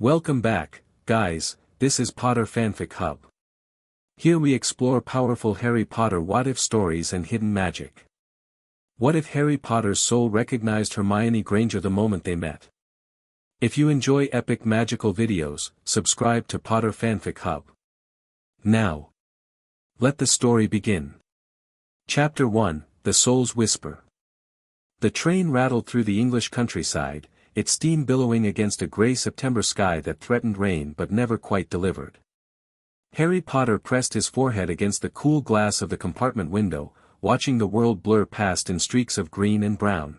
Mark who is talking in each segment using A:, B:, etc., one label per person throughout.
A: Welcome back, guys. This is Potter Fanfic Hub. Here we explore powerful Harry Potter what-if stories and hidden magic. What if Harry Potter's soul recognized Hermione Granger the moment they met? If you enjoy epic magical videos, subscribe to Potter Fanfic Hub. Now, let the story begin. Chapter 1, The Soul's Whisper. The train rattled through the English countryside, its steam billowing against a grey September sky that threatened rain but never quite delivered. Harry Potter pressed his forehead against the cool glass of the compartment window, watching the world blur past in streaks of green and brown.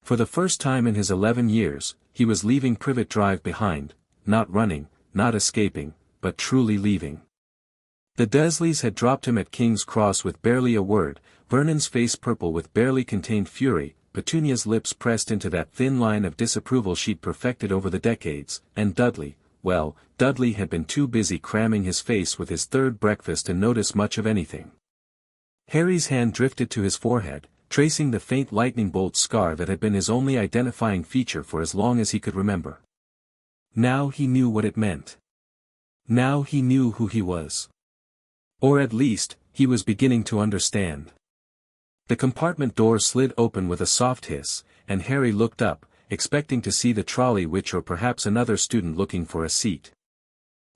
A: For the first time in his 11 years, he was leaving Privet Drive behind, not running, not escaping, but truly leaving. The Dursleys had dropped him at King's Cross with barely a word, Vernon's face purple with barely contained fury, Petunia's lips pressed into that thin line of disapproval she'd perfected over the decades, and Dudley, well, Dudley had been too busy cramming his face with his third breakfast to notice much of anything. Harry's hand drifted to his forehead, tracing the faint lightning bolt scar that had been his only identifying feature for as long as he could remember. Now he knew what it meant. Now he knew who he was. Or at least, he was beginning to understand. The compartment door slid open with a soft hiss, and Harry looked up, expecting to see the trolley witch or perhaps another student looking for a seat.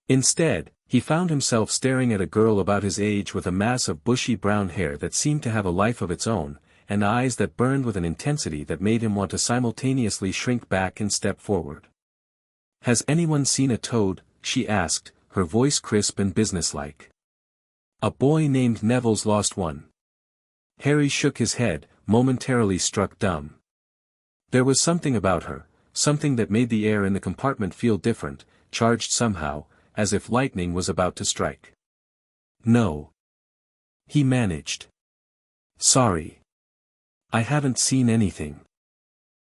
A: Instead, he found himself staring at a girl about his age with a mass of bushy brown hair that seemed to have a life of its own, and eyes that burned with an intensity that made him want to simultaneously shrink back and step forward. "Has anyone seen a toad?" she asked, her voice crisp and businesslike. "A boy named Neville's lost one." Harry shook his head, momentarily struck dumb. There was something about her, something that made the air in the compartment feel different, charged somehow, as if lightning was about to strike. "No," he managed. "Sorry. I haven't seen anything."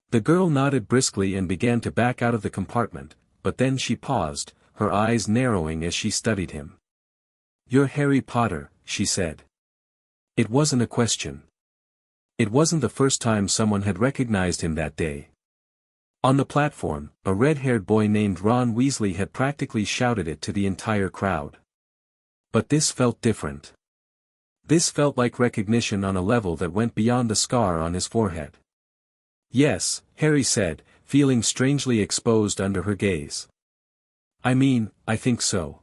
A: The girl nodded briskly and began to back out of the compartment, but then she paused, her eyes narrowing as she studied him. "You're Harry Potter," she said. It wasn't a question. It wasn't the first time someone had recognized him that day. On the platform, a red-haired boy named Ron Weasley had practically shouted it to the entire crowd. But this felt different. This felt like recognition on a level that went beyond the scar on his forehead. "Yes," Harry said, feeling strangely exposed under her gaze. "I mean, I think so.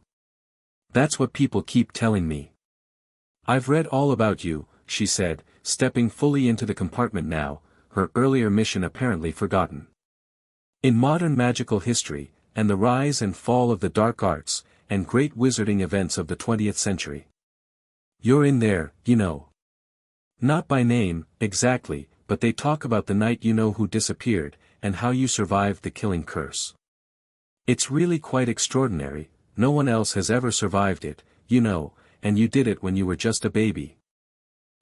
A: That's what people keep telling me." "I've read all about you," she said, stepping fully into the compartment now, her earlier mission apparently forgotten. "In modern magical history, and the rise and fall of the dark arts, and great wizarding events of the 20th century. You're in there, you know. Not by name, exactly, but they talk about the night you know who disappeared, and how you survived the killing curse. It's really quite extraordinary, no one else has ever survived it, you know, and you did it when you were just a baby."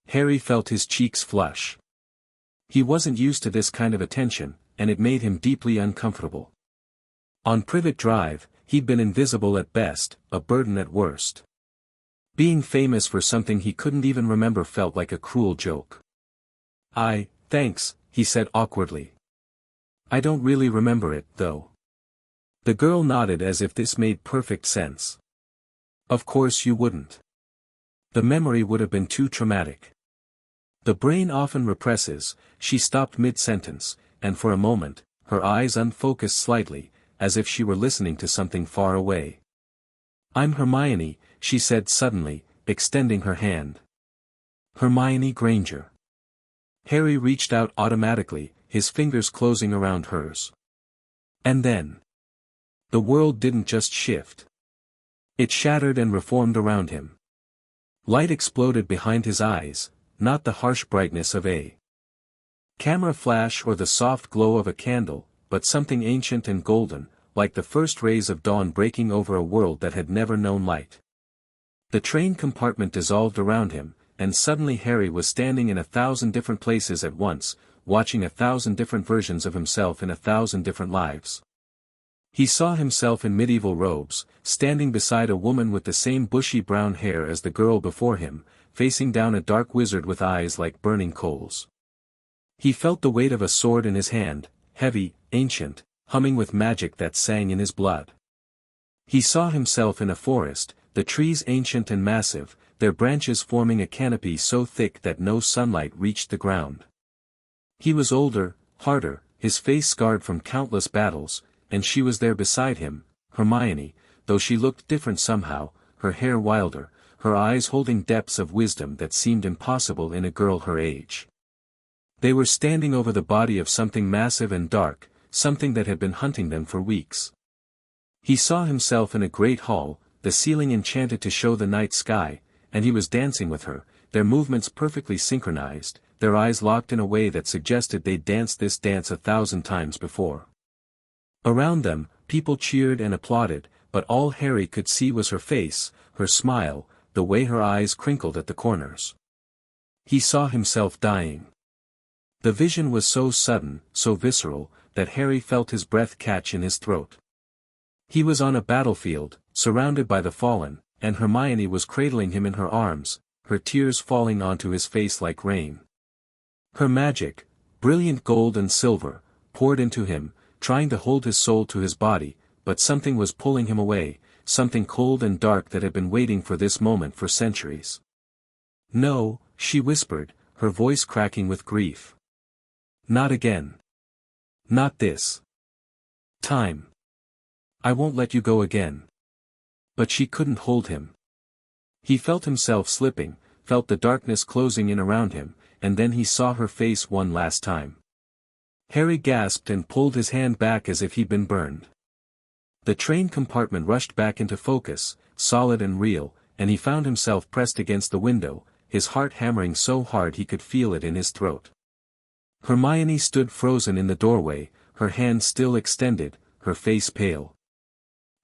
A: Harry felt his cheeks flush. He wasn't used to this kind of attention, and it made him deeply uncomfortable. On Privet Drive, he'd been invisible at best, a burden at worst. Being famous for something he couldn't even remember felt like a cruel joke. Thanks," he said awkwardly. "I don't really remember it, though." The girl nodded as if this made perfect sense. "Of course you wouldn't. The memory would have been too traumatic. The brain often represses." She stopped mid-sentence, and for a moment, her eyes unfocused slightly, as if she were listening to something far away. "I'm Hermione," she said suddenly, extending her hand. "Hermione Granger." Harry reached out automatically, his fingers closing around hers. And then, the world didn't just shift. It shattered and reformed around him. Light exploded behind his eyes, not the harsh brightness of a camera flash or the soft glow of a candle, but something ancient and golden, like the first rays of dawn breaking over a world that had never known light. The train compartment dissolved around him, and suddenly Harry was standing in 1,000 different places at once, watching 1,000 different versions of himself in 1,000 different lives. He saw himself in medieval robes, standing beside a woman with the same bushy brown hair as the girl before him, facing down a dark wizard with eyes like burning coals. He felt the weight of a sword in his hand, heavy, ancient, humming with magic that sang in his blood. He saw himself in a forest, the trees ancient and massive, their branches forming a canopy so thick that no sunlight reached the ground. He was older, harder, his face scarred from countless battles, and she was there beside him, Hermione, though she looked different somehow, her hair wilder, her eyes holding depths of wisdom that seemed impossible in a girl her age. They were standing over the body of something massive and dark, something that had been hunting them for weeks. He saw himself in a great hall, the ceiling enchanted to show the night sky, and he was dancing with her, their movements perfectly synchronized, their eyes locked in a way that suggested they'd danced this dance 1,000 times before. Around them, people cheered and applauded, but all Harry could see was her face, her smile, the way her eyes crinkled at the corners. He saw himself dying. The vision was so sudden, so visceral, that Harry felt his breath catch in his throat. He was on a battlefield, surrounded by the fallen, and Hermione was cradling him in her arms, her tears falling onto his face like rain. Her magic, brilliant gold and silver, poured into him, trying to hold his soul to his body, but something was pulling him away, something cold and dark that had been waiting for this moment for centuries. "No," she whispered, her voice cracking with grief. "Not again. Not this time. I won't let you go again." But she couldn't hold him. He felt himself slipping, felt the darkness closing in around him, and then he saw her face one last time. Harry gasped and pulled his hand back as if he'd been burned. The train compartment rushed back into focus, solid and real, and he found himself pressed against the window, his heart hammering so hard he could feel it in his throat. Hermione stood frozen in the doorway, her hand still extended, her face pale.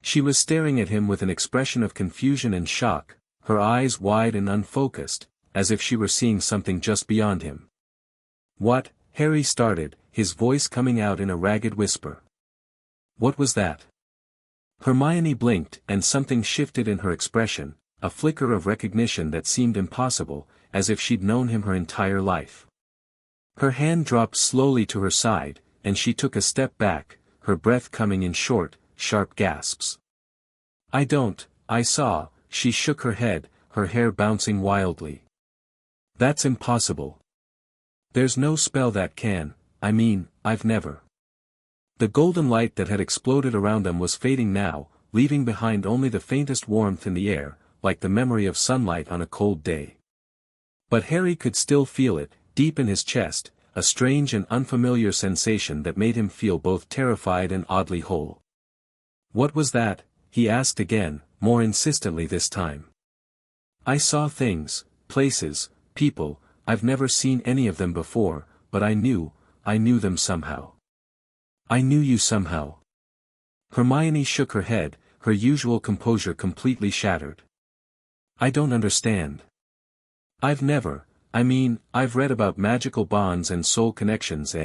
A: She was staring at him with an expression of confusion and shock, her eyes wide and unfocused, as if she were seeing something just beyond him. "What?" Harry started, his voice coming out in a ragged whisper. "What was that?" Hermione blinked, and something shifted in her expression, a flicker of recognition that seemed impossible, as if she'd known him her entire life. Her hand dropped slowly to her side, and she took a step back, her breath coming in short, sharp gasps. I saw," she shook her head, her hair bouncing wildly. "That's impossible. There's no spell that can, I've never." The golden light that had exploded around them was fading now, leaving behind only the faintest warmth in the air, like the memory of sunlight on a cold day. But Harry could still feel it, deep in his chest, a strange and unfamiliar sensation that made him feel both terrified and oddly whole. "What was that?" he asked again, more insistently this time. "I saw things, places, people, I've never seen any of them before, but I knew them somehow. I knew you somehow." Hermione shook her head, her usual composure completely shattered. "I don't understand. I've read about magical bonds and soul connections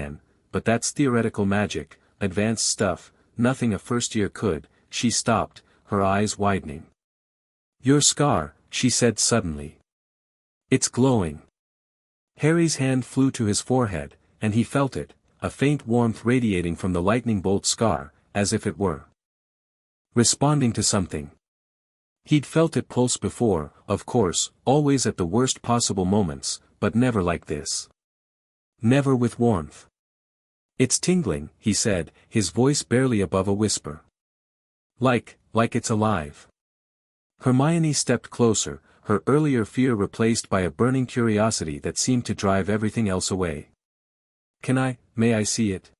A: but that's theoretical magic, advanced stuff, nothing a first year could." She stopped, her eyes widening. "Your scar," she said suddenly. "It's glowing." Harry's hand flew to his forehead, and he felt it, a faint warmth radiating from the lightning bolt scar, as if it were responding to something. He'd felt it pulse before, of course, always at the worst possible moments, but never like this. Never with warmth. "It's tingling," he said, his voice barely above a whisper. Like it's alive." Hermione stepped closer, her earlier fear replaced by a burning curiosity that seemed to drive everything else away. May I see it?"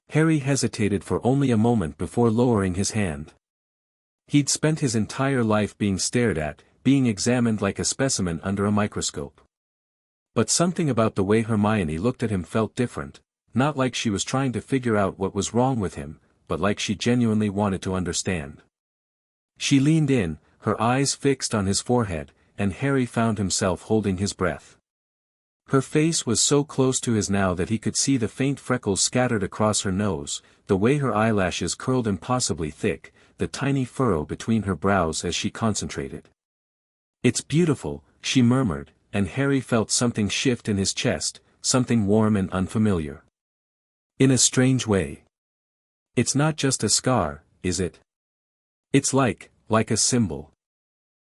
A: Harry hesitated for only a moment before lowering his hand. He'd spent his entire life being stared at, being examined like a specimen under a microscope. But something about the way Hermione looked at him felt different, not like she was trying to figure out what was wrong with him, but like she genuinely wanted to understand. She leaned in, her eyes fixed on his forehead, and Harry found himself holding his breath. Her face was so close to his now that he could see the faint freckles scattered across her nose, the way her eyelashes curled impossibly thick, the tiny furrow between her brows as she concentrated. "It's beautiful," she murmured, and Harry felt something shift in his chest, something warm and unfamiliar. In a strange way. It's not just a scar, is it? It's like a symbol.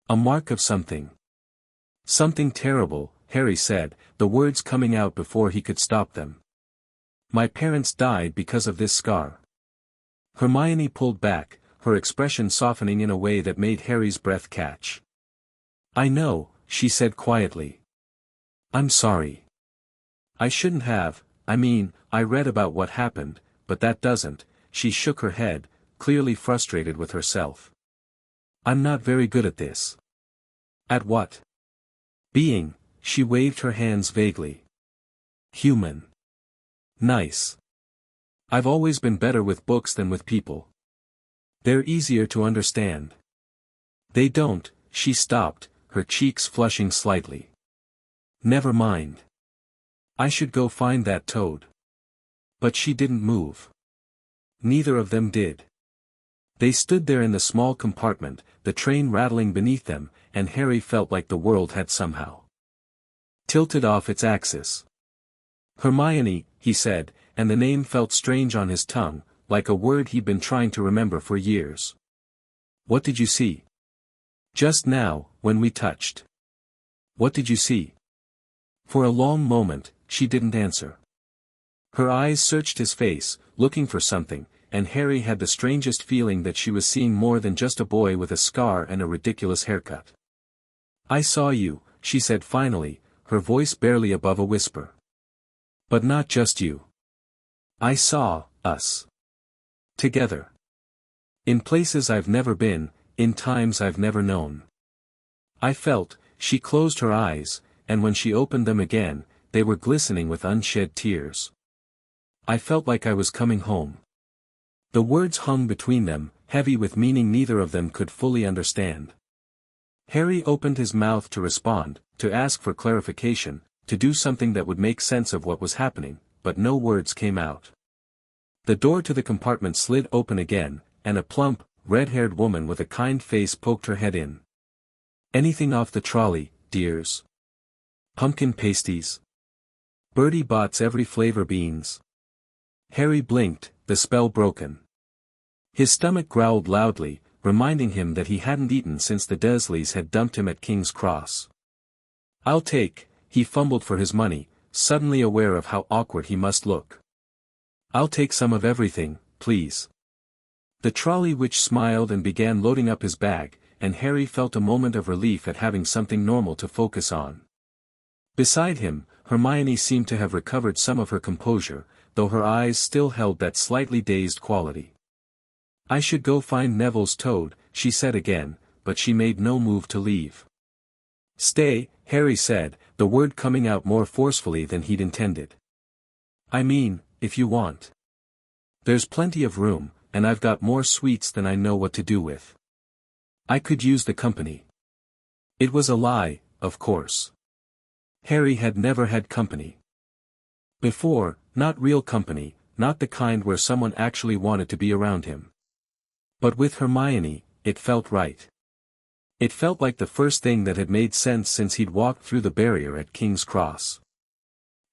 A: A mark of something. Something terrible, Harry said, the words coming out before he could stop them. My parents died because of this scar. Hermione pulled back, her expression softening in a way that made Harry's breath catch. I know, she said quietly. I'm sorry. I shouldn't have, I read about what happened, but that doesn't, she shook her head, clearly frustrated with herself. I'm not very good at this. At what? Being, she waved her hands vaguely. Human. Nice. I've always been better with books than with people. They're easier to understand. They don't, she stopped, her cheeks flushing slightly. Never mind. I should go find that toad. But she didn't move. Neither of them did. They stood there in the small compartment, the train rattling beneath them, and Harry felt like the world had somehow tilted off its axis. Hermione, he said, and the name felt strange on his tongue, like a word he'd been trying to remember for years. What did you see? Just now, when we touched. What did you see? For a long moment, she didn't answer. Her eyes searched his face, looking for something, and Harry had the strangest feeling that she was seeing more than just a boy with a scar and a ridiculous haircut. I saw you, she said finally, her voice barely above a whisper. But not just you. I saw us. Together. In places I've never been, in times I've never known. I felt, she closed her eyes, and when she opened them again, they were glistening with unshed tears. I felt like I was coming home. The words hung between them, heavy with meaning neither of them could fully understand. Harry opened his mouth to respond, to ask for clarification, to do something that would make sense of what was happening, but no words came out. The door to the compartment slid open again, and a plump, red-haired woman with a kind face poked her head in. Anything off the trolley, dears? Pumpkin pasties? Bertie Bott's every flavor beans. Harry blinked, the spell broken. His stomach growled loudly, reminding him that he hadn't eaten since the Dursleys had dumped him at King's Cross. I'll take, he fumbled for his money, suddenly aware of how awkward he must look. I'll take some of everything, please. The trolley witch smiled and began loading up his bag, and Harry felt a moment of relief at having something normal to focus on. Beside him, Hermione seemed to have recovered some of her composure, though her eyes still held that slightly dazed quality. I should go find Neville's toad, she said again, but she made no move to leave. Stay, Harry said, the word coming out more forcefully than he'd intended. If you want. There's plenty of room, and I've got more sweets than I know what to do with. I could use the company. It was a lie, of course. Harry had never had company before, not real company, not the kind where someone actually wanted to be around him. But with Hermione, it felt right. It felt like the first thing that had made sense since he'd walked through the barrier at King's Cross.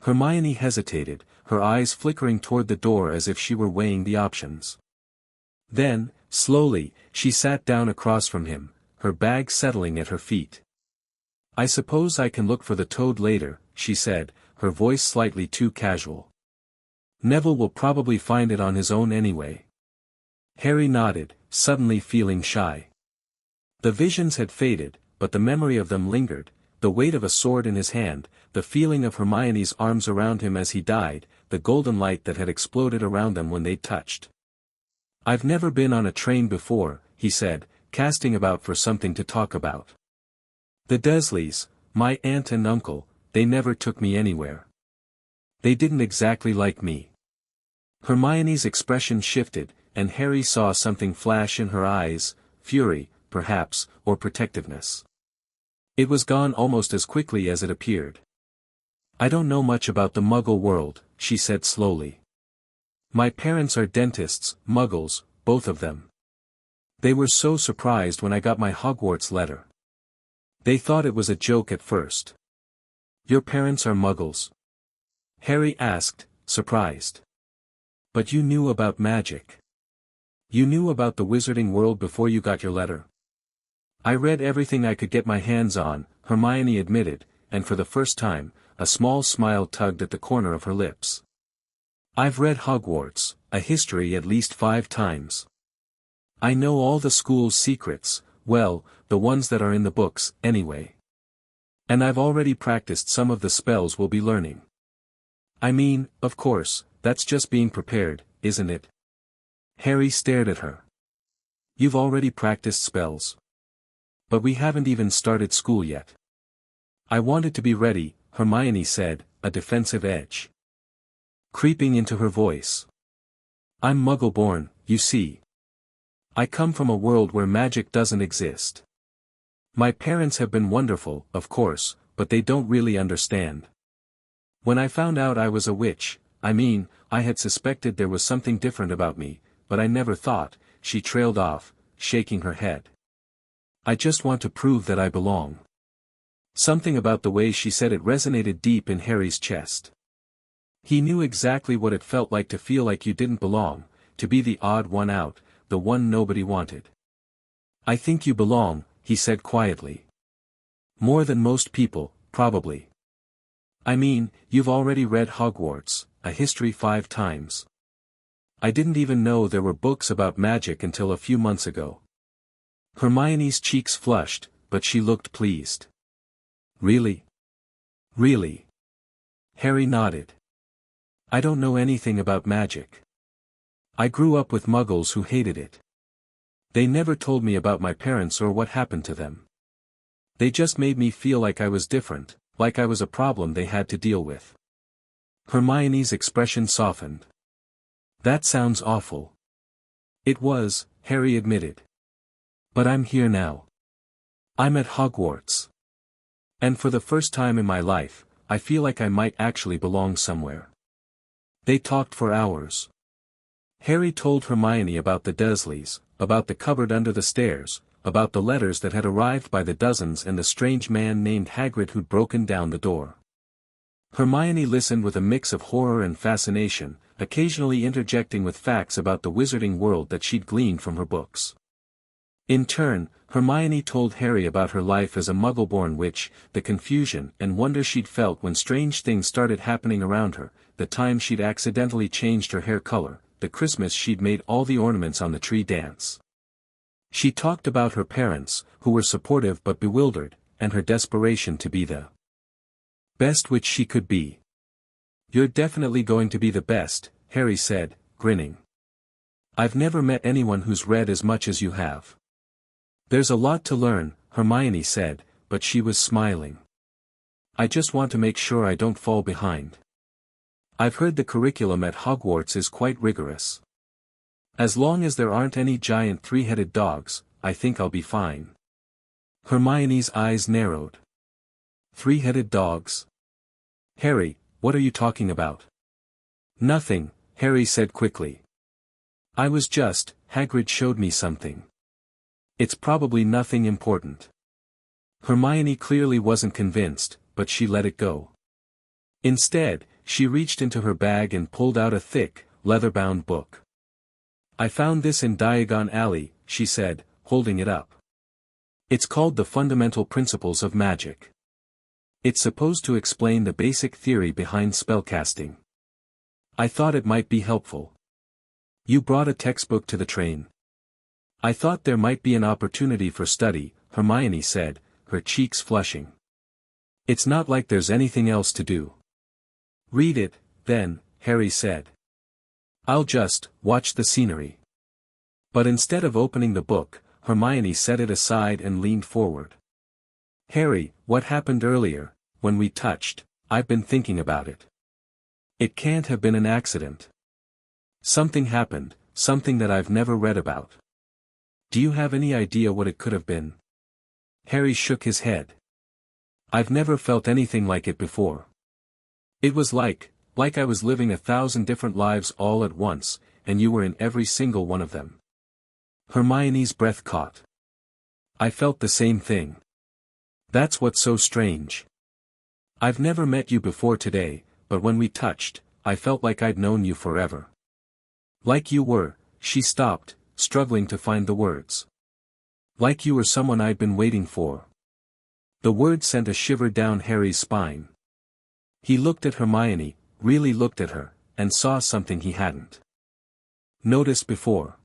A: Hermione hesitated, her eyes flickering toward the door as if she were weighing the options. Then, slowly, she sat down across from him, her bag settling at her feet. I suppose I can look for the toad later, she said, her voice slightly too casual. Neville will probably find it on his own anyway. Harry nodded, suddenly feeling shy. The visions had faded, but the memory of them lingered, the weight of a sword in his hand, the feeling of Hermione's arms around him as he died, the golden light that had exploded around them when they touched. I've never been on a train before, he said, casting about for something to talk about. The Dursleys, my aunt and uncle, they never took me anywhere. They didn't exactly like me. Hermione's expression shifted, and Harry saw something flash in her eyes, fury, perhaps, or protectiveness. It was gone almost as quickly as it appeared. I don't know much about the Muggle world, she said slowly. My parents are dentists, Muggles, both of them. They were so surprised when I got my Hogwarts letter. They thought it was a joke at first. Your parents are Muggles? Harry asked, surprised. But you knew about magic. You knew about the wizarding world before you got your letter? I read everything I could get my hands on, Hermione admitted, and for the first time, a small smile tugged at the corner of her lips. I've read Hogwarts, a history at least 5 times. I know all the school's secrets, well, the ones that are in the books, anyway. And I've already practiced some of the spells we'll be learning. I mean, of course, that's just being prepared, isn't it? Harry stared at her. You've already practiced spells. But we haven't even started school yet. I wanted to be ready, Hermione said, a defensive edge creeping into her voice. I'm Muggle-born, you see. I come from a world where magic doesn't exist. My parents have been wonderful, of course, but they don't really understand. When I found out I was a witch, I had suspected there was something different about me, but I never thought, she trailed off, shaking her head. I just want to prove that I belong. Something about the way she said it resonated deep in Harry's chest. He knew exactly what it felt like to feel like you didn't belong, to be the odd one out, the one nobody wanted. I think you belong, he said quietly. More than most people, probably. You've already read Hogwarts, a history 5 times. I didn't even know there were books about magic until a few months ago. Hermione's cheeks flushed, but she looked pleased. Really? Really? Harry nodded. I don't know anything about magic. I grew up with Muggles who hated it. They never told me about my parents or what happened to them. They just made me feel like I was different, like I was a problem they had to deal with. Hermione's expression softened. That sounds awful. It was, Harry admitted. But I'm here now. I'm at Hogwarts. And for the first time in my life, I feel like I might actually belong somewhere. They talked for hours. Harry told Hermione about the Dursleys, about the cupboard under the stairs, about the letters that had arrived by the dozens and the strange man named Hagrid who'd broken down the door. Hermione listened with a mix of horror and fascination, occasionally interjecting with facts about the wizarding world that she'd gleaned from her books. In turn, Hermione told Harry about her life as a Muggle-born witch, the confusion and wonder she'd felt when strange things started happening around her, the time she'd accidentally changed her hair color, the Christmas she'd made all the ornaments on the tree dance. She talked about her parents, who were supportive but bewildered, and her desperation to be the best witch she could be. You're definitely going to be the best, Harry said, grinning. I've never met anyone who's read as much as you have. There's a lot to learn, Hermione said, but she was smiling. I just want to make sure I don't fall behind. I've heard the curriculum at Hogwarts is quite rigorous. As long as there aren't any giant 3-headed dogs, I think I'll be fine. Hermione's eyes narrowed. 3-headed dogs? Harry, what are you talking about? Nothing, Harry said quickly. Hagrid showed me something. It's probably nothing important. Hermione clearly wasn't convinced, but she let it go. Instead, she reached into her bag and pulled out a thick, leather-bound book. I found this in Diagon Alley, she said, holding it up. It's called The Fundamental Principles of Magic. It's supposed to explain the basic theory behind spellcasting. I thought it might be helpful. You brought a textbook to the train. I thought there might be an opportunity for study, Hermione said, her cheeks flushing. It's not like there's anything else to do. Read it, then, Harry said. I'll just watch the scenery. But instead of opening the book, Hermione set it aside and leaned forward. Harry, what happened earlier, when we touched, I've been thinking about it. It can't have been an accident. Something happened, something that I've never read about. Do you have any idea what it could have been? Harry shook his head. I've never felt anything like it before. It was like I was living 1,000 different lives all at once, and you were in every single one of them. Hermione's breath caught. I felt the same thing. That's what's so strange. I've never met you before today, but when we touched, I felt like I'd known you forever. Like you were, she stopped, struggling to find the words. Like you were someone I'd been waiting for. The words sent a shiver down Harry's spine. He looked at Hermione, really looked at her, and saw something he hadn't noticed before.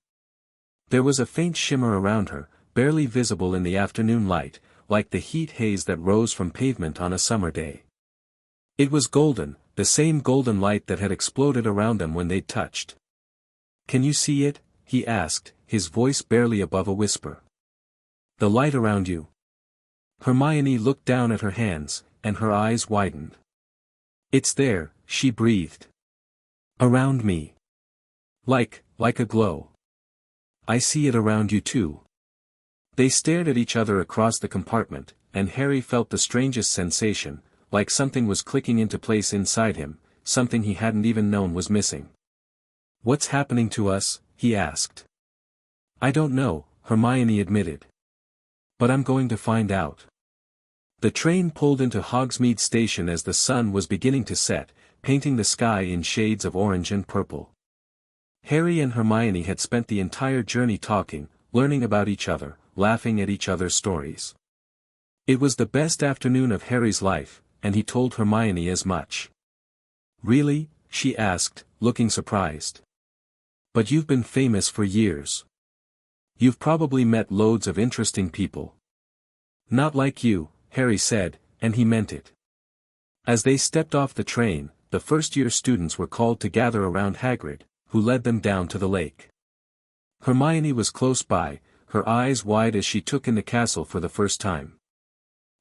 A: There was a faint shimmer around her, barely visible in the afternoon light, like the heat haze that rose from pavement on a summer day. It was golden, the same golden light that had exploded around them when they'd touched. "Can you see it?" he asked, his voice barely above a whisper. "The light around you?" Hermione looked down at her hands, and her eyes widened. "It's there," she breathed. "Around me. Like a glow. I see it around you too." They stared at each other across the compartment, and Harry felt the strangest sensation, like something was clicking into place inside him, something he hadn't even known was missing. "What's happening to us?" he asked. "I don't know," Hermione admitted. "But I'm going to find out." The train pulled into Hogsmeade Station as the sun was beginning to set, painting the sky in shades of orange and purple. Harry and Hermione had spent the entire journey talking, learning about each other, laughing at each other's stories. It was the best afternoon of Harry's life, and he told Hermione as much. "Really?" she asked, looking surprised. "But you've been famous for years. You've probably met loads of interesting people." "Not like you," Harry said, and he meant it. As they stepped off the train, the first-year students were called to gather around Hagrid, who led them down to the lake. Hermione was close by, her eyes wide as she took in the castle for the first time.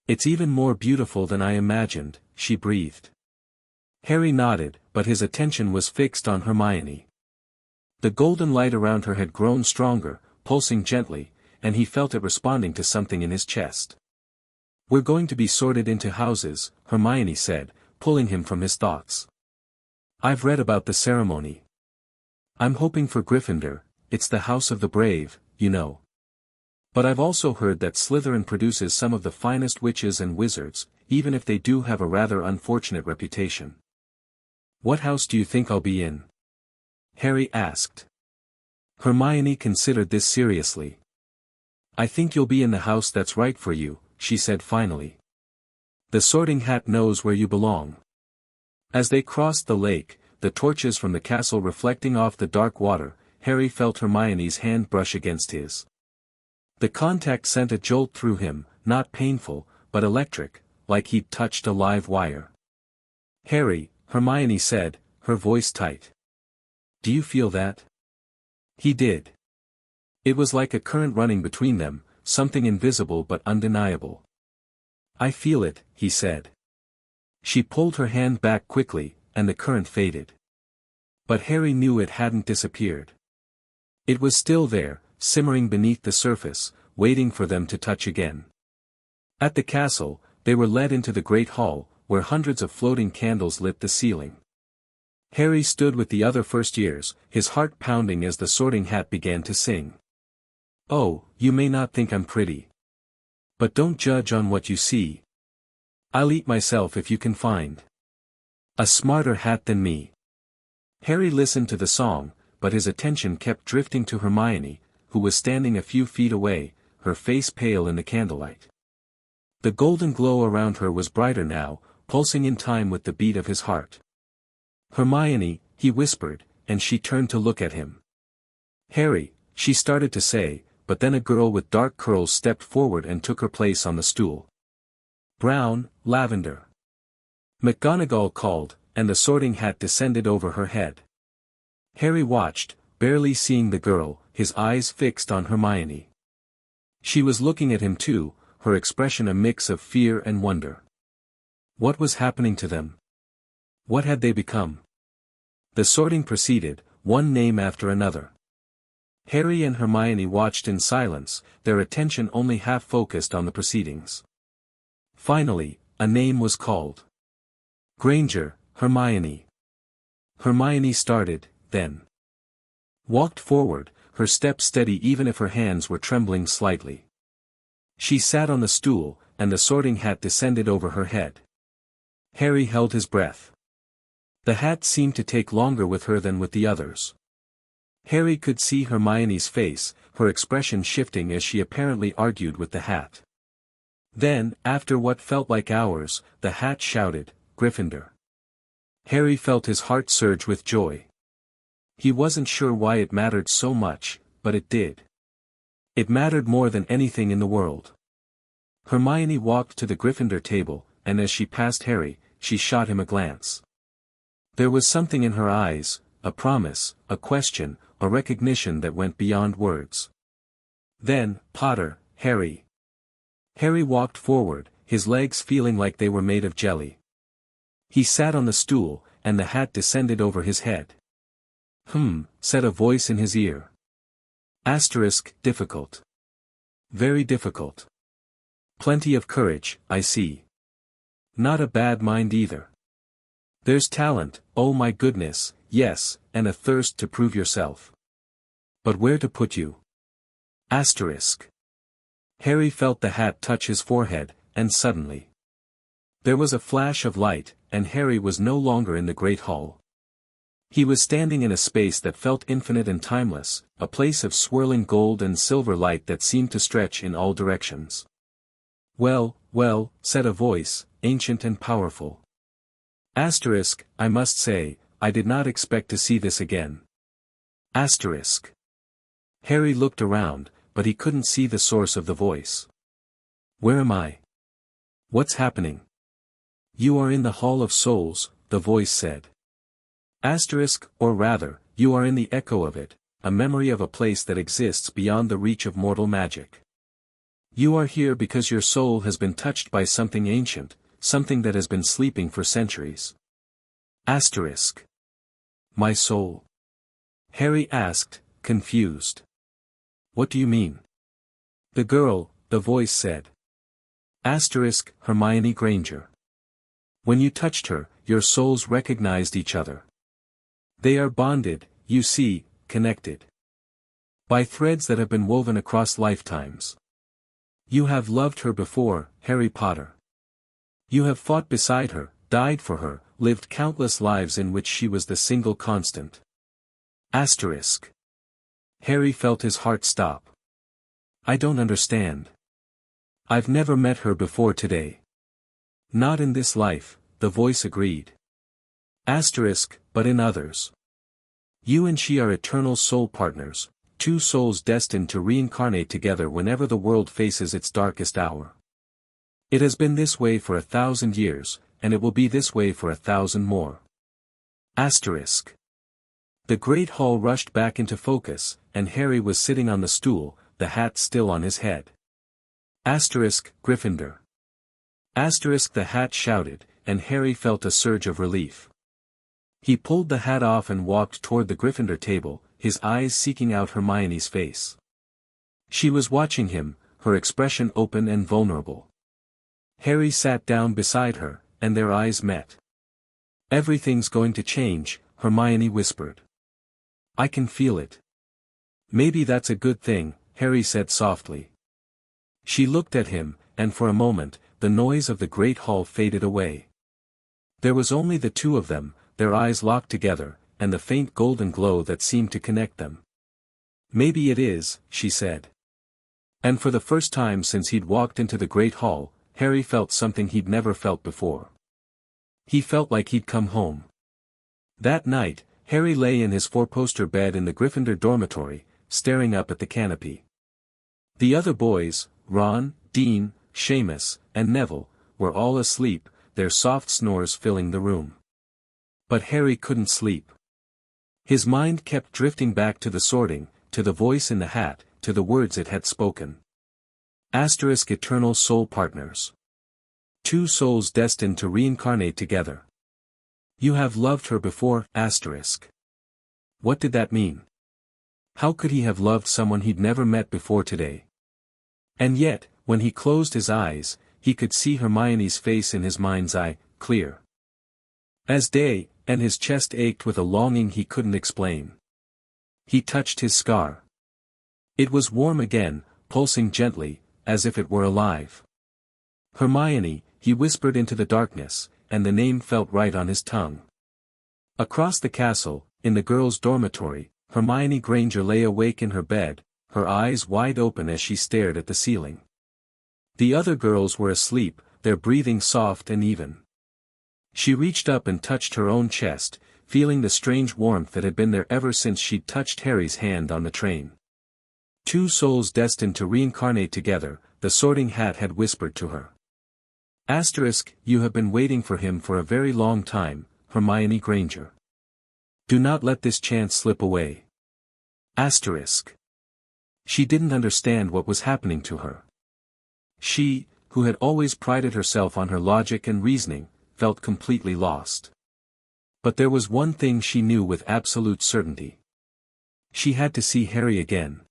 A: "It's even more beautiful than I imagined," she breathed. Harry nodded, but his attention was fixed on Hermione. The golden light around her had grown stronger, pulsing gently, and he felt it responding to something in his chest. "We're going to be sorted into houses," Hermione said, pulling him from his thoughts. "I've read about the ceremony. I'm hoping for Gryffindor, it's the house of the brave, you know. But I've also heard that Slytherin produces some of the finest witches and wizards, even if they do have a rather unfortunate reputation." "What house do you think I'll be in?" Harry asked. Hermione considered this seriously. "I think you'll be in the house that's right for you," she said finally. "The Sorting Hat knows where you belong." As they crossed the lake, the torches from the castle reflecting off the dark water, Harry felt Hermione's hand brush against his. The contact sent a jolt through him, not painful, but electric, like he'd touched a live wire. "Harry," Hermione said, her voice tight. "Do you feel that?" He did. It was like a current running between them, something invisible but undeniable. "I feel it," he said. She pulled her hand back quickly, and the current faded. But Harry knew it hadn't disappeared. It was still there, simmering beneath the surface, waiting for them to touch again. At the castle, they were led into the great hall, where hundreds of floating candles lit the ceiling. Harry stood with the other first-years, his heart pounding as the Sorting Hat began to sing. "Oh, you may not think I'm pretty. But don't judge on what you see. I'll eat myself if you can find a smarter hat than me." Harry listened to the song, but his attention kept drifting to Hermione, who was standing a few feet away, her face pale in the candlelight. The golden glow around her was brighter now, pulsing in time with the beat of his heart. "Hermione," he whispered, and she turned to look at him. "Harry," she started to say, but then a girl with dark curls stepped forward and took her place on the stool. "Brown, lavender." McGonagall called, and the Sorting Hat descended over her head. Harry watched, barely seeing the girl, his eyes fixed on Hermione. She was looking at him too, her expression a mix of fear and wonder. What was happening to them? What had they become? The sorting proceeded, one name after another. Harry and Hermione watched in silence, their attention only half focused on the proceedings. Finally, a name was called. "Granger, Hermione." Hermione started, then walked forward, her step steady even if her hands were trembling slightly. She sat on the stool, and the Sorting Hat descended over her head. Harry held his breath. The hat seemed to take longer with her than with the others. Harry could see Hermione's face, her expression shifting as she apparently argued with the hat. Then, after what felt like hours, the hat shouted, "Gryffindor." Harry felt his heart surge with joy. He wasn't sure why it mattered so much, but it did. It mattered more than anything in the world. Hermione walked to the Gryffindor table, and as she passed Harry, she shot him a glance. There was something in her eyes, a promise, a question, a recognition that went beyond words. Then, "Potter, Harry." Harry walked forward, his legs feeling like they were made of jelly. He sat on the stool, and the hat descended over his head. Said a voice in his ear. Difficult. Very difficult. Plenty of courage, I see. Not a bad mind either. There's talent, oh my goodness, yes, and a thirst to prove yourself. But where to put you? Harry felt the hat touch his forehead, and suddenly. There was a flash of light, and Harry was no longer in the Great Hall. He was standing in a space that felt infinite and timeless, a place of swirling gold and silver light that seemed to stretch in all directions. Well, well, said a voice, ancient and powerful. I must say, I did not expect to see this again. Harry looked around, but he couldn't see the source of the voice. Where am I? What's happening? You are in the Hall of Souls, the voice said. Or rather, you are in the echo of it, a memory of a place that exists beyond the reach of mortal magic. You are here because your soul has been touched by something ancient, something that has been sleeping for centuries. My soul? Harry asked, confused. What do you mean? The girl, the voice said. Hermione Granger. When you touched her, your souls recognized each other. They are bonded, you see, connected. By threads that have been woven across lifetimes. You have loved her before, Harry Potter. You have fought beside her, died for her, lived countless lives in which she was the single constant. Harry felt his heart stop. I don't understand. I've never met her before today. Not in this life, the voice agreed. But in others. You and she are eternal soul partners, two souls destined to reincarnate together whenever the world faces its darkest hour. It has been this way for 1,000 years, and it will be this way for 1,000 more. The Great Hall rushed back into focus, and Harry was sitting on the stool, the hat still on his head. Gryffindor. The hat shouted, and Harry felt a surge of relief. He pulled the hat off and walked toward the Gryffindor table, his eyes seeking out Hermione's face. She was watching him, her expression open and vulnerable. Harry sat down beside her, and their eyes met. Everything's going to change, Hermione whispered. I can feel it. Maybe that's a good thing, Harry said softly. She looked at him, and for a moment, the noise of the Great Hall faded away. There was only the two of them, their eyes locked together, and the faint golden glow that seemed to connect them. Maybe it is, she said. And for the first time since he'd walked into the Great Hall, Harry felt something he'd never felt before. He felt like he'd come home. That night, Harry lay in his four-poster bed in the Gryffindor dormitory, staring up at the canopy. The other boys, Ron, Dean, Seamus, and Neville, were all asleep, their soft snores filling the room. But Harry couldn't sleep. His mind kept drifting back to the sorting, to the voice in the hat, to the words it had spoken. Eternal soul partners. Two souls destined to reincarnate together. You have loved her before, What did that mean? How could he have loved someone he'd never met before today? And yet, when he closed his eyes, he could see Hermione's face in his mind's eye, clear as day, and his chest ached with a longing he couldn't explain. He touched his scar. It was warm again, pulsing gently, as if it were alive. Hermione, he whispered into the darkness, and the name felt right on his tongue. Across the castle, in the girls' dormitory, Hermione Granger lay awake in her bed, her eyes wide open as she stared at the ceiling. The other girls were asleep, their breathing soft and even. She reached up and touched her own chest, feeling the strange warmth that had been there ever since she'd touched Harry's hand on the train. Two souls destined to reincarnate together, the Sorting Hat had whispered to her. You have been waiting for him for a very long time, Hermione Granger. Do not let this chance slip away. She didn't understand what was happening to her. She, who had always prided herself on her logic and reasoning, felt completely lost. But there was one thing she knew with absolute certainty. She had to see Harry again.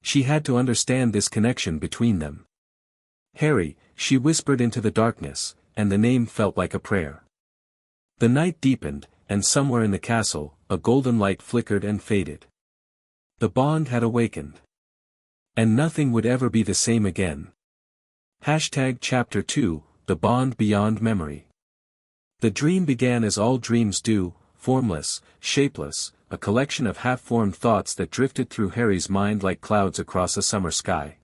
A: She had to understand this connection between them. Harry, she whispered into the darkness, and the name felt like a prayer. The night deepened, and somewhere in the castle, a golden light flickered and faded. The bond had awakened. And nothing would ever be the same again. Chapter 2, The Bond Beyond Memory. The dream began as all dreams do, formless, shapeless, a collection of half-formed thoughts that drifted through Harry's mind like clouds across a summer sky.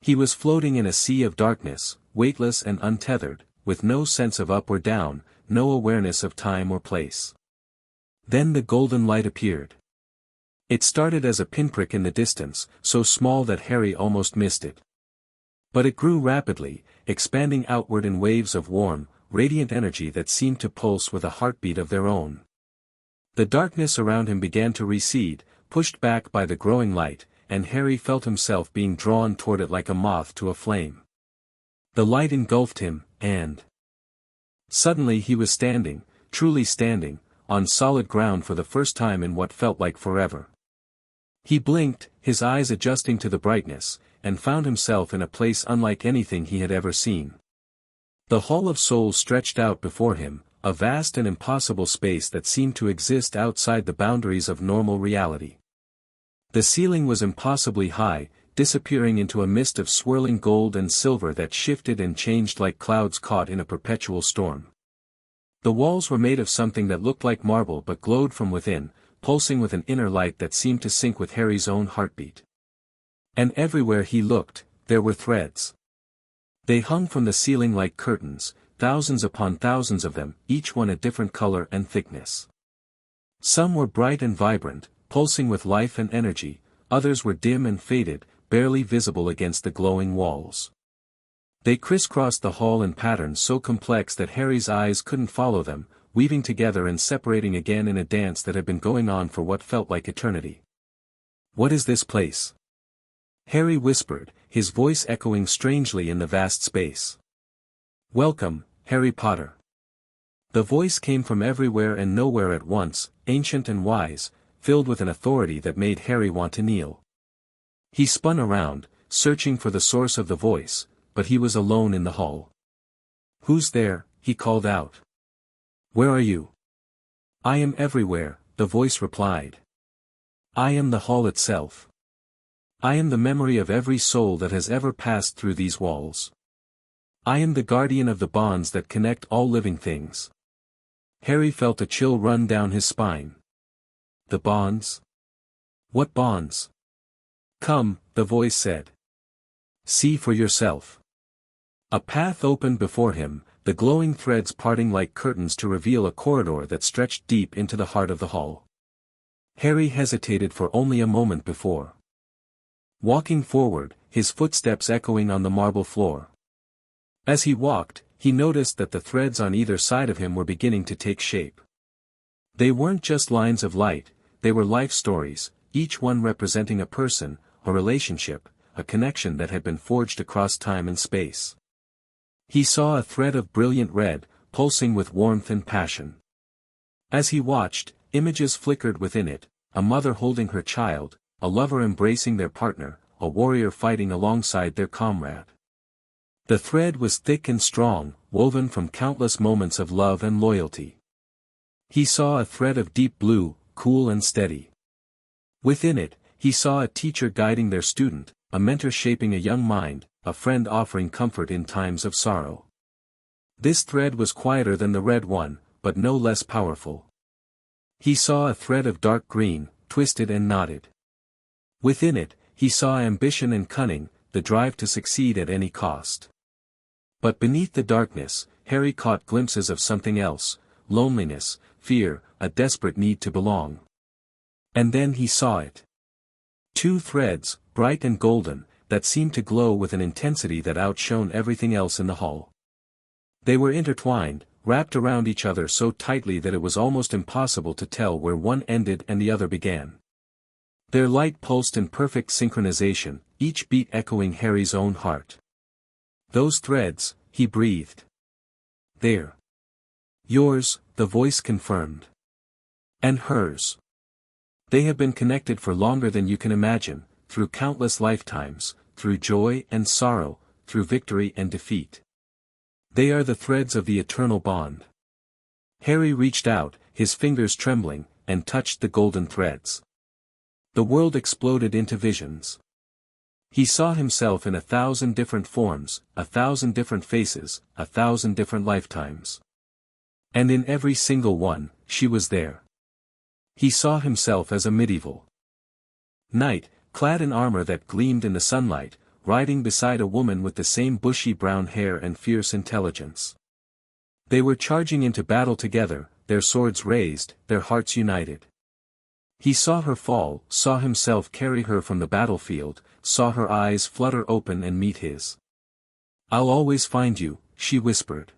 A: He was floating in a sea of darkness, weightless and untethered, with no sense of up or down, no awareness of time or place. Then the golden light appeared. It started as a pinprick in the distance, so small that Harry almost missed it. But it grew rapidly, expanding outward in waves of warm, radiant energy that seemed to pulse with a heartbeat of their own. The darkness around him began to recede, pushed back by the growing light, and Harry felt himself being drawn toward it like a moth to a flame. The light engulfed him, and suddenly he was standing, truly standing, on solid ground for the first time in what felt like forever. He blinked, his eyes adjusting to the brightness, and found himself in a place unlike anything he had ever seen. The Hall of Souls stretched out before him, a vast and impossible space that seemed to exist outside the boundaries of normal reality. The ceiling was impossibly high, disappearing into a mist of swirling gold and silver that shifted and changed like clouds caught in a perpetual storm. The walls were made of something that looked like marble but glowed from within, pulsing with an inner light that seemed to sync with Harry's own heartbeat. And everywhere he looked, there were threads. They hung from the ceiling like curtains, thousands upon thousands of them, each one a different color and thickness. Some were bright and vibrant, pulsing with life and energy, others were dim and faded, barely visible against the glowing walls. They crisscrossed the hall in patterns so complex that Harry's eyes couldn't follow them, weaving together and separating again in a dance that had been going on for what felt like eternity. "What is this place?" Harry whispered, his voice echoing strangely in the vast space. "Welcome, Harry Potter." The voice came from everywhere and nowhere at once, ancient and wise, filled with an authority that made Harry want to kneel. He spun around, searching for the source of the voice, but he was alone in the hall. "Who's there?" he called out. "Where are you?" "I am everywhere," the voice replied. "I am the hall itself. I am the memory of every soul that has ever passed through these walls. I am the guardian of the bonds that connect all living things." Harry felt a chill run down his spine. "The bonds? What bonds?" "Come," the voice said. "See for yourself." A path opened before him, the glowing threads parting like curtains to reveal a corridor that stretched deep into the heart of the hall. Harry hesitated for only a moment before walking forward, his footsteps echoing on the marble floor. As he walked, he noticed that the threads on either side of him were beginning to take shape. They weren't just lines of light, they were life stories, each one representing a person, a relationship, a connection that had been forged across time and space. He saw a thread of brilliant red, pulsing with warmth and passion. As he watched, images flickered within it, a mother holding her child, a lover embracing their partner, a warrior fighting alongside their comrade. The thread was thick and strong, woven from countless moments of love and loyalty. He saw a thread of deep blue, cool and steady. Within it, he saw a teacher guiding their student, a mentor shaping a young mind, a friend offering comfort in times of sorrow. This thread was quieter than the red one, but no less powerful. He saw a thread of dark green, twisted and knotted. Within it, he saw ambition and cunning, the drive to succeed at any cost. But beneath the darkness, Harry caught glimpses of something else: loneliness, fear, a desperate need to belong. And then he saw it. Two threads, bright and golden, that seemed to glow with an intensity that outshone everything else in the hall. They were intertwined, wrapped around each other so tightly that it was almost impossible to tell where one ended and the other began. Their light pulsed in perfect synchronization, each beat echoing Harry's own heart. "Those threads," he breathed. "They're yours," the voice confirmed. "And hers. They have been connected for longer than you can imagine, through countless lifetimes, through joy and sorrow, through victory and defeat. They are the threads of the eternal bond." Harry reached out, his fingers trembling, and touched the golden threads. The world exploded into visions. He saw himself in 1,000 different forms, 1,000 different faces, 1,000 different lifetimes. And in every single one, she was there. He saw himself as a medieval knight, clad in armor that gleamed in the sunlight, riding beside a woman with the same bushy brown hair and fierce intelligence. They were charging into battle together, their swords raised, their hearts united. He saw her fall, saw himself carry her from the battlefield, saw her eyes flutter open and meet his. "I'll always find you," she whispered.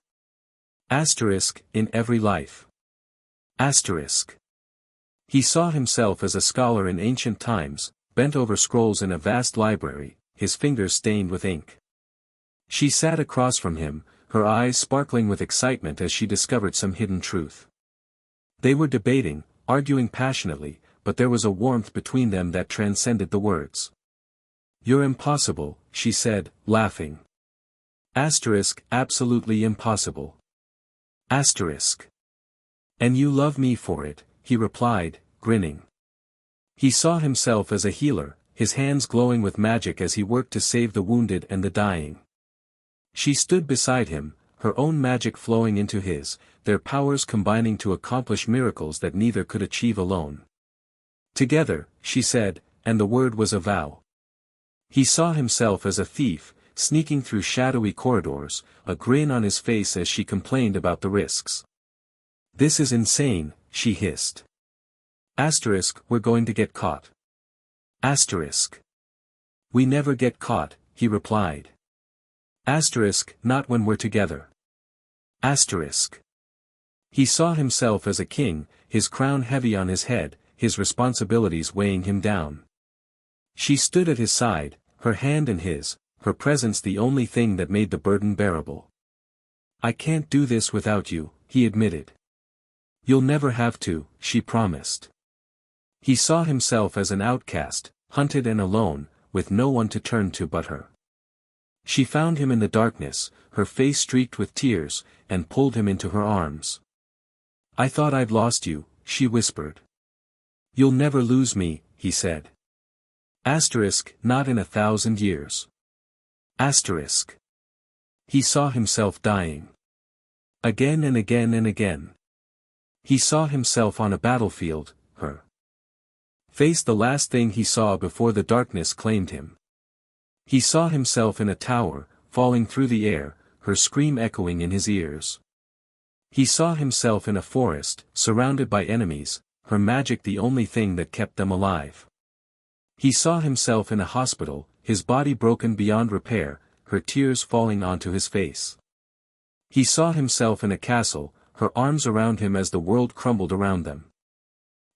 A: In every life. He saw himself as a scholar in ancient times, bent over scrolls in a vast library, his fingers stained with ink. She sat across from him, her eyes sparkling with excitement as she discovered some hidden truth. They were debating, arguing passionately, but there was a warmth between them that transcended the words. "You're impossible," she said, laughing. Absolutely impossible. And you love me for it, he replied, grinning. He saw himself as a healer, his hands glowing with magic as he worked to save the wounded and the dying. She stood beside him, her own magic flowing into his, their powers combining to accomplish miracles that neither could achieve alone. "Together," she said, and the word was a vow. He saw himself as a thief, sneaking through shadowy corridors, a grin on his face as she complained about the risks. "This is insane," she hissed. We're going to get caught." "We never get caught," he replied. Not when we're together." He saw himself as a king, his crown heavy on his head, his responsibilities weighing him down. She stood at his side, her hand in his, her presence the only thing that made the burden bearable. "I can't do this without you," he admitted. "You'll never have to," she promised. He saw himself as an outcast, hunted and alone, with no one to turn to but her. She found him in the darkness, her face streaked with tears, and pulled him into her arms. "I thought I'd lost you," she whispered. "You'll never lose me," he said. Not in 1,000 years. He saw himself dying. Again and again and again. He saw himself on a battlefield, her face the last thing he saw before the darkness claimed him. He saw himself in a tower, falling through the air, her scream echoing in his ears. He saw himself in a forest, surrounded by enemies, her magic the only thing that kept them alive. He saw himself in a hospital, his body broken beyond repair, her tears falling onto his face. He saw himself in a castle, her arms around him as the world crumbled around them.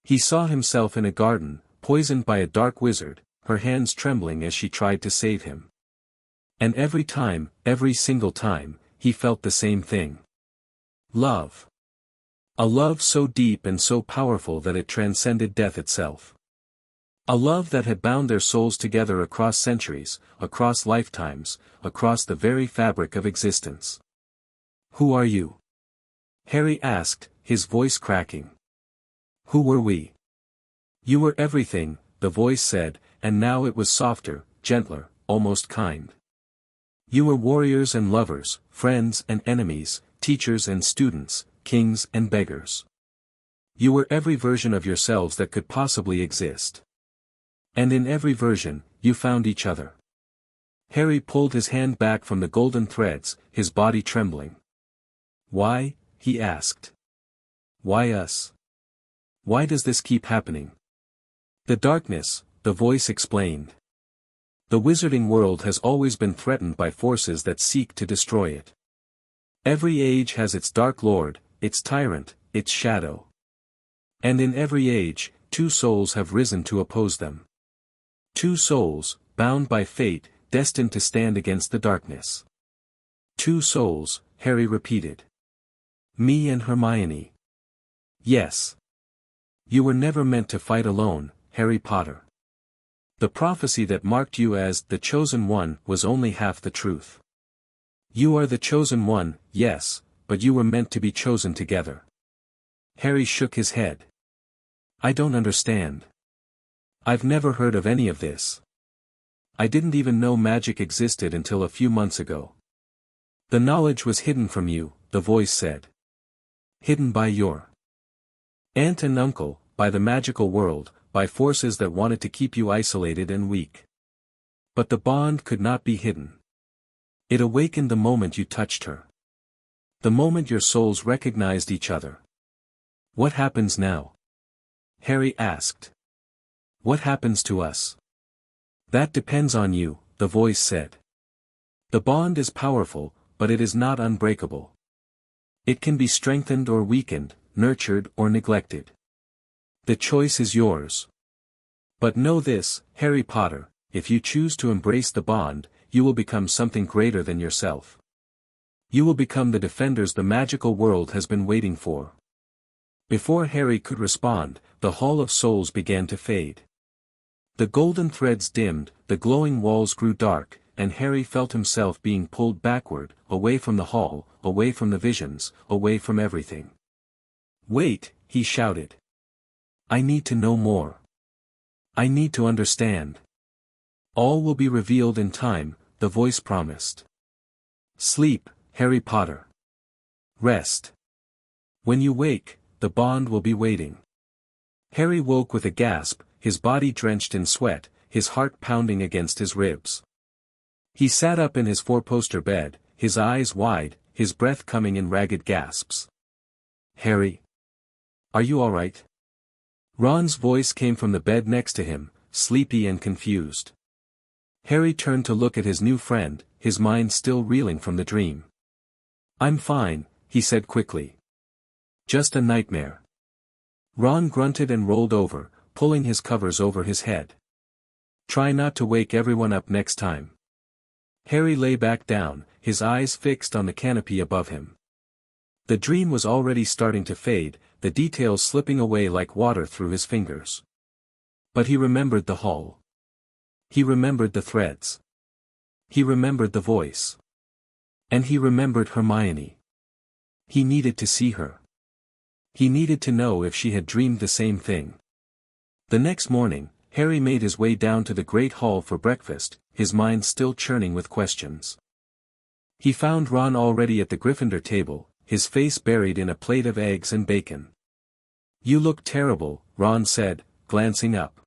A: He saw himself in a garden, poisoned by a dark wizard, her hands trembling as she tried to save him. And every single time, he felt the same thing. Love. A love so deep and so powerful that it transcended death itself. A love that had bound their souls together across centuries, across lifetimes, across the very fabric of existence. "Who are you?" Harry asked, his voice cracking. "Who were we?" "You were everything," the voice said, and now it was softer, gentler, almost kind. "You were warriors and lovers, friends and enemies, teachers and students, kings and beggars. You were every version of yourselves that could possibly exist. And in every version, you found each other. Harry pulled his hand back from the golden threads, his body trembling. Why? He asked. Why us? Why does this keep happening? The darkness, the voice explained. The wizarding world has always been threatened by forces that seek to destroy it. Every age has its dark lord, its tyrant, its shadow. And in every age, two souls have risen to oppose them. Two souls, bound by fate, destined to stand against the darkness. Two souls, Harry repeated. Me and Hermione. Yes. You were never meant to fight alone, Harry Potter. The prophecy that marked you as the chosen one was only half the truth. You are the chosen one, yes, but you were meant to be chosen together. Harry shook his head. I don't understand. I've never heard of any of this. I didn't even know magic existed until a few months ago. The knowledge was hidden from you, the voice said. Hidden by your aunt and uncle, by the magical world, by forces that wanted to keep you isolated and weak. But the bond could not be hidden. It awakened the moment you touched her. The moment your souls recognized each other. What happens now? Harry asked. What happens to us? That depends on you, the voice said. The bond is powerful, but it is not unbreakable. It can be strengthened or weakened, nurtured or neglected. The choice is yours. But know this, Harry Potter, if you choose to embrace the bond, you will become something greater than yourself. You will become the defenders the magical world has been waiting for. Before Harry could respond, the Hall of Souls began to fade. The golden threads dimmed, the glowing walls grew dark, and Harry felt himself being pulled backward, away from the hall, away from the visions, away from everything. Wait, he shouted. I need to know more. I need to understand. All will be revealed in time, the voice promised. Sleep, Harry Potter. Rest. When you wake, the bond will be waiting. Harry woke with a gasp, his body drenched in sweat, his heart pounding against his ribs. He sat up in his four-poster bed, his eyes wide, his breath coming in ragged gasps. Harry? Are you all right? Ron's voice came from the bed next to him, sleepy and confused. Harry turned to look at his new friend, his mind still reeling from the dream. I'm fine, he said quickly. Just a nightmare. Ron grunted and rolled over, pulling his covers over his head. Try not to wake everyone up next time. Harry lay back down, his eyes fixed on the canopy above him. The dream was already starting to fade, the details slipping away like water through his fingers. But he remembered the hall. He remembered the threads. He remembered the voice. And he remembered Hermione. He needed to see her. He needed to know if she had dreamed the same thing. The next morning, Harry made his way down to the great hall for breakfast, his mind still churning with questions. He found Ron already at the Gryffindor table, his face buried in a plate of eggs and bacon. You look terrible, Ron said, glancing up.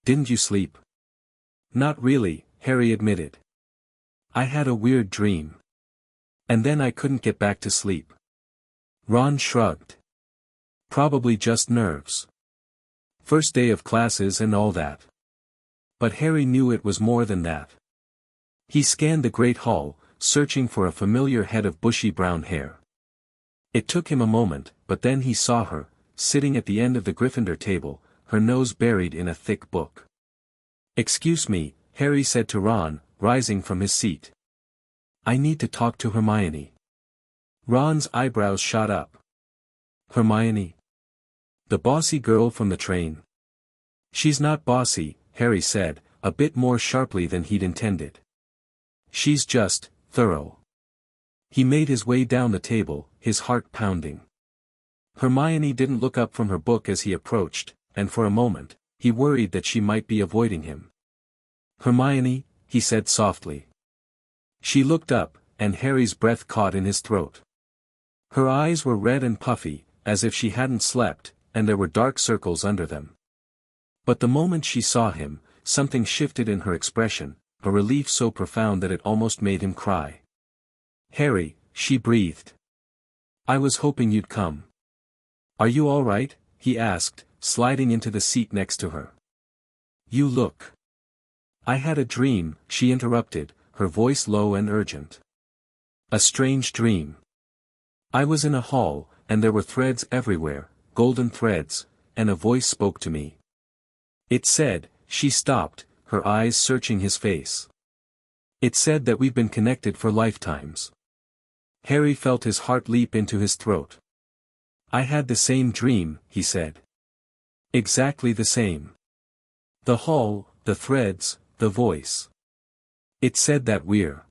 A: Didn't you sleep? Not really, Harry admitted. I had a weird dream. And then I couldn't get back to sleep. Ron shrugged. Probably just nerves. First day of classes and all that. But Harry knew it was more than that. He scanned the great hall, searching for a familiar head of bushy brown hair. It took him a moment, but then he saw her, sitting at the end of the Gryffindor table, her nose buried in a thick book. Excuse me, Harry said to Ron, rising from his seat. I need to talk to Hermione. Ron's eyebrows shot up. Hermione? The bossy girl from the train? She's not bossy, Harry said, a bit more sharply than he'd intended. She's just, thorough. He made his way down the table, his heart pounding. Hermione didn't look up from her book as he approached, and for a moment, he worried that she might be avoiding him. Hermione, he said softly. She looked up, and Harry's breath caught in his throat. Her eyes were red and puffy, as if she hadn't slept, and there were dark circles under them. But the moment she saw him, something shifted in her expression, a relief so profound that it almost made him cry. "Harry," she breathed. "I was hoping you'd come." "Are you all right?" he asked, sliding into the seat next to her. "You look—" "I had a dream," she interrupted, her voice low and urgent. "A strange dream. I was in a hall, and there were threads everywhere, golden threads, and a voice spoke to me. It said," she stopped, her eyes searching his face. "It said that we've been connected for lifetimes." Harry felt his heart leap into his throat. "I had the same dream," he said. "Exactly the same. The hall, the threads, the voice. It said that we're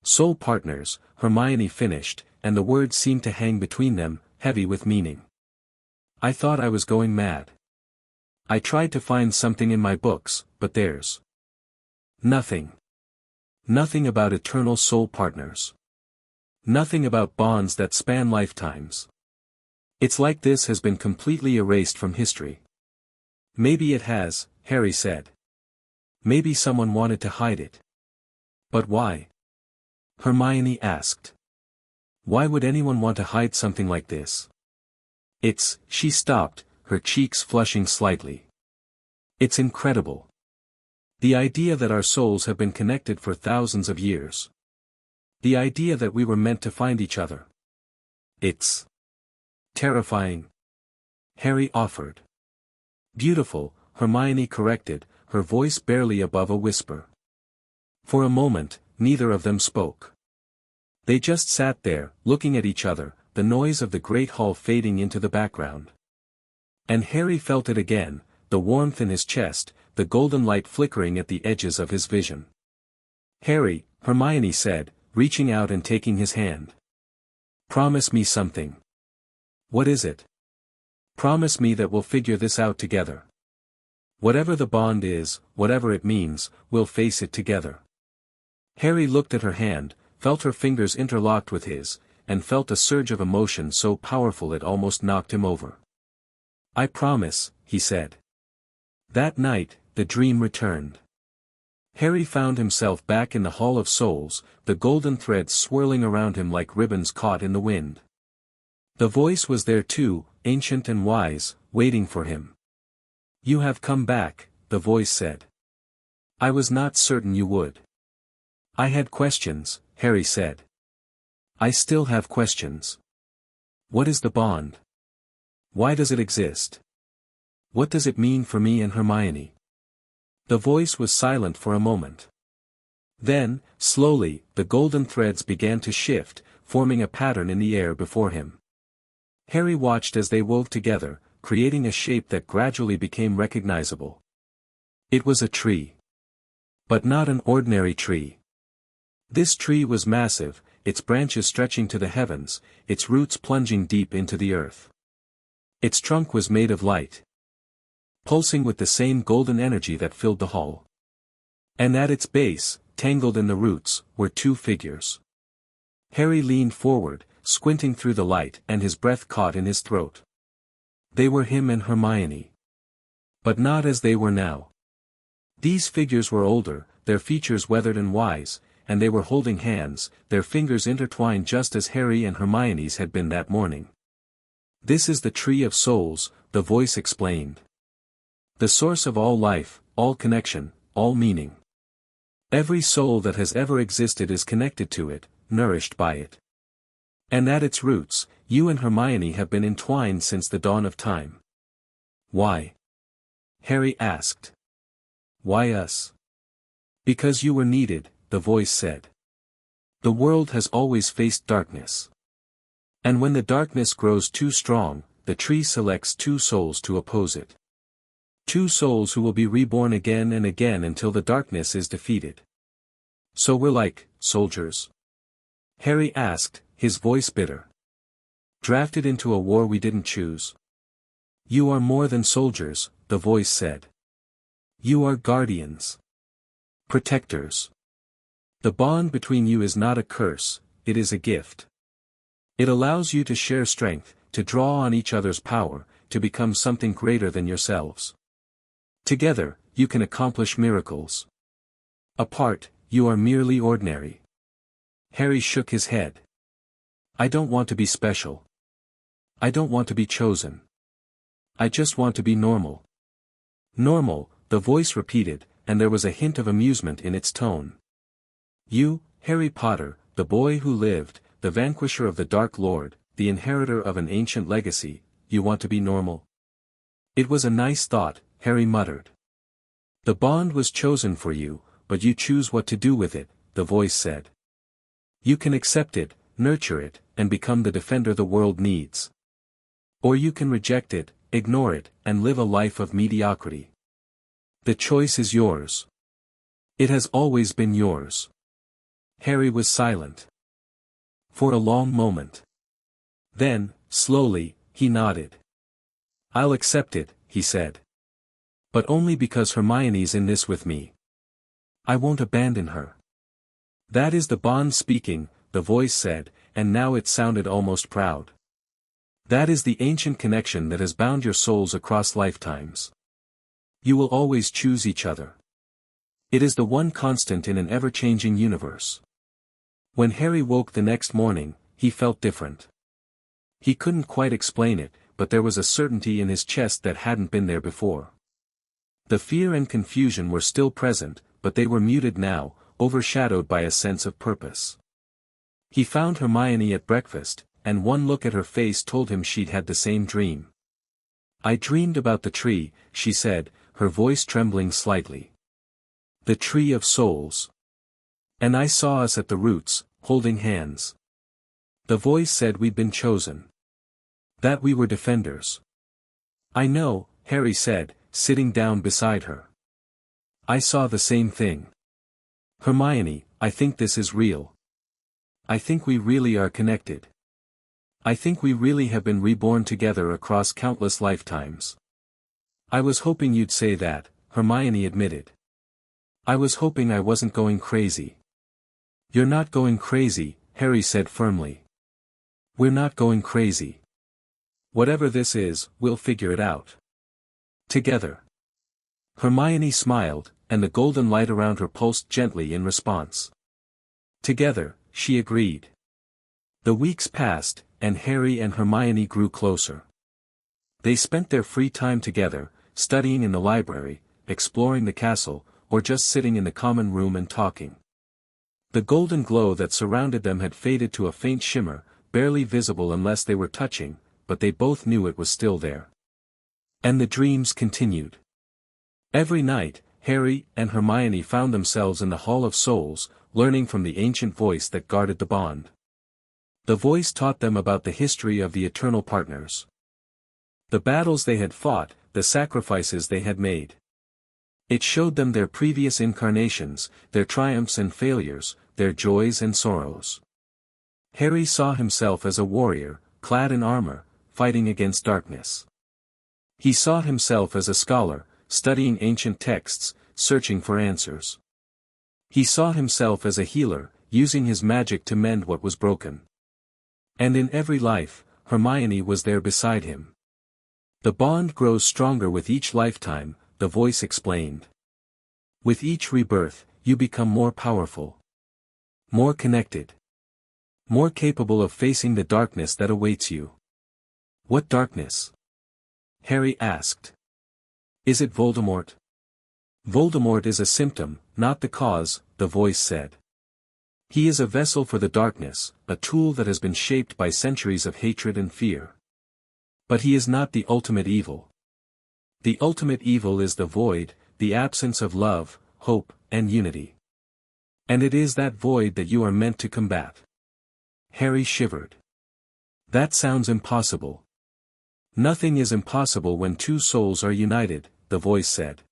A: soul partners," Hermione finished, and the words seemed to hang between them, heavy with meaning. "I thought I was going mad. I tried to find something in my books, but there's nothing. Nothing about eternal soul partners. Nothing about bonds that span lifetimes. It's like this has been completely erased from history." "Maybe it has," Harry said. "Maybe someone wanted to hide it." "But why?" Hermione asked. "Why would anyone want to hide something like this? She stopped, her cheeks flushing slightly. "It's incredible. The idea that our souls have been connected for thousands of years. The idea that we were meant to find each other. It's terrifying," Harry offered. "Beautiful," Hermione corrected, her voice barely above a whisper. For a moment, neither of them spoke. They just sat there, looking at each other, the noise of the great hall fading into the background. And Harry felt it again, the warmth in his chest, the golden light flickering at the edges of his vision. "Harry," Hermione said, reaching out and taking his hand. "Promise me something." "What is it?" "Promise me that we'll figure this out together. Whatever the bond is, whatever it means, we'll face it together." Harry looked at her hand, felt her fingers interlocked with his, and felt a surge of emotion so powerful it almost knocked him over. "I promise," he said. That night, the dream returned. Harry found himself back in the Hall of Souls, the golden threads swirling around him like ribbons caught in the wind. The voice was there too, ancient and wise, waiting for him. "You have come back," the voice said. "I was not certain you would." "I had questions," Harry said. "I still have questions. What is the bond? Why does it exist? What does it mean for me and Hermione?" The voice was silent for a moment. Then, slowly, the golden threads began to shift, forming a pattern in the air before him. Harry watched as they wove together, creating a shape that gradually became recognizable. It was a tree. But not an ordinary tree. This tree was massive, its branches stretching to the heavens, its roots plunging deep into the earth. Its trunk was made of light, pulsing with the same golden energy that filled the hall. And at its base, tangled in the roots, were two figures. Harry leaned forward, squinting through the light, and his breath caught in his throat. They were him and Hermione. But not as they were now. These figures were older, their features weathered and wise, and they were holding hands, their fingers intertwined just as Harry and Hermione's had been that morning. "This is the Tree of Souls," the voice explained. "The source of all life, all connection, all meaning. Every soul that has ever existed is connected to it, nourished by it. And at its roots, you and Hermione have been entwined since the dawn of time." "Why?" Harry asked. "Why us?" "Because you were needed," the voice said. "The world has always faced darkness. And when the darkness grows too strong, the tree selects two souls to oppose it. Two souls who will be reborn again and again until the darkness is defeated. So we're like soldiers?" Harry asked, his voice bitter. "Drafted into a war we didn't choose." "You are more than soldiers," the voice said. "You are guardians. Protectors. The bond between you is not a curse, it is a gift. It allows you to share strength, to draw on each other's power, to become something greater than yourselves. Together, you can accomplish miracles. Apart, you are merely ordinary. Harry shook his head. I don't want to be special. I don't want to be chosen. I just want to be normal. Normal, the voice repeated, and there was a hint of amusement in its tone. You, Harry Potter, the boy who lived, the vanquisher of the Dark Lord, the inheritor of an ancient legacy, you want to be normal? It was a nice thought, Harry muttered. The bond was chosen for you, but you choose what to do with it, the voice said. You can accept it, nurture it, and become the defender the world needs. Or you can reject it, ignore it, and live a life of mediocrity. The choice is yours. It has always been yours. Harry was silent. For a long moment. Then, slowly, he nodded. I'll accept it, he said. But only because Hermione's in this with me. I won't abandon her. That is the bond speaking, the voice said, and now it sounded almost proud. That is the ancient connection that has bound your souls across lifetimes. You will always choose each other. It is the one constant in an ever-changing universe. When Harry woke the next morning, he felt different. He couldn't quite explain it, but there was a certainty in his chest that hadn't been there before. The fear and confusion were still present, but they were muted now, overshadowed by a sense of purpose. He found Hermione at breakfast, and one look at her face told him she'd had the same dream. I dreamed about the tree, she said, her voice trembling slightly. The tree of souls. And I saw us at the roots, holding hands. The voice said we'd been chosen. That we were defenders. I know, Harry said, sitting down beside her. I saw the same thing. Hermione, I think this is real. I think we really are connected. I think we really have been reborn together across countless lifetimes. I was hoping you'd say that, Hermione admitted. I was hoping I wasn't going crazy. You're not going crazy, Harry said firmly. We're not going crazy. Whatever this is, we'll figure it out. Together. Hermione smiled, and the golden light around her pulsed gently in response. Together, she agreed. The weeks passed, and Harry and Hermione grew closer. They spent their free time together, studying in the library, exploring the castle, or just sitting in the common room and talking. The golden glow that surrounded them had faded to a faint shimmer, barely visible unless they were touching, but they both knew it was still there. And the dreams continued. Every night, Harry and Hermione found themselves in the Hall of Souls, learning from the ancient voice that guarded the bond. The voice taught them about the history of the eternal partners. The battles they had fought, the sacrifices they had made. It showed them their previous incarnations, their triumphs and failures, their joys and sorrows. Harry saw himself as a warrior, clad in armor, fighting against darkness. He saw himself as a scholar, studying ancient texts, searching for answers. He saw himself as a healer, using his magic to mend what was broken. And in every life, Hermione was there beside him. The bond grows stronger with each lifetime, the voice explained. With each rebirth, you become more powerful. More connected. More capable of facing the darkness that awaits you. What darkness? Harry asked. Is it Voldemort? Voldemort is a symptom, not the cause, the voice said. He is a vessel for the darkness, a tool that has been shaped by centuries of hatred and fear. But he is not the ultimate evil. The ultimate evil is the void, the absence of love, hope, and unity. And it is that void that you are meant to combat. Harry shivered. That sounds impossible. Nothing is impossible when two souls are united, the voice said.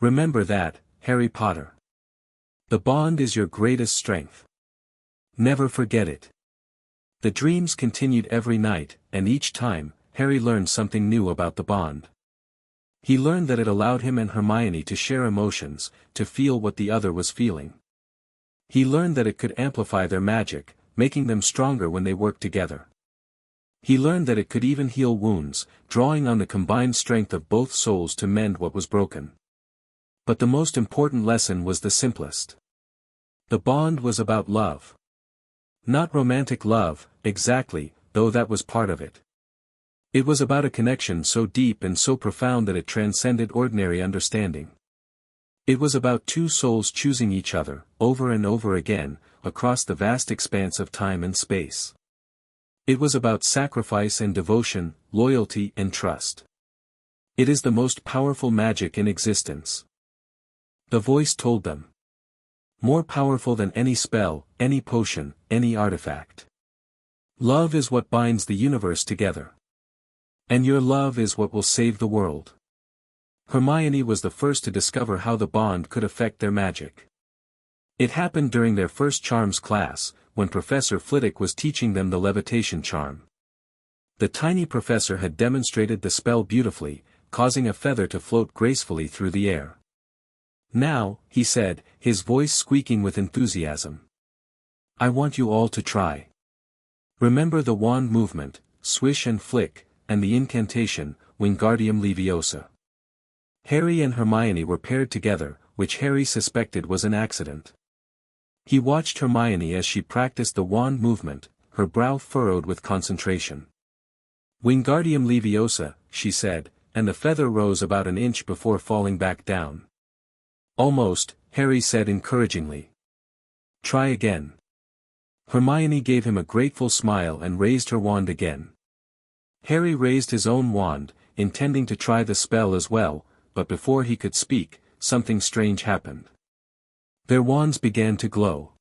A: Remember that, Harry Potter. The bond is your greatest strength. Never forget it. The dreams continued every night, and each time, Harry learned something new about the bond. He learned that it allowed him and Hermione to share emotions, to feel what the other was feeling. He learned that it could amplify their magic, making them stronger when they worked together. He learned that it could even heal wounds, drawing on the combined strength of both souls to mend what was broken. But the most important lesson was the simplest. The bond was about love. Not romantic love, exactly, though that was part of it. It was about a connection so deep and so profound that it transcended ordinary understanding. It was about two souls choosing each other, over and over again, across the vast expanse of time and space. It was about sacrifice and devotion, loyalty and trust. It is the most powerful magic in existence. The voice told them. More powerful than any spell, any potion, any artifact. Love is what binds the universe together. And your love is what will save the world. Hermione was the first to discover how the bond could affect their magic. It happened during their first charms class, when Professor Flitwick was teaching them the levitation charm. The tiny professor had demonstrated the spell beautifully, causing a feather to float gracefully through the air. Now, he said, his voice squeaking with enthusiasm. I want you all to try. Remember the wand movement, swish and flick, and the incantation, Wingardium Leviosa. Harry and Hermione were paired together, which Harry suspected was an accident. He watched Hermione as she practiced the wand movement, her brow furrowed with concentration. Wingardium Leviosa, she said, and the feather rose about an inch before falling back down. Almost, Harry said encouragingly. Try again. Hermione gave him a grateful smile and raised her wand again. Harry raised his own wand, intending to try the spell as well, but before he could speak, something strange happened. Their wands began to glow.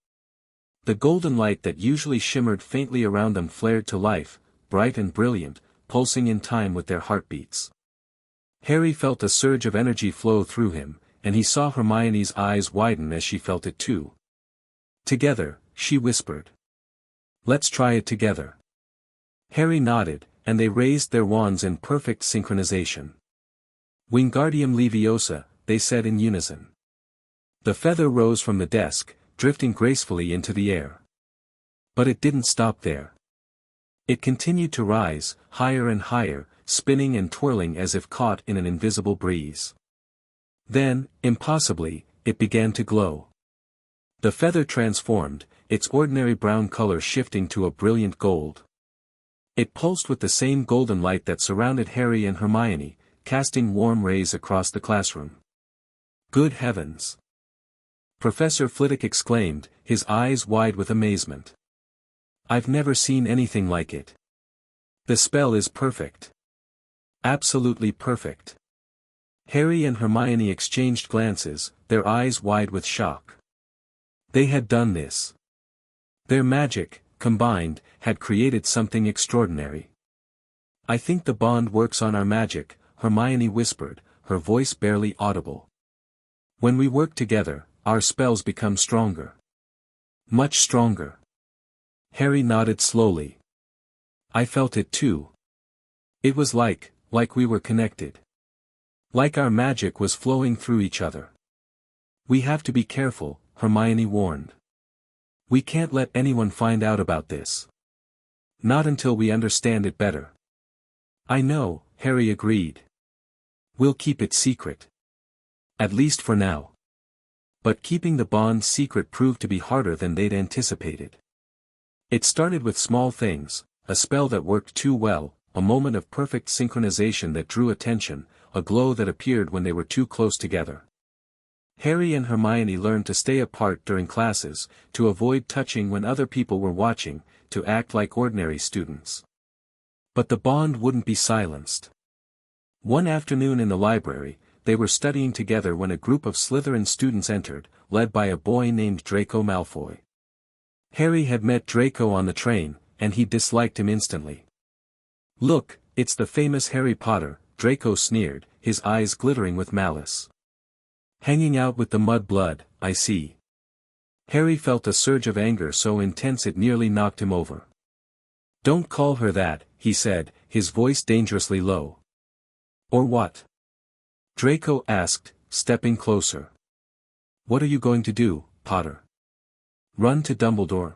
A: The golden light that usually shimmered faintly around them flared to life, bright and brilliant, pulsing in time with their heartbeats. Harry felt a surge of energy flow through him, and he saw Hermione's eyes widen as she felt it too. Together, she whispered. Let's try it together. Harry nodded, and they raised their wands in perfect synchronization. Wingardium Leviosa, they said in unison. The feather rose from the desk, drifting gracefully into the air. But it didn't stop there. It continued to rise, higher and higher, spinning and twirling as if caught in an invisible breeze. Then, impossibly, it began to glow. The feather transformed, its ordinary brown color shifting to a brilliant gold. It pulsed with the same golden light that surrounded Harry and Hermione, casting warm rays across the classroom. Good heavens! Professor Flitwick exclaimed, his eyes wide with amazement. I've never seen anything like it. The spell is perfect. Absolutely perfect. Harry and Hermione exchanged glances, their eyes wide with shock. They had done this. Their magic, combined, had created something extraordinary. I think the bond works on our magic, Hermione whispered, her voice barely audible. When we work together, our spells become stronger. Much stronger. Harry nodded slowly. I felt it too. It was like we were connected. Like our magic was flowing through each other. We have to be careful, Hermione warned. We can't let anyone find out about this. Not until we understand it better. I know, Harry agreed. We'll keep it secret. At least for now. But keeping the bond secret proved to be harder than they'd anticipated. It started with small things, a spell that worked too well, a moment of perfect synchronization that drew attention, a glow that appeared when they were too close together. Harry and Hermione learned to stay apart during classes, to avoid touching when other people were watching, to act like ordinary students. But the bond wouldn't be silenced. One afternoon in the library, they were studying together when a group of Slytherin students entered, led by a boy named Draco Malfoy. Harry had met Draco on the train, and he disliked him instantly. Look, it's the famous Harry Potter, Draco sneered, his eyes glittering with malice. Hanging out with the mud-blood, I see. Harry felt a surge of anger so intense it nearly knocked him over. Don't call her that, he said, his voice dangerously low. Or what? Draco asked, stepping closer. What are you going to do, Potter? Run to Dumbledore?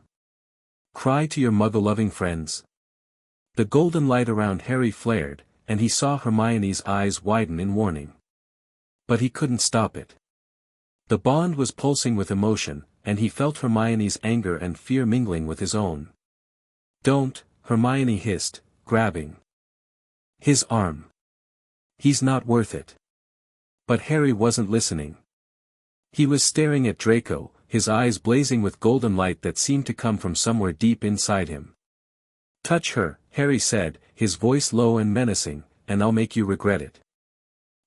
A: Cry to your muggle-loving friends? The golden light around Harry flared, and he saw Hermione's eyes widen in warning. But he couldn't stop it. The bond was pulsing with emotion, and he felt Hermione's anger and fear mingling with his own. "Don't," Hermione hissed, grabbing his arm. "He's not worth it." But Harry wasn't listening. He was staring at Draco, his eyes blazing with golden light that seemed to come from somewhere deep inside him. "Touch her," Harry said, his voice low and menacing, "and I'll make you regret it."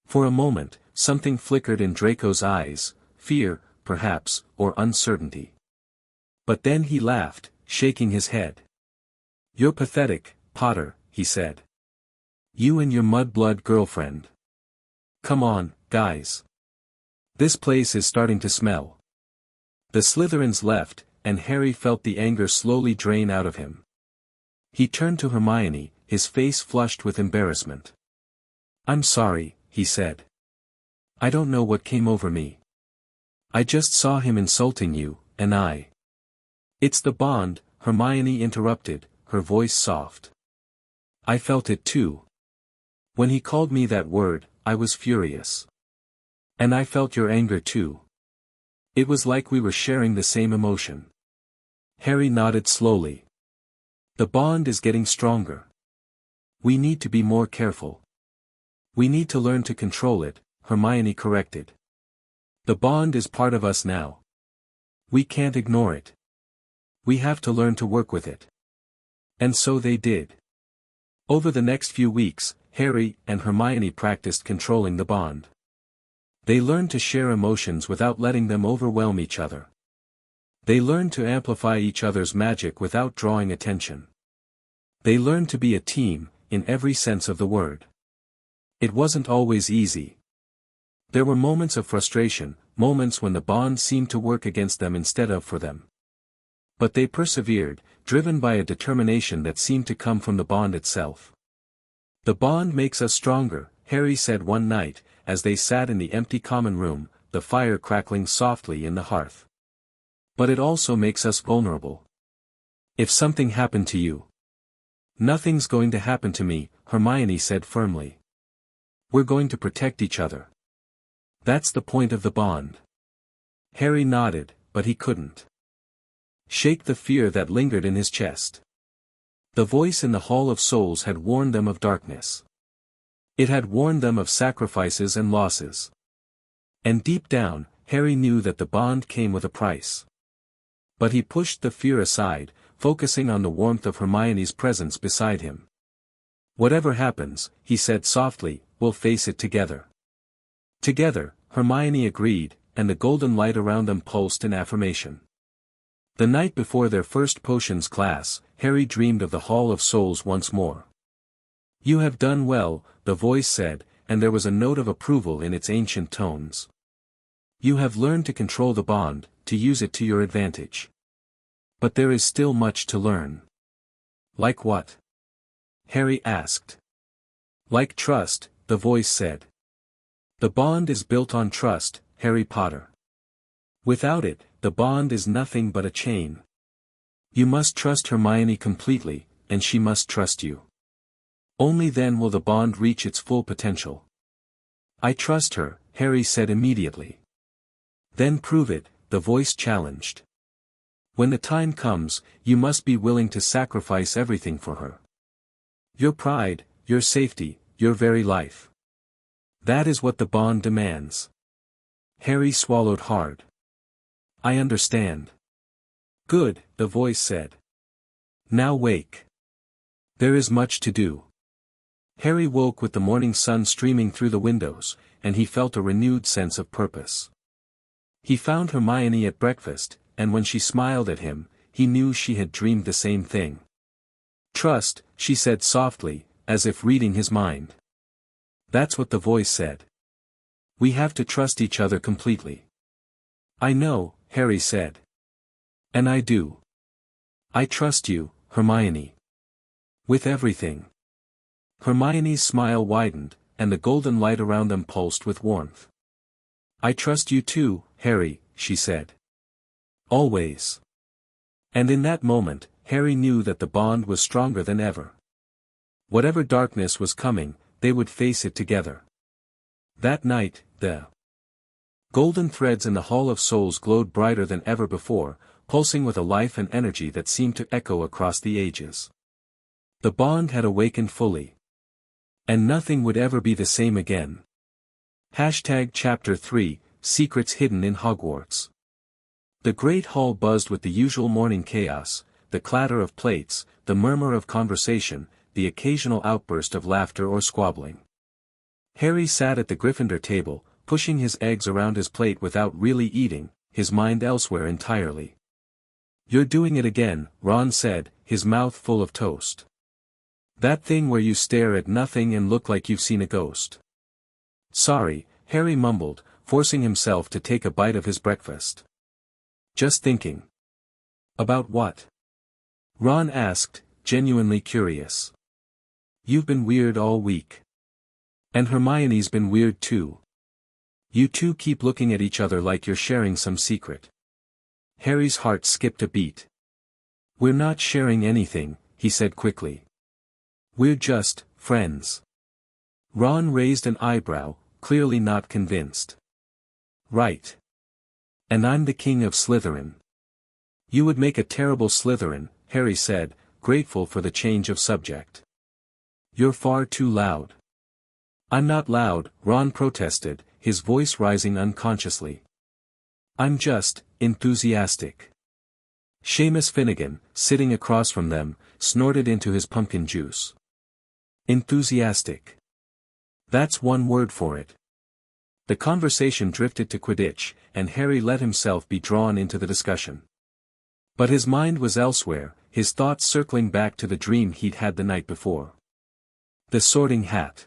A: For a moment, something flickered in Draco's eyes, fear, perhaps, or uncertainty. But then he laughed, shaking his head. "You're pathetic, Potter," he said. "You and your mudblood girlfriend. Come on, guys. This place is starting to smell." The Slytherins left, and Harry felt the anger slowly drain out of him. He turned to Hermione, his face flushed with embarrassment. "I'm sorry," he said. "I don't know what came over me. I just saw him insulting you, and I—" "It's the bond," Hermione interrupted, her voice soft. "I felt it too. When he called me that word, I was furious. And I felt your anger too. It was like we were sharing the same emotion." Harry nodded slowly. "The bond is getting stronger. We need to be more careful. We need to learn to control it," Hermione corrected. "The bond is part of us now. We can't ignore it. We have to learn to work with it." And so they did. Over the next few weeks, Harry and Hermione practiced controlling the bond. They learned to share emotions without letting them overwhelm each other. They learned to amplify each other's magic without drawing attention. They learned to be a team, in every sense of the word. It wasn't always easy. There were moments of frustration, moments when the bond seemed to work against them instead of for them. But they persevered, driven by a determination that seemed to come from the bond itself. "The bond makes us stronger," Harry said one night, as they sat in the empty common room, the fire crackling softly in the hearth. "But it also makes us vulnerable. If something happened to you—" "Nothing's going to happen to me," Hermione said firmly. "We're going to protect each other. That's the point of the bond." Harry nodded, but he couldn't shake the fear that lingered in his chest. The voice in the Hall of Souls had warned them of darkness. It had warned them of sacrifices and losses. And deep down, Harry knew that the bond came with a price. But he pushed the fear aside, focusing on the warmth of Hermione's presence beside him. "Whatever happens," he said softly, "we'll face it together." Together, Hermione agreed, and the golden light around them pulsed in affirmation. The night before their first potions class, Harry dreamed of the Hall of Souls once more. "You have done well," the voice said, and there was a note of approval in its ancient tones. "You have learned to control the bond, to use it to your advantage. But there is still much to learn." "Like what?" Harry asked. "Like trust," the voice said. "The bond is built on trust, Harry Potter. Without it, the bond is nothing but a chain. You must trust Hermione completely, and she must trust you. Only then will the bond reach its full potential." "I trust her," Harry said immediately. "Then prove it," the voice challenged. "When the time comes, you must be willing to sacrifice everything for her. Your pride, your safety, your very life. That is what the bond demands." Harry swallowed hard. "I understand." "Good," the voice said. "Now wake. There is much to do." Harry woke with the morning sun streaming through the windows, and he felt a renewed sense of purpose. He found Hermione at breakfast, and when she smiled at him, he knew she had dreamed the same thing. "Trust," she said softly, as if reading his mind. "That's what the voice said. We have to trust each other completely." "I know," Harry said. "And I do. I trust you, Hermione. With everything." Hermione's smile widened, and the golden light around them pulsed with warmth. "I trust you too, Harry," she said. "Always." And in that moment, Harry knew that the bond was stronger than ever. Whatever darkness was coming, they would face it together. That night, the golden threads in the Hall of Souls glowed brighter than ever before, pulsing with a life and energy that seemed to echo across the ages. The bond had awakened fully. And nothing would ever be the same again. Chapter 3, Secrets Hidden in Hogwarts. The great hall buzzed with the usual morning chaos, the clatter of plates, the murmur of conversation, the occasional outburst of laughter or squabbling. Harry sat at the Gryffindor table, pushing his eggs around his plate without really eating, his mind elsewhere entirely. "You're doing it again," Ron said, his mouth full of toast. "That thing where you stare at nothing and look like you've seen a ghost." "Sorry," Harry mumbled, forcing himself to take a bite of his breakfast. "Just thinking." "About what?" Ron asked, genuinely curious. "You've been weird all week. And Hermione's been weird too. You two keep looking at each other like you're sharing some secret." Harry's heart skipped a beat. "We're not sharing anything," he said quickly. "We're just friends." Ron raised an eyebrow, clearly not convinced. "Right. And I'm the king of Slytherin." "You would make a terrible Slytherin," Harry said, grateful for the change of subject. "You're far too loud." "I'm not loud," Ron protested, his voice rising unconsciously. "I'm just enthusiastic." Seamus Finnegan, sitting across from them, snorted into his pumpkin juice. "Enthusiastic. That's one word for it." The conversation drifted to Quidditch, and Harry let himself be drawn into the discussion. But his mind was elsewhere, his thoughts circling back to the dream he'd had the night before. The Sorting Hat.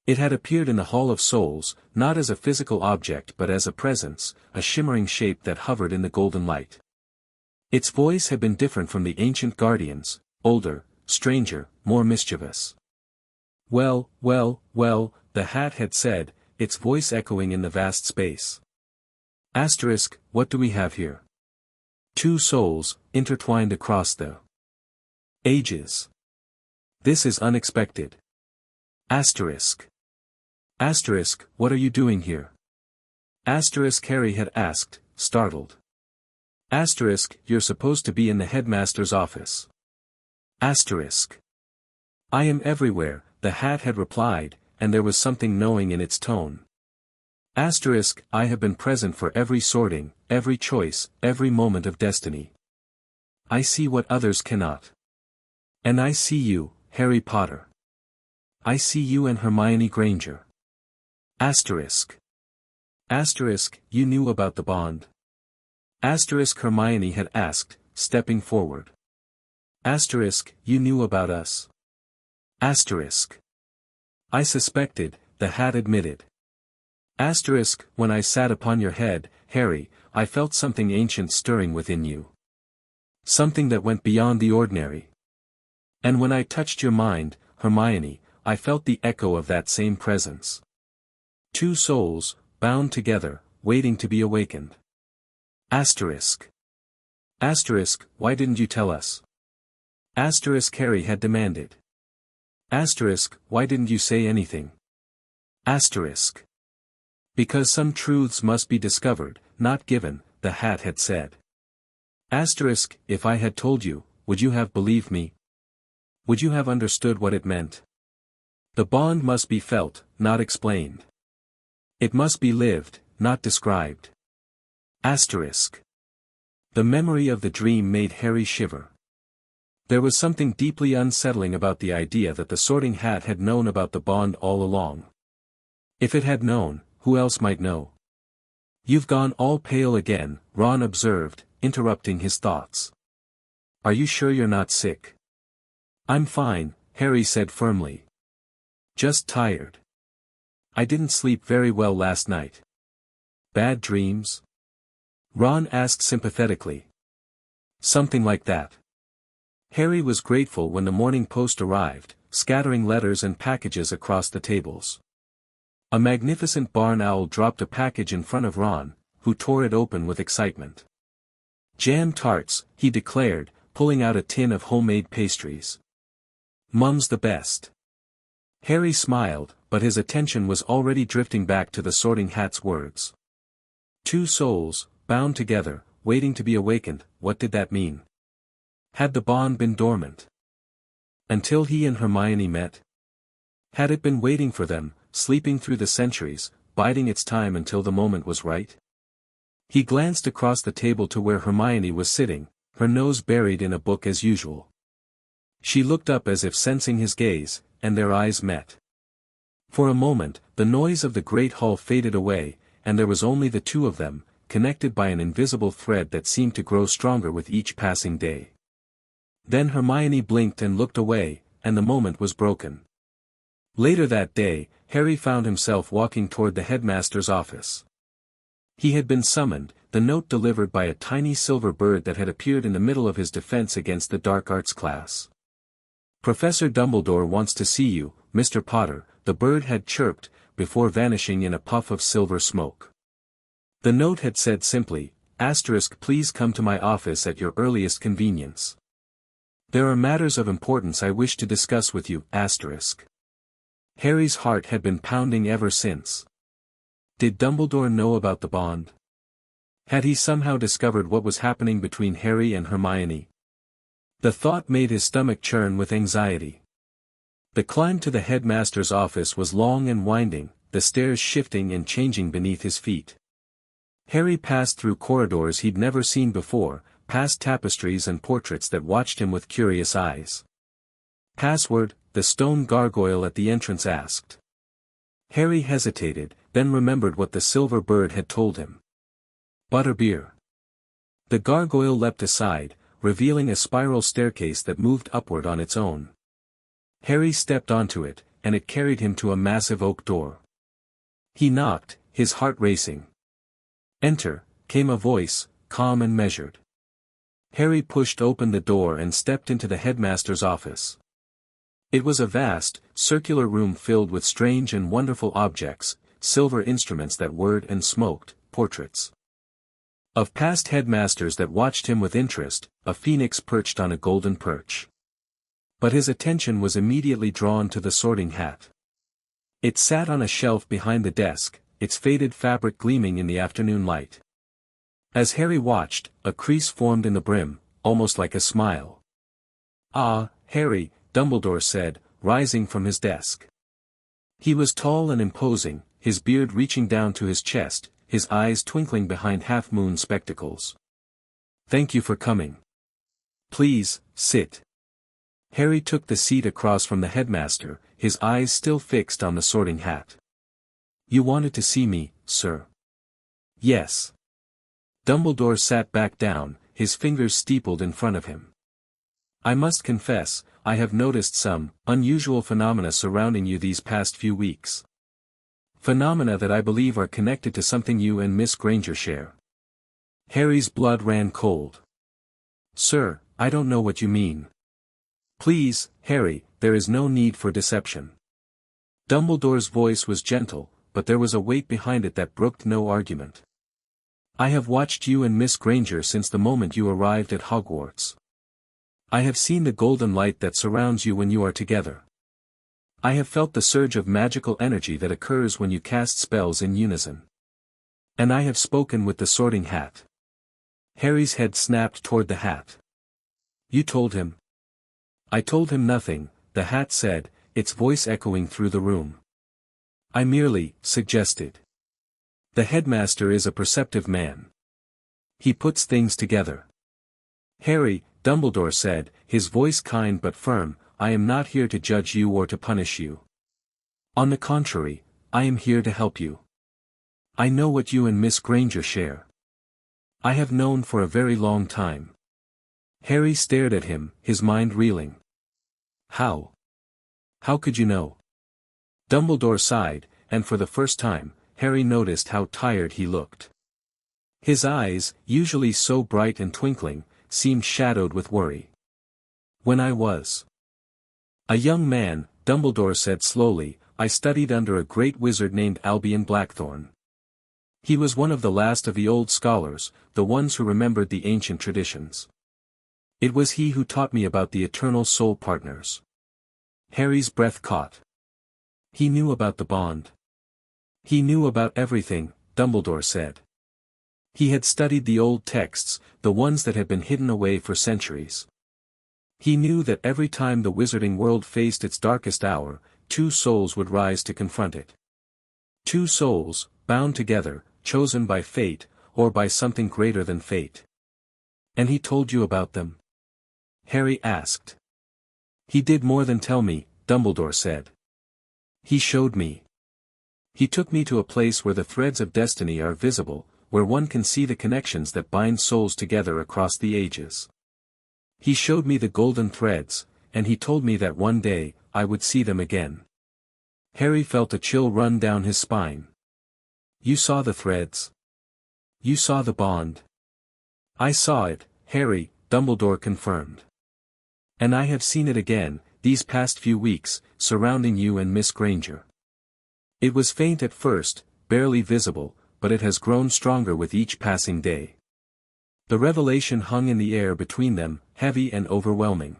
A: It had appeared in the Hall of Souls, not as a physical object but as a presence, a shimmering shape that hovered in the golden light. Its voice had been different from the ancient guardians, older, stranger, more mischievous. "Well, well, well," the hat had said, its voice echoing in the vast space. Asterisk, what do we have here? Two souls, intertwined across the ages. This is unexpected. Asterisk. Asterisk, what are you doing here? Asterisk, Harry had asked, startled. Asterisk, you're supposed to be in the headmaster's office. Asterisk. "I am everywhere," the hat had replied, and there was something knowing in its tone. Asterisk, "I have been present for every sorting, every choice, every moment of destiny. I see what others cannot. And I see you, Harry Potter. I see you and Hermione Granger." Asterisk. Asterisk, you knew about the bond? Asterisk, Hermione had asked, stepping forward. Asterisk, you knew about us? Asterisk. I suspected, the hat admitted. Asterisk, when I sat upon your head, Harry, I felt something ancient stirring within you. Something that went beyond the ordinary. And when I touched your mind, Hermione, I felt the echo of that same presence. Two souls, bound together, waiting to be awakened. Asterisk. Asterisk, why didn't you tell us? Asterisk, Harry had demanded. Asterisk, why didn't you say anything? Asterisk. Because some truths must be discovered, not given, the hat had said. Asterisk, if I had told you, would you have believed me? Would you have understood what it meant? The bond must be felt, not explained. It must be lived, not described. Asterisk. The memory of the dream made Harry shiver. There was something deeply unsettling about the idea that the Sorting Hat had known about the bond all along. If it had known, who else might know? You've gone all pale again, Ron observed, interrupting his thoughts. Are you sure you're not sick? I'm fine, Harry said firmly. Just tired. I didn't sleep very well last night. Bad dreams? Ron asked sympathetically. Something like that. Harry was grateful when the morning post arrived, scattering letters and packages across the tables. A magnificent barn owl dropped a package in front of Ron, who tore it open with excitement. Jam tarts, he declared, pulling out a tin of homemade pastries. Mum's the best. Harry smiled, but his attention was already drifting back to the Sorting Hat's words. Two souls, bound together, waiting to be awakened, what did that mean? Had the bond been dormant until he and Hermione met? Had it been waiting for them, sleeping through the centuries, biding its time until the moment was right? He glanced across the table to where Hermione was sitting, her nose buried in a book as usual. She looked up as if sensing his gaze, and their eyes met. For a moment, the noise of the great hall faded away, and there was only the two of them, connected by an invisible thread that seemed to grow stronger with each passing day. Then Hermione blinked and looked away, and the moment was broken. Later that day, Harry found himself walking toward the headmaster's office. He had been summoned, the note delivered by a tiny silver bird that had appeared in the middle of his defense against the dark arts class. "Professor Dumbledore wants to see you, Mr. Potter," the bird had chirped, before vanishing in a puff of silver smoke. The note had said simply, "Please come to my office at your earliest convenience. There are matters of importance I wish to discuss with you, **. Harry's heart had been pounding ever since. Did Dumbledore know about the bond? Had he somehow discovered what was happening between Harry and Hermione? The thought made his stomach churn with anxiety. The climb to the headmaster's office was long and winding, the stairs shifting and changing beneath his feet. Harry passed through corridors he'd never seen before, past tapestries and portraits that watched him with curious eyes. "Password," the stone gargoyle at the entrance asked. Harry hesitated, then remembered what the silver bird had told him. "Butterbeer." The gargoyle leapt aside, revealing a spiral staircase that moved upward on its own. Harry stepped onto it, and it carried him to a massive oak door. He knocked, his heart racing. "Enter," came a voice, calm and measured. Harry pushed open the door and stepped into the headmaster's office. It was a vast, circular room filled with strange and wonderful objects, silver instruments that whirred and smoked, portraits of past headmasters that watched him with interest, a phoenix perched on a golden perch. But his attention was immediately drawn to the Sorting Hat. It sat on a shelf behind the desk, its faded fabric gleaming in the afternoon light. As Harry watched, a crease formed in the brim, almost like a smile. "Ah, Harry," Dumbledore said, rising from his desk. He was tall and imposing, his beard reaching down to his chest, his eyes twinkling behind half-moon spectacles. "Thank you for coming. Please, sit." Harry took the seat across from the headmaster, his eyes still fixed on the Sorting Hat. "You wanted to see me, sir?" "Yes." Dumbledore sat back down, his fingers steepled in front of him. "I must confess, I have noticed some unusual phenomena surrounding you these past few weeks. Phenomena that I believe are connected to something you and Miss Granger share." Harry's blood ran cold. "Sir, I don't know what you mean." "Please, Harry, there is no need for deception." Dumbledore's voice was gentle, but there was a weight behind it that brooked no argument. "I have watched you and Miss Granger since the moment you arrived at Hogwarts. I have seen the golden light that surrounds you when you are together. I have felt the surge of magical energy that occurs when you cast spells in unison. And I have spoken with the Sorting Hat." Harry's head snapped toward the hat. "You told him?" "I told him nothing," the hat said, its voice echoing through the room. "I merely suggested. The headmaster is a perceptive man. He puts things together." "Harry," Dumbledore said, his voice kind but firm, "I am not here to judge you or to punish you. On the contrary, I am here to help you. I know what you and Miss Granger share. I have known for a very long time." Harry stared at him, his mind reeling. "How? How could you know?" Dumbledore sighed, and for the first time, Harry noticed how tired he looked. His eyes, usually so bright and twinkling, seemed shadowed with worry. "When I was a young man," Dumbledore said slowly, "I studied under a great wizard named Albion Blackthorn. He was one of the last of the old scholars, the ones who remembered the ancient traditions. It was he who taught me about the eternal soul partners. Harry's breath caught. He knew about the bond. He knew about everything, Dumbledore said. He had studied the old texts, the ones that had been hidden away for centuries. He knew that every time the wizarding world faced its darkest hour, two souls would rise to confront it. Two souls, bound together, chosen by fate, or by something greater than fate. And he told you about them? Harry asked. He did more than tell me, Dumbledore said. He showed me. He took me to a place where the threads of destiny are visible, where one can see the connections that bind souls together across the ages. He showed me the golden threads, and he told me that one day, I would see them again. Harry felt a chill run down his spine. You saw the threads. You saw the bond. I saw it, Harry, Dumbledore confirmed. And I have seen it again, these past few weeks, surrounding you and Miss Granger. It was faint at first, barely visible, but it has grown stronger with each passing day. The revelation hung in the air between them, heavy and overwhelming.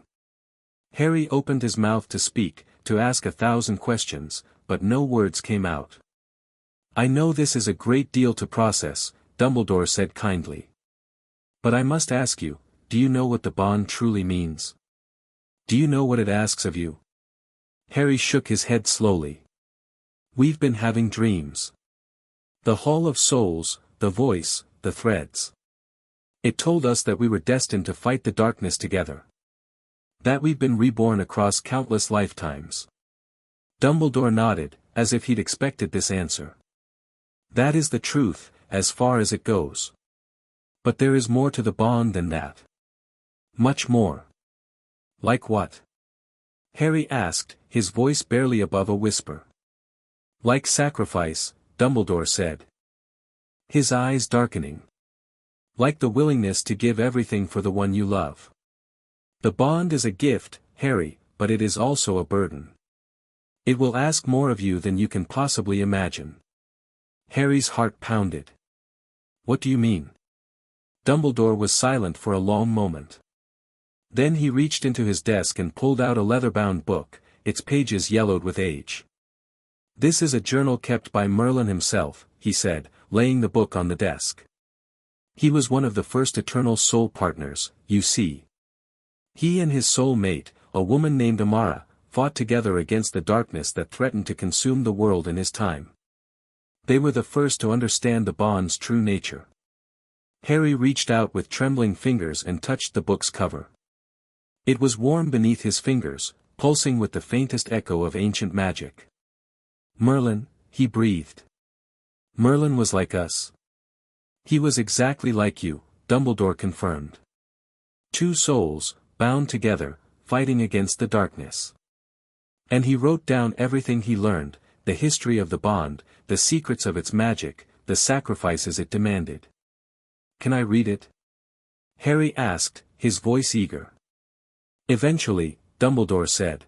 A: Harry opened his mouth to speak, to ask 1,000 questions, but no words came out. I know this is a great deal to process, Dumbledore said kindly. But I must ask you, do you know what the bond truly means? Do you know what it asks of you? Harry shook his head slowly. We've been having dreams. The Hall of Souls, the voice, the threads. It told us that we were destined to fight the darkness together. That we've been reborn across countless lifetimes. Dumbledore nodded, as if he'd expected this answer. That is the truth, as far as it goes. But there is more to the bond than that. Much more. Like what? Harry asked, his voice barely above a whisper. Like sacrifice, Dumbledore said. His eyes darkening. Like the willingness to give everything for the one you love. The bond is a gift, Harry, but it is also a burden. It will ask more of you than you can possibly imagine. Harry's heart pounded. What do you mean? Dumbledore was silent for a long moment. Then he reached into his desk and pulled out a leather-bound book, its pages yellowed with age. This is a journal kept by Merlin himself, he said, laying the book on the desk. He was one of the first eternal soul partners, you see. He and his soul mate, a woman named Amara, fought together against the darkness that threatened to consume the world in his time. They were the first to understand the bond's true nature. Harry reached out with trembling fingers and touched the book's cover. It was warm beneath his fingers, pulsing with the faintest echo of ancient magic. Merlin, he breathed. Merlin was like us. He was exactly like you, Dumbledore confirmed. Two souls, bound together, fighting against the darkness. And he wrote down everything he learned, the history of the bond, the secrets of its magic, the sacrifices it demanded. Can I read it? Harry asked, his voice eager. Eventually, Dumbledore said.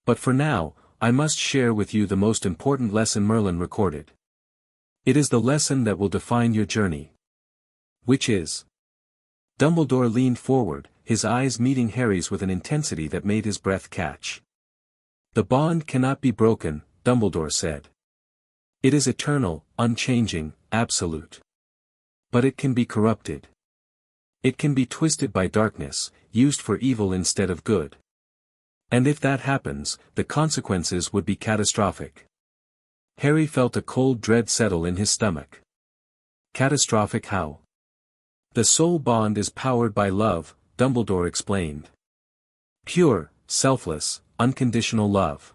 A: But for now, I must share with you the most important lesson Merlin recorded. It is the lesson that will define your journey. Which is? Dumbledore leaned forward, his eyes meeting Harry's with an intensity that made his breath catch. The bond cannot be broken, Dumbledore said. It is eternal, unchanging, absolute. But it can be corrupted. It can be twisted by darkness, used for evil instead of good. And if that happens, the consequences would be catastrophic. Harry felt a cold dread settle in his stomach. Catastrophic how? The soul bond is powered by love, Dumbledore explained. Pure, selfless, unconditional love.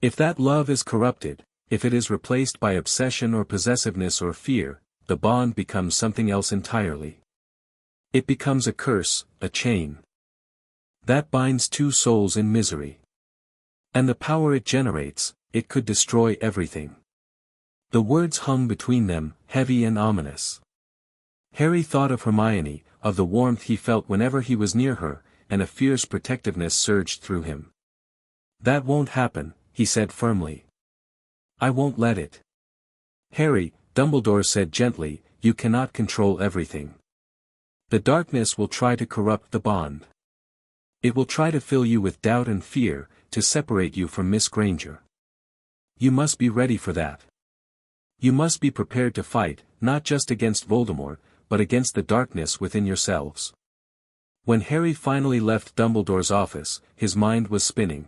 A: If that love is corrupted, if it is replaced by obsession or possessiveness or fear, the bond becomes something else entirely. It becomes a curse, a chain. That binds two souls in misery. And the power it generates, it could destroy everything. The words hung between them, heavy and ominous. Harry thought of Hermione, of the warmth he felt whenever he was near her, and a fierce protectiveness surged through him. That won't happen, he said firmly. I won't let it. Harry, Dumbledore said gently, you cannot control everything. The darkness will try to corrupt the bond. It will try to fill you with doubt and fear, to separate you from Miss Granger. You must be ready for that. You must be prepared to fight, not just against Voldemort, but against the darkness within yourselves. When Harry finally left Dumbledore's office, his mind was spinning.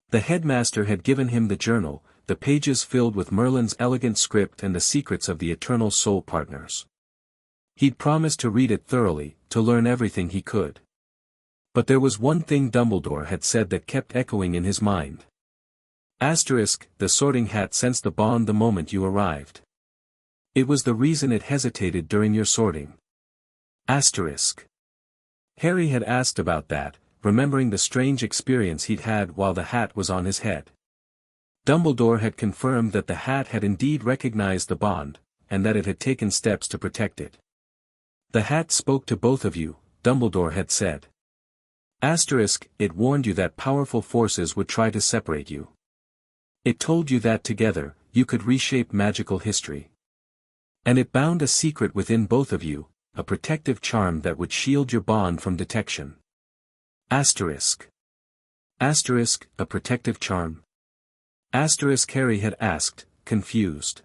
A: The headmaster had given him the journal, the pages filled with Merlin's elegant script and the secrets of the Eternal Soul Partners. He'd promised to read it thoroughly, to learn everything he could. But there was one thing Dumbledore had said that kept echoing in his mind. Asterisk, the Sorting Hat sensed the bond the moment you arrived. It was the reason it hesitated during your sorting. Asterisk. Harry had asked about that, remembering the strange experience he'd had while the hat was on his head. Dumbledore had confirmed that the hat had indeed recognized the bond, and that it had taken steps to protect it. The hat spoke to both of you, Dumbledore had said. Asterisk, it warned you that powerful forces would try to separate you. It told you that together, you could reshape magical history. And it bound a secret within both of you, a protective charm that would shield your bond from detection. Asterisk. Asterisk, a protective charm. Asterisk, Harry had asked, confused.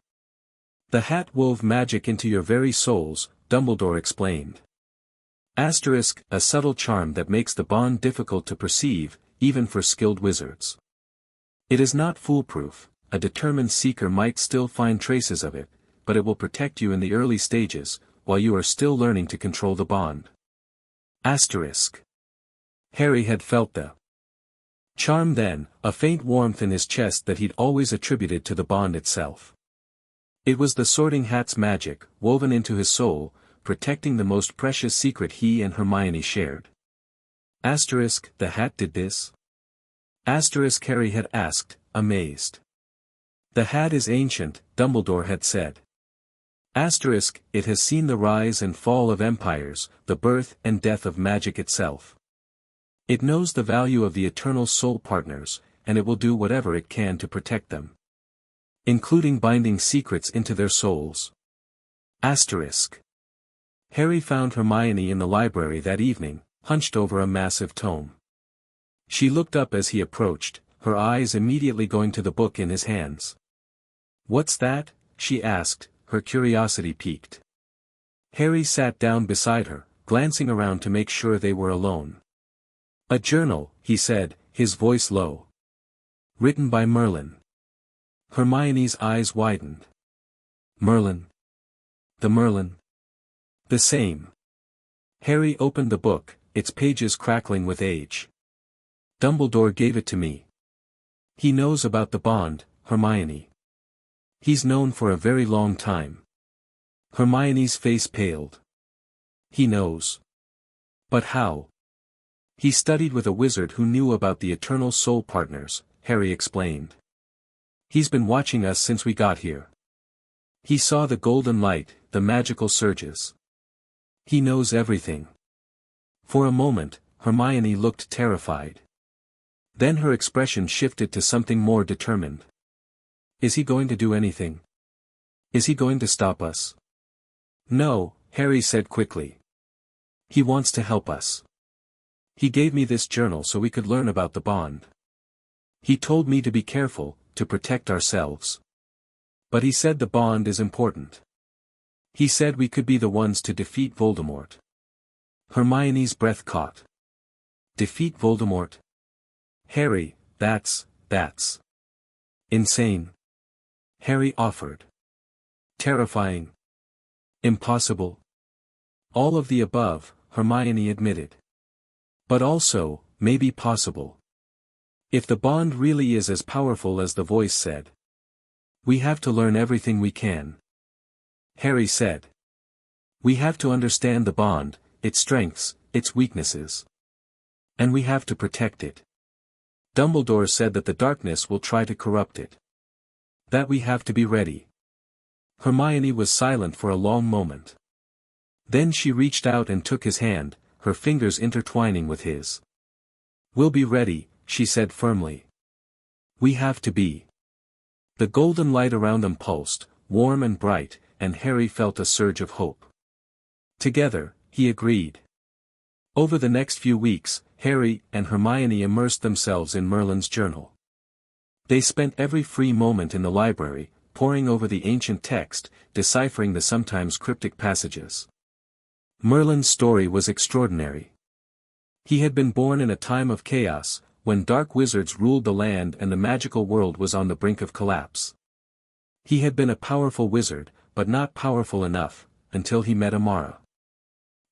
A: The hat wove magic into your very souls, Dumbledore explained. Asterisk, a subtle charm that makes the bond difficult to perceive, even for skilled wizards. It is not foolproof, a determined seeker might still find traces of it, but it will protect you in the early stages, while you are still learning to control the bond. Asterisk. Harry had felt the charm then, a faint warmth in his chest that he'd always attributed to the bond itself. It was the Sorting Hat's magic, woven into his soul, protecting the most precious secret he and Hermione shared. Asterisk, the hat did this? Asterisk, Harry had asked, amazed. The hat is ancient, Dumbledore had said. Asterisk, it has seen the rise and fall of empires, the birth and death of magic itself. It knows the value of the Eternal Soul Partners, and it will do whatever it can to protect them. Including binding secrets into their souls. Asterisk. Harry found Hermione in the library that evening, hunched over a massive tome. She looked up as he approached, her eyes immediately going to the book in his hands. What's that? She asked, her curiosity piqued. Harry sat down beside her, glancing around to make sure they were alone. A journal, he said, his voice low. Written by Merlin. Hermione's eyes widened. Merlin. The Merlin. The same. Harry opened the book, its pages crackling with age. Dumbledore gave it to me. He knows about the bond, Hermione. He's known for a very long time. Hermione's face paled. He knows. But how? He studied with a wizard who knew about the Eternal Soul Partners, Harry explained. He's been watching us since we got here. He saw the golden light, the magical surges. He knows everything. For a moment, Hermione looked terrified. Then her expression shifted to something more determined. Is he going to do anything? Is he going to stop us? No, Harry said quickly. He wants to help us. He gave me this journal so we could learn about the bond. He told me to be careful, to protect ourselves. But he said the bond is important. He said we could be the ones to defeat Voldemort. Hermione's breath caught. Defeat Voldemort? Harry, that's insane. Harry offered. Terrifying. Impossible. All of the above, Hermione admitted. But also, maybe possible. If the bond really is as powerful as the voice said. We have to learn everything we can. Harry said. We have to understand the bond, its strengths, its weaknesses. And we have to protect it. Dumbledore said that the darkness will try to corrupt it. That we have to be ready. Hermione was silent for a long moment. Then she reached out and took his hand, her fingers intertwining with his. We'll be ready, she said firmly. We have to be. The golden light around them pulsed, warm and bright, and Harry felt a surge of hope. Together, he agreed. Over the next few weeks, Harry and Hermione immersed themselves in Merlin's journal. They spent every free moment in the library, poring over the ancient text, deciphering the sometimes cryptic passages. Merlin's story was extraordinary. He had been born in a time of chaos, when dark wizards ruled the land and the magical world was on the brink of collapse. He had been a powerful wizard, but not powerful enough, until he met Amara.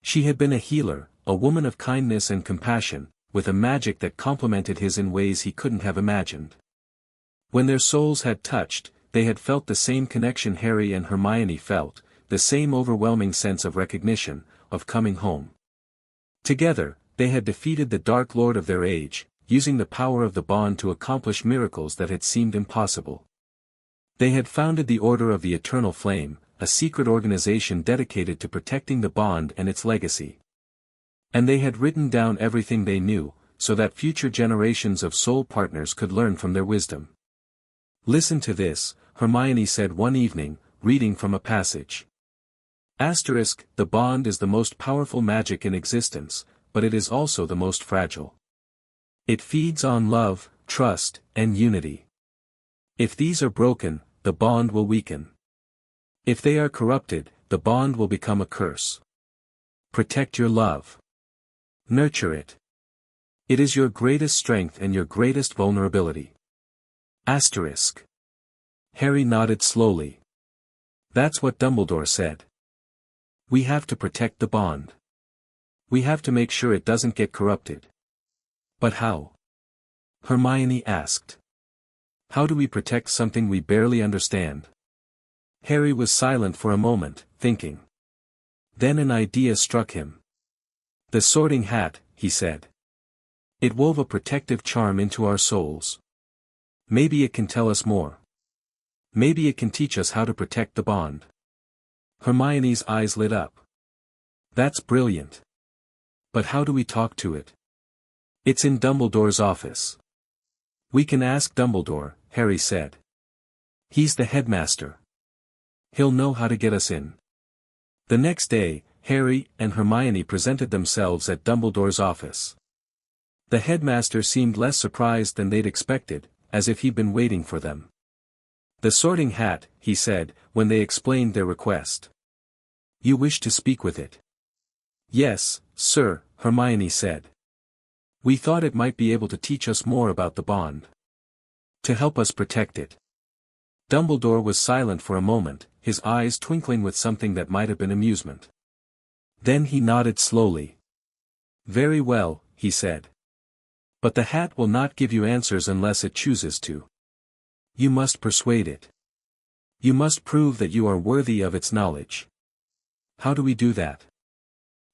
A: She had been a healer, a woman of kindness and compassion, with a magic that complemented his in ways he couldn't have imagined. When their souls had touched, they had felt the same connection Harry and Hermione felt, the same overwhelming sense of recognition, of coming home. Together, they had defeated the Dark Lord of their age, using the power of the bond to accomplish miracles that had seemed impossible. They had founded the Order of the Eternal Flame, a secret organization dedicated to protecting the bond and its legacy. And they had written down everything they knew, so that future generations of soul partners could learn from their wisdom. "Listen to this," Hermione said one evening, reading from a passage. The bond is the most powerful magic in existence, but it is also the most fragile. It feeds on love, trust, and unity. If these are broken, the bond will weaken. If they are corrupted, the bond will become a curse. Protect your love. Nurture it. It is your greatest strength and your greatest vulnerability. Harry nodded slowly. That's what Dumbledore said. We have to protect the bond. We have to make sure it doesn't get corrupted. But how? Hermione asked. How do we protect something we barely understand? Harry was silent for a moment, thinking. Then an idea struck him. The Sorting Hat, he said. It wove a protective charm into our souls. Maybe it can tell us more. Maybe it can teach us how to protect the bond. Hermione's eyes lit up. That's brilliant. But how do we talk to it? It's in Dumbledore's office. We can ask Dumbledore, Harry said. He's the headmaster. He'll know how to get us in. The next day, Harry and Hermione presented themselves at Dumbledore's office. The headmaster seemed less surprised than they'd expected, as if he'd been waiting for them. The Sorting Hat, he said, when they explained their request. You wish to speak with it? Yes, sir, Hermione said. We thought it might be able to teach us more about the bond. To help us protect it. Dumbledore was silent for a moment, his eyes twinkling with something that might have been amusement. Then he nodded slowly. Very well, he said. But the hat will not give you answers unless it chooses to. You must persuade it. You must prove that you are worthy of its knowledge. How do we do that?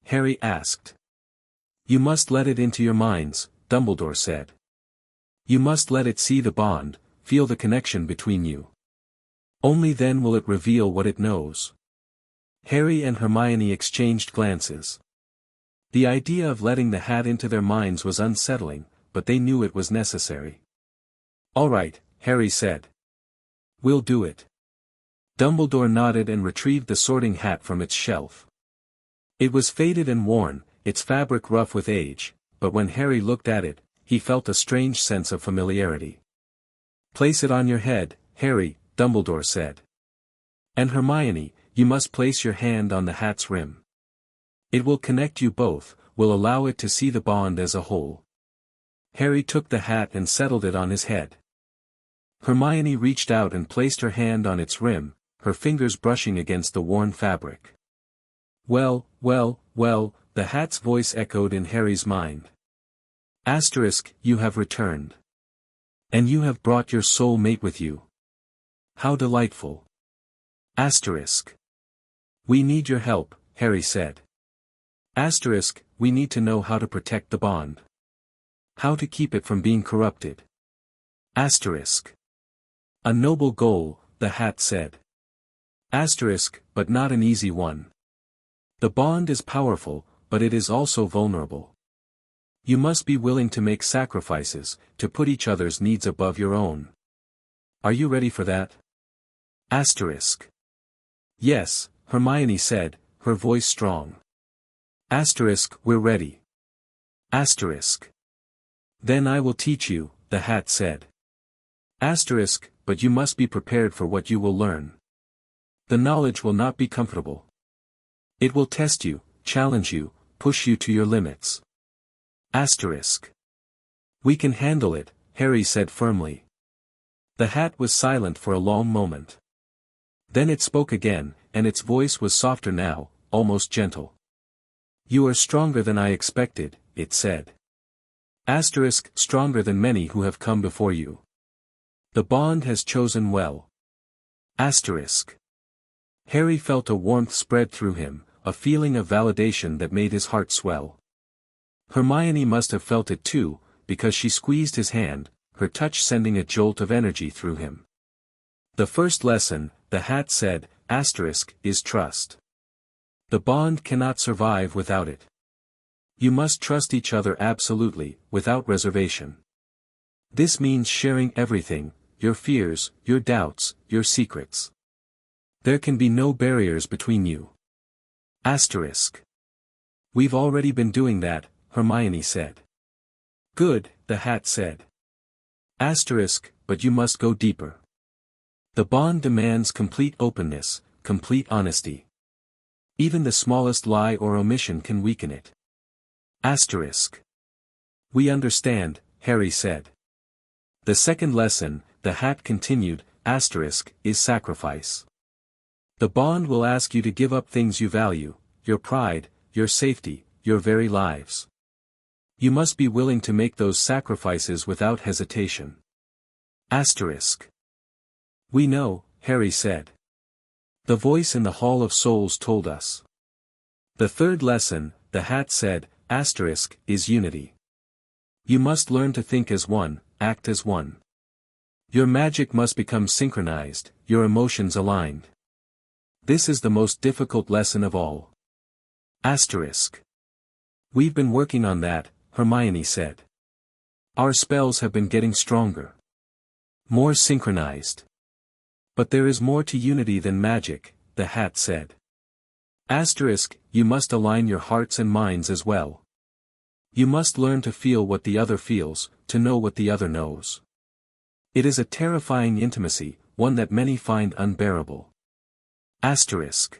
A: Harry asked. You must let it into your minds, Dumbledore said. You must let it see the bond, feel the connection between you. Only then will it reveal what it knows. Harry and Hermione exchanged glances. The idea of letting the hat into their minds was unsettling, but they knew it was necessary. All right, Harry said. We'll do it. Dumbledore nodded and retrieved the Sorting Hat from its shelf. It was faded and worn, its fabric rough with age, but when Harry looked at it, he felt a strange sense of familiarity. Place it on your head, Harry, Dumbledore said. And Hermione, you must place your hand on the hat's rim. It will connect you both, will allow it to see the bond as a whole. Harry took the hat and settled it on his head. Hermione reached out and placed her hand on its rim, her fingers brushing against the worn fabric. Well, well, well, the hat's voice echoed in Harry's mind. You have returned. And you have brought your soul mate with you. How delightful. We need your help, Harry said. We need to know how to protect the bond. How to keep it from being corrupted. A noble goal, the hat said. But not an easy one. The bond is powerful, but it is also vulnerable. You must be willing to make sacrifices, to put each other's needs above your own. Are you ready for that? Yes, Hermione said, her voice strong. We're ready. Asterisk. Then I will teach you, the hat said. Asterisk, but you must be prepared for what you will learn. The knowledge will not be comfortable. It will test you, challenge you, push you to your limits. Asterisk. We can handle it, Harry said firmly. The hat was silent for a long moment. Then it spoke again, and its voice was softer now, almost gentle. You are stronger than I expected, it said. Asterisk, stronger than many who have come before you. The bond has chosen well. Asterisk. Harry felt a warmth spread through him, a feeling of validation that made his heart swell. Hermione must have felt it too, because she squeezed his hand, her touch sending a jolt of energy through him. The first lesson, the hat said, asterisk, is trust. The bond cannot survive without it. You must trust each other absolutely, without reservation. This means sharing everything, your fears, your doubts, your secrets. There can be no barriers between you. Asterisk. We've already been doing that, Hermione said. Good, the hat said. Asterisk, but you must go deeper. The bond demands complete openness, complete honesty. Even the smallest lie or omission can weaken it. Asterisk. We understand, Harry said. The second lesson, the hat continued, asterisk, is sacrifice. The bond will ask you to give up things you value, your pride, your safety, your very lives. You must be willing to make those sacrifices without hesitation. Asterisk. We know, Harry said. The voice in the Hall of Souls told us. The third lesson, the hat said, asterisk, is unity. You must learn to think as one, act as one. Your magic must become synchronized, your emotions aligned. This is the most difficult lesson of all. Asterisk. We've been working on that, Hermione said. Our spells have been getting stronger. More synchronized. But there is more to unity than magic, the hat said. Asterisk, you must align your hearts and minds as well. You must learn to feel what the other feels, to know what the other knows. It is a terrifying intimacy, one that many find unbearable. Asterisk.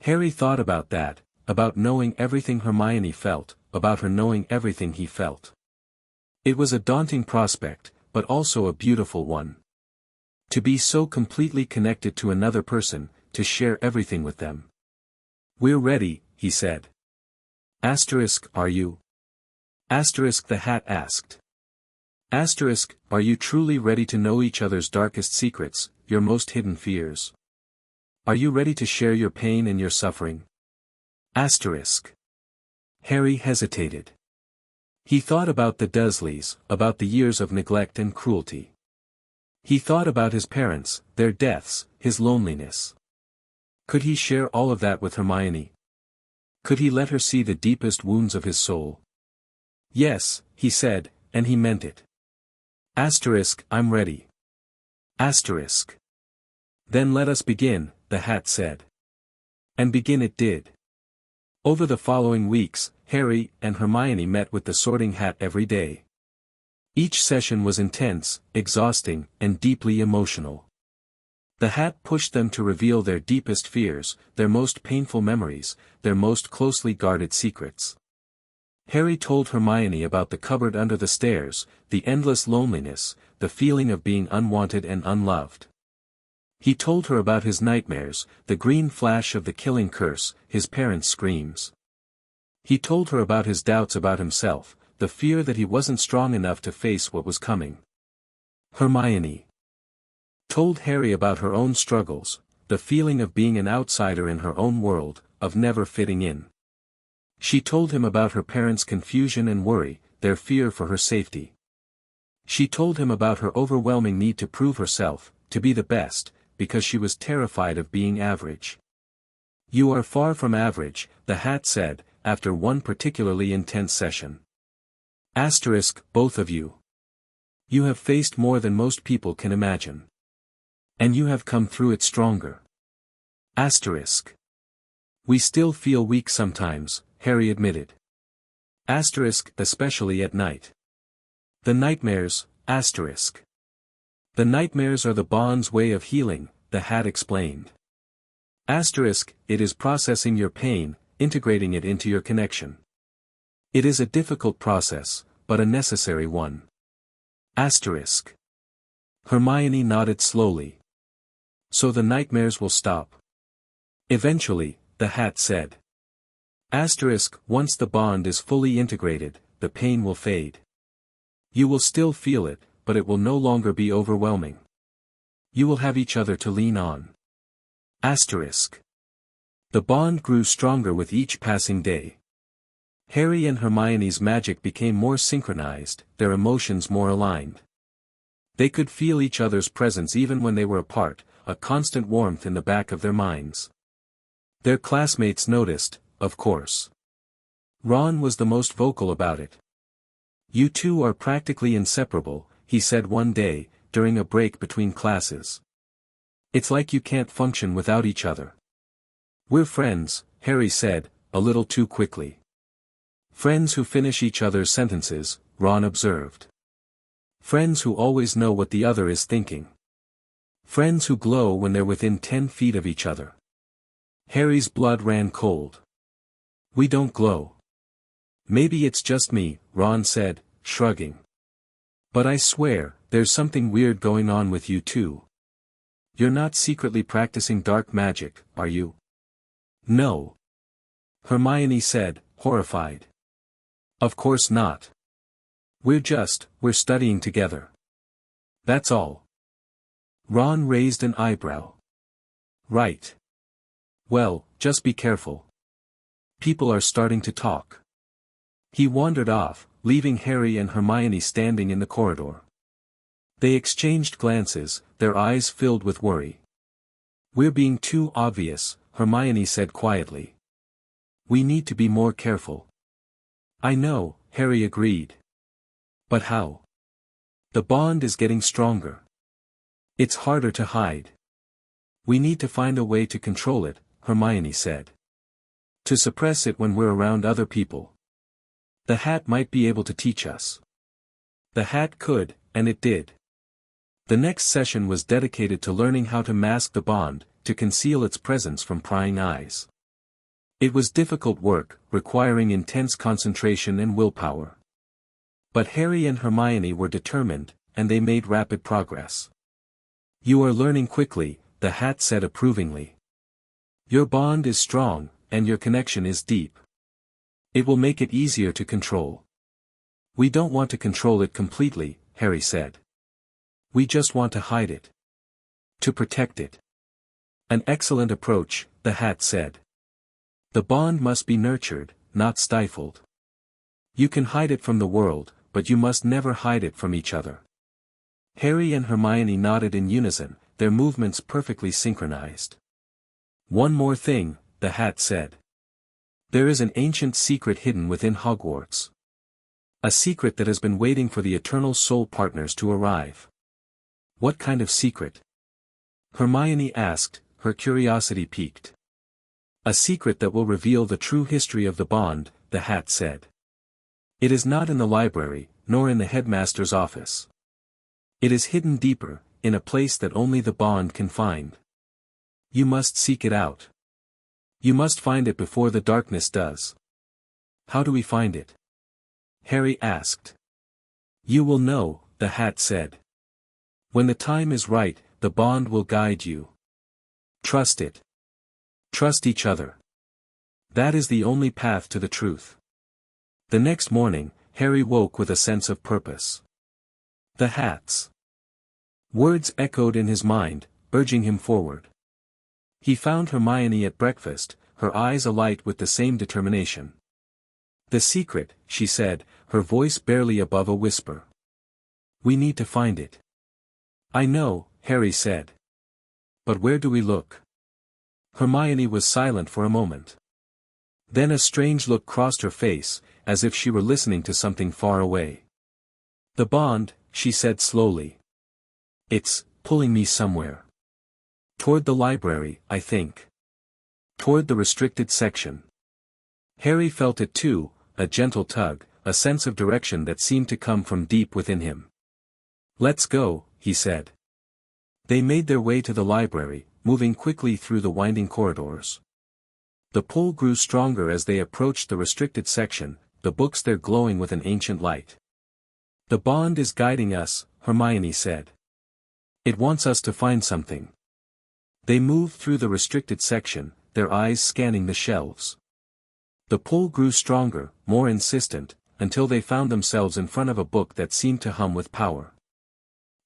A: Harry thought about that, about knowing everything Hermione felt, about her knowing everything he felt. It was a daunting prospect, but also a beautiful one. To be so completely connected to another person, to share everything with them. We're ready, he said. Asterisk, are you? Asterisk, the hat asked. Asterisk, are you truly ready to know each other's darkest secrets, your most hidden fears? Are you ready to share your pain and your suffering? Asterisk. Harry hesitated. He thought about the Dursleys, about the years of neglect and cruelty. He thought about his parents, their deaths, his loneliness. Could he share all of that with Hermione? Could he let her see the deepest wounds of his soul? Yes, he said, and he meant it. Asterisk, I'm ready. Asterisk. Then let us begin, the hat said. And begin it did. Over the following weeks, Harry and Hermione met with the Sorting Hat every day. Each session was intense, exhausting, and deeply emotional. The hat pushed them to reveal their deepest fears, their most painful memories, their most closely guarded secrets. Harry told Hermione about the cupboard under the stairs, the endless loneliness, the feeling of being unwanted and unloved. He told her about his nightmares, the green flash of the killing curse, his parents' screams. He told her about his doubts about himself, the fear that he wasn't strong enough to face what was coming. Hermione told Harry about her own struggles, the feeling of being an outsider in her own world, of never fitting in. She told him about her parents' confusion and worry, their fear for her safety. She told him about her overwhelming need to prove herself, to be the best, because she was terrified of being average. You are far from average, the hat said, after one particularly intense session. Asterisk, both of you. You have faced more than most people can imagine. And you have come through it stronger. Asterisk. We still feel weak sometimes, Harry admitted. Especially at night. The nightmares, The nightmares are the bond's way of healing, the hat explained. It is processing your pain, integrating it into your connection. It is a difficult process, but a necessary one. Hermione nodded slowly. So the nightmares will stop. Eventually, the hat said. Once the bond is fully integrated, the pain will fade. You will still feel it, but it will no longer be overwhelming. You will have each other to lean on. The bond grew stronger with each passing day. Harry and Hermione's magic became more synchronized, their emotions more aligned. They could feel each other's presence even when they were apart, a constant warmth in the back of their minds. Their classmates noticed, of course. Ron was the most vocal about it. "You two are practically inseparable," he said one day, during a break between classes. "It's like you can't function without each other." "We're friends," Harry said, a little too quickly. "Friends who finish each other's sentences," Ron observed. "Friends who always know what the other is thinking. Friends who glow when they're within 10 feet of each other." Harry's blood ran cold. "We don't glow." "Maybe it's just me," Ron said, shrugging. "But I swear, there's something weird going on with you two. You're not secretly practicing dark magic, are you?" "No." Hermione said, horrified. "Of course not. We're studying together. That's all." Ron raised an eyebrow. "Right. Well, just be careful. People are starting to talk." He wandered off, leaving Harry and Hermione standing in the corridor. They exchanged glances, their eyes filled with worry. "We're being too obvious," Hermione said quietly. "We need to be more careful." "I know," Harry agreed. "But how? The bond is getting stronger. It's harder to hide. We need to find a way to control it," Hermione said. "To suppress it when we're around other people. The hat might be able to teach us." The hat could, and it did. The next session was dedicated to learning how to mask the bond, to conceal its presence from prying eyes. It was difficult work, requiring intense concentration and willpower. But Harry and Hermione were determined, and they made rapid progress. "You are learning quickly," the hat said approvingly. "Your bond is strong, and your connection is deep. It will make it easier to control." "We don't want to control it completely," Harry said. "We just want to hide it. To protect it." "An excellent approach," the hat said. "The bond must be nurtured, not stifled. You can hide it from the world, but you must never hide it from each other." Harry and Hermione nodded in unison, their movements perfectly synchronized. "One more thing," the hat said. "There is an ancient secret hidden within Hogwarts. A secret that has been waiting for the eternal soul partners to arrive." "What kind of secret?" Hermione asked, her curiosity piqued. "A secret that will reveal the true history of the bond," the hat said. "It is not in the library, nor in the headmaster's office. It is hidden deeper, in a place that only the bond can find. You must seek it out. You must find it before the darkness does." "How do we find it?" Harry asked. "You will know," the hat said. "When the time is right, the bond will guide you. Trust it. Trust each other. That is the only path to the truth." The next morning, Harry woke with a sense of purpose. The hat's words echoed in his mind, urging him forward. He found Hermione at breakfast, her eyes alight with the same determination. "The secret," she said, her voice barely above a whisper. "We need to find it." "I know," Harry said. "But where do we look?" Hermione was silent for a moment. Then a strange look crossed her face, as if she were listening to something far away. "The bond," she said slowly. "It's pulling me somewhere. Toward the library, I think. Toward the restricted section." Harry felt it too, a gentle tug, a sense of direction that seemed to come from deep within him. "Let's go," he said. They made their way to the library, moving quickly through the winding corridors. The pull grew stronger as they approached the restricted section, the books there glowing with an ancient light. "The bond is guiding us," Hermione said. "It wants us to find something." They moved through the restricted section, their eyes scanning the shelves. The pull grew stronger, more insistent, until they found themselves in front of a book that seemed to hum with power.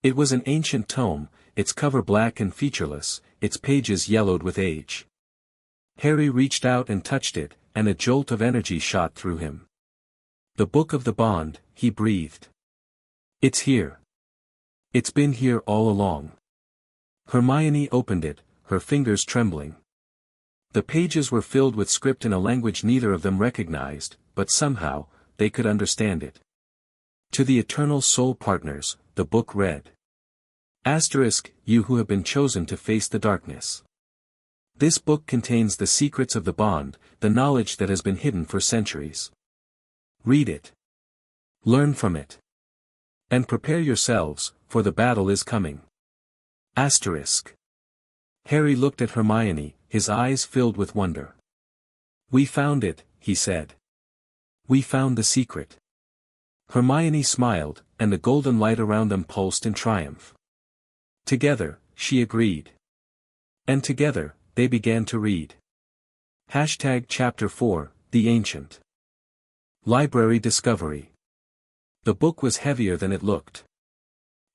A: It was an ancient tome, its cover black and featureless, its pages yellowed with age. Harry reached out and touched it, and a jolt of energy shot through him. "The Book of the Bond," he breathed. "It's here. It's been here all along." Hermione opened it, her fingers trembling. The pages were filled with script in a language neither of them recognized, but somehow, they could understand it. "To the Eternal Soul Partners," the book read. Asterisk, "You who have been chosen to face the darkness. This book contains the secrets of the bond, the knowledge that has been hidden for centuries. Read it. Learn from it. And prepare yourselves, for the battle is coming." Asterisk. Harry looked at Hermione, his eyes filled with wonder. "We found it," he said. "We found the secret." Hermione smiled, and the golden light around them pulsed in triumph. "Together," she agreed. And together, they began to read. Chapter 4, The Ancient. Library Discovery. The book was heavier than it looked.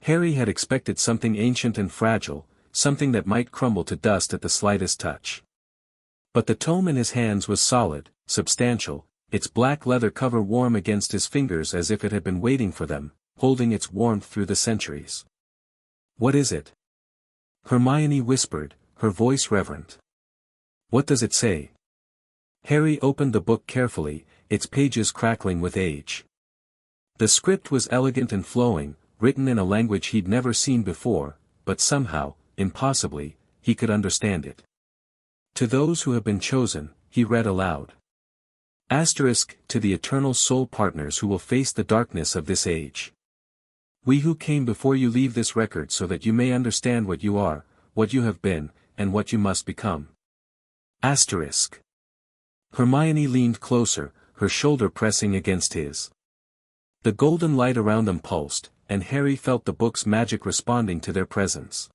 A: Harry had expected something ancient and fragile, something that might crumble to dust at the slightest touch. But the tome in his hands was solid, substantial, its black leather cover warm against his fingers as if it had been waiting for them, holding its warmth through the centuries. "What is it?" Hermione whispered, her voice reverent. "What does it say?" Harry opened the book carefully, its pages crackling with age. The script was elegant and flowing, written in a language he'd never seen before, but somehow, impossibly, he could understand it. "To those who have been chosen," he read aloud. Asterisk, "To the Eternal Soul Partners who will face the darkness of this age. We who came before you leave this record so that you may understand what you are, what you have been, and what you must become." Asterisk. Hermione leaned closer, her shoulder pressing against his. The golden light around them pulsed, and Harry felt the book's magic responding to their presence.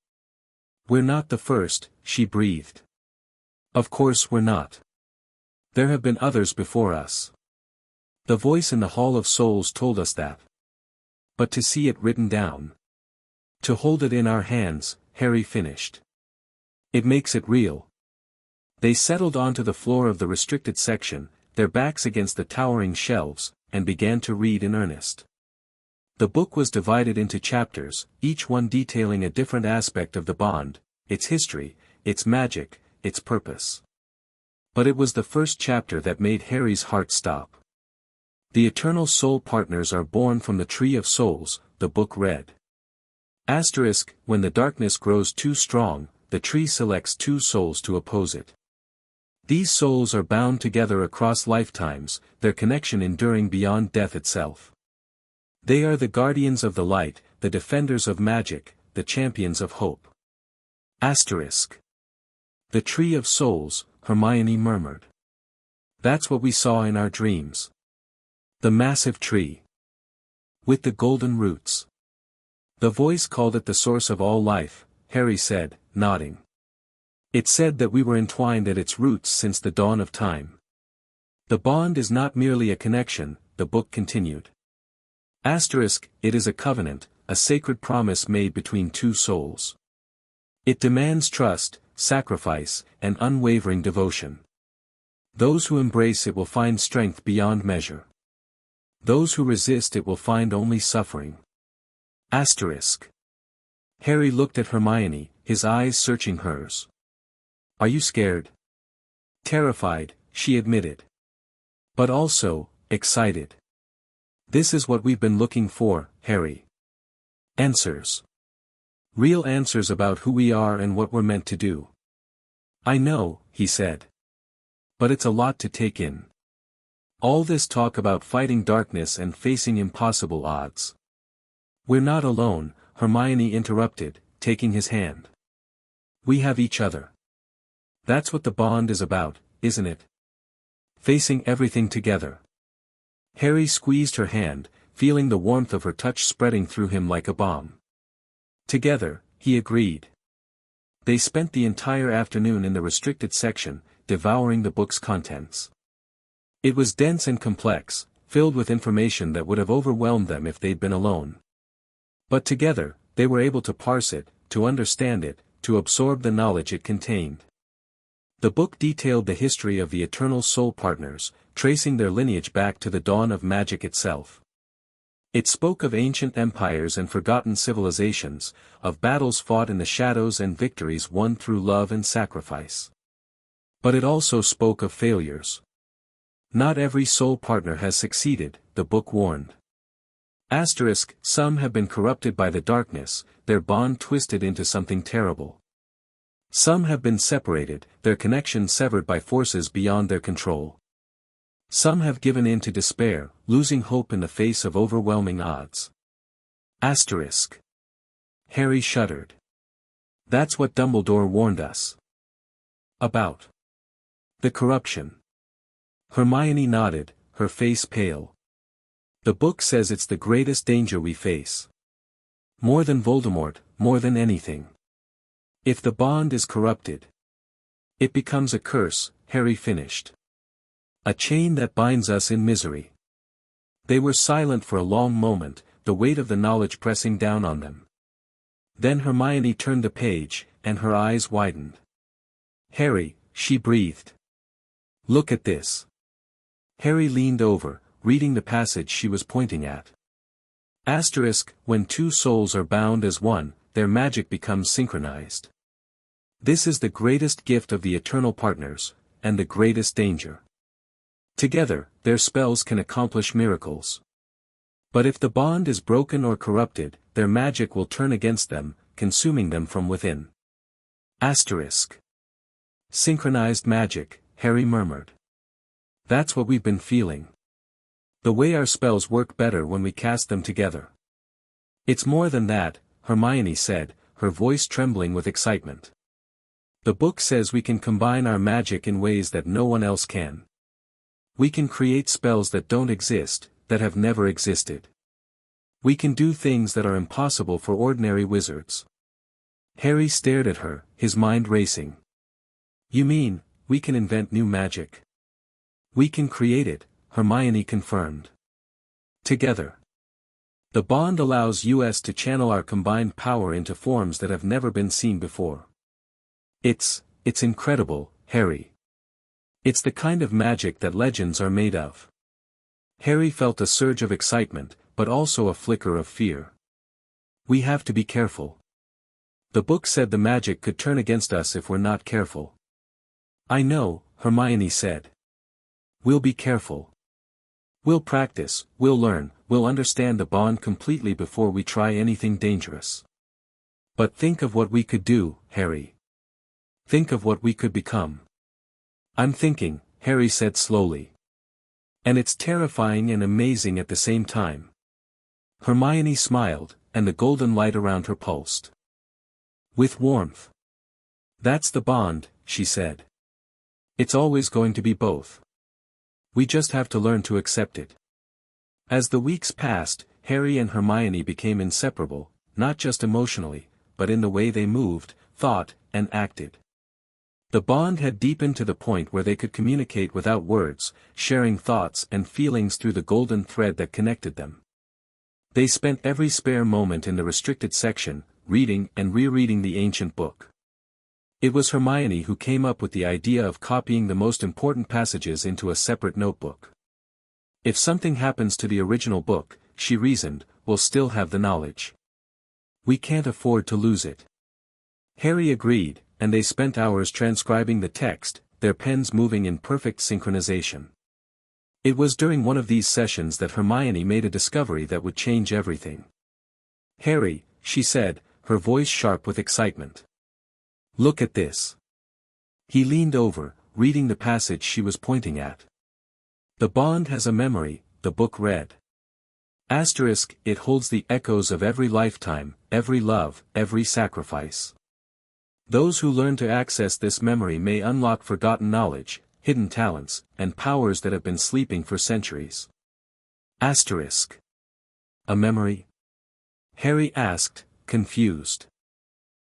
A: "We're not the first," she breathed. "Of course we're not. There have been others before us. The voice in the Hall of Souls told us that. But to see it written down. To hold it in our hands," Harry finished. "It makes it real." They settled onto the floor of the restricted section, their backs against the towering shelves, and began to read in earnest. The book was divided into chapters, each one detailing a different aspect of the bond, its history, its magic, its purpose. But it was the first chapter that made Harry's heart stop. "The Eternal Soul Partners are born from the Tree of Souls," the book read. Asterisk, "When the darkness grows too strong, the tree selects two souls to oppose it. These souls are bound together across lifetimes, their connection enduring beyond death itself. They are the guardians of the light, the defenders of magic, the champions of hope." Asterisk. "The Tree of Souls," Hermione murmured. "That's what we saw in our dreams. The massive tree. With the golden roots. The voice called it the source of all life," Harry said, nodding. "It said that we were entwined at its roots since the dawn of time. The bond is not merely a connection," the book continued. Asterisk, "It is a covenant, a sacred promise made between two souls. It demands trust, sacrifice, and unwavering devotion. Those who embrace it will find strength beyond measure. Those who resist it will find only suffering." Asterisk. Harry looked at Hermione, his eyes searching hers. "Are you scared?" "Terrified," she admitted. "But also, excited. This is what we've been looking for, Harry. Answers. Real answers about who we are and what we're meant to do." "I know," he said. "But it's a lot to take in." All this talk about fighting darkness and facing impossible odds. We're not alone, Hermione interrupted, taking his hand. We have each other. That's what the bond is about, isn't it? Facing everything together. Harry squeezed her hand, feeling the warmth of her touch spreading through him like a balm. Together, he agreed. They spent the entire afternoon in the restricted section, devouring the book's contents. It was dense and complex, filled with information that would have overwhelmed them if they'd been alone. But together, they were able to parse it, to understand it, to absorb the knowledge it contained. The book detailed the history of the Eternal Soul Partners, tracing their lineage back to the dawn of magic itself. It spoke of ancient empires and forgotten civilizations, of battles fought in the shadows and victories won through love and sacrifice. But it also spoke of failures. Not every soul partner has succeeded, the book warned. Some have been corrupted by the darkness, their bond twisted into something terrible. Some have been separated, their connection severed by forces beyond their control. Some have given in to despair, losing hope in the face of overwhelming odds. Harry shuddered. That's what Dumbledore warned us about. The corruption. Hermione nodded, her face pale. The book says it's the greatest danger we face. More than Voldemort, more than anything. If the bond is corrupted, it becomes a curse, Harry finished. A chain that binds us in misery. They were silent for a long moment, the weight of the knowledge pressing down on them. Then Hermione turned the page, and her eyes widened. Harry, she breathed. Look at this. Harry leaned over, reading the passage she was pointing at. When two souls are bound as one, their magic becomes synchronized. This is the greatest gift of the Eternal Partners, and the greatest danger. Together, their spells can accomplish miracles. But if the bond is broken or corrupted, their magic will turn against them, consuming them from within. Synchronized magic, Harry murmured. That's what we've been feeling. The way our spells work better when we cast them together. It's more than that, Hermione said, her voice trembling with excitement. The book says we can combine our magic in ways that no one else can. We can create spells that don't exist, that have never existed. We can do things that are impossible for ordinary wizards. Harry stared at her, his mind racing. You mean, we can invent new magic? We can create it, Hermione confirmed. Together. The bond allows us to channel our combined power into forms that have never been seen before. It's incredible, Harry. It's the kind of magic that legends are made of. Harry felt a surge of excitement, but also a flicker of fear. We have to be careful. The book said the magic could turn against us if we're not careful. I know, Hermione said. We'll be careful. We'll practice, we'll learn, we'll understand the bond completely before we try anything dangerous. But think of what we could do, Harry. Think of what we could become. I'm thinking, Harry said slowly. And it's terrifying and amazing at the same time. Hermione smiled, and the golden light around her pulsed. With warmth. That's the bond, she said. It's always going to be both. We just have to learn to accept it. As the weeks passed, Harry and Hermione became inseparable, not just emotionally, but in the way they moved, thought, and acted. The bond had deepened to the point where they could communicate without words, sharing thoughts and feelings through the golden thread that connected them. They spent every spare moment in the restricted section, reading and rereading the ancient book. It was Hermione who came up with the idea of copying the most important passages into a separate notebook. If something happens to the original book, she reasoned, we'll still have the knowledge. We can't afford to lose it. Harry agreed, and they spent hours transcribing the text, their pens moving in perfect synchronization. It was during one of these sessions that Hermione made a discovery that would change everything. Harry, she said, her voice sharp with excitement. Look at this. He leaned over, reading the passage she was pointing at. The bond has a memory, the book read. Asterisk, it holds the echoes of every lifetime, every love, every sacrifice. Those who learn to access this memory may unlock forgotten knowledge, hidden talents, and powers that have been sleeping for centuries. Asterisk. A memory? Harry asked, confused.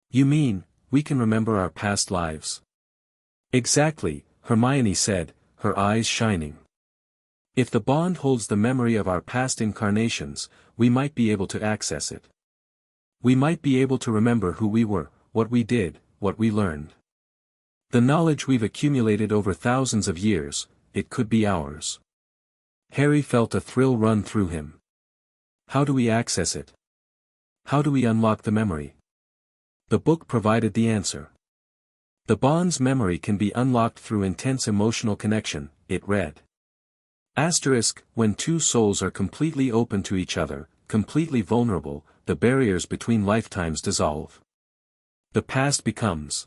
A: You mean, we can remember our past lives? Exactly, Hermione said, her eyes shining. If the bond holds the memory of our past incarnations, we might be able to access it. We might be able to remember who we were, what we did, what we learned. The knowledge we've accumulated over thousands of years, it could be ours. Harry felt a thrill run through him. How do we access it? How do we unlock the memory? The book provided the answer. The bond's memory can be unlocked through intense emotional connection, it read. Asterisk, when two souls are completely open to each other, completely vulnerable, the barriers between lifetimes dissolve. The past becomes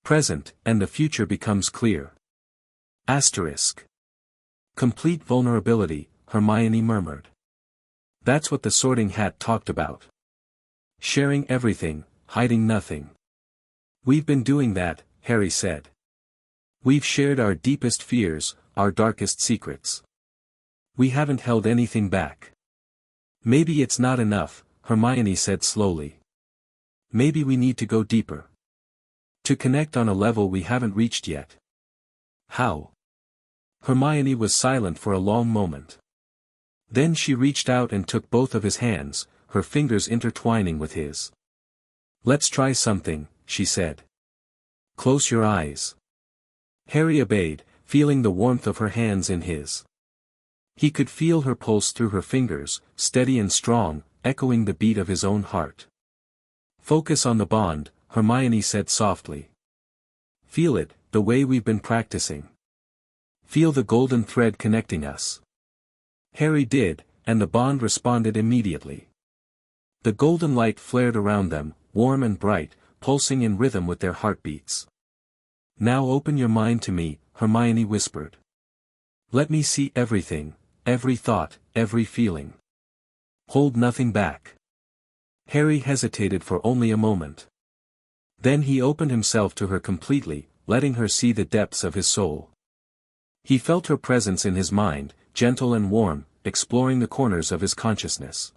A: present, and the future becomes clear. Asterisk. Complete vulnerability, Hermione murmured. That's what the Sorting Hat talked about. Sharing everything, hiding nothing. We've been doing that, Harry said. We've shared our deepest fears, our darkest secrets. We haven't held anything back. Maybe it's not enough, Hermione said slowly. Maybe we need to go deeper. To connect on a level we haven't reached yet. How? Hermione was silent for a long moment. Then she reached out and took both of his hands, her fingers intertwining with his. Let's try something, she said. Close your eyes. Harry obeyed, feeling the warmth of her hands in his. He could feel her pulse through her fingers, steady and strong, echoing the beat of his own heart. Focus on the bond, Hermione said softly. Feel it, the way we've been practicing. Feel the golden thread connecting us. Harry did, and the bond responded immediately. The golden light flared around them, warm and bright, pulsing in rhythm with their heartbeats. Now open your mind to me, Hermione whispered. Let me see everything, every thought, every feeling. Hold nothing back. Harry hesitated for only a moment. Then he opened himself to her completely, letting her see the depths of his soul. He felt her presence in his mind, gentle and warm, exploring the corners of his consciousness.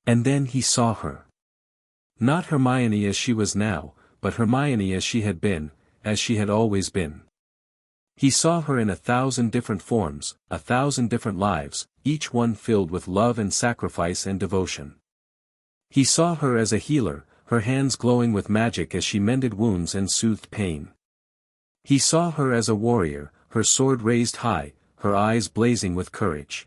A: And then he saw her. Not Hermione as she was now, but Hermione as she had been, as she had always been. He saw her in 1,000 different forms, 1,000 different lives, each one filled with love and sacrifice and devotion. He saw her as a healer, her hands glowing with magic as she mended wounds and soothed pain. He saw her as a warrior, her sword raised high, her eyes blazing with courage.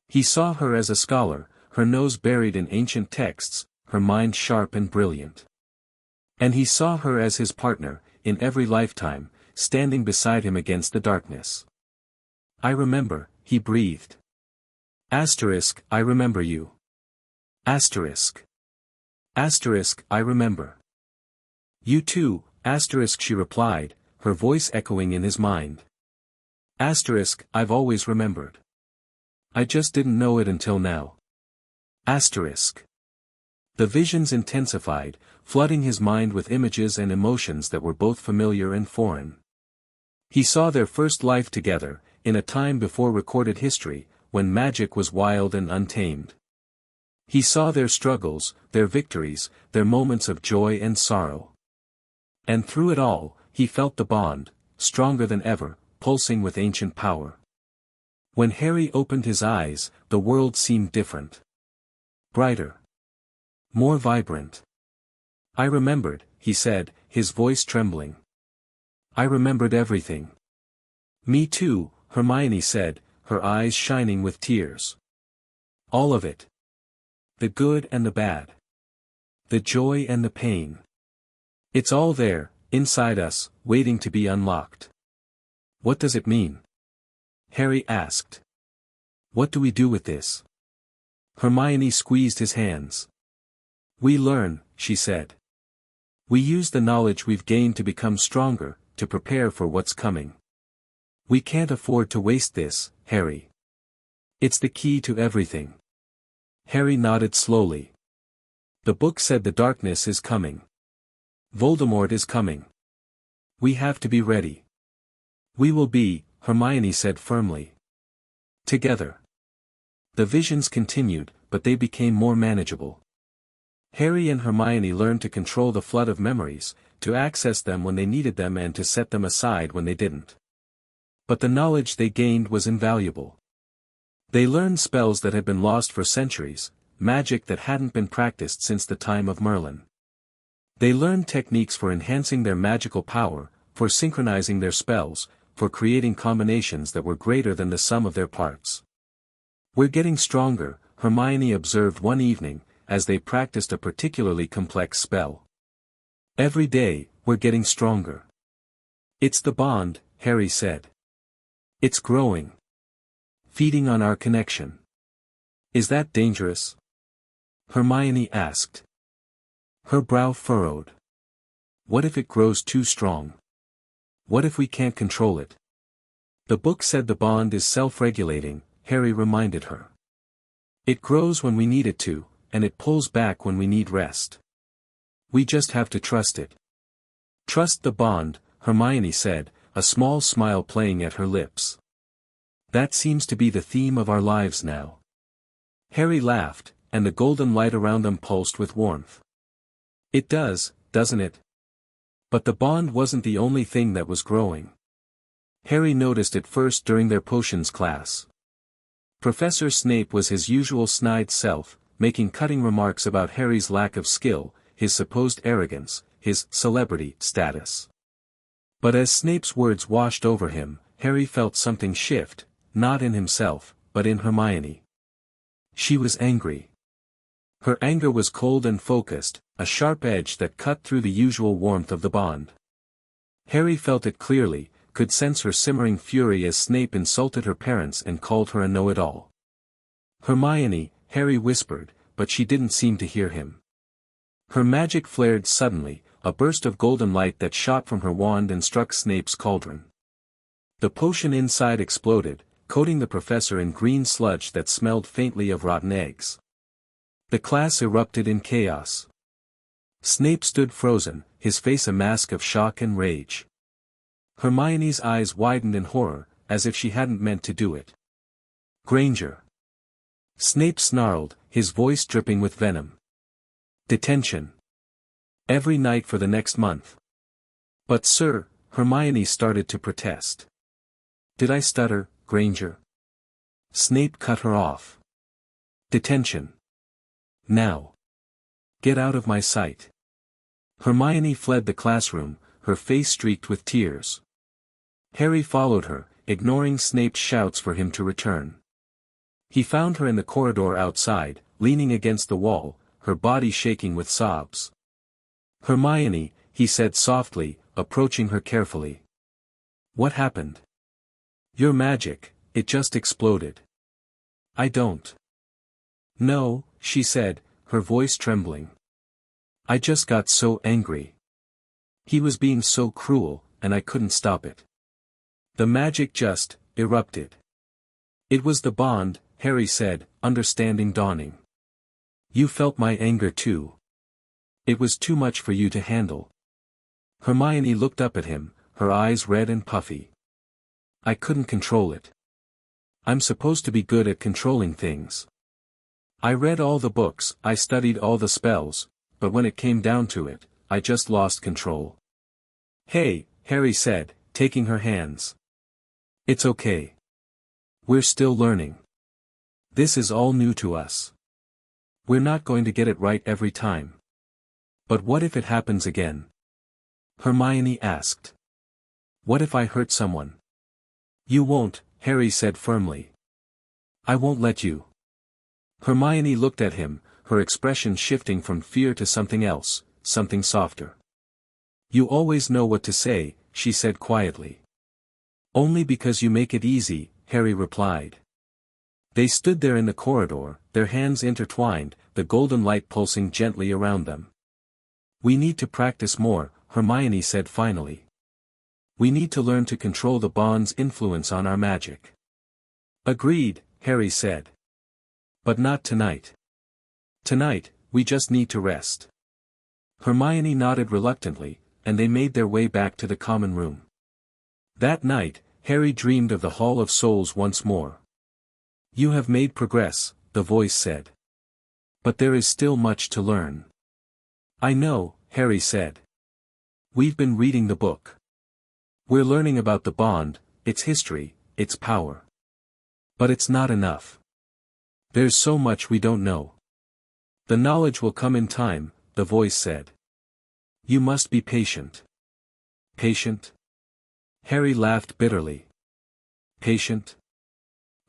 A: He saw her as a scholar, her nose buried in ancient texts, her mind sharp and brilliant. And he saw her as his partner, in every lifetime, standing beside him against the darkness. I remember, he breathed. Asterisk, I remember you. Asterisk. Asterisk, I remember. You too, asterisk she replied, her voice echoing in his mind. Asterisk, I've always remembered. I just didn't know it until now. Asterisk. The visions intensified, flooding his mind with images and emotions that were both familiar and foreign. He saw their first life together, in a time before recorded history, when magic was wild and untamed. He saw their struggles, their victories, their moments of joy and sorrow. And through it all, he felt the bond, stronger than ever, pulsing with ancient power. When Harry opened his eyes, the world seemed different. Brighter. More vibrant. I remembered, he said, his voice trembling. I remembered everything. Me too, Hermione said, her eyes shining with tears. All of it. The good and the bad. The joy and the pain. It's all there, inside us, waiting to be unlocked. What does it mean? Harry asked. What do we do with this? Hermione squeezed his hands. We learn, she said. We use the knowledge we've gained to become stronger, to prepare for what's coming. We can't afford to waste this, Harry. It's the key to everything. Harry nodded slowly. The book said the darkness is coming. Voldemort is coming. We have to be ready. We will be, Hermione said firmly. Together. The visions continued, but they became more manageable. Harry and Hermione learned to control the flood of memories, to access them when they needed them and to set them aside when they didn't. But the knowledge they gained was invaluable. They learned spells that had been lost for centuries, magic that hadn't been practiced since the time of Merlin. They learned techniques for enhancing their magical power, for synchronizing their spells, for creating combinations that were greater than the sum of their parts. We're getting stronger, Hermione observed one evening, as they practiced a particularly complex spell. Every day, we're getting stronger. It's the bond, Harry said. It's growing. Feeding on our connection. Is that dangerous? Hermione asked. Her brow furrowed. What if it grows too strong? What if we can't control it? The book said the bond is self-regulating, Harry reminded her. It grows when we need it to, and it pulls back when we need rest. We just have to trust it. Trust the bond, Hermione said, a small smile playing at her lips. That seems to be the theme of our lives now. Harry laughed, and the golden light around them pulsed with warmth. It does, doesn't it? But the bond wasn't the only thing that was growing. Harry noticed it first during their potions class. Professor Snape was his usual snide self, making cutting remarks about Harry's lack of skill, his supposed arrogance, his celebrity status. But as Snape's words washed over him, Harry felt something shift, not in himself, but in Hermione. She was angry. Her anger was cold and focused, a sharp edge that cut through the usual warmth of the bond. Harry felt it clearly, could sense her simmering fury as Snape insulted her parents and called her a know-it-all. Hermione, Harry whispered, but she didn't seem to hear him. Her magic flared suddenly, a burst of golden light that shot from her wand and struck Snape's cauldron. The potion inside exploded, coating the professor in green sludge that smelled faintly of rotten eggs. The class erupted in chaos. Snape stood frozen, his face a mask of shock and rage. Hermione's eyes widened in horror, as if she hadn't meant to do it. Granger. Snape snarled, his voice dripping with venom. Detention. Every night for the next month. But sir, Hermione started to protest. Did I stutter, Granger? Snape cut her off. Detention. Now. Get out of my sight. Hermione fled the classroom, her face streaked with tears. Harry followed her, ignoring Snape's shouts for him to return. He found her in the corridor outside, leaning against the wall, her body shaking with sobs. Hermione, he said softly, approaching her carefully. What happened? Your magic, it just exploded. I don't. No, she said, her voice trembling. I just got so angry. He was being so cruel, and I couldn't stop it. The magic just erupted. It was the bond, Harry said, understanding dawning. You felt my anger too. It was too much for you to handle. Hermione looked up at him, her eyes red and puffy. I couldn't control it. I'm supposed to be good at controlling things. I read all the books, I studied all the spells, but when it came down to it, I just lost control. Hey, Harry said, taking her hands. It's okay. We're still learning. This is all new to us. We're not going to get it right every time. But what if it happens again? Hermione asked. What if I hurt someone? You won't, Harry said firmly. I won't let you. Hermione looked at him, her expression shifting from fear to something else, something softer. You always know what to say, she said quietly. Only because you make it easy, Harry replied. They stood there in the corridor, their hands intertwined, the golden light pulsing gently around them. We need to practice more, Hermione said finally. We need to learn to control the bond's influence on our magic. Agreed, Harry said. But not tonight. Tonight, we just need to rest. Hermione nodded reluctantly, and they made their way back to the common room. That night, Harry dreamed of the Hall of Souls once more. You have made progress, the voice said. But there is still much to learn. I know, Harry said. We've been reading the book. We're learning about the bond, its history, its power. But it's not enough. There's so much we don't know. The knowledge will come in time, the voice said. You must be patient. Patient? Harry laughed bitterly. Patient?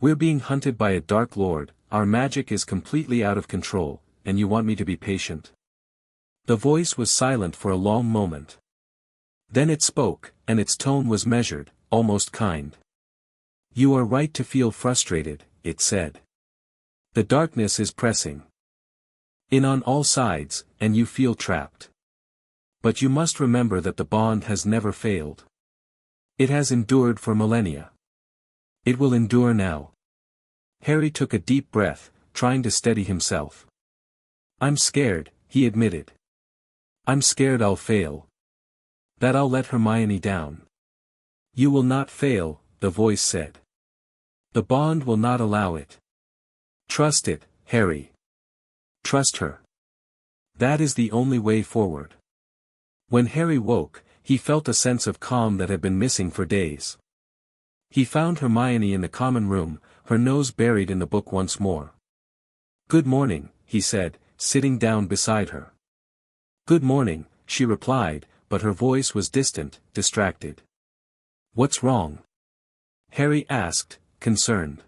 A: We're being hunted by a Dark Lord, our magic is completely out of control, and you want me to be patient? The voice was silent for a long moment. Then it spoke, and its tone was measured, almost kind. You are right to feel frustrated, it said. The darkness is pressing in on all sides, and you feel trapped. But you must remember that the bond has never failed. It has endured for millennia. It will endure now. Harry took a deep breath, trying to steady himself. I'm scared, he admitted. I'm scared I'll fail. That I'll let Hermione down. You will not fail, the voice said. The bond will not allow it. Trust it, Harry. Trust her. That is the only way forward. When Harry woke, he felt a sense of calm that had been missing for days. He found Hermione in the common room, her nose buried in the book once more. Good morning, he said, sitting down beside her. Good morning, she replied, but her voice was distant, distracted. What's wrong? Harry asked, concerned.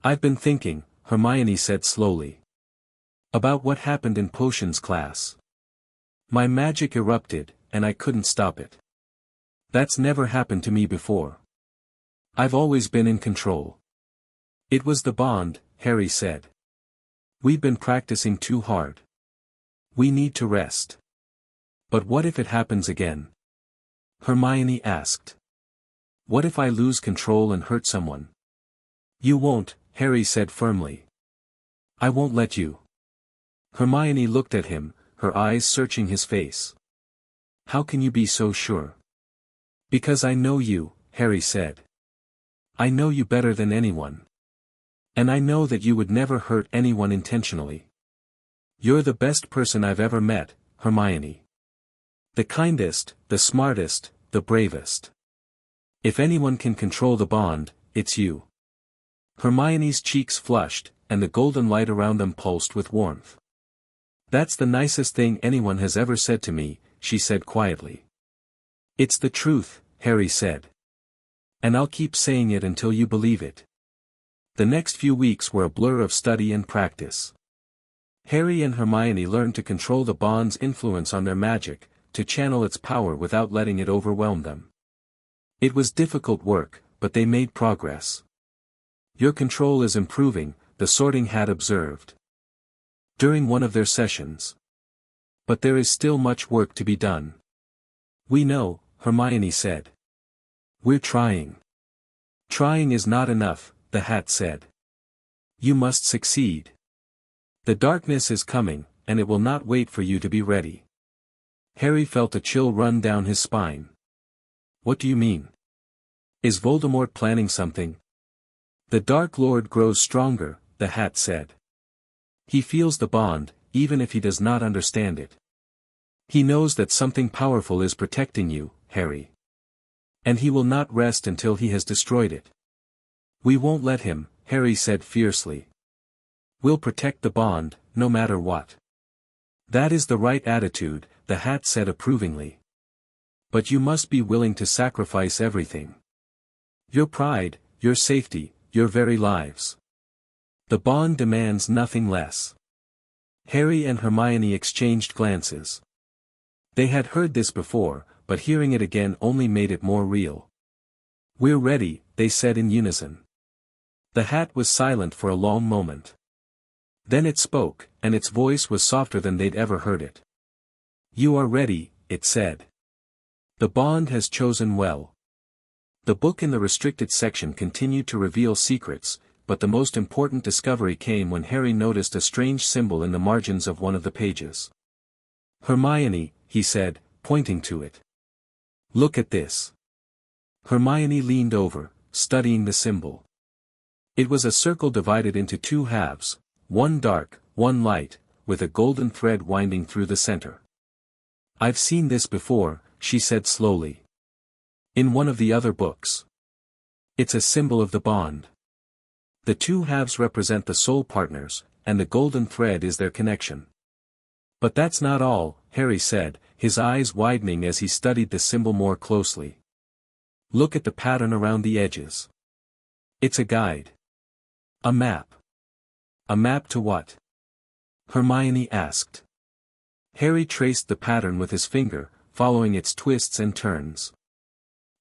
A: I've been thinking, Hermione said slowly. About what happened in potions class. My magic erupted, and I couldn't stop it. That's never happened to me before. I've always been in control. It was the bond, Harry said. We've been practicing too hard. We need to rest. But what if it happens again? Hermione asked. What if I lose control and hurt someone? You won't, Harry said firmly. I won't let you. Hermione looked at him, her eyes searching his face. How can you be so sure? Because I know you, Harry said. I know you better than anyone. And I know that you would never hurt anyone intentionally. You're the best person I've ever met, Hermione. The kindest, the smartest, the bravest. If anyone can control the bond, it's you. Hermione's cheeks flushed, and the golden light around them pulsed with warmth. That's the nicest thing anyone has ever said to me, she said quietly. It's the truth, Harry said. And I'll keep saying it until you believe it. The next few weeks were a blur of study and practice. Harry and Hermione learned to control the bond's influence on their magic, to channel its power without letting it overwhelm them. It was difficult work, but they made progress. Your control is improving, the Sorting Hat observed. During one of their sessions. But there is still much work to be done. We know, Hermione said. We're trying. Trying is not enough, the Hat said. You must succeed. The darkness is coming, and it will not wait for you to be ready. Harry felt a chill run down his spine. What do you mean? Is Voldemort planning something? The Dark Lord grows stronger, the Hat said. He feels the bond, even if he does not understand it. He knows that something powerful is protecting you, Harry. And he will not rest until he has destroyed it. We won't let him, Harry said fiercely. We'll protect the bond, no matter what. That is the right attitude, the Hat said approvingly. But you must be willing to sacrifice everything. Your pride, your safety, your very lives. The bond demands nothing less. Harry and Hermione exchanged glances. They had heard this before, but hearing it again only made it more real. We're ready, they said in unison. The Hat was silent for a long moment. Then it spoke, and its voice was softer than they'd ever heard it. You are ready, it said. The bond has chosen well. The book in the restricted section continued to reveal secrets, but the most important discovery came when Harry noticed a strange symbol in the margins of one of the pages. "Hermione," he said, pointing to it. "Look at this." Hermione leaned over, studying the symbol. It was a circle divided into two halves, one dark, one light, with a golden thread winding through the center. "I've seen this before," she said slowly. "In one of the other books. It's a symbol of the bond. The two halves represent the soul partners, and the golden thread is their connection." "But that's not all," Harry said, his eyes widening as he studied the symbol more closely. "Look at the pattern around the edges. It's a guide. A map." "A map to what?" Hermione asked. Harry traced the pattern with his finger, following its twists and turns.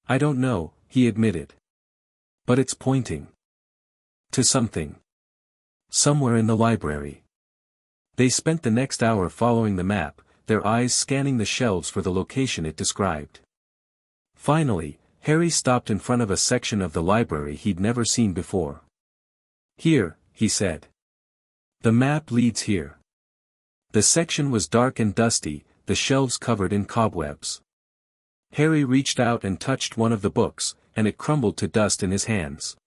A: "I don't know," he admitted. "But it's pointing to something. Somewhere in the library." They spent the next hour following the map, their eyes scanning the shelves for the location it described. Finally, Harry stopped in front of a section of the library he'd never seen before. "Here," he said. "The map leads here." The section was dark and dusty, the shelves covered in cobwebs. Harry reached out and touched one of the books, and it crumbled to dust in his hands.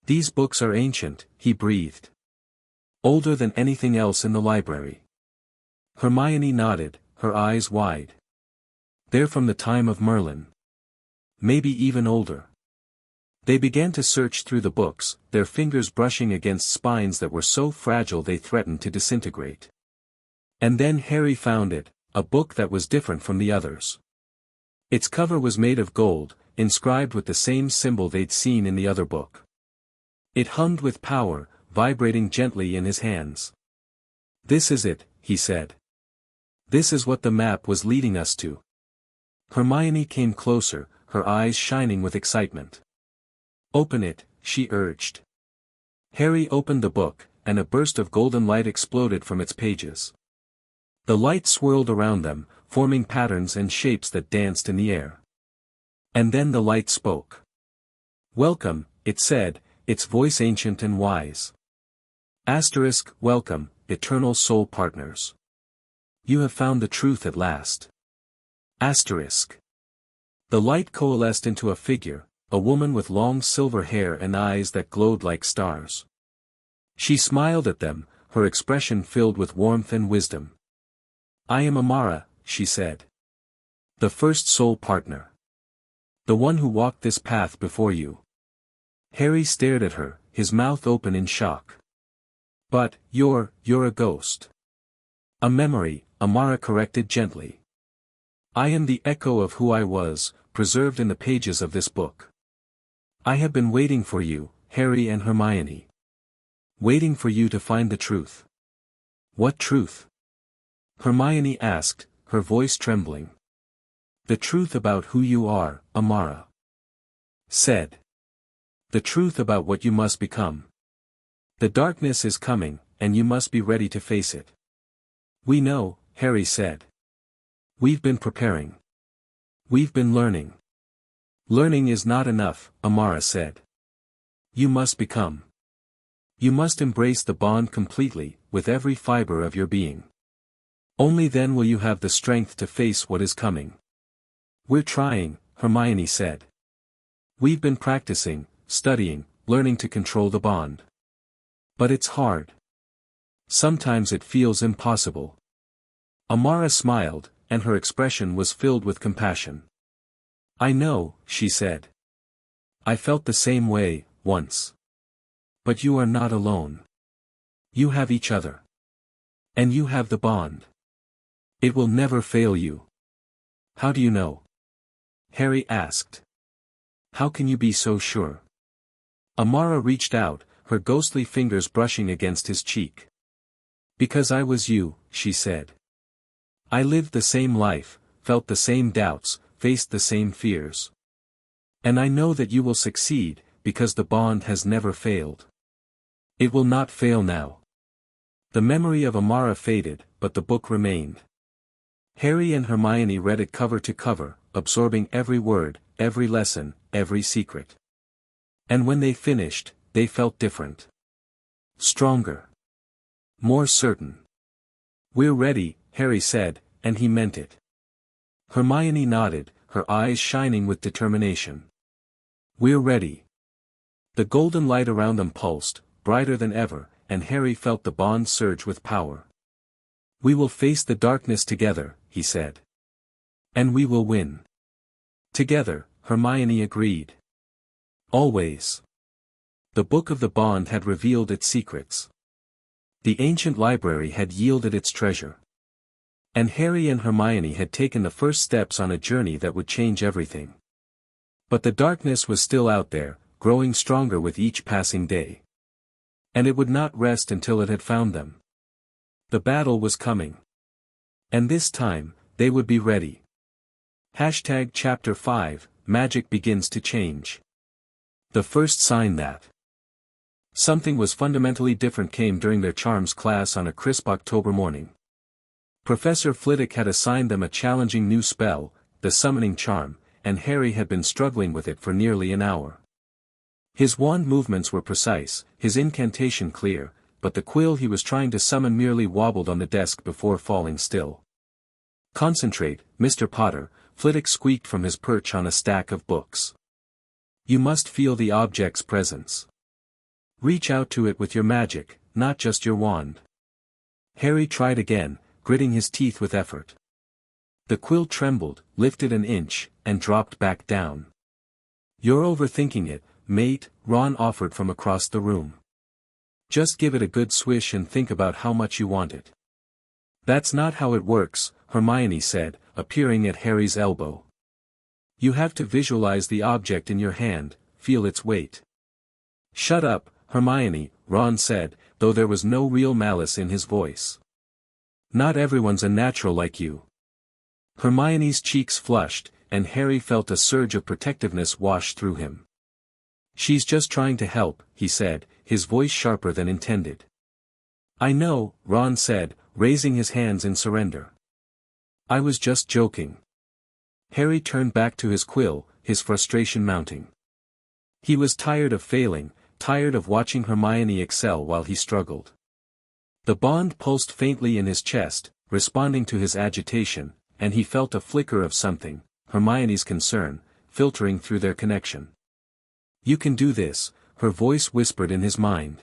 A: "These books are ancient," he breathed. "Older than anything else in the library." Hermione nodded, her eyes wide. "They're from the time of Merlin. Maybe even older." They began to search through the books, their fingers brushing against spines that were so fragile they threatened to disintegrate. And then Harry found it, a book that was different from the others. Its cover was made of gold, inscribed with the same symbol they'd seen in the other book. It hummed with power, vibrating gently in his hands. "This is it," he said. "This is what the map was leading us to." Hermione came closer, her eyes shining with excitement. "Open it," she urged. Harry opened the book, and a burst of golden light exploded from its pages. The light swirled around them, forming patterns and shapes that danced in the air. And then the light spoke. "Welcome," it said, its voice ancient and wise. "Welcome, eternal soul partners. You have found the truth at last." The light coalesced into a figure, a woman with long silver hair and eyes that glowed like stars. She smiled at them, her expression filled with warmth and wisdom. "I am Amara," she said. "The first soul partner. The one who walked this path before you." Harry stared at her, his mouth open in shock. "But, you're a ghost." "A memory," Amara corrected gently. "I am the echo of who I was, preserved in the pages of this book. I have been waiting for you, Harry and Hermione. Waiting for you to find the truth." "What truth?" Hermione asked, her voice trembling. "The truth about who you are," Amara said. "The truth about what you must become. The darkness is coming, and you must be ready to face it." "We know," Harry said. "We've been preparing. We've been learning." "Learning is not enough," Amara said. "You must become. You must embrace the bond completely, with every fiber of your being. Only then will you have the strength to face what is coming." "We're trying," Hermione said. "We've been practicing, studying, learning to control the bond. But it's hard. Sometimes it feels impossible." Amara smiled, and her expression was filled with compassion. "I know," she said. "I felt the same way, once. But you are not alone. You have each other. And you have the bond. It will never fail you." "How do you know?" Harry asked. "How can you be so sure?" Amara reached out, her ghostly fingers brushing against his cheek. "Because I was you," she said. "I lived the same life, felt the same doubts, faced the same fears. And I know that you will succeed, because the bond has never failed. It will not fail now." The memory of Amara faded, but the book remained. Harry and Hermione read it cover to cover, absorbing every word, every lesson, every secret. And when they finished, they felt different. Stronger. More certain. "We're ready," Harry said, and he meant it. Hermione nodded, her eyes shining with determination. "We're ready." The golden light around them pulsed, brighter than ever, and Harry felt the bond surge with power. "We will face the darkness together," he said. "And we will win." "Together," Hermione agreed. "Always." The Book of the Bond had revealed its secrets. The ancient library had yielded its treasure. And Harry and Hermione had taken the first steps on a journey that would change everything. But the darkness was still out there, growing stronger with each passing day. And it would not rest until it had found them. The battle was coming. And this time, they would be ready. Chapter 5, Magic Begins to Change. The first sign that something was fundamentally different came during their charms class on a crisp October morning. Professor Flitwick had assigned them a challenging new spell, the summoning charm, and Harry had been struggling with it for nearly an hour. His wand movements were precise, his incantation clear, but the quill he was trying to summon merely wobbled on the desk before falling still. "Concentrate, Mr. Potter," Flitwick squeaked from his perch on a stack of books. "You must feel the object's presence. Reach out to it with your magic, not just your wand." Harry tried again, gritting his teeth with effort. The quill trembled, lifted an inch, and dropped back down. "You're overthinking it, mate," Ron offered from across the room. "Just give it a good swish and think about how much you want it." "That's not how it works," Hermione said, appearing at Harry's elbow. "You have to visualize the object in your hand, feel its weight." "Shut up, Hermione," Ron said, though there was no real malice in his voice. "Not everyone's a natural like you." Hermione's cheeks flushed, and Harry felt a surge of protectiveness wash through him. "She's just trying to help," he said, his voice sharper than intended. "I know," Ron said, raising his hands in surrender. "I was just joking." Harry turned back to his quill, his frustration mounting. He was tired of failing, tired of watching Hermione excel while he struggled. The bond pulsed faintly in his chest, responding to his agitation, and he felt a flicker of something, Hermione's concern, filtering through their connection. "You can do this," her voice whispered in his mind.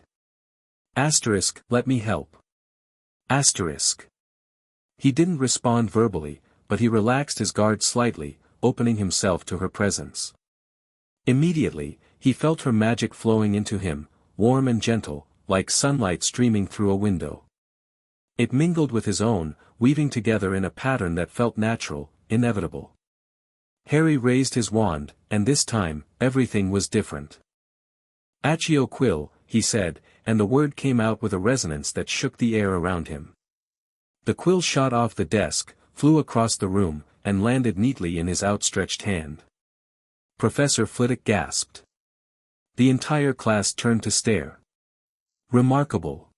A: Let me help. He didn't respond verbally, but he relaxed his guard slightly, opening himself to her presence. Immediately, he felt her magic flowing into him, warm and gentle, like sunlight streaming through a window. It mingled with his own, weaving together in a pattern that felt natural, inevitable. Harry raised his wand, and this time, everything was different. "Accio quill," he said, and the word came out with a resonance that shook the air around him. The quill shot off the desk, flew across the room, and landed neatly in his outstretched hand. Professor Flitwick gasped. The entire class turned to stare. "Remarkable!"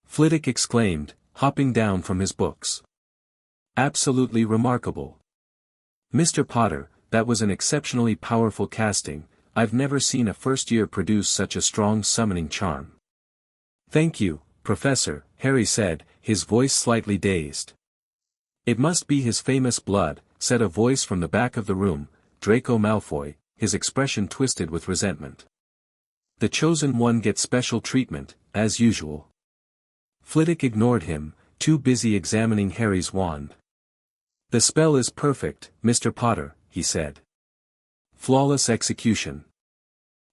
A: Flitwick exclaimed, hopping down from his books. "Absolutely remarkable. Mr. Potter, that was an exceptionally powerful casting. I've never seen a first-year produce such a strong summoning charm." "Thank you, Professor," Harry said, his voice slightly dazed. "It must be his famous blood," said a voice from the back of the room, Draco Malfoy, his expression twisted with resentment. "The chosen one gets special treatment, as usual." Flitwick ignored him, too busy examining Harry's wand. "The spell is perfect, Mr. Potter," he said. "Flawless execution.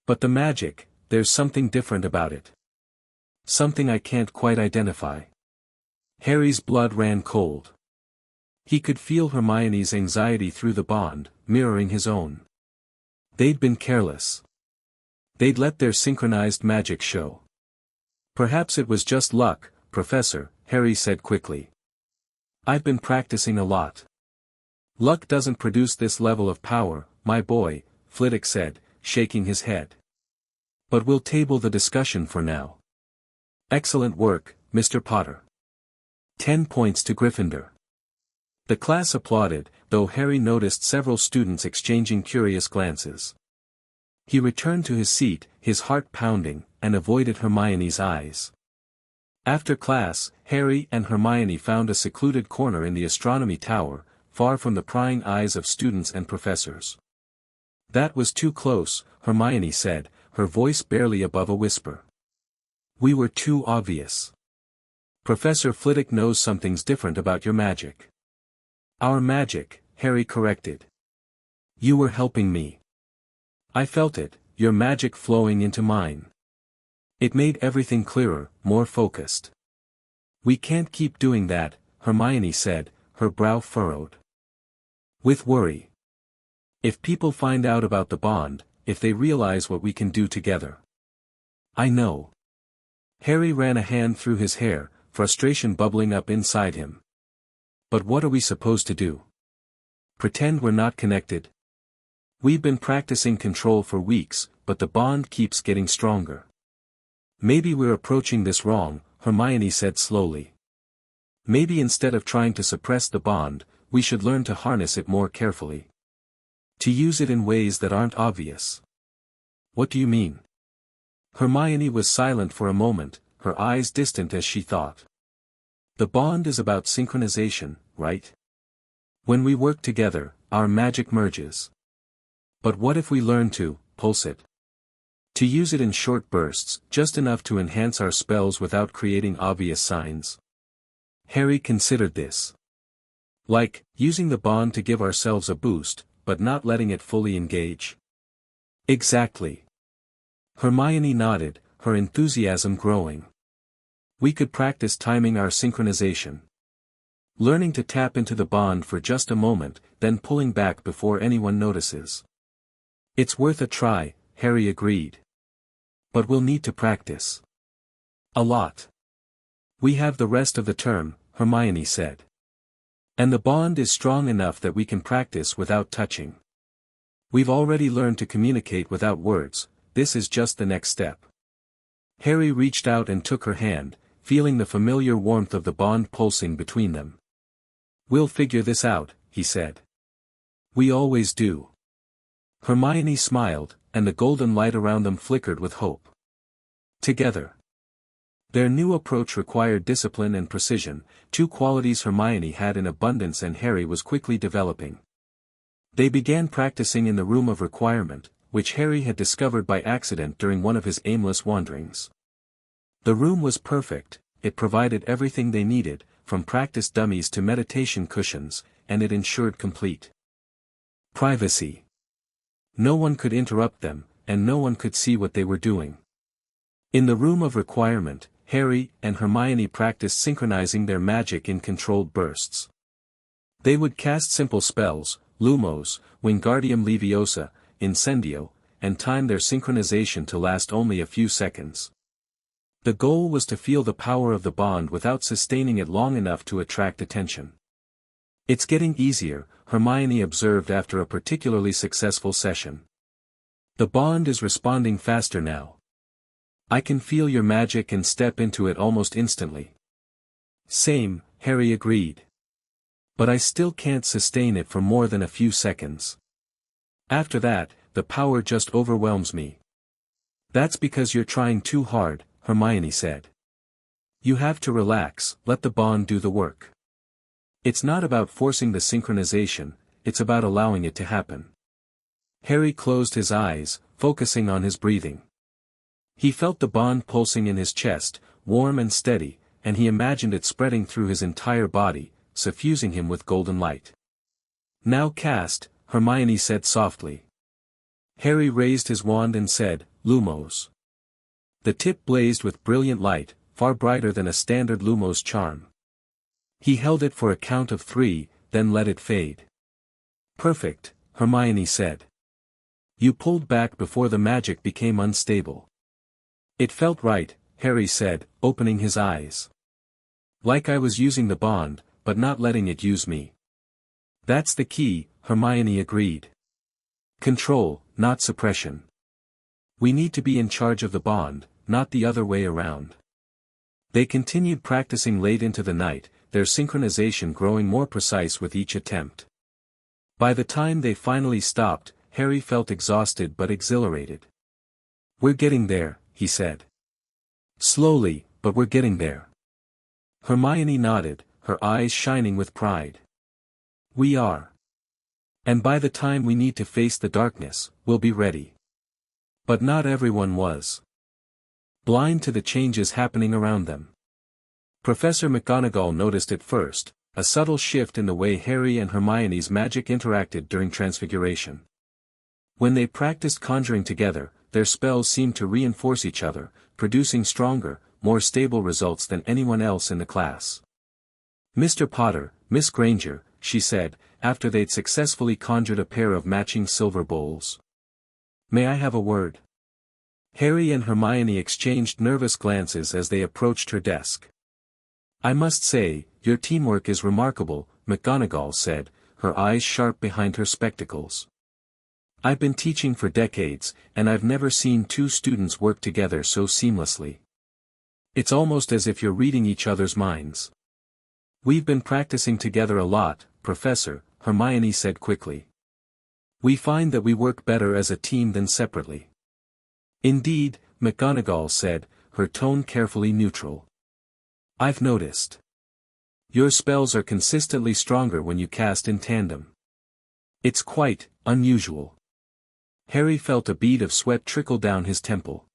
A: But the magic, there's something different about it. Something I can't quite identify." Harry's blood ran cold. He could feel Hermione's anxiety through the bond, mirroring his own. They'd been careless. They'd let their synchronized magic show. "Perhaps it was just luck, Professor," Harry said quickly. "I've been practicing a lot." "Luck doesn't produce this level of power, my boy," Flitwick said, shaking his head. "But we'll table the discussion for now. Excellent work, Mr. Potter. 10 points to Gryffindor." The class applauded, though Harry noticed several students exchanging curious glances. He returned to his seat, his heart pounding, and avoided Hermione's eyes. After class, Harry and Hermione found a secluded corner in the astronomy tower, far from the prying eyes of students and professors. "That was too close," Hermione said, her voice barely above a whisper. "We were too obvious. Professor Flitwick knows something's different about your magic." "Our magic," Harry corrected. "You were helping me. I felt it, your magic flowing into mine. It made everything clearer, more focused." "We can't keep doing that," Hermione said, her brow furrowed with worry. "If people find out about the bond, if they realize what we can do together." "I know." Harry ran a hand through his hair, frustration bubbling up inside him. "But what are we supposed to do? Pretend we're not connected?" "We've been practicing control for weeks, but the bond keeps getting stronger." "Maybe we're approaching this wrong," Hermione said slowly. "Maybe instead of trying to suppress the bond, we should learn to harness it more carefully. To use it in ways that aren't obvious." "What do you mean?" Hermione was silent for a moment, her eyes distant as she thought. "The bond is about synchronization, right? When we work together, our magic merges. But what if we learn to pulse it? To use it in short bursts, just enough to enhance our spells without creating obvious signs?" Harry considered this. "Like, using the bond to give ourselves a boost, but not letting it fully engage?" "Exactly." Hermione nodded, her enthusiasm growing. "We could practice timing our synchronization. Learning to tap into the bond for just a moment, then pulling back before anyone notices." "It's worth a try," Harry agreed. "But we'll need to practice. A lot." "We have the rest of the term," Hermione said. "And the bond is strong enough that we can practice without touching. We've already learned to communicate without words, this is just the next step." Harry reached out and took her hand, feeling the familiar warmth of the bond pulsing between them. "We'll figure this out," he said. "We always do." Hermione smiled, and the golden light around them flickered with hope. Together. Their new approach required discipline and precision, two qualities Hermione had in abundance and Harry was quickly developing. They began practicing in the room of requirement, which Harry had discovered by accident during one of his aimless wanderings. The room was perfect, it provided everything they needed, from practice dummies to meditation cushions, and it ensured complete privacy. No one could interrupt them, and no one could see what they were doing. In the room of requirement, Harry and Hermione practiced synchronizing their magic in controlled bursts. They would cast simple spells, Lumos, Wingardium Leviosa, Incendio, and time their synchronization to last only a few seconds. The goal was to feel the power of the bond without sustaining it long enough to attract attention. "It's getting easier," Hermione observed after a particularly successful session. "The bond is responding faster now. I can feel your magic and step into it almost instantly." "Same," Harry agreed. "But I still can't sustain it for more than a few seconds. After that, the power just overwhelms me." "That's because you're trying too hard," Hermione said. "You have to relax, let the bond do the work. It's not about forcing the synchronization, it's about allowing it to happen." Harry closed his eyes, focusing on his breathing. He felt the bond pulsing in his chest, warm and steady, and he imagined it spreading through his entire body, suffusing him with golden light. "Now cast," Hermione said softly. Harry raised his wand and said, "Lumos." The tip blazed with brilliant light, far brighter than a standard Lumos charm. He held it for a count of 3, then let it fade. "Perfect," Hermione said. "You pulled back before the magic became unstable." "It felt right," Harry said, opening his eyes. "Like I was using the bond, but not letting it use me." "That's the key," Hermione agreed. "Control, not suppression. We need to be in charge of the bond, not the other way around." They continued practicing late into the night, their synchronization growing more precise with each attempt. By the time they finally stopped, Harry felt exhausted but exhilarated. "We're getting there," he said. "Slowly, but we're getting there." Hermione nodded, her eyes shining with pride. "We are. And by the time we need to face the darkness, we'll be ready." But not everyone was. Blind to the changes happening around them. Professor McGonagall noticed it first, a subtle shift in the way Harry and Hermione's magic interacted during transfiguration. When they practiced conjuring together, their spells seemed to reinforce each other, producing stronger, more stable results than anyone else in the class. "Mr. Potter, Miss Granger," she said, after they'd successfully conjured a pair of matching silver bowls. "May I have a word?" Harry and Hermione exchanged nervous glances as they approached her desk. "I must say, your teamwork is remarkable," McGonagall said, her eyes sharp behind her spectacles. "I've been teaching for decades, and I've never seen two students work together so seamlessly. It's almost as if you're reading each other's minds." "We've been practicing together a lot, Professor," Hermione said quickly. "We find that we work better as a team than separately." "Indeed," McGonagall said, her tone carefully neutral. "I've noticed. Your spells are consistently stronger when you cast in tandem. It's quite unusual." Harry felt a bead of sweat trickle down his temple.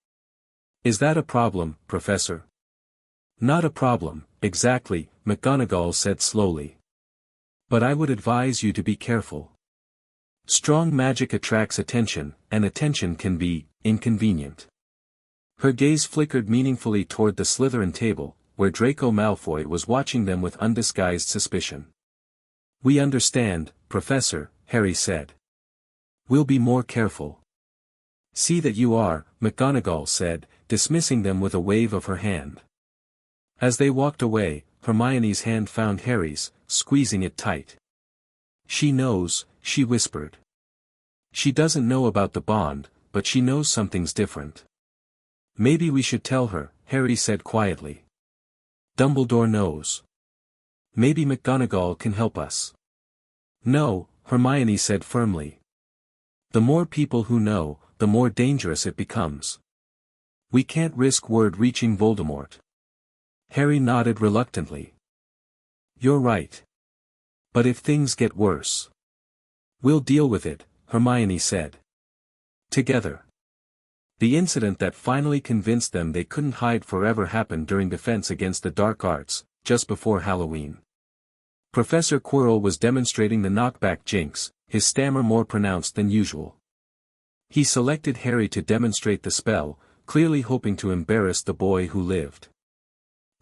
A: "Is that a problem, Professor?" "Not a problem, exactly," McGonagall said slowly. "But I would advise you to be careful. Strong magic attracts attention, and attention can be inconvenient." Her gaze flickered meaningfully toward the Slytherin table, where Draco Malfoy was watching them with undisguised suspicion. "We understand, Professor," Harry said. "We'll be more careful." "See that you are," McGonagall said, dismissing them with a wave of her hand. As they walked away, Hermione's hand found Harry's, squeezing it tight. "She knows," she whispered. "She doesn't know about the bond, but she knows something's different." "Maybe we should tell her," Harry said quietly. "Dumbledore knows. Maybe McGonagall can help us." "No," Hermione said firmly. "The more people who know, the more dangerous it becomes. We can't risk word reaching Voldemort." Harry nodded reluctantly. "You're right. But if things get worse, we'll deal with it," Hermione said. "Together." The incident that finally convinced them they couldn't hide forever happened during Defense Against the Dark Arts, just before Halloween. Professor Quirrell was demonstrating the knockback jinx, his stammer more pronounced than usual. He selected Harry to demonstrate the spell, clearly hoping to embarrass the boy who lived.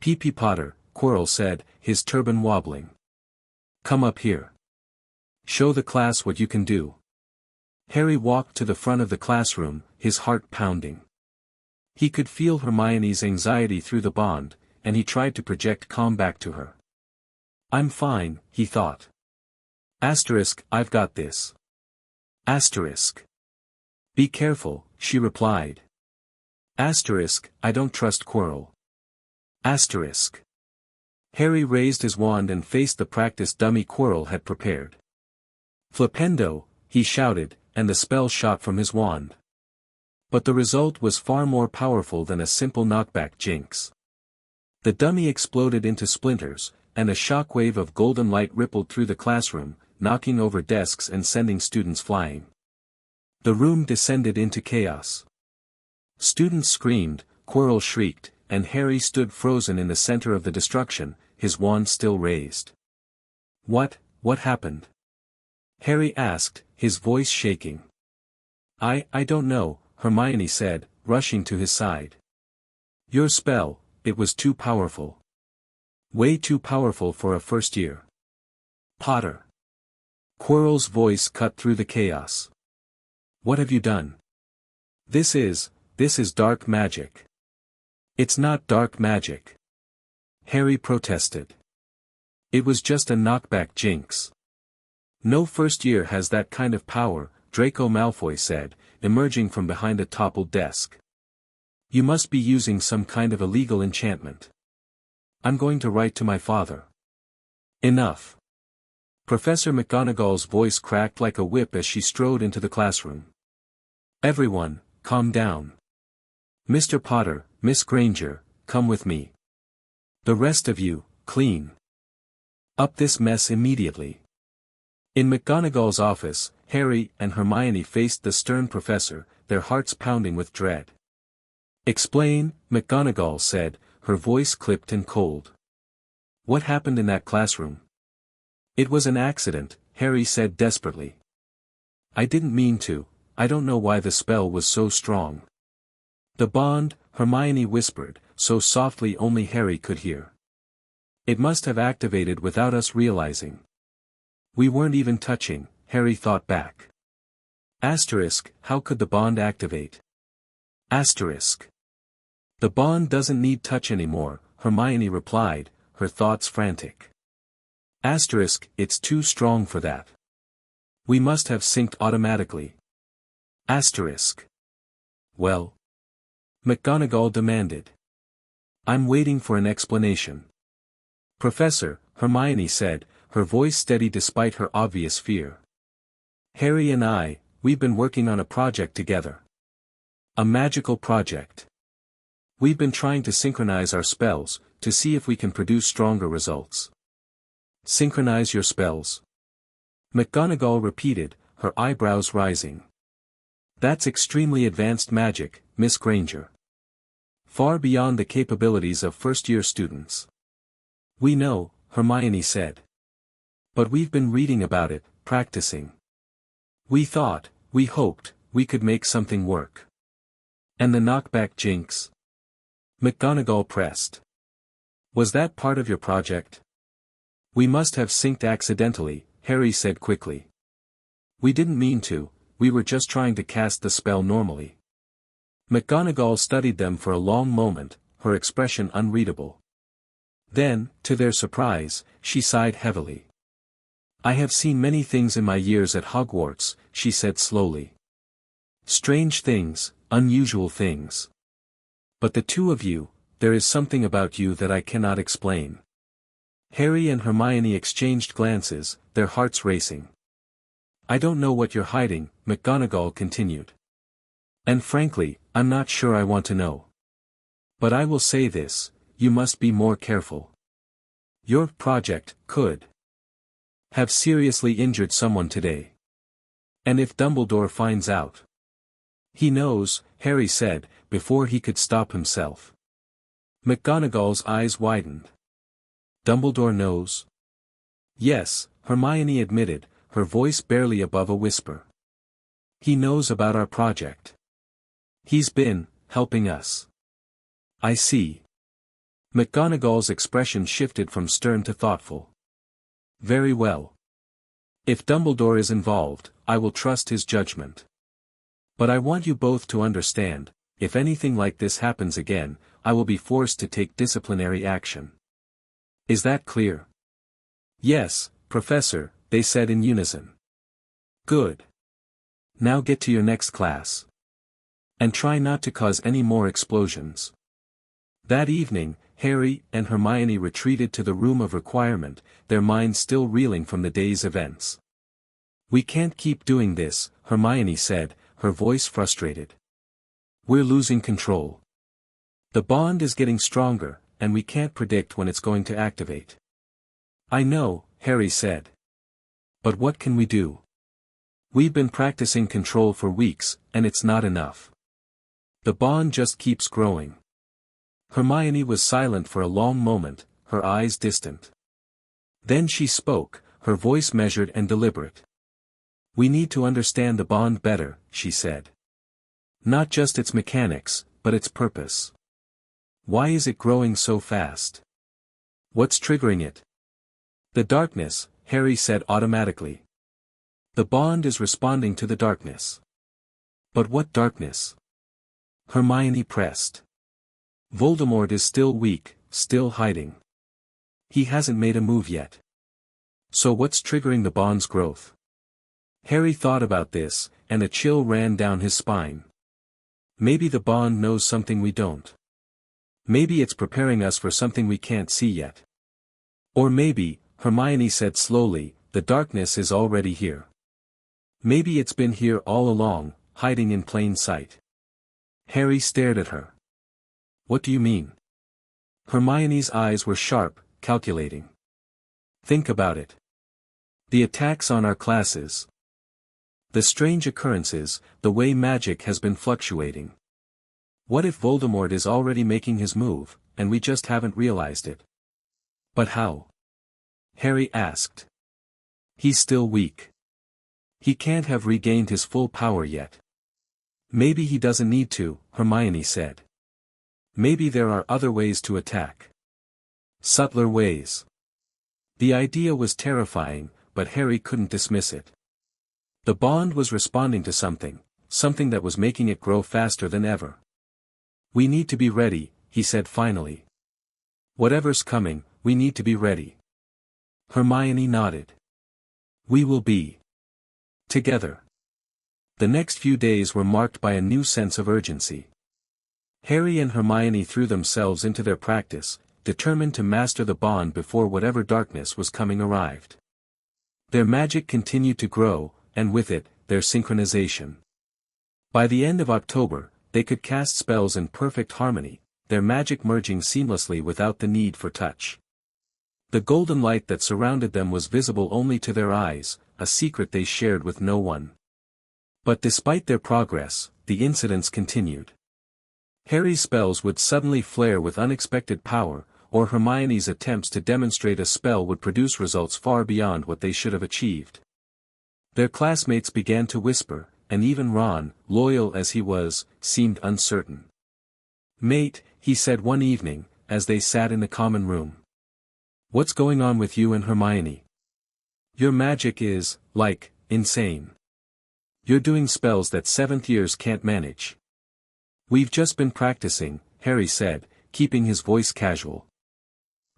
A: "P.P. Potter," Quirrell said, his turban wobbling. "Come up here. Show the class what you can do." Harry walked to the front of the classroom, his heart pounding. He could feel Hermione's anxiety through the bond, and he tried to project calm back to her. "I'm fine," he thought. I've got this." "Be careful," she replied. "I don't trust Quirrell." Harry raised his wand and faced the practice dummy Quirrell had prepared. "Flipendo," he shouted, and the spell shot from his wand. But the result was far more powerful than a simple knockback jinx. The dummy exploded into splinters, and a shockwave of golden light rippled through the classroom, knocking over desks and sending students flying. The room descended into chaos. Students screamed, Quirrell shrieked, and Harry stood frozen in the center of the destruction, his wand still raised. What happened?" Harry asked, his voice shaking. I don't know," Hermione said, rushing to his side. "Your spell, it was too powerful. Way too powerful for a first year." "Potter." Quirrell's voice cut through the chaos. "What have you done?" This is dark magic." "It's not dark magic," Harry protested. "It was just a knockback jinx." "No first year has that kind of power," Draco Malfoy said, emerging from behind a toppled desk. "You must be using some kind of illegal enchantment." I'm going to write to my father. Enough. Professor McGonagall's voice cracked like a whip as she strode into the classroom. Everyone, calm down. Mr. Potter, Miss Granger, come with me. The rest of you, clean up this mess immediately. In McGonagall's office, Harry and Hermione faced the stern professor, their hearts pounding with dread. Explain, McGonagall said, her voice clipped and cold. What happened in that classroom? It was an accident, Harry said desperately. I didn't mean to, I don't know why the spell was so strong. The bond, Hermione whispered, so softly only Harry could hear. It must have activated without us realizing. We weren't even touching, Harry thought back. Asterisk, how could the bond activate? Asterisk. The bond doesn't need touch anymore, Hermione replied, her thoughts frantic. Asterisk, it's too strong for that. We must have synced automatically. Asterisk. Well? McGonagall demanded. I'm waiting for an explanation. Professor, Hermione said, her voice steady despite her obvious fear. Harry and we've been working on a project together. A magical project. We've been trying to synchronize our spells, to see if we can produce stronger results. Synchronize your spells? McGonagall repeated, her eyebrows rising. That's extremely advanced magic, Miss Granger. Far beyond the capabilities of first-year students. We know, Hermione said. But we've been reading about it, practicing. We thought, we hoped, we could make something work. And the knockback jinx? McGonagall pressed. Was that part of your project? We must have synced accidentally, Harry said quickly. We didn't mean to, we were just trying to cast the spell normally. McGonagall studied them for a long moment, her expression unreadable. Then, to their surprise, she sighed heavily. I have seen many things in my years at Hogwarts, she said slowly. Strange things, unusual things. But the two of you, there is something about you that I cannot explain. Harry and Hermione exchanged glances, their hearts racing. I don't know what you're hiding, McGonagall continued. And frankly, I'm not sure I want to know. But I will say this, you must be more careful. Your project could have seriously injured someone today. And if Dumbledore finds out. He knows, Harry said, before he could stop himself. McGonagall's eyes widened. Dumbledore knows? Yes, Hermione admitted, her voice barely above a whisper. He knows about our project. He's been helping us. I see. McGonagall's expression shifted from stern to thoughtful. Very well. If Dumbledore is involved, I will trust his judgment. But I want you both to understand, if anything like this happens again, I will be forced to take disciplinary action. Is that clear? Yes, Professor, they said in unison. Good. Now get to your next class. And try not to cause any more explosions. That evening, Harry and Hermione retreated to the room of requirement, their minds still reeling from the day's events. We can't keep doing this, Hermione said, her voice frustrated. We're losing control. The bond is getting stronger, and we can't predict when it's going to activate. I know, Harry said. But what can we do? We've been practicing control for weeks, and it's not enough. The bond just keeps growing. Hermione was silent for a long moment, her eyes distant. Then she spoke, her voice measured and deliberate. We need to understand the bond better, she said. Not just its mechanics, but its purpose. Why is it growing so fast? What's triggering it? The darkness, Harry said automatically. The bond is responding to the darkness. But what darkness? Hermione pressed. Voldemort is still weak, still hiding. He hasn't made a move yet. So what's triggering the bond's growth? Harry thought about this, and a chill ran down his spine. Maybe the bond knows something we don't. Maybe it's preparing us for something we can't see yet. Or maybe, Hermione said slowly, the darkness is already here. Maybe it's been here all along, hiding in plain sight. Harry stared at her. What do you mean? Hermione's eyes were sharp, calculating. Think about it. The attacks on our classes. The strange occurrences, the way magic has been fluctuating. What if Voldemort is already making his move, and we just haven't realized it? But how? Harry asked. He's still weak. He can't have regained his full power yet. Maybe he doesn't need to, Hermione said. Maybe there are other ways to attack. Subtler ways. The idea was terrifying, but Harry couldn't dismiss it. The bond was responding to something that was making it grow faster than ever. We need to be ready, he said finally. Whatever's coming, we need to be ready. Hermione nodded. We will be together. The next few days were marked by a new sense of urgency. Harry and Hermione threw themselves into their practice, determined to master the bond before whatever darkness was coming arrived. Their magic continued to grow, and with it, their synchronization. By the end of October, they could cast spells in perfect harmony, their magic merging seamlessly without the need for touch. The golden light that surrounded them was visible only to their eyes, a secret they shared with no one. But despite their progress, the incidents continued. Harry's spells would suddenly flare with unexpected power, or Hermione's attempts to demonstrate a spell would produce results far beyond what they should have achieved. Their classmates began to whisper, and even Ron, loyal as he was, seemed uncertain. Mate, he said one evening, as they sat in the common room. What's going on with you and Hermione? Your magic is, like, insane. You're doing spells that seventh years can't manage. We've just been practicing, Harry said, keeping his voice casual.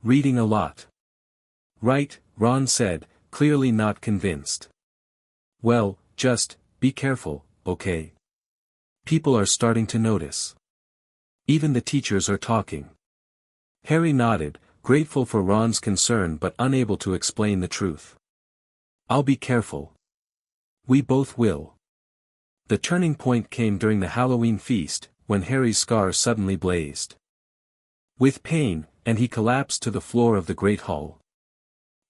A: Reading a lot. Right, Ron said, clearly not convinced. Well, just, be careful, okay? People are starting to notice. Even the teachers are talking. Harry nodded, grateful for Ron's concern but unable to explain the truth. I'll be careful. We both will. The turning point came during the Halloween feast, when Harry's scar suddenly blazed with pain, and he collapsed to the floor of the Great Hall.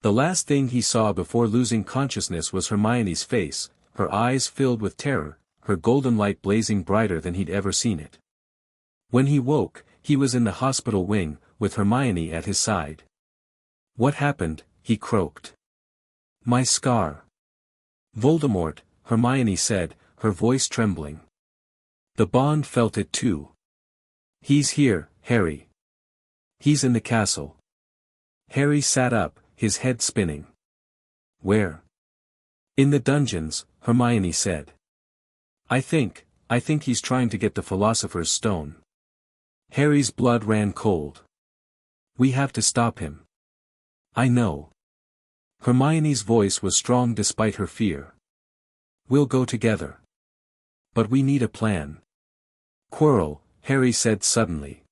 A: The last thing he saw before losing consciousness was Hermione's face, her eyes filled with terror, her golden light blazing brighter than he'd ever seen it. When he woke, he was in the hospital wing, with Hermione at his side. What happened? He croaked. My scar. Voldemort, Hermione said, her voice trembling. The bond felt it too. He's here, Harry. He's in the castle. Harry sat up, his head spinning. Where? In the dungeons, Hermione said. I think he's trying to get the Philosopher's Stone. Harry's blood ran cold. We have to stop him. I know. Hermione's voice was strong despite her fear. We'll go together. But we need a plan. Quirrell, Harry said suddenly.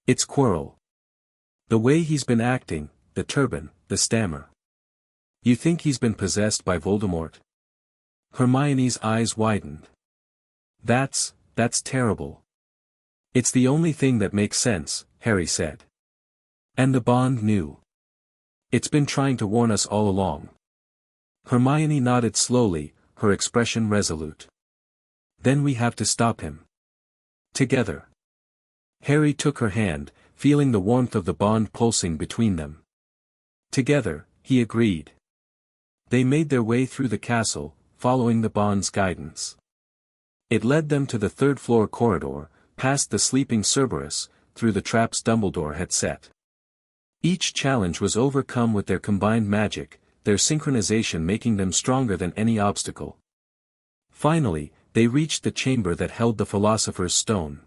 A: It's Quirrell. The way he's been acting, the turban, the stammer. You think he's been possessed by Voldemort? Hermione's eyes widened. That's terrible. It's the only thing that makes sense, Harry said. And the bond knew. It's been trying to warn us all along. Hermione nodded slowly, her expression resolute. Then we have to stop him. Together. Harry took her hand, feeling the warmth of the bond pulsing between them. Together, he agreed. They made their way through the castle, following the bond's guidance. It led them to the third-floor corridor, past the sleeping Cerberus, through the traps Dumbledore had set. Each challenge was overcome with their combined magic, their synchronization making them stronger than any obstacle. Finally, they reached the chamber that held the Philosopher's Stone.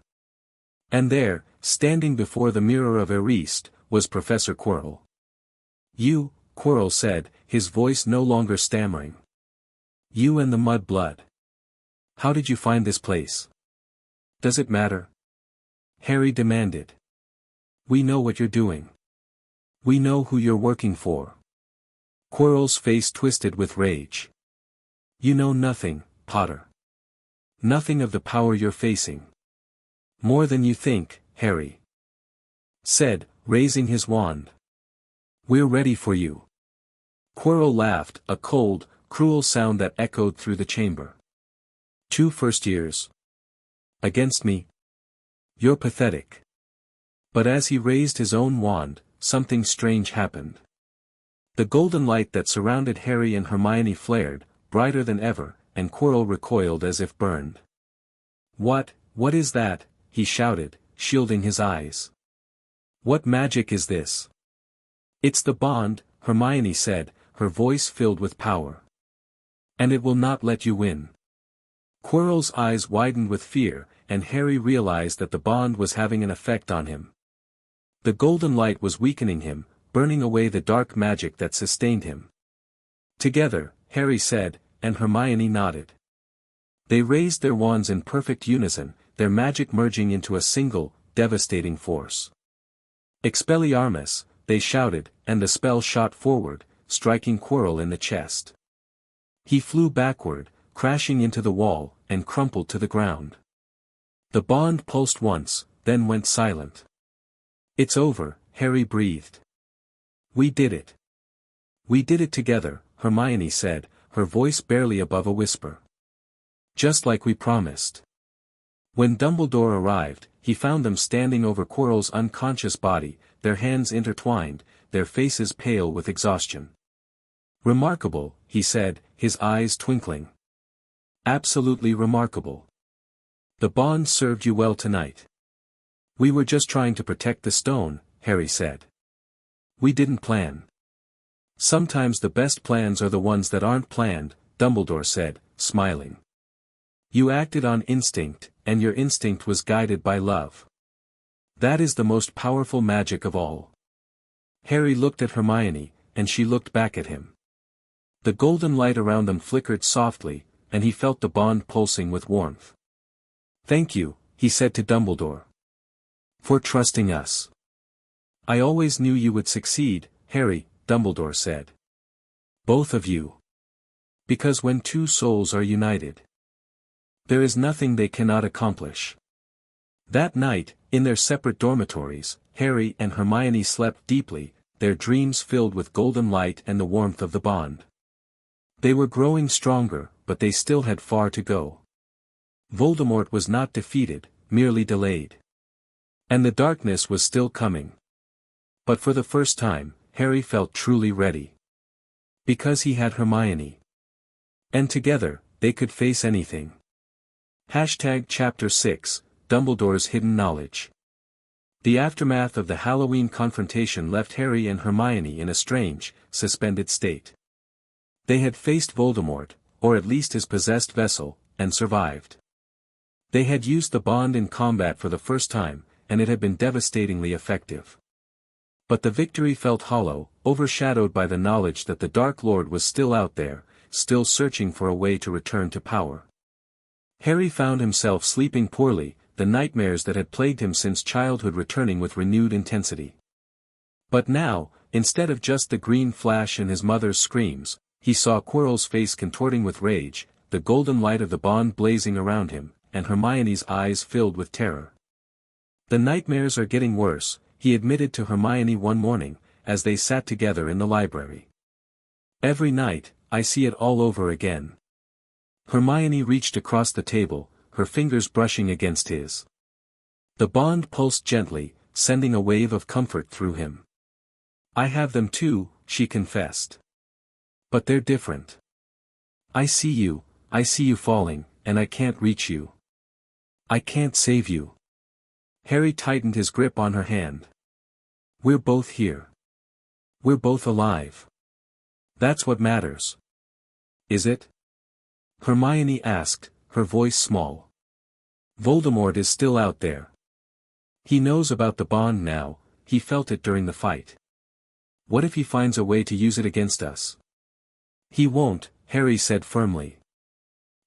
A: And there, standing before the mirror of Eriste, was Professor Quirrell. You, Quirrell said, his voice no longer stammering. You and the mud-blood. How did you find this place? Does it matter? Harry demanded. We know what you're doing. We know who you're working for. Quirrell's face twisted with rage. You know nothing, Potter. Nothing of the power you're facing. More than you think, Harry said, raising his wand. We're ready for you. Quirrell laughed, a cold, cruel sound that echoed through the chamber. 2 first years. Against me? You're pathetic. But as he raised his own wand, something strange happened. The golden light that surrounded Harry and Hermione flared, brighter than ever, and Quirrell recoiled as if burned. What is that? He shouted, shielding his eyes. What magic is this? It's the bond, Hermione said, her voice filled with power. And it will not let you win. Quirrell's eyes widened with fear, and Harry realized that the bond was having an effect on him. The golden light was weakening him, burning away the dark magic that sustained him. Together, Harry said, and Hermione nodded. They raised their wands in perfect unison, their magic merging into a single, devastating force. Expelliarmus, they shouted, and the spell shot forward, striking Quirrell in the chest. He flew backward, crashing into the wall, and crumpled to the ground. The bond pulsed once, then went silent. It's over, Harry breathed. We did it. We did it together, Hermione said, her voice barely above a whisper. Just like we promised. When Dumbledore arrived, he found them standing over Quirrell's unconscious body, their hands intertwined, their faces pale with exhaustion. Remarkable, he said, his eyes twinkling. Absolutely remarkable. The bond served you well tonight. We were just trying to protect the stone, Harry said. We didn't plan. Sometimes the best plans are the ones that aren't planned, Dumbledore said, smiling. You acted on instinct, and your instinct was guided by love. That is the most powerful magic of all. Harry looked at Hermione, and she looked back at him. The golden light around them flickered softly, and he felt the bond pulsing with warmth. Thank you, he said to Dumbledore. For trusting us. I always knew you would succeed, Harry, Dumbledore said. Both of you. Because when two souls are united, there is nothing they cannot accomplish. That night, in their separate dormitories, Harry and Hermione slept deeply, their dreams filled with golden light and the warmth of the bond. They were growing stronger, but they still had far to go. Voldemort was not defeated, merely delayed. And the darkness was still coming. But for the first time, Harry felt truly ready. Because he had Hermione. And together, they could face anything. Chapter 6, Dumbledore's Hidden Knowledge. The aftermath of the Halloween confrontation left Harry and Hermione in a strange, suspended state. They had faced Voldemort, or at least his possessed vessel, and survived. They had used the bond in combat for the first time, and it had been devastatingly effective. But the victory felt hollow, overshadowed by the knowledge that the Dark Lord was still out there, still searching for a way to return to power. Harry found himself sleeping poorly, the nightmares that had plagued him since childhood returning with renewed intensity. But now, instead of just the green flash and his mother's screams, he saw Quirrell's face contorting with rage, the golden light of the bond blazing around him, and Hermione's eyes filled with terror. The nightmares are getting worse, he admitted to Hermione one morning, as they sat together in the library. Every night, I see it all over again. Hermione reached across the table, her fingers brushing against his. The bond pulsed gently, sending a wave of comfort through him. I have them too, she confessed. But they're different. I see you falling, and I can't reach you. I can't save you. Harry tightened his grip on her hand. We're both here. We're both alive. That's what matters. Is it? Hermione asked, her voice small. Voldemort is still out there. He knows about the bond now, he felt it during the fight. What if he finds a way to use it against us? He won't, Harry said firmly.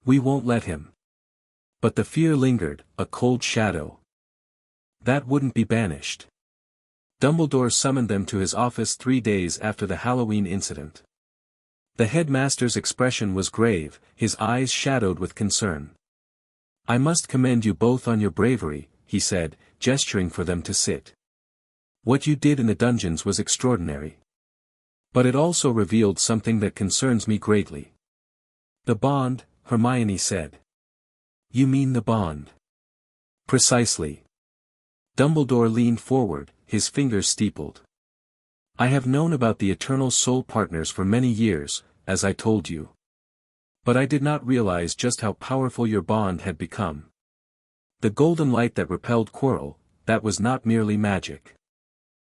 A: We won't let him. But the fear lingered, a cold shadow. That wouldn't be banished. Dumbledore summoned them to his office 3 days after the Halloween incident. The headmaster's expression was grave, his eyes shadowed with concern. "I must commend you both on your bravery," he said, gesturing for them to sit. "What you did in the dungeons was extraordinary. But it also revealed something that concerns me greatly." "The bond," Hermione said. "You mean the bond?" "Precisely." Dumbledore leaned forward, his fingers steepled. "I have known about the Eternal Soul Partners for many years, as I told you. But I did not realize just how powerful your bond had become. The golden light that repelled Quirrell, that was not merely magic.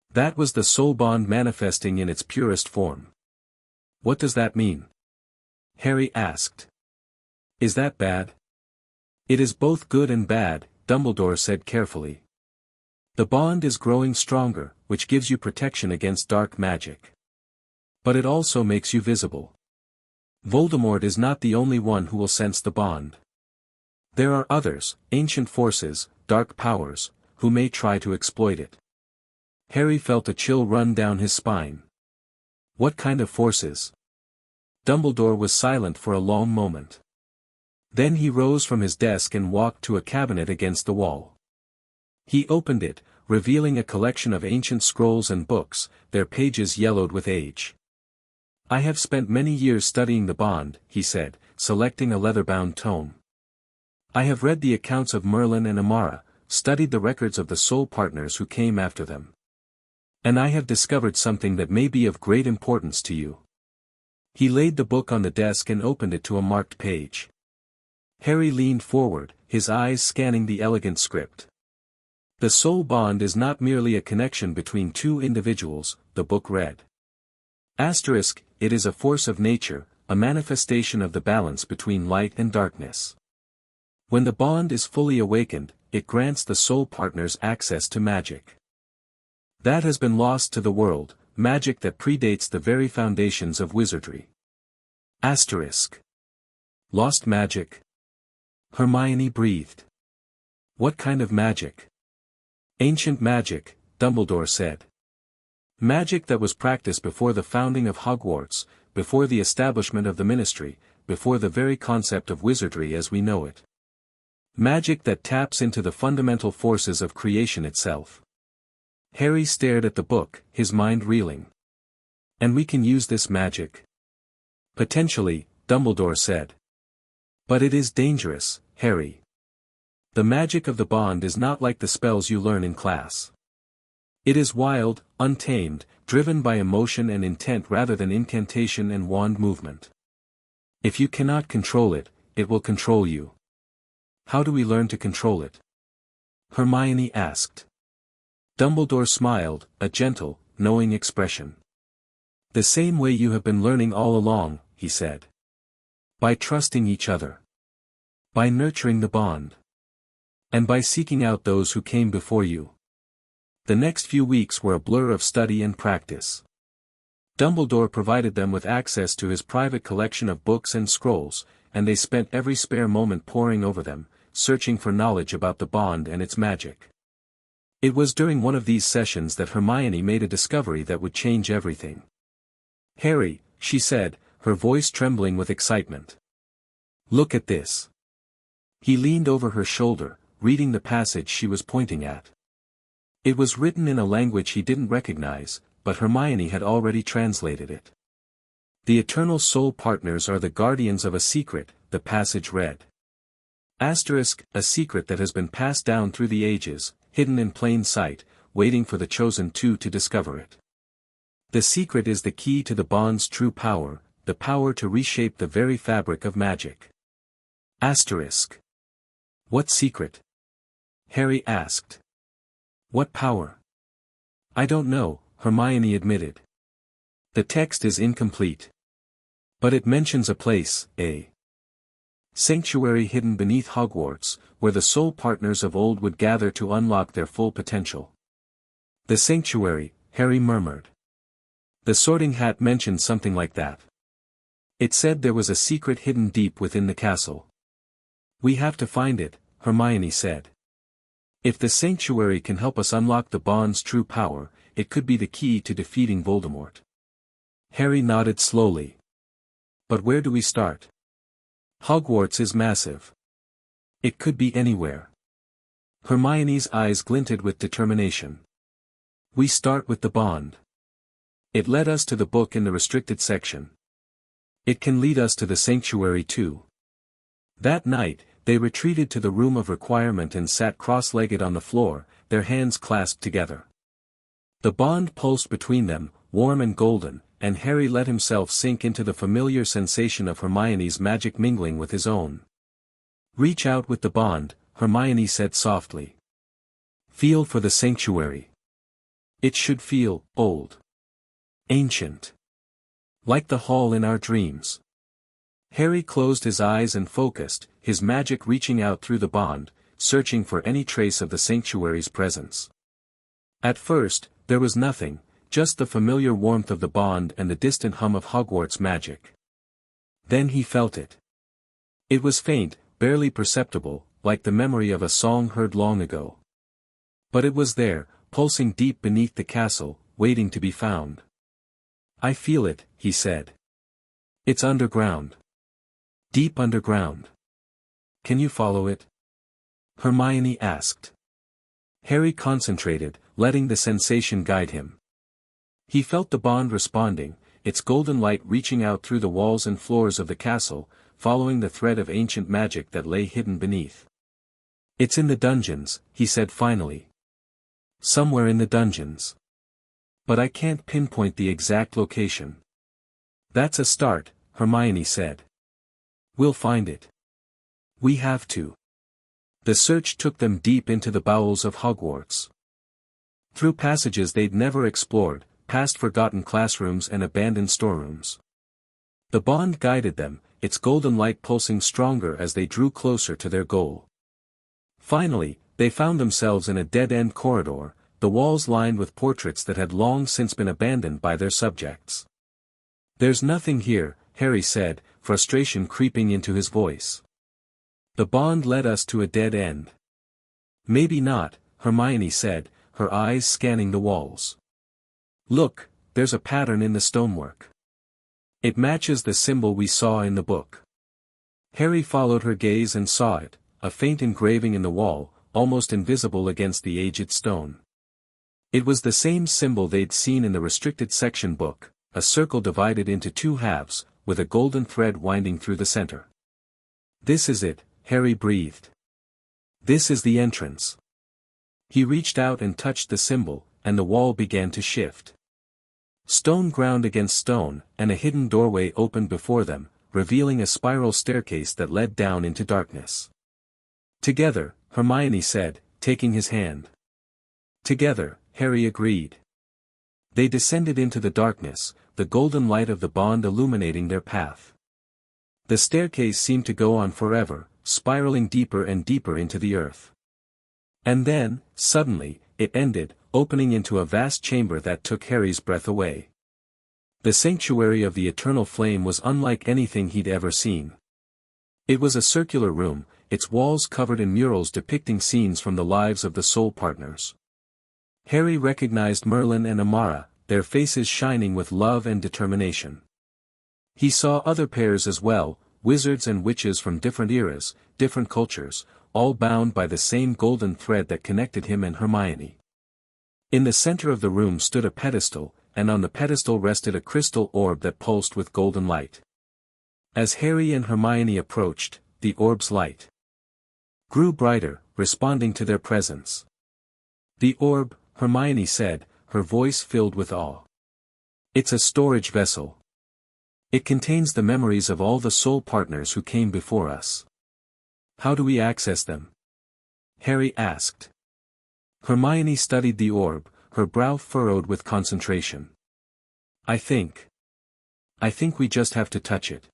A: That was the soul bond manifesting in its purest form." "What does that mean?" Harry asked. "Is that bad?" "It is both good and bad," Dumbledore said carefully. "The bond is growing stronger, which gives you protection against dark magic. But it also makes you visible. Voldemort is not the only one who will sense the bond. There are others, ancient forces, dark powers, who may try to exploit it." Harry felt a chill run down his spine. "What kind of forces?" Dumbledore was silent for a long moment. Then he rose from his desk and walked to a cabinet against the wall. He opened it, revealing a collection of ancient scrolls and books, their pages yellowed with age. "I have spent many years studying the bond," he said, selecting a leather-bound tome. "I have read the accounts of Merlin and Amara, studied the records of the soul partners who came after them. And I have discovered something that may be of great importance to you." He laid the book on the desk and opened it to a marked page. Harry leaned forward, his eyes scanning the elegant script. "The soul bond is not merely a connection between two individuals," the book read. Asterisk, "It is a force of nature, a manifestation of the balance between light and darkness. When the bond is fully awakened, it grants the soul partners access to magic. That has been lost to the world, magic that predates the very foundations of wizardry." Asterisk. "Lost magic?" Hermione breathed. "What kind of magic?" "Ancient magic," Dumbledore said. "Magic that was practiced before the founding of Hogwarts, before the establishment of the Ministry, before the very concept of wizardry as we know it. Magic that taps into the fundamental forces of creation itself." Harry stared at the book, his mind reeling. "And we can use this magic?" "Potentially," Dumbledore said. "But it is dangerous, Harry. The magic of the bond is not like the spells you learn in class. It is wild, untamed, driven by emotion and intent rather than incantation and wand movement. If you cannot control it, it will control you." "How do we learn to control it?" Hermione asked. Dumbledore smiled, a gentle, knowing expression. "The same way you have been learning all along," he said. "By trusting each other. By nurturing the bond. And by seeking out those who came before you." The next few weeks were a blur of study and practice. Dumbledore provided them with access to his private collection of books and scrolls, and they spent every spare moment poring over them, searching for knowledge about the bond and its magic. It was during one of these sessions that Hermione made a discovery that would change everything. "Harry," she said, her voice trembling with excitement. "Look at this." He leaned over her shoulder, reading the passage she was pointing at. It was written in a language he didn't recognize, but Hermione had already translated it. "The Eternal Soul Partners are the guardians of a secret," the passage read. Asterisk, "A secret that has been passed down through the ages, hidden in plain sight, waiting for the chosen two to discover it. The secret is the key to the bond's true power, the power to reshape the very fabric of magic." Asterisk. "What secret?" Harry asked. "What power?" "I don't know," Hermione admitted. "The text is incomplete. But it mentions a place, a sanctuary hidden beneath Hogwarts, where the soul partners of old would gather to unlock their full potential." "The sanctuary," Harry murmured. "The Sorting Hat mentioned something like that. It said there was a secret hidden deep within the castle." "We have to find it," Hermione said. "If the sanctuary can help us unlock the bond's true power, it could be the key to defeating Voldemort. Harry nodded slowly. But where do we start? Hogwarts is massive. It could be anywhere. Hermione's eyes glinted with determination. We start with the bond. It led us to the book in the restricted section. It can lead us to the sanctuary too. That night, they retreated to the room of requirement and sat cross-legged on the floor, their hands clasped together. The bond pulsed between them, warm and golden, and Harry let himself sink into the familiar sensation of Hermione's magic mingling with his own. Reach out with the bond, Hermione said softly. Feel for the sanctuary. It should feel old. Ancient. Like the hall in our dreams. Harry closed his eyes and focused, his magic reaching out through the bond, searching for any trace of the sanctuary's presence. At first, there was nothing, just the familiar warmth of the bond and the distant hum of Hogwarts magic. Then he felt it. It was faint, barely perceptible, like the memory of a song heard long ago. But it was there, pulsing deep beneath the castle, waiting to be found. I feel it, he said. It's underground. Deep underground. Can you follow it? Hermione asked. Harry concentrated, letting the sensation guide him. He felt the bond responding, its golden light reaching out through the walls and floors of the castle, following the thread of ancient magic that lay hidden beneath. It's in the dungeons, he said finally. Somewhere in the dungeons. But I can't pinpoint the exact location. That's a start, Hermione said. We'll find it. We have to. The search took them deep into the bowels of Hogwarts. Through passages they'd never explored, past forgotten classrooms and abandoned storerooms. The bond guided them, its golden light pulsing stronger as they drew closer to their goal. Finally, they found themselves in a dead-end corridor, the walls lined with portraits that had long since been abandoned by their subjects. There's nothing here, Harry said, frustration creeping into his voice. The bond led us to a dead end. Maybe not, Hermione said, her eyes scanning the walls. Look, there's a pattern in the stonework. It matches the symbol we saw in the book. Harry followed her gaze and saw it, a faint engraving in the wall, almost invisible against the aged stone. It was the same symbol they'd seen in the restricted section book, a circle divided into two halves, with a golden thread winding through the center. This is it, Harry breathed. This is the entrance. He reached out and touched the symbol, and the wall began to shift. Stone ground against stone, and a hidden doorway opened before them, revealing a spiral staircase that led down into darkness. Together, Hermione said, taking his hand. Together, Harry agreed. They descended into the darkness, the golden light of the bond illuminating their path. The staircase seemed to go on forever, spiraling deeper and deeper into the earth. And then, suddenly, it ended, opening into a vast chamber that took Harry's breath away. The sanctuary of the eternal flame was unlike anything he'd ever seen. It was a circular room, its walls covered in murals depicting scenes from the lives of the soul partners. Harry recognized Merlin and Amara, their faces shining with love and determination. He saw other pairs as well, wizards and witches from different eras, different cultures, all bound by the same golden thread that connected him and Hermione. In the center of the room stood a pedestal, and on the pedestal rested a crystal orb that pulsed with golden light. As Harry and Hermione approached, the orb's light grew brighter, responding to their presence. The orb, Hermione said, her voice filled with awe. It's a storage vessel. It contains the memories of all the soul partners who came before us. How do we access them? Harry asked. Hermione studied the orb, her brow furrowed with concentration. I think we just have to touch it.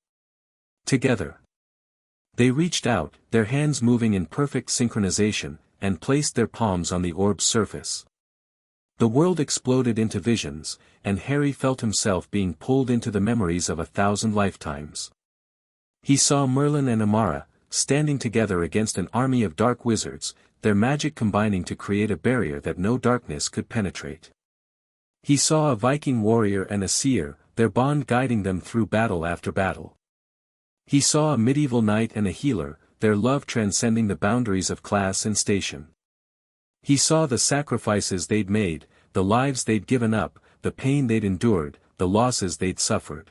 A: Together. They reached out, their hands moving in perfect synchronization, and placed their palms on the orb's surface. The world exploded into visions, and Harry felt himself being pulled into the memories of 1,000 lifetimes. He saw Merlin and Amara, standing together against an army of dark wizards, their magic combining to create a barrier that no darkness could penetrate. He saw a Viking warrior and a seer, their bond guiding them through battle after battle. He saw a medieval knight and a healer, their love transcending the boundaries of class and station. He saw the sacrifices they'd made, the lives they'd given up, the pain they'd endured, the losses they'd suffered.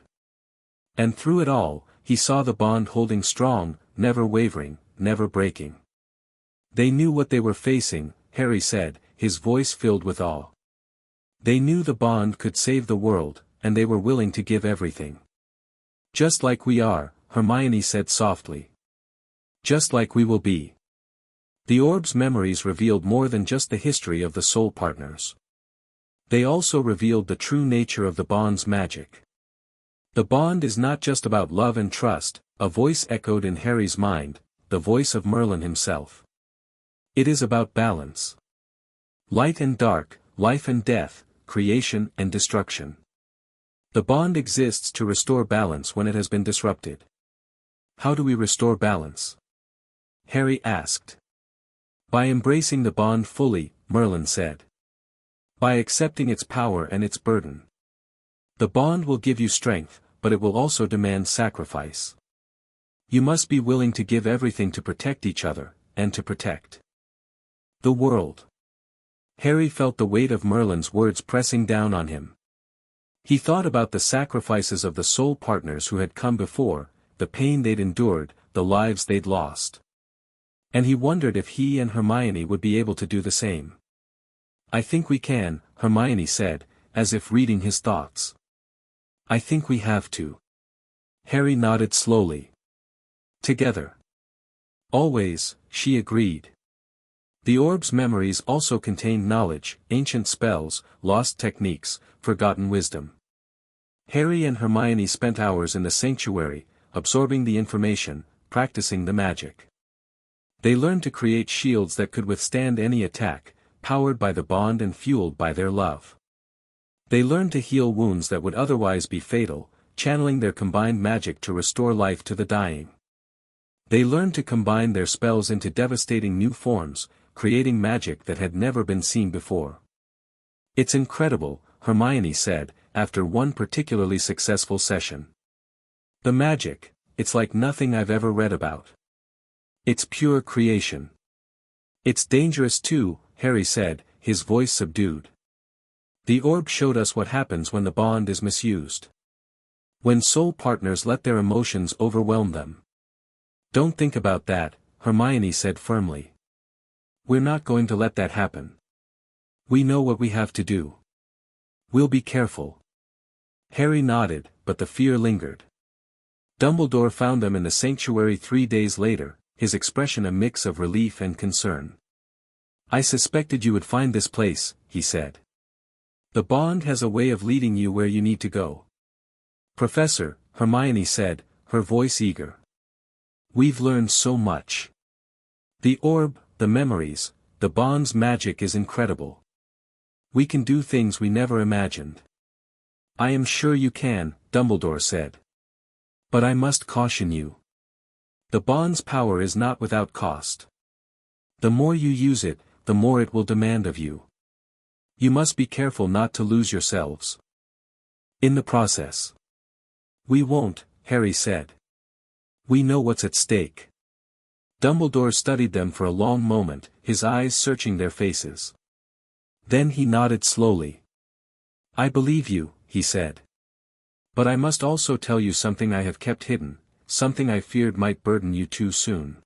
A: And through it all, he saw the bond holding strong, never wavering, never breaking. They knew what they were facing, Harry said, his voice filled with awe. They knew the bond could save the world, and they were willing to give everything. Just like we are, Hermione said softly. Just like we will be. The orb's memories revealed more than just the history of the soul partners. They also revealed the true nature of the bond's magic. The bond is not just about love and trust, a voice echoed in Harry's mind, the voice of Merlin himself. It is about balance. Light and dark, life and death, creation and destruction. The bond exists to restore balance when it has been disrupted. How do we restore balance? Harry asked. By embracing the bond fully, Merlin said. By accepting its power and its burden. The bond will give you strength, but it will also demand sacrifice. You must be willing to give everything to protect each other, and to protect the world. Harry felt the weight of Merlin's words pressing down on him. He thought about the sacrifices of the soul partners who had come before, the pain they'd endured, the lives they'd lost. And he wondered if he and Hermione would be able to do the same. I think we can, Hermione said, as if reading his thoughts. I think we have to. Harry nodded slowly. Together. Always, she agreed. The orb's memories also contained knowledge, ancient spells, lost techniques, forgotten wisdom. Harry and Hermione spent hours in the sanctuary, absorbing the information, practicing the magic. They learned to create shields that could withstand any attack, powered by the bond and fueled by their love. They learned to heal wounds that would otherwise be fatal, channeling their combined magic to restore life to the dying. They learned to combine their spells into devastating new forms, creating magic that had never been seen before. It's incredible, Hermione said, after one particularly successful session. The magic, it's like nothing I've ever read about. It's pure creation. It's dangerous too, Harry said, his voice subdued. The orb showed us what happens when the bond is misused. When soul partners let their emotions overwhelm them. Don't think about that, Hermione said firmly. We're not going to let that happen. We know what we have to do. We'll be careful. Harry nodded, but the fear lingered. Dumbledore found them in the sanctuary 3 days later, his expression a mix of relief and concern. I suspected you would find this place, he said. The bond has a way of leading you where you need to go. Professor, Hermione said, her voice eager. We've learned so much. The orb, the memories, the bond's magic is incredible. We can do things we never imagined. I am sure you can, Dumbledore said. But I must caution you. The bond's power is not without cost. The more you use it, the more it will demand of you. You must be careful not to lose yourselves in the process. We won't, Harry said. We know what's at stake. Dumbledore studied them for a long moment, his eyes searching their faces. Then he nodded slowly. I believe you, he said. But I must also tell you something I have kept hidden, something I feared might burden you too soon.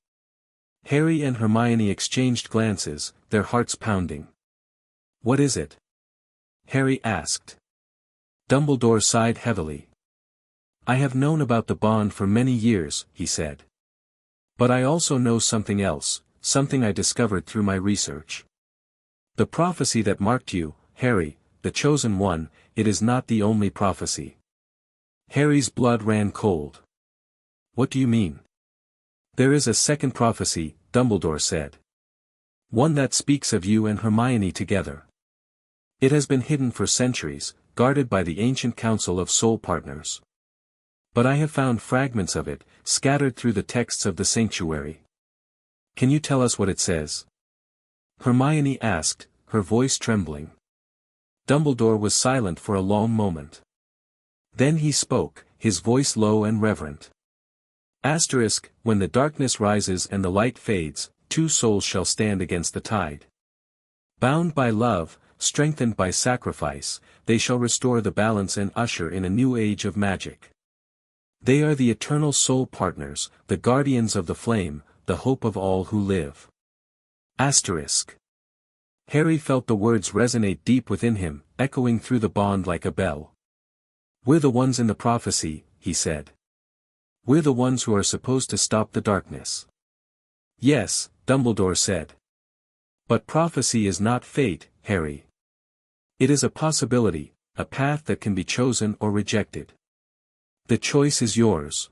A: Harry and Hermione exchanged glances, their hearts pounding. What is it? Harry asked. Dumbledore sighed heavily. I have known about the bond for many years, he said. But I also know something else, something I discovered through my research. The prophecy that marked you, Harry, the chosen one, it is not the only prophecy. Harry's blood ran cold. What do you mean? There is a second prophecy, Dumbledore said. One that speaks of you and Hermione together. It has been hidden for centuries, guarded by the ancient council of soul partners. But I have found fragments of it, scattered through the texts of the sanctuary. Can you tell us what it says? Hermione asked, her voice trembling. Dumbledore was silent for a long moment. Then he spoke, his voice low and reverent. Asterisk, when the darkness rises and the light fades, two souls shall stand against the tide. Bound by love, strengthened by sacrifice, they shall restore the balance and usher in a new age of magic. They are the eternal soul partners, the guardians of the flame, the hope of all who live. Asterisk. Harry felt the words resonate deep within him, echoing through the bond like a bell. We're the ones in the prophecy, he said. We're the ones who are supposed to stop the darkness. Yes, Dumbledore said. But prophecy is not fate, Harry. It is a possibility, a path that can be chosen or rejected. The choice is yours.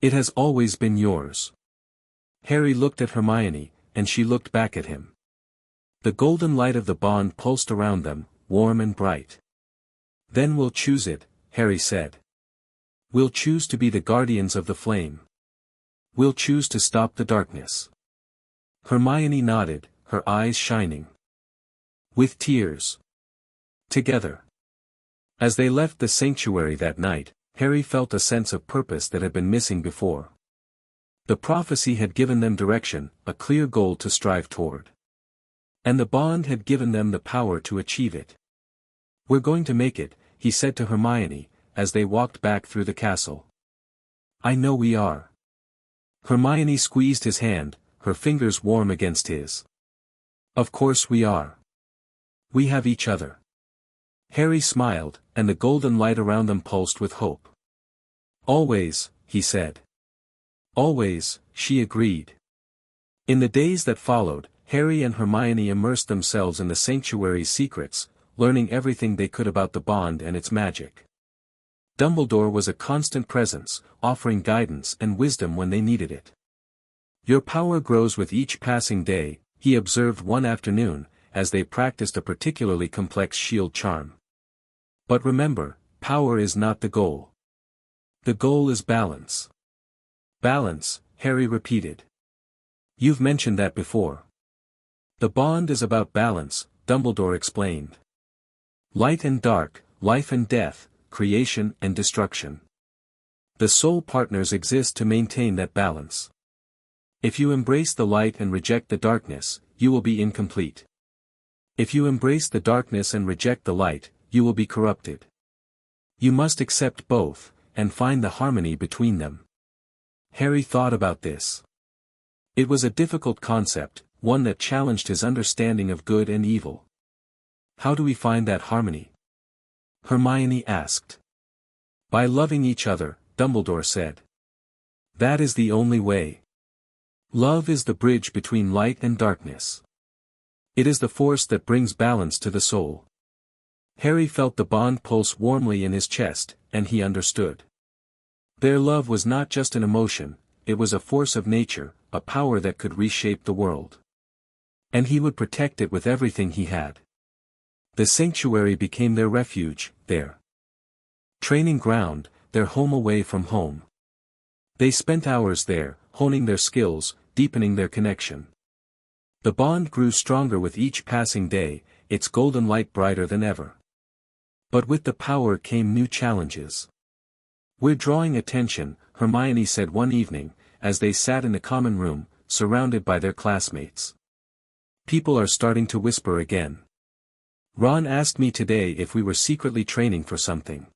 A: It has always been yours. Harry looked at Hermione, and she looked back at him. The golden light of the bond pulsed around them, warm and bright. Then we'll choose it, Harry said. We'll choose to be the guardians of the flame. We'll choose to stop the darkness. Hermione nodded, her eyes shining. With tears. Together. As they left the sanctuary that night, Harry felt a sense of purpose that had been missing before. The prophecy had given them direction, a clear goal to strive toward. And the bond had given them the power to achieve it. We're going to make it, he said to Hermione, as they walked back through the castle. I know we are. Hermione squeezed his hand, her fingers warm against his. Of course we are. We have each other. Harry smiled, and the golden light around them pulsed with hope. Always, he said. Always, she agreed. In the days that followed, Harry and Hermione immersed themselves in the sanctuary's secrets, learning everything they could about the bond and its magic. Dumbledore was a constant presence, offering guidance and wisdom when they needed it. Your power grows with each passing day, he observed one afternoon, as they practiced a particularly complex shield charm. But remember, power is not the goal. The goal is balance. Balance, Harry repeated. You've mentioned that before. The bond is about balance, Dumbledore explained. Light and dark, life and death, creation and destruction. The soul partners exist to maintain that balance. If you embrace the light and reject the darkness, you will be incomplete. If you embrace the darkness and reject the light, you will be corrupted. You must accept both, and find the harmony between them. Harry thought about this. It was a difficult concept, one that challenged his understanding of good and evil. How do we find that harmony? Hermione asked. By loving each other, Dumbledore said. That is the only way. Love is the bridge between light and darkness. It is the force that brings balance to the soul. Harry felt the bond pulse warmly in his chest, and he understood. Their love was not just an emotion, it was a force of nature, a power that could reshape the world. And he would protect it with everything he had. The sanctuary became their refuge, their training ground, their home away from home. They spent hours there, honing their skills, deepening their connection. The bond grew stronger with each passing day, its golden light brighter than ever. But with the power came new challenges. We're drawing attention, Hermione said one evening, as they sat in the common room, surrounded by their classmates. People are starting to whisper again. Ron asked me today if we were secretly training for something.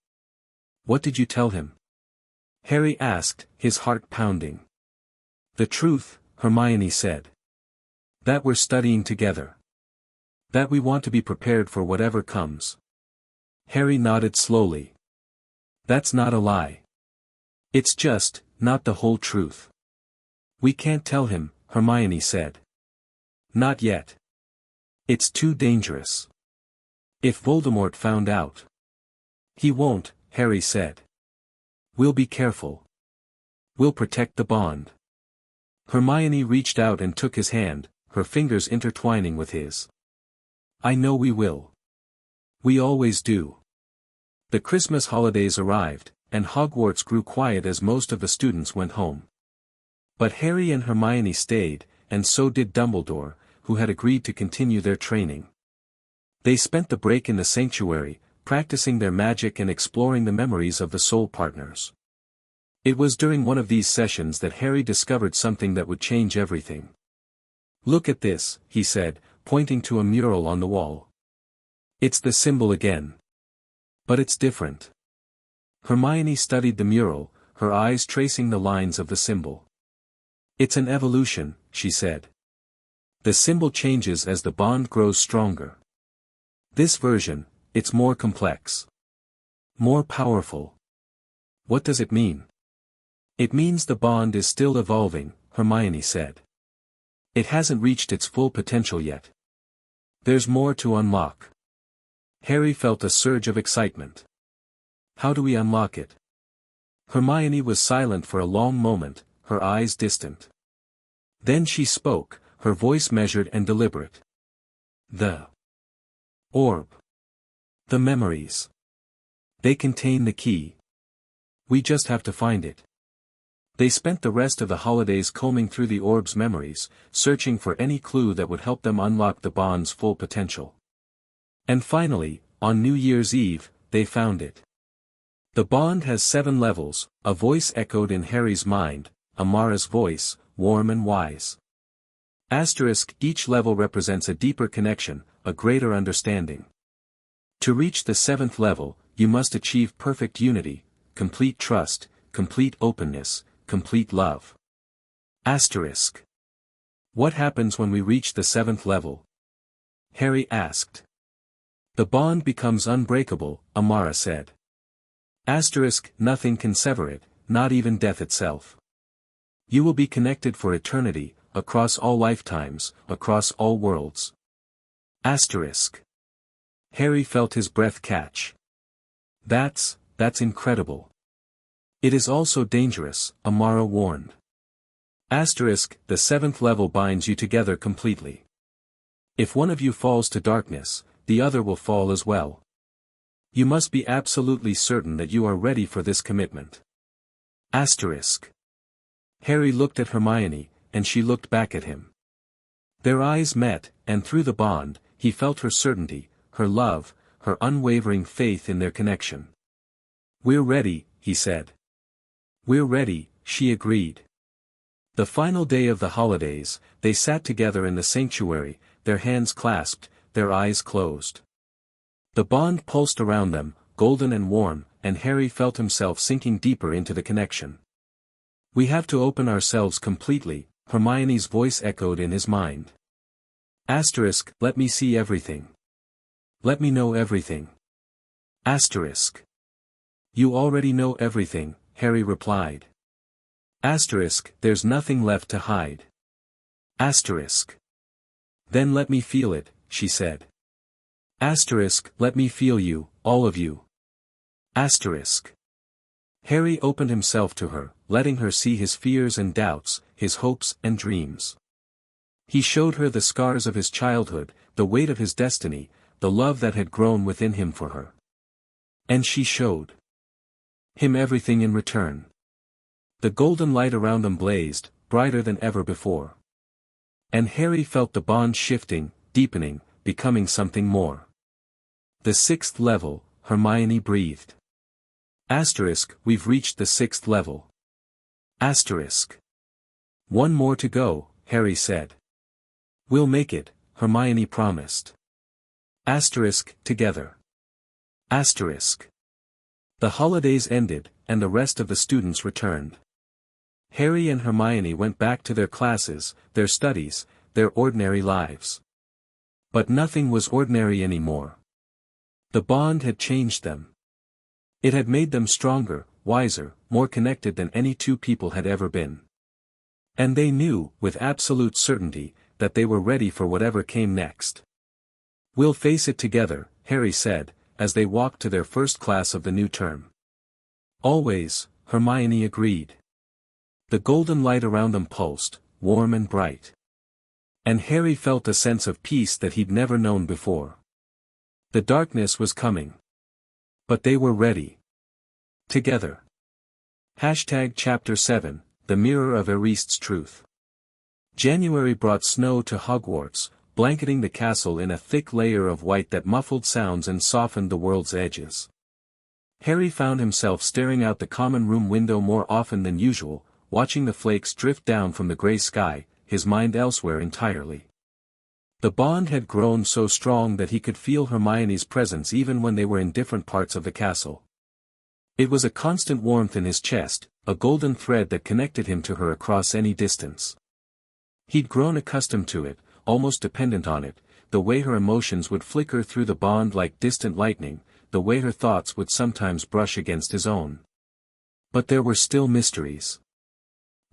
A: What did you tell him? Harry asked, his heart pounding. The truth, Hermione said. That we're studying together. That we want to be prepared for whatever comes. Harry nodded slowly. That's not a lie. It's just, not the whole truth. We can't tell him, Hermione said. Not yet. It's too dangerous. If Voldemort found out. He won't, Harry said. We'll be careful. We'll protect the bond. Hermione reached out and took his hand, her fingers intertwining with his. I know we will. We always do. The Christmas holidays arrived, and Hogwarts grew quiet as most of the students went home. But Harry and Hermione stayed, and so did Dumbledore, who had agreed to continue their training. They spent the break in the sanctuary, practicing their magic and exploring the memories of the soul partners. It was during one of these sessions that Harry discovered something that would change everything. "Look at this," he said, pointing to a mural on the wall. "It's the symbol again. But it's different." Hermione studied the mural, her eyes tracing the lines of the symbol. "It's an evolution," she said. "The symbol changes as the bond grows stronger. This version, it's more complex. More powerful." "What does it mean?" "It means the bond is still evolving," Hermione said. "It hasn't reached its full potential yet. There's more to unlock." Harry felt a surge of excitement. "How do we unlock it?" Hermione was silent for a long moment, her eyes distant. Then she spoke, her voice measured and deliberate. "The orb. The memories. They contain the key. We just have to find it." They spent the rest of the holidays combing through the orb's memories, searching for any clue that would help them unlock the bond's full potential. And finally, on New Year's Eve, they found it. "The bond has 7 levels," a voice echoed in Harry's mind, Amara's voice, warm and wise. Each level represents a deeper connection, a greater understanding. To reach the 7th level, you must achieve perfect unity, complete trust, complete openness, complete love. What happens when we reach the 7th level? Harry asked. "The bond becomes unbreakable," Amara said. Nothing can sever it, not even death itself. You will be connected for eternity, across all lifetimes, across all worlds. Harry felt his breath catch. That's incredible. It is also dangerous," Amara warned. The 7th level binds you together completely. If one of you falls to darkness, the other will fall as well. You must be absolutely certain that you are ready for this commitment. Harry looked at Hermione, and she looked back at him. Their eyes met, and through the bond, he felt her certainty, her love, her unwavering faith in their connection. "We're ready," he said. "We're ready," she agreed. The final day of the holidays, they sat together in the sanctuary, their hands clasped, their eyes closed. The bond pulsed around them, golden and warm, and Harry felt himself sinking deeper into the connection. "We have to open ourselves completely," Hermione's voice echoed in his mind. Let me see everything. Let me know everything." "You already know everything," Harry replied. There's nothing left to hide." "Then let me feel it," she said. Let me feel you, all of you." Harry opened himself to her, letting her see his fears and doubts, his hopes and dreams. He showed her the scars of his childhood, the weight of his destiny, the love that had grown within him for her. And she showed him everything in return. The golden light around them blazed, brighter than ever before. And Harry felt the bond shifting, deepening, becoming something more. "The 6th level," Hermione breathed. We've reached the 6th level." "One more to go," Harry said. "We'll make it," Hermione promised. Together. The holidays ended, and the rest of the students returned. Harry and Hermione went back to their classes, their studies, their ordinary lives. But nothing was ordinary anymore. The bond had changed them. It had made them stronger, wiser, more connected than any two people had ever been. And they knew, with absolute certainty, that they were ready for whatever came next. "We'll face it together," Harry said, as they walked to their first class of the new term. "Always," Hermione agreed. The golden light around them pulsed, warm and bright. And Harry felt a sense of peace that he'd never known before. The darkness was coming. But they were ready. Together. Chapter 7, The Mirror of Arist's Truth. January brought snow to Hogwarts, blanketing the castle in a thick layer of white that muffled sounds and softened the world's edges. Harry found himself staring out the common room window more often than usual, watching the flakes drift down from the grey sky, his mind elsewhere entirely. The bond had grown so strong that he could feel Hermione's presence even when they were in different parts of the castle. It was a constant warmth in his chest, a golden thread that connected him to her across any distance. He'd grown accustomed to it, almost dependent on it, the way her emotions would flicker through the bond like distant lightning, the way her thoughts would sometimes brush against his own. But there were still mysteries.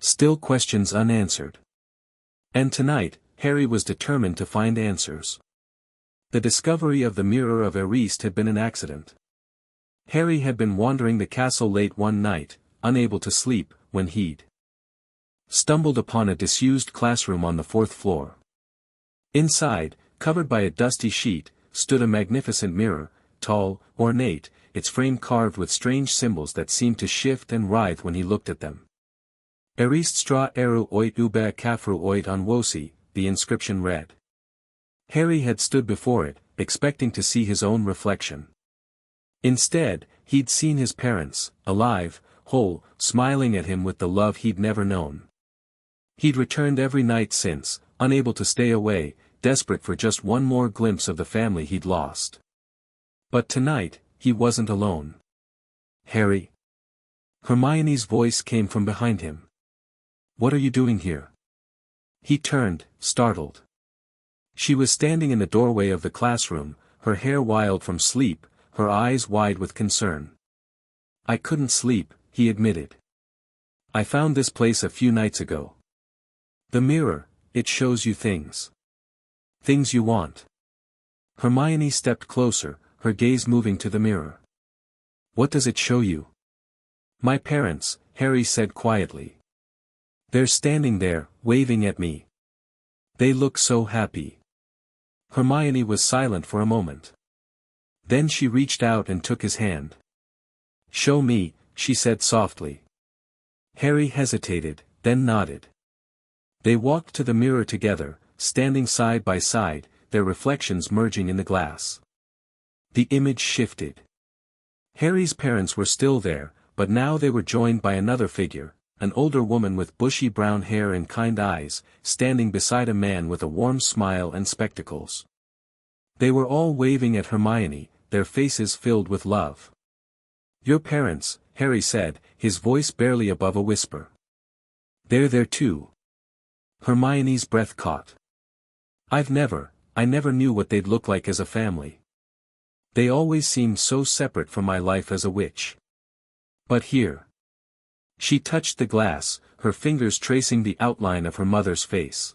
A: Still questions unanswered. And tonight, Harry was determined to find answers. The discovery of the Mirror of Erised had been an accident. Harry had been wandering the castle late one night, unable to sleep, when he'd stumbled upon a disused classroom on the 4th floor. Inside, covered by a dusty sheet, stood a magnificent mirror, tall, ornate, its frame carved with strange symbols that seemed to shift and writhe when he looked at them. Erised stra eru oit ube kafru oit onwosi, the inscription read. Harry had stood before it, expecting to see his own reflection. Instead, he'd seen his parents, alive, whole, smiling at him with the love he'd never known. He'd returned every night since, unable to stay away, desperate for just one more glimpse of the family he'd lost. But tonight, he wasn't alone. Harry. Hermione's voice came from behind him. What are you doing here? He turned, startled. She was standing in the doorway of the classroom, her hair wild from sleep, her eyes wide with concern. I couldn't sleep, he admitted. I found this place a few nights ago. The mirror, it shows you things. Things you want. Hermione stepped closer, her gaze moving to the mirror. What does it show you? My parents, Harry said quietly. They're standing there, waving at me. They look so happy. Hermione was silent for a moment. Then she reached out and took his hand. Show me, she said softly. Harry hesitated, then nodded. They walked to the mirror together, standing side by side, their reflections merging in the glass. The image shifted. Harry's parents were still there, but now they were joined by another figure, an older woman with bushy brown hair and kind eyes, standing beside a man with a warm smile and spectacles. They were all waving at Hermione, their faces filled with love. Your parents, Harry said, his voice barely above a whisper. They're there too. Hermione's breath caught. I never knew what they'd look like as a family. They always seemed so separate from my life as a witch. But here. She touched the glass, her fingers tracing the outline of her mother's face.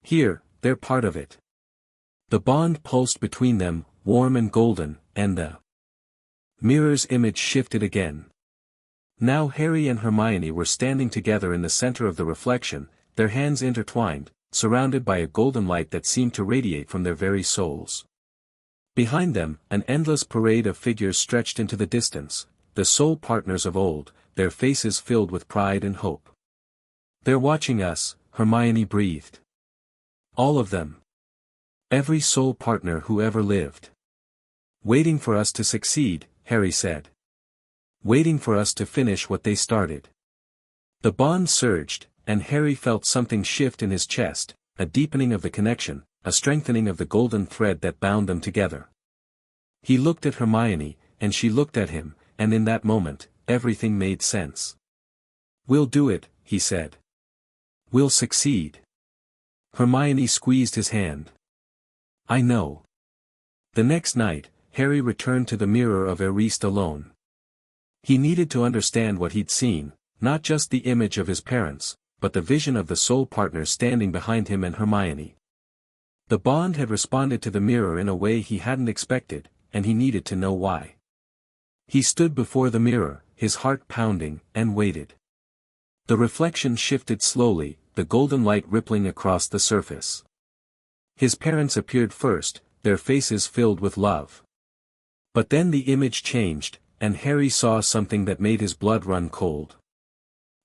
A: Here, they're part of it. The bond pulsed between them, warm and golden, and the mirror's image shifted again. Now Harry and Hermione were standing together in the center of the reflection, their hands intertwined, surrounded by a golden light that seemed to radiate from their very souls. Behind them, an endless parade of figures stretched into the distance, the soul partners of old, their faces filled with pride and hope. They're watching us, Hermione breathed. All of them. Every soul partner who ever lived. Waiting for us to succeed, Harry said. Waiting for us to finish what they started. The bond surged, and Harry felt something shift in his chest, a deepening of the connection, a strengthening of the golden thread that bound them together. He looked at Hermione, and she looked at him, and in that moment, everything made sense. We'll do it, he said. We'll succeed. Hermione squeezed his hand. I know. The next night, Harry returned to the Mirror of Erised alone. He needed to understand what he'd seen, not just the image of his parents, but the vision of the soul partner standing behind him and Hermione. The bond had responded to the mirror in a way he hadn't expected, and he needed to know why. He stood before the mirror, his heart pounding, and waited. The reflection shifted slowly, the golden light rippling across the surface. His parents appeared first, their faces filled with love. But then the image changed, and Harry saw something that made his blood run cold.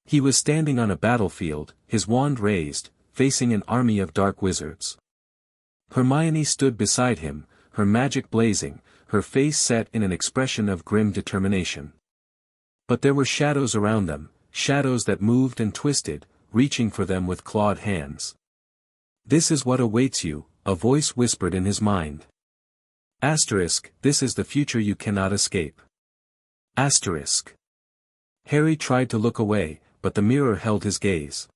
A: He was standing on a battlefield, his wand raised, facing an army of dark wizards. Hermione stood beside him, her magic blazing, her face set in an expression of grim determination. But there were shadows around them, shadows that moved and twisted, reaching for them with clawed hands. "This is what awaits you," a voice whispered in his mind. Asterisk, "This is the future you cannot escape." Asterisk. Harry tried to look away, but the mirror held his gaze.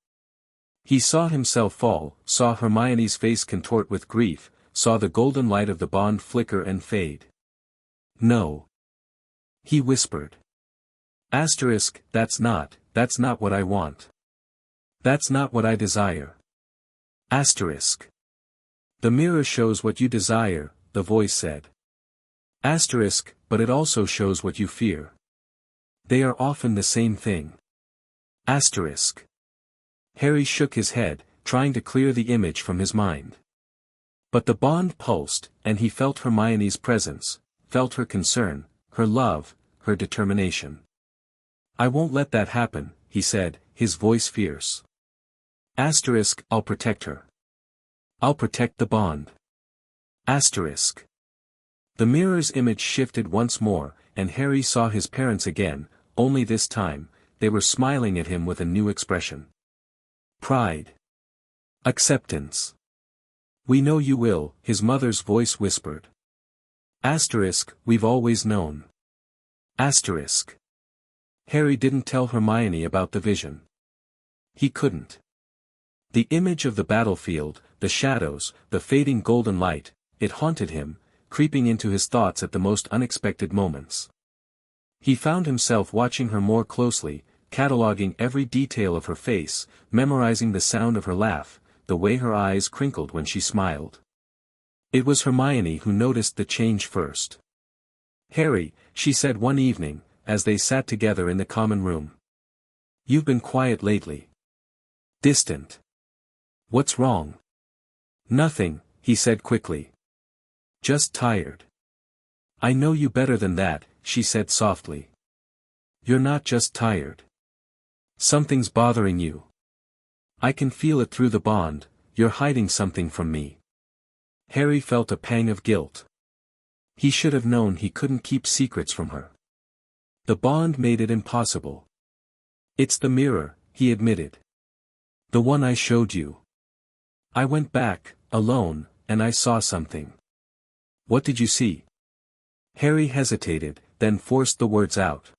A: He saw himself fall, saw Hermione's face contort with grief, saw the golden light of the bond flicker and fade. "No," he whispered. Asterisk, that's not what I want. That's not what I desire." Asterisk. "The mirror shows what you desire," the voice said. Asterisk, "But it also shows what you fear. They are often the same thing." Asterisk. Harry shook his head, trying to clear the image from his mind. But the bond pulsed, and he felt Hermione's presence, felt her concern, her love, her determination. "I won't let that happen," he said, his voice fierce. Asterisk, "I'll protect her. I'll protect the bond." Asterisk. The mirror's image shifted once more, and Harry saw his parents again, only this time, they were smiling at him with a new expression. Pride. Acceptance. "We know you will," his mother's voice whispered. Asterisk, "We've always known." Asterisk. Harry didn't tell Hermione about the vision. He couldn't. The image of the battlefield, the shadows, the fading golden light, it haunted him, creeping into his thoughts at the most unexpected moments. He found himself watching her more closely, cataloging every detail of her face, memorizing the sound of her laugh, the way her eyes crinkled when she smiled. It was Hermione who noticed the change first. "Harry," she said one evening, as they sat together in the common room. "You've been quiet lately. Distant. What's wrong?" "Nothing," he said quickly. "Just tired." "I know you better than that," she said softly. "You're not just tired. Something's bothering you. I can feel it through the bond, you're hiding something from me." Harry felt a pang of guilt. He should have known he couldn't keep secrets from her. The bond made it impossible. "It's the mirror," he admitted. "The one I showed you. I went back, alone, and I saw something." "What did you see?" Harry hesitated, then forced the words out.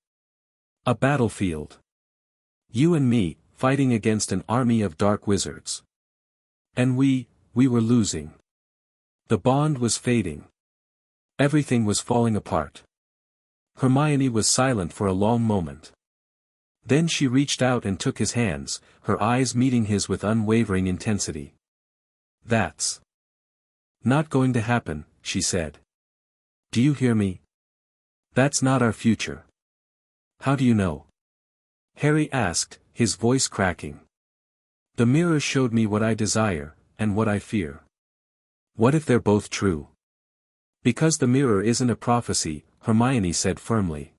A: "A battlefield. You and me, fighting against an army of dark wizards. And we were losing. The bond was fading. Everything was falling apart." Hermione was silent for a long moment. Then she reached out and took his hands, her eyes meeting his with unwavering intensity. "That's not going to happen," she said. "Do you hear me? That's not our future." "How do you know?" Harry asked, his voice cracking. "The mirror showed me what I desire, and what I fear." "What if they're both true?" "Because the mirror isn't a prophecy," Hermione said firmly.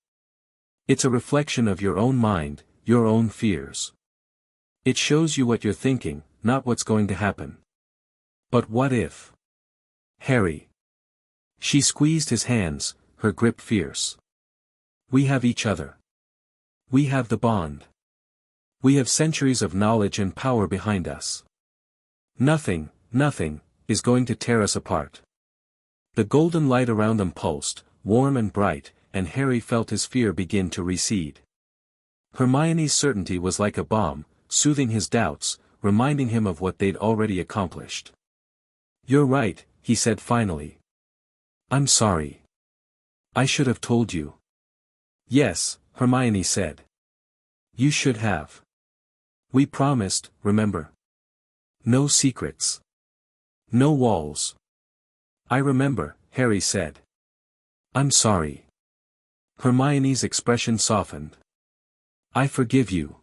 A: "It's a reflection of your own mind, your own fears. It shows you what you're thinking, not what's going to happen." "But what if?" "Harry." She squeezed his hands, her grip fierce. "We have each other. We have the bond. We have centuries of knowledge and power behind us. Nothing is going to tear us apart." The golden light around them pulsed, warm and bright, and Harry felt his fear begin to recede. Hermione's certainty was like a balm, soothing his doubts, reminding him of what they'd already accomplished. "You're right," he said finally. "I'm sorry. I should have told you." "Yes," Hermione said. "You should have. We promised, remember? No secrets. No walls." "I remember," Harry said. "I'm sorry." Hermione's expression softened. "I forgive you."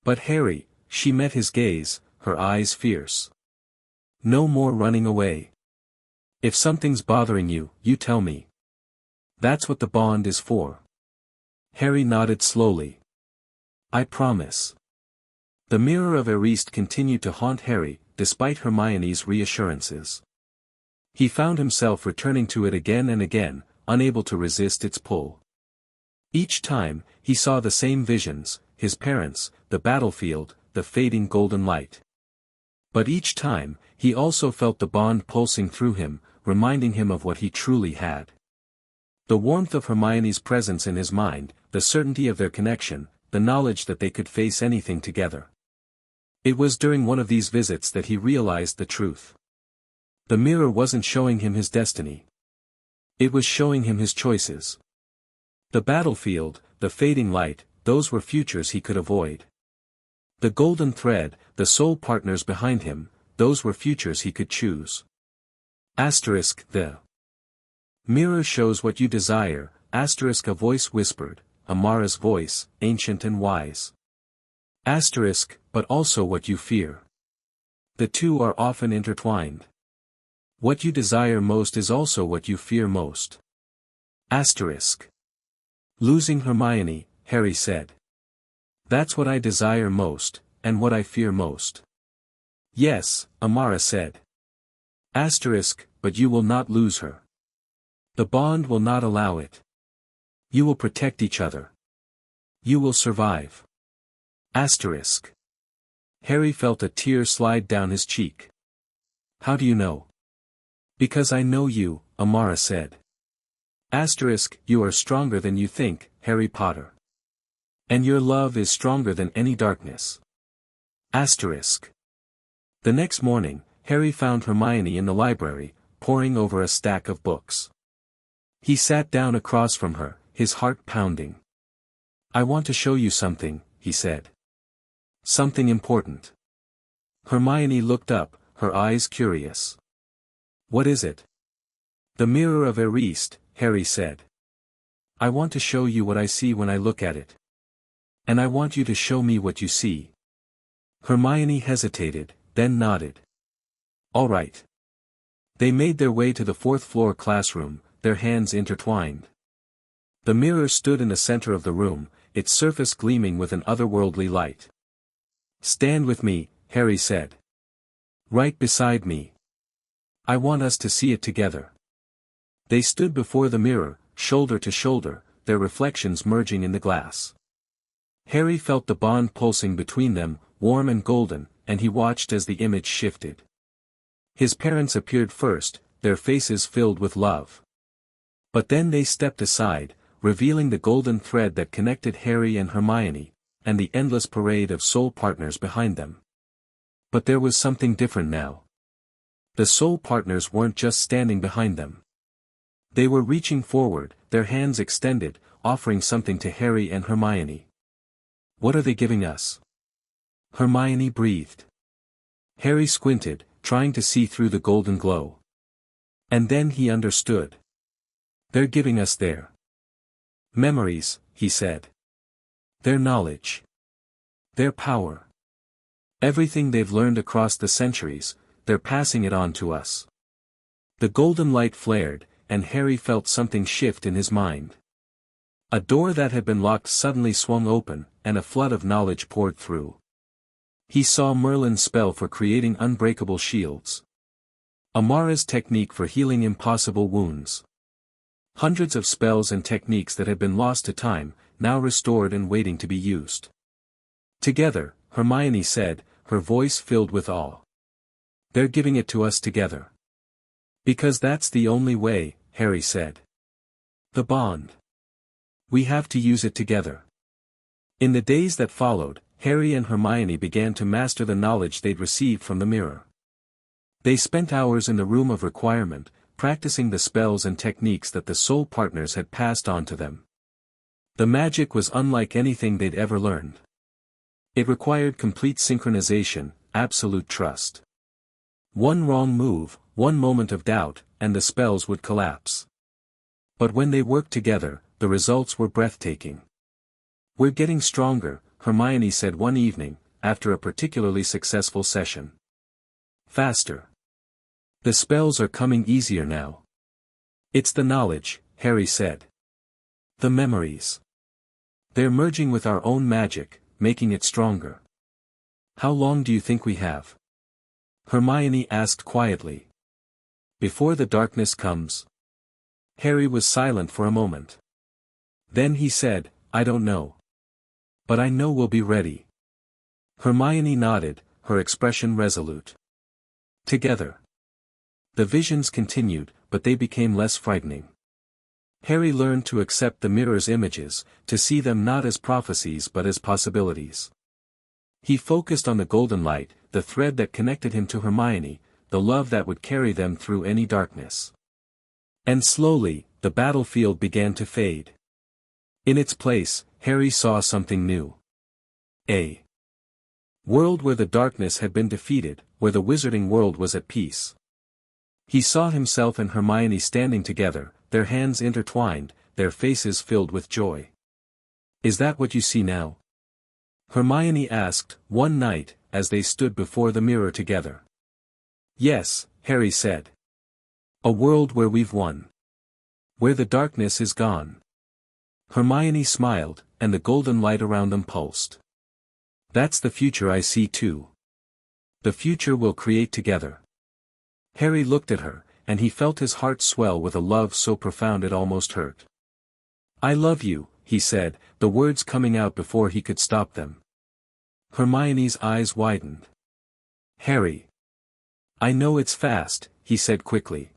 A: "But Harry," she met his gaze, her eyes fierce. "No more running away. If something's bothering you, you tell me. That's what the bond is for." Harry nodded slowly. "I promise." The mirror of Eriste continued to haunt Harry, despite Hermione's reassurances. He found himself returning to it again and again, unable to resist its pull. Each time, he saw the same visions, his parents, the battlefield, the fading golden light. But each time, he also felt the bond pulsing through him, reminding him of what he truly had. The warmth of Hermione's presence in his mind, the certainty of their connection, the knowledge that they could face anything together. It was during one of these visits that he realized the truth. The mirror wasn't showing him his destiny. It was showing him his choices. The battlefield, the fading light, those were futures he could avoid. The golden thread, the soul partners behind him, those were futures he could choose. The mirror shows what you desire, a voice whispered, Amara's voice, ancient and wise. But also what you fear. The two are often intertwined. What you desire most is also what you fear most. Losing Hermione, Harry said. That's what I desire most, and what I fear most. Yes, Amara said. But you will not lose her. The bond will not allow it. You will protect each other. You will survive. Harry felt a tear slide down his cheek. How do you know? Because I know you, Amara said. You are stronger than you think, Harry Potter. And your love is stronger than any darkness. The next morning, Harry found Hermione in the library, poring over a stack of books. He sat down across from her, his heart pounding. I want to show you something, he said. Something important. Hermione looked up, her eyes curious. What is it? The mirror of Eriste, Harry said. I want to show you what I see when I look at it. And I want you to show me what you see. Hermione hesitated, then nodded. All right. They made their way to the fourth-floor classroom, their hands intertwined. The mirror stood in the center of the room, its surface gleaming with an otherworldly light. Stand with me, Harry said. Right beside me. I want us to see it together. They stood before the mirror, shoulder to shoulder, their reflections merging in the glass. Harry felt the bond pulsing between them, warm and golden, and he watched as the image shifted. His parents appeared first, their faces filled with love. But then they stepped aside, revealing the golden thread that connected Harry and Hermione, and the endless parade of soul partners behind them. But there was something different now. The soul partners weren't just standing behind them. They were reaching forward, their hands extended, offering something to Harry and Hermione. What are they giving us? Hermione breathed. Harry squinted, trying to see through the golden glow. And then he understood. They're giving us their memories, he said. Their knowledge. Their power. Everything they've learned across the centuries, they're passing it on to us. The golden light flared, and Harry felt something shift in his mind. A door that had been locked suddenly swung open, and a flood of knowledge poured through. He saw Merlin's spell for creating unbreakable shields. Amara's technique for healing impossible wounds. Hundreds of spells and techniques that had been lost to time, now restored and waiting to be used. Together, Hermione said, her voice filled with awe. They're giving it to us together. Because that's the only way, Harry said. The bond. We have to use it together. In the days that followed, Harry and Hermione began to master the knowledge they'd received from the mirror. They spent hours in the room of requirement, practicing the spells and techniques that the soul partners had passed on to them. The magic was unlike anything they'd ever learned. It required complete synchronization, absolute trust. One wrong move, one moment of doubt, and the spells would collapse. But when they worked together, the results were breathtaking. We're getting stronger, Hermione said one evening, after a particularly successful session. Faster. The spells are coming easier now. It's the knowledge, Harry said. The memories. They're merging with our own magic, making it stronger. How long do you think we have? Hermione asked quietly. before the darkness comes? Harry was silent for a moment. Then he said, I don't know. But I know we'll be ready. Hermione nodded, her expression resolute. Together. The visions continued, but they became less frightening. Harry learned to accept the mirror's images, to see them not as prophecies but as possibilities. He focused on the golden light, the thread that connected him to Hermione, the love that would carry them through any darkness. And slowly, the battlefield began to fade. In its place, Harry saw something new. A world where the darkness had been defeated, where the wizarding world was at peace. He saw himself and Hermione standing together, their hands intertwined, their faces filled with joy. Is that what you see now? Hermione asked, one night, as they stood before the mirror together. Yes, Harry said. A world where we've won. Where the darkness is gone. Hermione smiled, and the golden light around them pulsed. That's the future I see too. The future we'll create together. Harry looked at her, and he felt his heart swell with a love so profound it almost hurt. I love you, he said, the words coming out before he could stop them. Hermione's eyes widened. Harry. I know it's fast, he said quickly.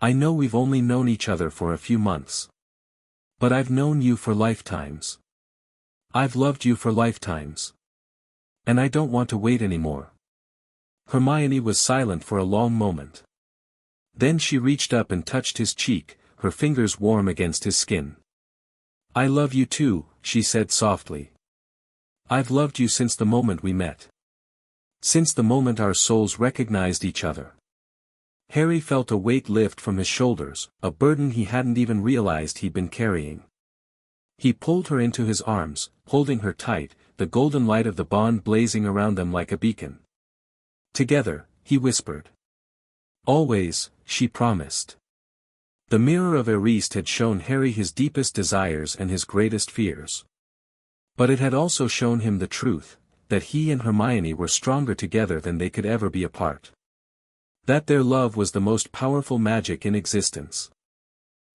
A: I know we've only known each other for a few months. But I've known you for lifetimes. I've loved you for lifetimes. And I don't want to wait anymore. Hermione was silent for a long moment. Then she reached up and touched his cheek, her fingers warm against his skin. I love you too, she said softly. I've loved you since the moment we met. Since the moment our souls recognized each other. Harry felt a weight lift from his shoulders, a burden he hadn't even realized he'd been carrying. He pulled her into his arms, holding her tight, the golden light of the bond blazing around them like a beacon. Together, he whispered. Always, she promised. The mirror of Eriste had shown Harry his deepest desires and his greatest fears. But it had also shown him the truth, that he and Hermione were stronger together than they could ever be apart. That their love was the most powerful magic in existence.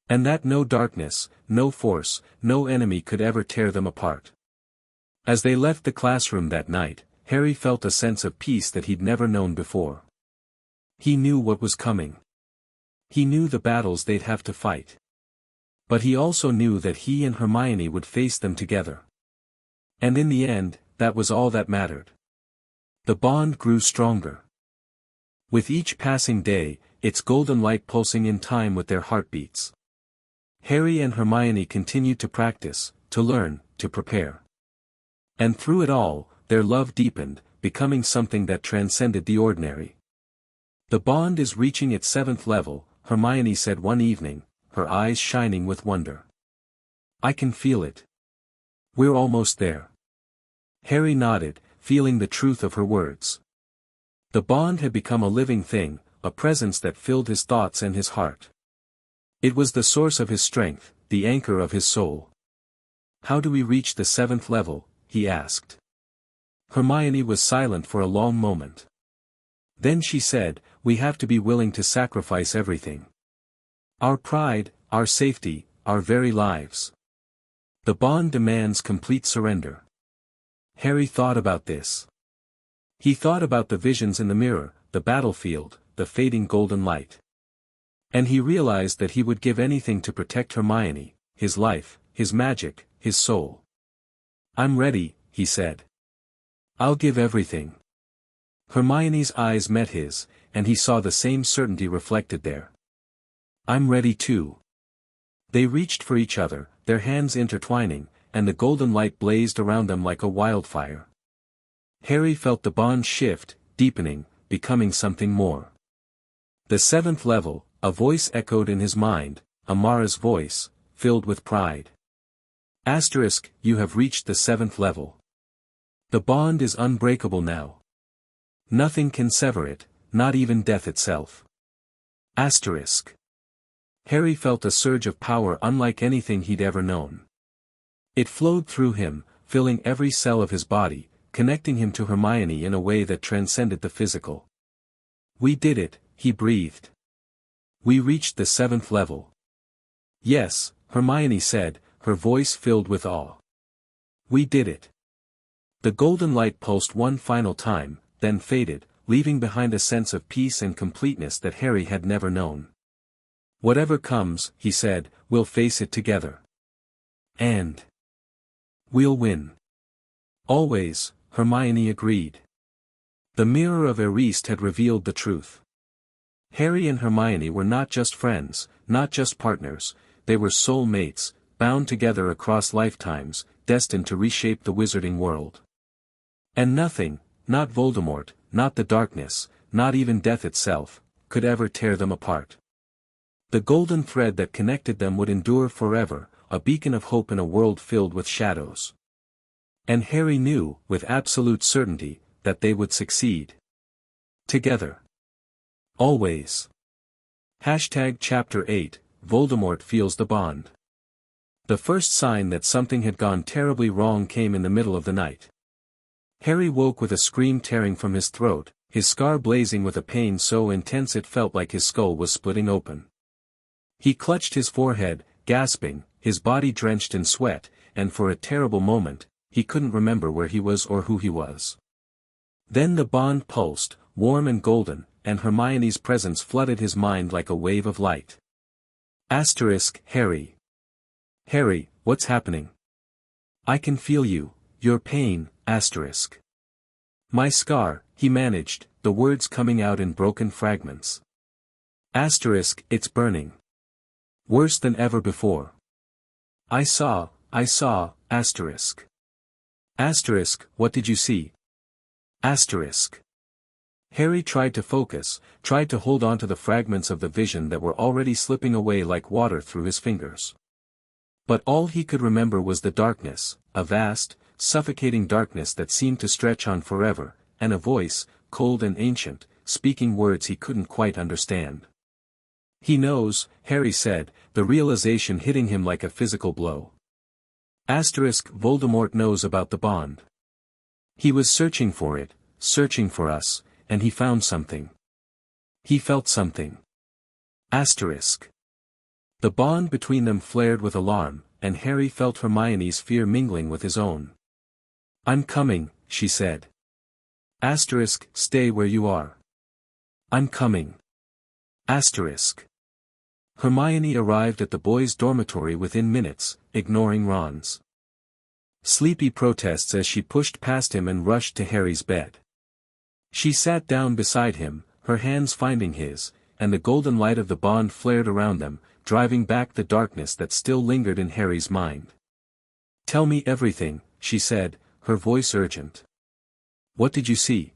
A: And that no darkness, no force, no enemy could ever tear them apart. As they left the classroom that night, Harry felt a sense of peace that he'd never known before. He knew what was coming. He knew the battles they'd have to fight. But he also knew that he and Hermione would face them together. And in the end, that was all that mattered. The bond grew stronger. With each passing day, its golden light pulsing in time with their heartbeats. Harry and Hermione continued to practice, to learn, to prepare. And through it all, their love deepened, becoming something that transcended the ordinary. The bond is reaching its 7th level, Hermione said one evening, her eyes shining with wonder. I can feel it. We're almost there. Harry nodded, feeling the truth of her words. The bond had become a living thing, a presence that filled his thoughts and his heart. It was the source of his strength, the anchor of his soul. How do we reach the 7th level? He asked. Hermione was silent for a long moment. Then she said, we have to be willing to sacrifice everything. Our pride, our safety, our very lives. The bond demands complete surrender. Harry thought about this. He thought about the visions in the mirror, the battlefield, the fading golden light. And he realized that he would give anything to protect Hermione, his life, his magic, his soul. I'm ready, he said. I'll give everything. Hermione's eyes met his, and he saw the same certainty reflected there. I'm ready too. They reached for each other, their hands intertwining, and the golden light blazed around them like a wildfire. Harry felt the bond shift, deepening, becoming something more. The 7th level, a voice echoed in his mind, Amara's voice, filled with pride. Asterisk, you have reached the 7th level. The bond is unbreakable now. Nothing can sever it, not even death itself. Asterisk. Harry felt a surge of power unlike anything he'd ever known. It flowed through him, filling every cell of his body, connecting him to Hermione in a way that transcended the physical. We did it, he breathed. We reached the 7th level. Yes, Hermione said, her voice filled with awe. We did it. The golden light pulsed one final time, then faded, leaving behind a sense of peace and completeness that Harry had never known. Whatever comes, he said, we'll face it together. And we'll win. Always, Hermione agreed. The mirror of Eriste had revealed the truth. Harry and Hermione were not just friends, not just partners, they were soul mates, bound together across lifetimes, destined to reshape the wizarding world. And nothing, not Voldemort, not the darkness, not even death itself, could ever tear them apart. The golden thread that connected them would endure forever, a beacon of hope in a world filled with shadows. And Harry knew, with absolute certainty, that they would succeed. Together. Always. Chapter 8, Voldemort feels the bond. The first sign that something had gone terribly wrong came in the middle of the night. Harry woke with a scream tearing from his throat, his scar blazing with a pain so intense it felt like his skull was splitting open. He clutched his forehead, gasping, his body drenched in sweat, and for a terrible moment, he couldn't remember where he was or who he was. Then the bond pulsed, warm and golden, and Hermione's presence flooded his mind like a wave of light. Harry. Harry, what's happening? I can feel you, your pain, My scar, he managed, the words coming out in broken fragments. It's burning. Worse than ever before. I saw, what did you see? Harry tried to focus, tried to hold on to the fragments of the vision that were already slipping away like water through his fingers. But all he could remember was the darkness, a vast, suffocating darkness that seemed to stretch on forever, and a voice, cold and ancient, speaking words he couldn't quite understand. He knows, Harry said, the realization hitting him like a physical blow. Voldemort knows about the bond. He was searching for it, searching for us, and he found something. He felt something. The bond between them flared with alarm, and Harry felt Hermione's fear mingling with his own. I'm coming, she said. Stay where you are. I'm coming. Hermione arrived at the boys' dormitory within minutes, ignoring Ron's sleepy protests as she pushed past him and rushed to Harry's bed. She sat down beside him, her hands finding his, and the golden light of the bond flared around them, driving back the darkness that still lingered in Harry's mind. Tell me everything, she said, her voice urgent. What did you see?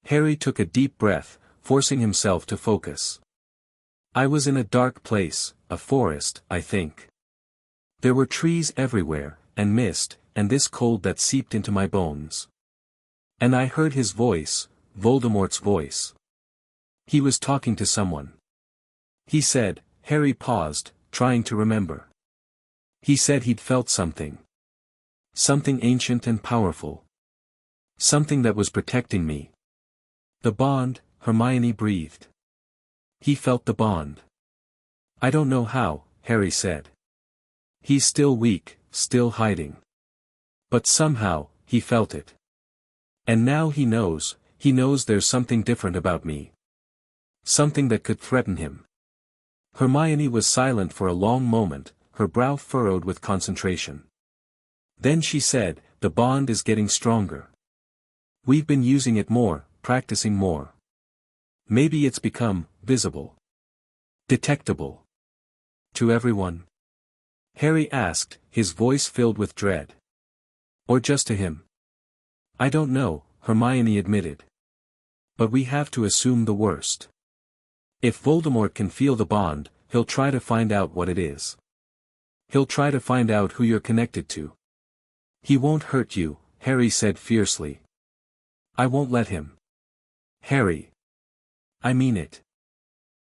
A: Harry took a deep breath, forcing himself to focus. I was in a dark place, a forest, I think. There were trees everywhere, and mist, and this cold that seeped into my bones. And I heard his voice, Voldemort's voice. He was talking to someone. He said, Harry paused, trying to remember. He said he'd felt something. Something ancient and powerful. Something that was protecting me. The bond, Hermione breathed. He felt the bond. I don't know how, Harry said. He's still weak, still hiding. But somehow, he felt it. And now he knows there's something different about me. Something that could threaten him. Hermione was silent for a long moment, her brow furrowed with concentration. Then she said, the bond is getting stronger. We've been using it more, practicing more. Maybe it's become visible. Detectable. To everyone? Harry asked, his voice filled with dread. Or just to him? I don't know, Hermione admitted. But we have to assume the worst. If Voldemort can feel the bond, he'll try to find out what it is. He'll try to find out who you're connected to. He won't hurt you, Harry said fiercely. I won't let him. Harry. I mean it.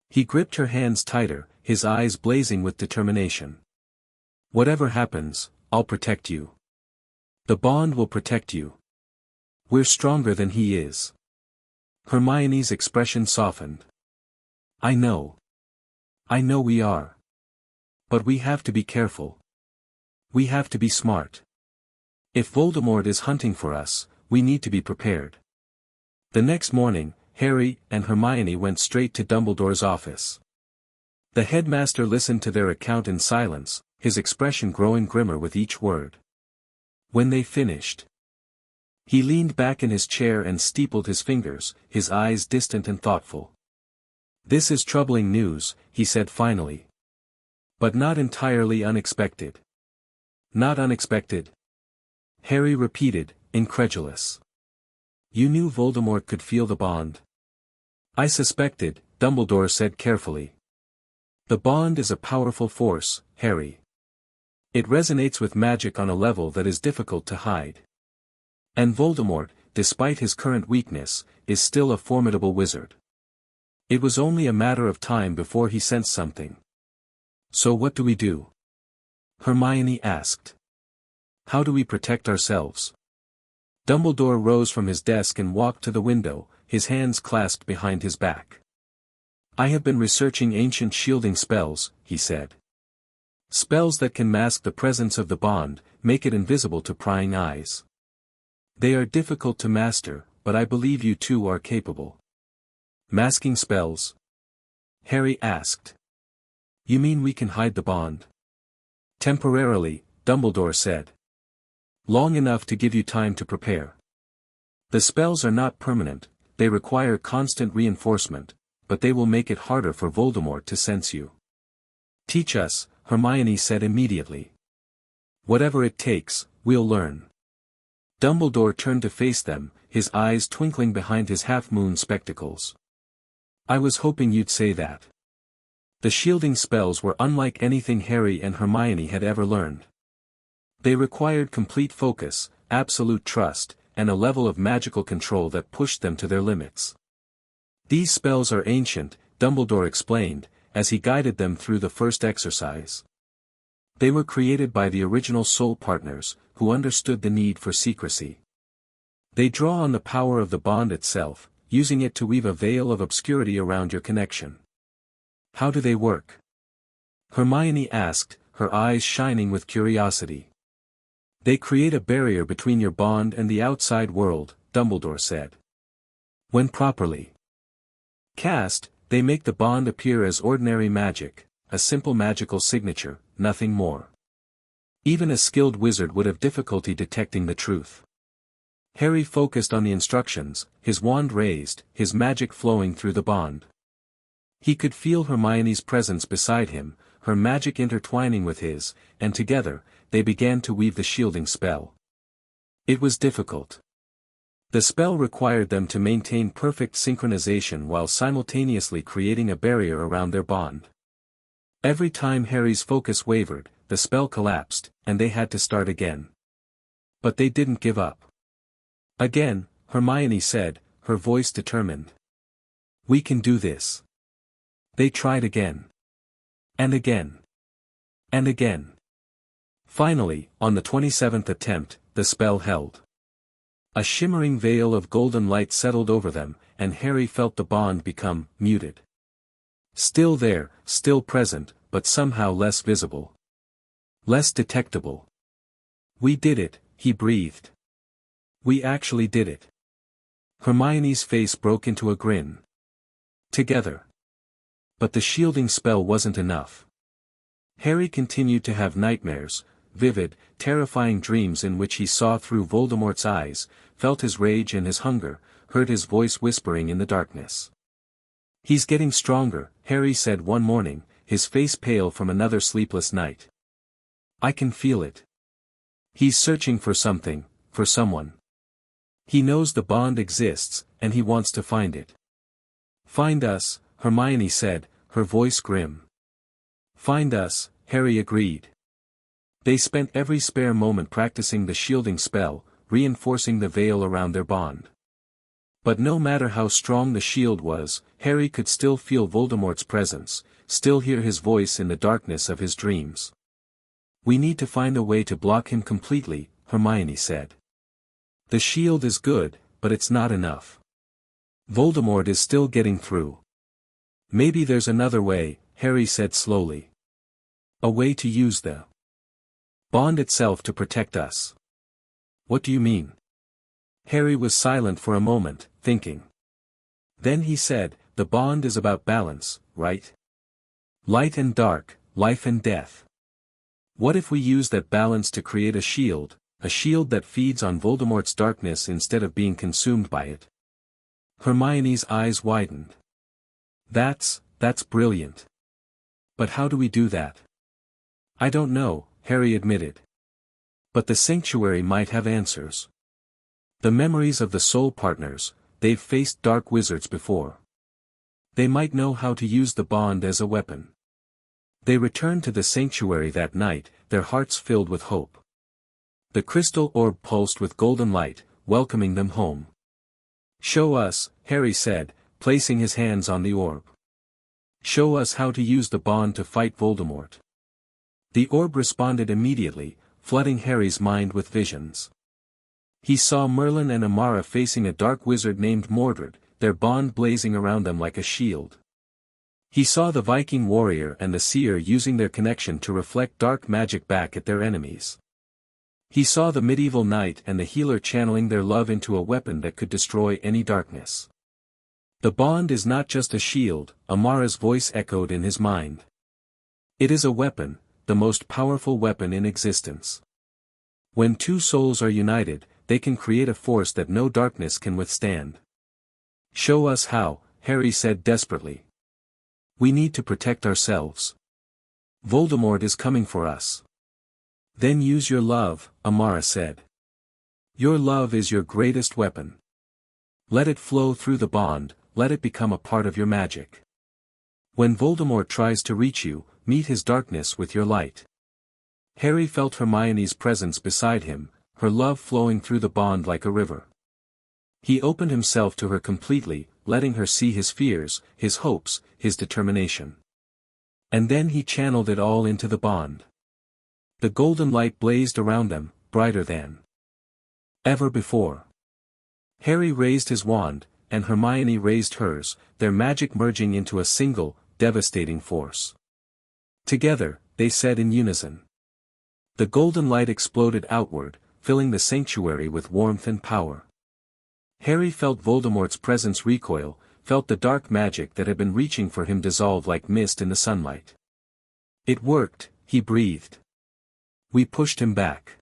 A: He gripped her hands tighter, his eyes blazing with determination. Whatever happens, I'll protect you. The bond will protect you. We're stronger than he is. Hermione's expression softened. I know. I know we are. But we have to be careful. We have to be smart. If Voldemort is hunting for us, we need to be prepared. The next morning, Harry and Hermione went straight to Dumbledore's office. The headmaster listened to their account in silence, his expression growing grimmer with each word. When they finished, he leaned back in his chair and steepled his fingers, his eyes distant and thoughtful. "This is troubling news," he said finally. "But not entirely unexpected." "Not unexpected?" Harry repeated, incredulous. "You knew Voldemort could feel the bond?" "I suspected," Dumbledore said carefully. "The bond is a powerful force, Harry. It resonates with magic on a level that is difficult to hide. And Voldemort, despite his current weakness, is still a formidable wizard. It was only a matter of time before he sensed something." "So what do we do?" Hermione asked. "How do we protect ourselves?" Dumbledore rose from his desk and walked to the window, his hands clasped behind his back. "I have been researching ancient shielding spells," he said. "Spells that can mask the presence of the bond, make it invisible to prying eyes. They are difficult to master, but I believe you two are capable." "Masking spells?" Harry asked. "You mean we can hide the bond?" "Temporarily," Dumbledore said. "Long enough to give you time to prepare. The spells are not permanent, they require constant reinforcement, but they will make it harder for Voldemort to sense you." "Teach us," Hermione said immediately. "Whatever it takes, we'll learn." Dumbledore turned to face them, his eyes twinkling behind his half-moon spectacles. "I was hoping you'd say that." The shielding spells were unlike anything Harry and Hermione had ever learned. They required complete focus, absolute trust, and a level of magical control that pushed them to their limits. "These spells are ancient," Dumbledore explained, as he guided them through the first exercise. "They were created by the original Soul Partners, who understood the need for secrecy. They draw on the power of the bond itself, using it to weave a veil of obscurity around your connection." "How do they work?" Hermione asked, her eyes shining with curiosity. "They create a barrier between your bond and the outside world," Dumbledore said. "When properly cast, they make the bond appear as ordinary magic, a simple magical signature, nothing more. Even a skilled wizard would have difficulty detecting the truth." Harry focused on the instructions, his wand raised, his magic flowing through the bond. He could feel Hermione's presence beside him, her magic intertwining with his, and together, they began to weave the shielding spell. It was difficult. The spell required them to maintain perfect synchronization while simultaneously creating a barrier around their bond. Every time Harry's focus wavered, the spell collapsed, and they had to start again. But they didn't give up. "Again," Hermione said, her voice determined. "We can do this." They tried again. And again. And again. Finally, on the 27th attempt, the spell held. A shimmering veil of golden light settled over them, and Harry felt the bond become muted. Still there, still present, but somehow less visible. Less detectable. "We did it," he breathed. "We actually did it." Hermione's face broke into a grin. "Together." But the shielding spell wasn't enough. Harry continued to have nightmares, vivid, terrifying dreams in which he saw through Voldemort's eyes, felt his rage and his hunger, heard his voice whispering in the darkness. "He's getting stronger," Harry said one morning, his face pale from another sleepless night. "I can feel it. He's searching for something, for someone. He knows the bond exists, and he wants to find it." "Find us," Hermione said, her voice grim. "Find us," Harry agreed. They spent every spare moment practicing the shielding spell, reinforcing the veil around their bond. But no matter how strong the shield was, Harry could still feel Voldemort's presence, still hear his voice in the darkness of his dreams. "We need to find a way to block him completely," Hermione said. "The shield is good, but it's not enough. Voldemort is still getting through." "Maybe there's another way," Harry said slowly. A way to use the bond itself to protect us. What do you mean? Harry was silent for a moment, thinking. Then he said, the bond is about balance, right? Light and dark, life and death. What if we use that balance to create a shield that feeds on Voldemort's darkness instead of being consumed by it? Hermione's eyes widened. That's brilliant. But how do we do that? I don't know, Harry admitted. But the sanctuary might have answers. The memories of the soul partners, they've faced dark wizards before. They might know how to use the bond as a weapon. They returned to the sanctuary that night, their hearts filled with hope. The crystal orb pulsed with golden light, welcoming them home. Show us, Harry said, placing his hands on the orb. Show us how to use the bond to fight Voldemort. The orb responded immediately, flooding Harry's mind with visions. He saw Merlin and Amara facing a dark wizard named Mordred, their bond blazing around them like a shield. He saw the Viking warrior and the seer using their connection to reflect dark magic back at their enemies. He saw the medieval knight and the healer channeling their love into a weapon that could destroy any darkness. The bond is not just a shield, Amara's voice echoed in his mind. It is a weapon, the most powerful weapon in existence. When two souls are united, they can create a force that no darkness can withstand. Show us how, Harry said desperately. We need to protect ourselves. Voldemort is coming for us. Then use your love, Amara said. Your love is your greatest weapon. Let it flow through the bond, let it become a part of your magic. When Voldemort tries to reach you, meet his darkness with your light. Harry felt Hermione's presence beside him, her love flowing through the bond like a river. He opened himself to her completely, letting her see his fears, his hopes, his determination. And then he channeled it all into the bond. The golden light blazed around them, brighter than ever before. Harry raised his wand, and Hermione raised hers, their magic merging into a single, devastating force. Together, they said in unison. The golden light exploded outward, filling the sanctuary with warmth and power. Harry felt Voldemort's presence recoil, felt the dark magic that had been reaching for him dissolve like mist in the sunlight. It worked, he breathed. We pushed him back.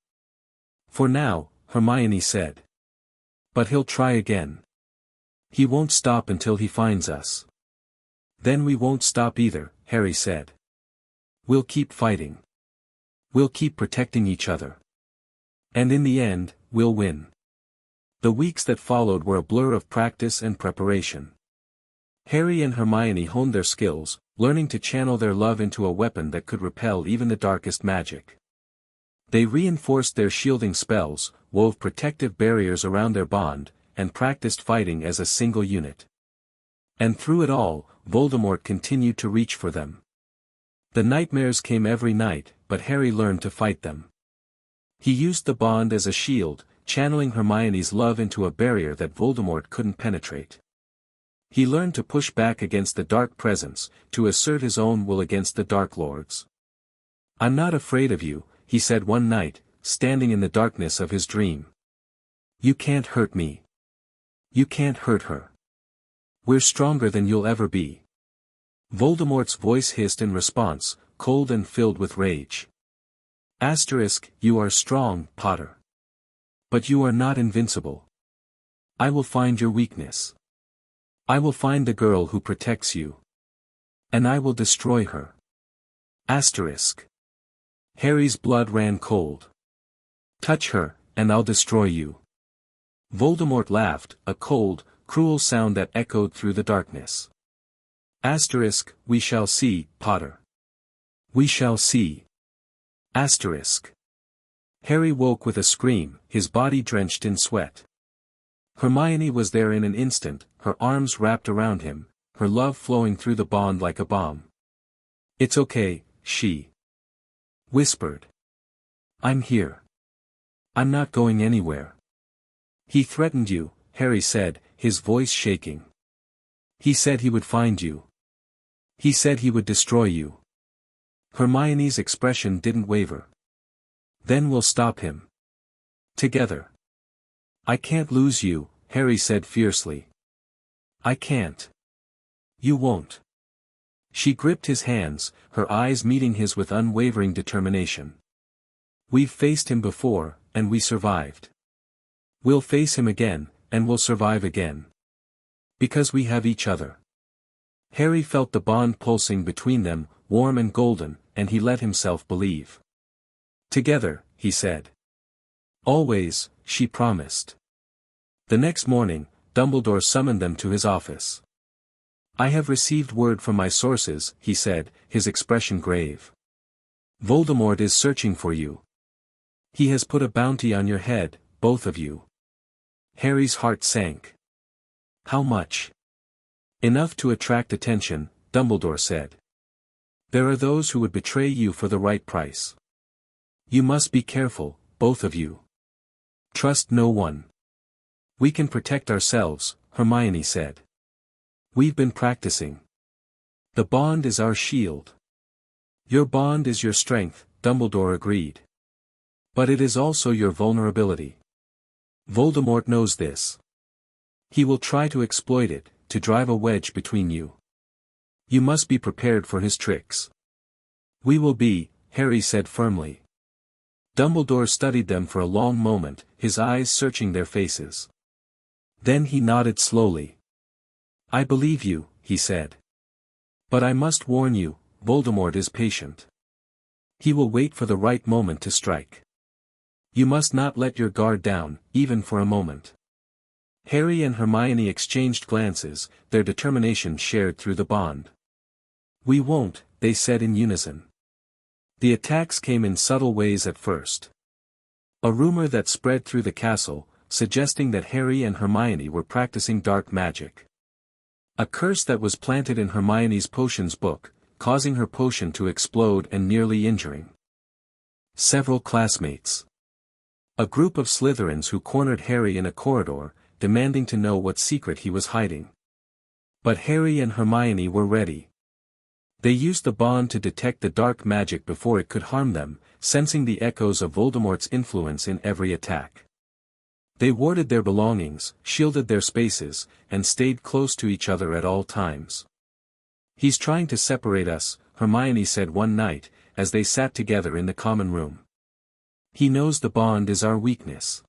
A: For now, Hermione said. But he'll try again. He won't stop until he finds us. Then we won't stop either, Harry said. We'll keep fighting. We'll keep protecting each other. And in the end, we'll win. The weeks that followed were a blur of practice and preparation. Harry and Hermione honed their skills, learning to channel their love into a weapon that could repel even the darkest magic. They reinforced their shielding spells, wove protective barriers around their bond, and practiced fighting as a single unit. And through it all, Voldemort continued to reach for them. The nightmares came every night, but Harry learned to fight them. He used the bond as a shield, channeling Hermione's love into a barrier that Voldemort couldn't penetrate. He learned to push back against the dark presence, to assert his own will against the Dark Lords. I'm not afraid of you, he said one night, standing in the darkness of his dream. You can't hurt me. You can't hurt her. We're stronger than you'll ever be. Voldemort's voice hissed in response, cold and filled with rage. Asterisk, you are strong, Potter. But you are not invincible. I will find your weakness. I will find the girl who protects you. And I will destroy her. Asterisk. Harry's blood ran cold. Touch her, and I'll destroy you. Voldemort laughed, a cold, cruel sound that echoed through the darkness. Asterisk, we shall see, Potter. We shall see. Asterisk. Harry woke with a scream, his body drenched in sweat. Hermione was there in an instant, her arms wrapped around him, her love flowing through the bond like a bomb. It's okay, she whispered. I'm here. I'm not going anywhere. He threatened you, Harry said, his voice shaking. He said he would find you. He said he would destroy you. Hermione's expression didn't waver. Then we'll stop him. Together. I can't lose you, Harry said fiercely. I can't. You won't. She gripped his hands, her eyes meeting his with unwavering determination. We've faced him before, and we survived. We'll face him again, and we'll survive again. Because we have each other. Harry felt the bond pulsing between them, warm and golden, and he let himself believe. Together, he said. Always, she promised. The next morning, Dumbledore summoned them to his office. I have received word from my sources, he said, his expression grave. Voldemort is searching for you. He has put a bounty on your head, both of you. Harry's heart sank. How much? Enough to attract attention, Dumbledore said. There are those who would betray you for the right price. You must be careful, both of you. Trust no one. We can protect ourselves, Hermione said. We've been practicing. The bond is our shield. Your bond is your strength, Dumbledore agreed. But it is also your vulnerability. Voldemort knows this. He will try to exploit it, to drive a wedge between you. You must be prepared for his tricks. We will be, Harry said firmly. Dumbledore studied them for a long moment, his eyes searching their faces. Then he nodded slowly. I believe you, he said. But I must warn you, Voldemort is patient. He will wait for the right moment to strike. You must not let your guard down, even for a moment. Harry and Hermione exchanged glances, their determination shared through the bond. We won't, they said in unison. The attacks came in subtle ways at first. A rumor that spread through the castle, suggesting that Harry and Hermione were practicing dark magic. A curse that was planted in Hermione's potions book, causing her potion to explode and nearly injuring several classmates. A group of Slytherins who cornered Harry in a corridor, demanding to know what secret he was hiding. But Harry and Hermione were ready. They used the bond to detect the dark magic before it could harm them, sensing the echoes of Voldemort's influence in every attack. They warded their belongings, shielded their spaces, and stayed close to each other at all times. He's trying to separate us, Hermione said one night, as they sat together in the common room. He knows the bond is our weakness.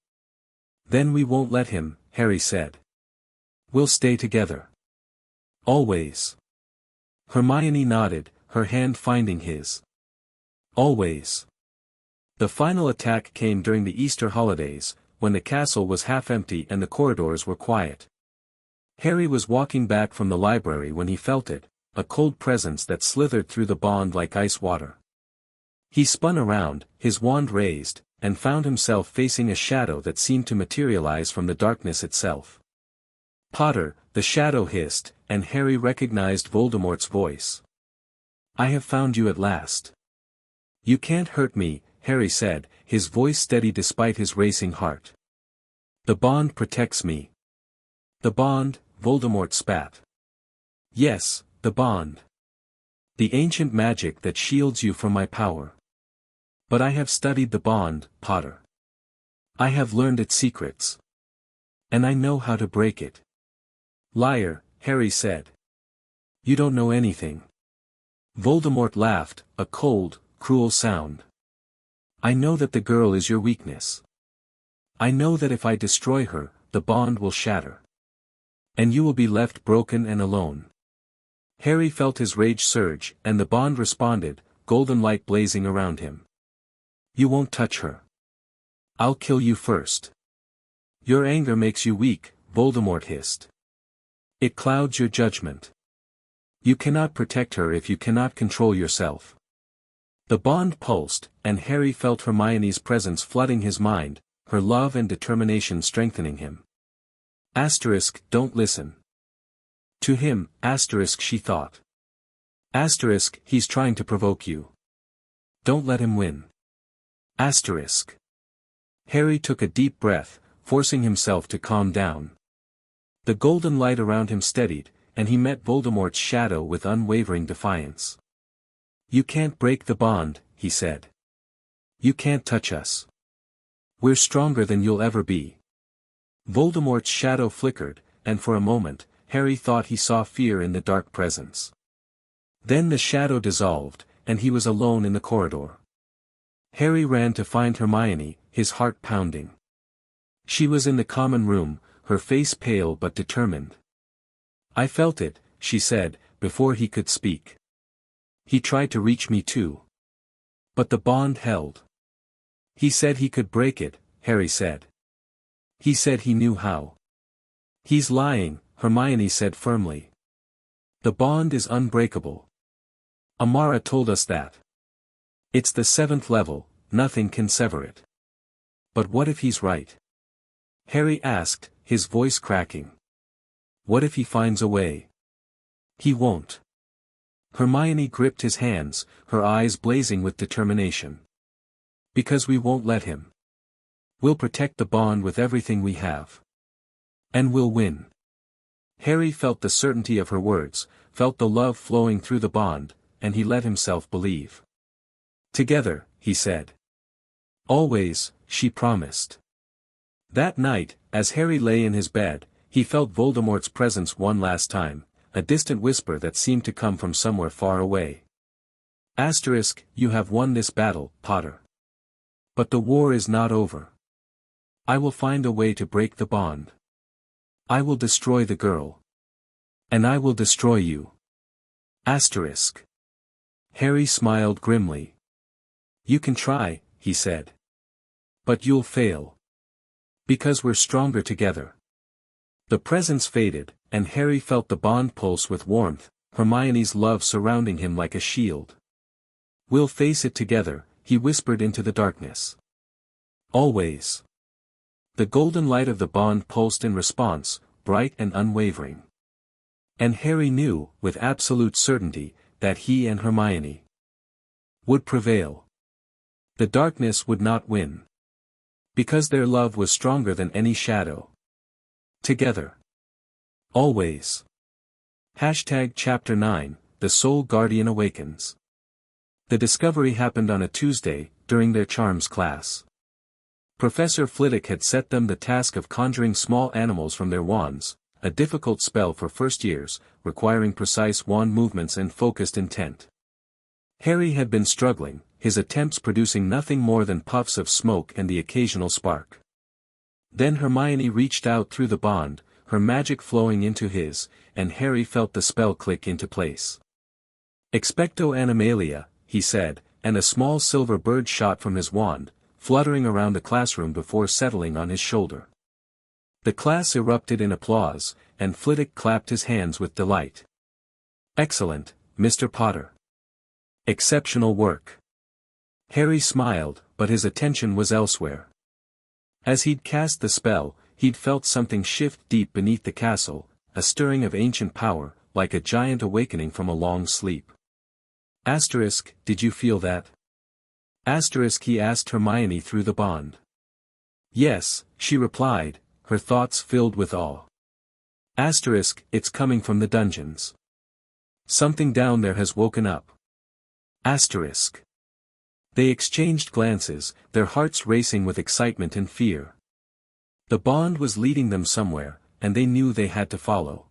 A: Then we won't let him, Harry said. We'll stay together. Always. Hermione nodded, her hand finding his. Always. The final attack came during the Easter holidays, when the castle was half empty and the corridors were quiet. Harry was walking back from the library when he felt it, a cold presence that slithered through the bond like ice water. He spun around, his wand raised, and found himself facing a shadow that seemed to materialize from the darkness itself. Potter, the shadow hissed, and Harry recognized Voldemort's voice. I have found you at last. You can't hurt me, Harry said, his voice steady despite his racing heart. The bond protects me. The bond, Voldemort spat. Yes, the bond. The ancient magic that shields you from my power. But I have studied the bond, Potter. I have learned its secrets. And I know how to break it. Liar, Harry said. You don't know anything. Voldemort laughed, a cold, cruel sound. I know that the girl is your weakness. I know that if I destroy her, the bond will shatter. And you will be left broken and alone. Harry felt his rage surge, and the bond responded, golden light blazing around him. You won't touch her. I'll kill you first. Your anger makes you weak, Voldemort hissed. It clouds your judgment. You cannot protect her if you cannot control yourself. The bond pulsed, and Harry felt Hermione's presence flooding his mind, her love and determination strengthening him. Asterisk, don't listen. To him, asterisk, she thought. Asterisk, he's trying to provoke you. Don't let him win. Asterisk. Harry took a deep breath, forcing himself to calm down. The golden light around him steadied, and he met Voldemort's shadow with unwavering defiance. "You can't break the bond," he said. "You can't touch us. We're stronger than you'll ever be." Voldemort's shadow flickered, and for a moment, Harry thought he saw fear in the dark presence. Then the shadow dissolved, and he was alone in the corridor. Harry ran to find Hermione, his heart pounding. She was in the common room, her face pale but determined. "I felt it," she said, before he could speak. "He tried to reach me too. But the bond held." "He said he could break it," Harry said. "He said he knew how." "He's lying," Hermione said firmly. "The bond is unbreakable. Amara told us that. It's the 7th level, nothing can sever it." "But what if he's right?" Harry asked, his voice cracking. "What if he finds a way?" "He won't." Hermione gripped his hands, her eyes blazing with determination. "Because we won't let him. We'll protect the bond with everything we have. And we'll win." Harry felt the certainty of her words, felt the love flowing through the bond, and he let himself believe. "Together," he said. "Always," she promised. That night, as Harry lay in his bed, he felt Voldemort's presence one last time, a distant whisper that seemed to come from somewhere far away. Asterisk, "You have won this battle, Potter. But the war is not over. I will find a way to break the bond. I will destroy the girl. And I will destroy you." Asterisk. Harry smiled grimly. "You can try," he said. "But you'll fail. Because we're stronger together." The presence faded, and Harry felt the bond pulse with warmth, Hermione's love surrounding him like a shield. "We'll face it together," he whispered into the darkness. "Always." The golden light of the bond pulsed in response, bright and unwavering. And Harry knew, with absolute certainty, that he and Hermione would prevail. The darkness would not win. Because their love was stronger than any shadow. Together. Always. Chapter 9, The Soul Guardian Awakens. The discovery happened on a Tuesday, during their charms class. Professor Flitwick had set them the task of conjuring small animals from their wands, a difficult spell for first years, requiring precise wand movements and focused intent. Harry had been struggling, his attempts producing nothing more than puffs of smoke and the occasional spark. Then Hermione reached out through the bond, her magic flowing into his, and Harry felt the spell click into place. "Expecto Animalia," he said, and a small silver bird shot from his wand, fluttering around the classroom before settling on his shoulder. The class erupted in applause, and Flitwick clapped his hands with delight. "Excellent, Mr. Potter. Exceptional work." Harry smiled, but his attention was elsewhere. As he'd cast the spell, he'd felt something shift deep beneath the castle, a stirring of ancient power, like a giant awakening from a long sleep. Asterisk, "Did you feel that?" Asterisk, he asked Hermione through the bond. "Yes," she replied, her thoughts filled with awe. Asterisk, "It's coming from the dungeons. Something down there has woken up." Asterisk. They exchanged glances, their hearts racing with excitement and fear. The bond was leading them somewhere, and they knew they had to follow.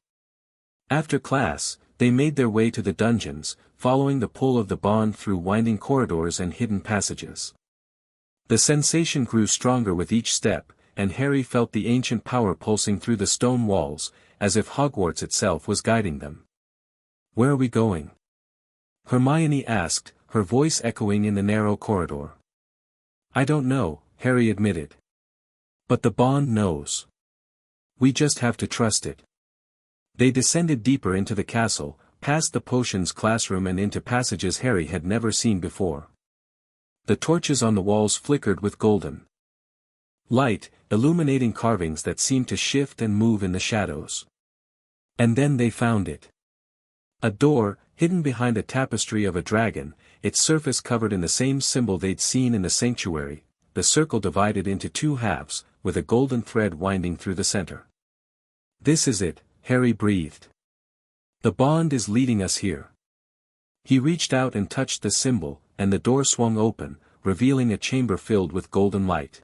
A: After class, they made their way to the dungeons, following the pull of the bond through winding corridors and hidden passages. The sensation grew stronger with each step, and Harry felt the ancient power pulsing through the stone walls, as if Hogwarts itself was guiding them. "Where are we going?" Hermione asked, her voice echoing in the narrow corridor. "I don't know," Harry admitted. "But the bond knows. We just have to trust it." They descended deeper into the castle, past the potions classroom and into passages Harry had never seen before. The torches on the walls flickered with golden light, illuminating carvings that seemed to shift and move in the shadows. And then they found it. A door, hidden behind a tapestry of a dragon, its surface covered in the same symbol they'd seen in the sanctuary, the circle divided into two halves, with a golden thread winding through the center. "This is it," Harry breathed. The bond is leading us here. He reached out and touched the symbol, and the door swung open, revealing a chamber filled with golden light.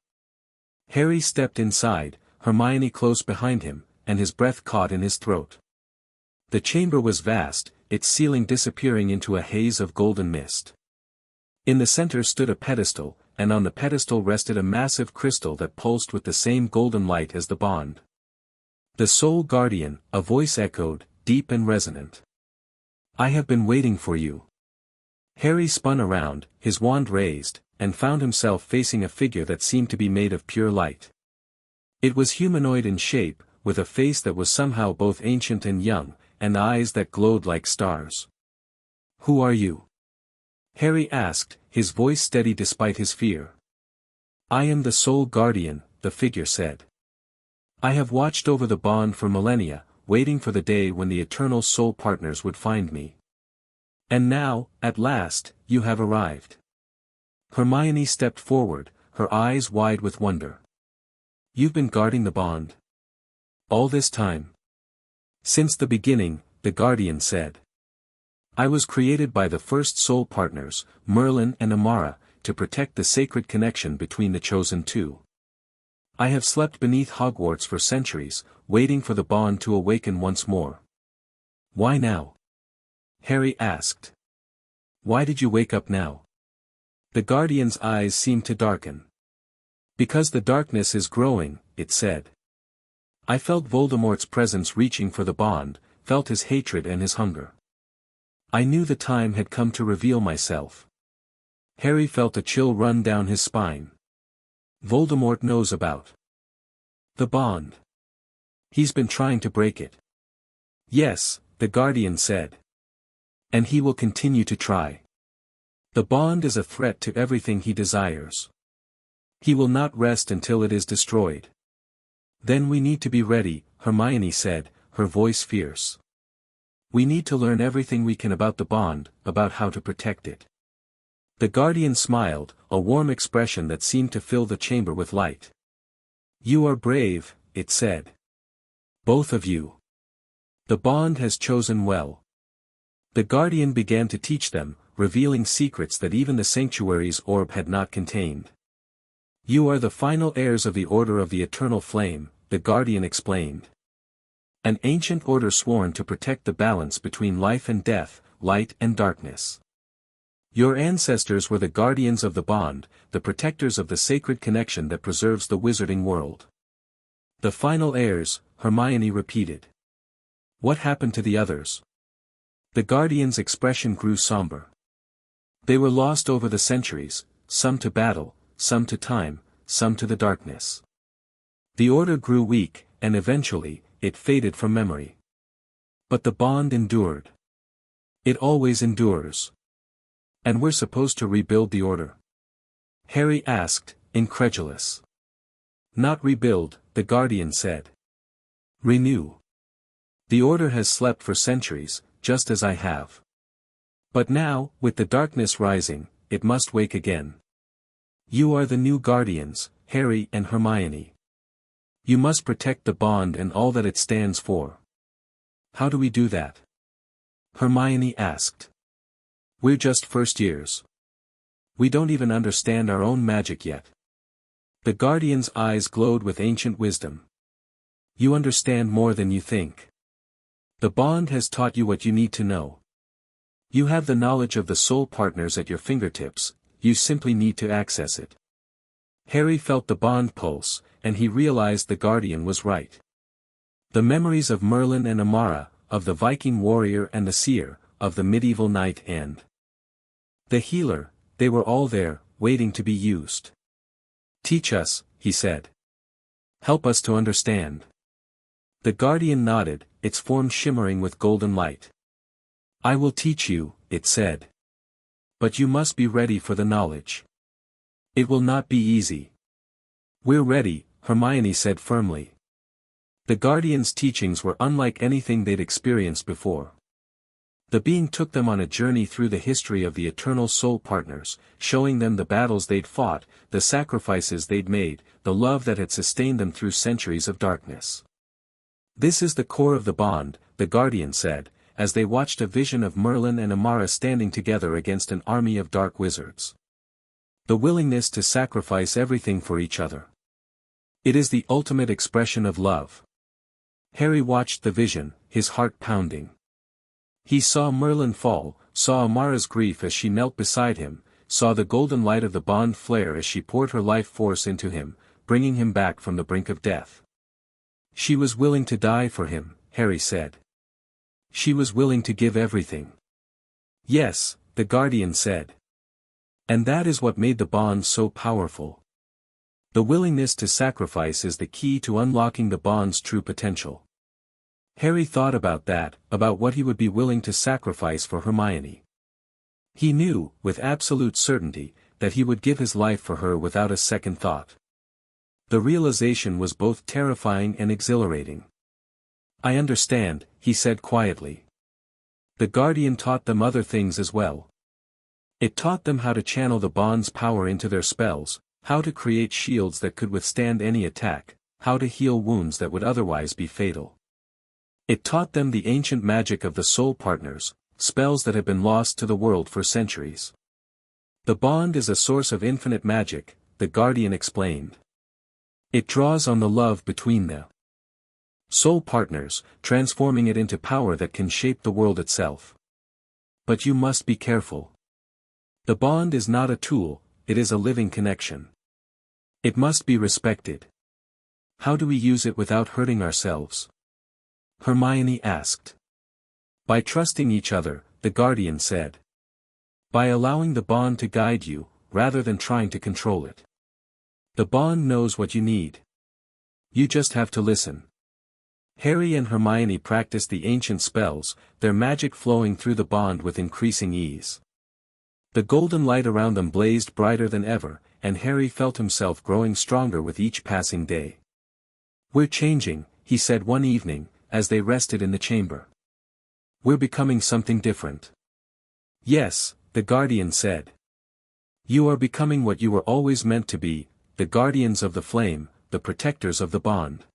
A: Harry stepped inside, Hermione close behind him, and his breath caught in his throat. The chamber was vast, its ceiling disappearing into a haze of golden mist. In the center stood a pedestal, and on the pedestal rested a massive crystal that pulsed with the same golden light as the bond. "The sole guardian," a voice echoed, deep and resonant. "I have been waiting for you." Harry spun around, his wand raised, and found himself facing a figure that seemed to be made of pure light. It was humanoid in shape, with a face that was somehow both ancient and young, and eyes that glowed like stars. "Who are you?" Harry asked, his voice steady despite his fear. "I am the sole guardian," the figure said. "I have watched over the bond for millennia, waiting for the day when the eternal soul partners would find me. And now, at last, you have arrived." Hermione stepped forward, her eyes wide with wonder. "You've been guarding the bond all this time?" "Since the beginning," the guardian said. "I was created by the first soul partners, Merlin and Amara, to protect the sacred connection between the chosen two. I have slept beneath Hogwarts for centuries, waiting for the bond to awaken once more." "Why now?" Harry asked. "Why did you wake up now?" The guardian's eyes seemed to darken. "Because the darkness is growing," it said. "I felt Voldemort's presence reaching for the bond, felt his hatred and his hunger. I knew the time had come to reveal myself." Harry felt a chill run down his spine. "Voldemort knows about the bond. He's been trying to break it." "Yes," the guardian said. "And he will continue to try. The bond is a threat to everything he desires. He will not rest until it is destroyed." "Then we need to be ready," Hermione said, her voice fierce. "We need to learn everything we can about the bond, about how to protect it." The guardian smiled, a warm expression that seemed to fill the chamber with light. "You are brave," it said. "Both of you. The bond has chosen well." The guardian began to teach them, revealing secrets that even the sanctuary's orb had not contained. "You are the final heirs of the Order of the Eternal Flame," the guardian explained. "An ancient order sworn to protect the balance between life and death, light and darkness. Your ancestors were the guardians of the bond, the protectors of the sacred connection that preserves the wizarding world." "The final heirs," Hermione repeated. "What happened to the others?" The guardian's expression grew somber. "They were lost over the centuries, some to battle, some to time, some to the darkness. The order grew weak, and eventually, it faded from memory. But the bond endured. It always endures. And we're supposed to rebuild the order?" Harry asked, incredulous. "Not rebuild," the guardian said. "Renew. The order has slept for centuries, just as I have. But now, with the darkness rising, it must wake again. You are the new guardians, Harry and Hermione. You must protect the bond and all that it stands for." "How do we do that?" Hermione asked. "We're just first years. We don't even understand our own magic yet." The guardian's eyes glowed with ancient wisdom. "You understand more than you think. The bond has taught you what you need to know. You have the knowledge of the soul partners at your fingertips, you simply need to access it." Harry felt the bond pulse, and he realized the guardian was right. The memories of Merlin and Amara, of the Viking warrior and the seer, of the medieval knight and the healer, they were all there, waiting to be used. "Teach us," he said. "Help us to understand." The guardian nodded, its form shimmering with golden light. "I will teach you," it said. "But you must be ready for the knowledge. It will not be easy." "We're ready," Hermione said firmly. The guardian's teachings were unlike anything they'd experienced before. The being took them on a journey through the history of the eternal soul partners, showing them the battles they'd fought, the sacrifices they'd made, the love that had sustained them through centuries of darkness. "This is the core of the bond," the guardian said, as they watched a vision of Merlin and Amara standing together against an army of dark wizards. The willingness to sacrifice everything for each other. It is the ultimate expression of love. Harry watched the vision, his heart pounding. He saw Merlin fall, saw Amara's grief as she knelt beside him, saw the golden light of the bond flare as she poured her life force into him, bringing him back from the brink of death. She was willing to die for him, Harry said. She was willing to give everything. Yes, the Guardian said. And that is what made the bond so powerful. The willingness to sacrifice is the key to unlocking the bond's true potential. Harry thought about that, about what he would be willing to sacrifice for Hermione. He knew, with absolute certainty, that he would give his life for her without a second thought. The realization was both terrifying and exhilarating. I understand, he said quietly. The Guardian taught them other things as well. It taught them how to channel the bond's power into their spells, how to create shields that could withstand any attack, how to heal wounds that would otherwise be fatal. It taught them the ancient magic of the soul partners, spells that have been lost to the world for centuries. The bond is a source of infinite magic, the Guardian explained. It draws on the love between the soul partners, transforming it into power that can shape the world itself. But you must be careful. The bond is not a tool, it is a living connection. It must be respected. How do we use it without hurting ourselves? Hermione asked. By trusting each other, the Guardian said. By allowing the bond to guide you, rather than trying to control it. The bond knows what you need. You just have to listen. Harry and Hermione practiced the ancient spells, their magic flowing through the bond with increasing ease. The golden light around them blazed brighter than ever, and Harry felt himself growing stronger with each passing day. We're changing, he said one evening, as they rested in the chamber. We're becoming something different. Yes, the Guardian said. You are becoming what you were always meant to be, the guardians of the flame, the protectors of the bond.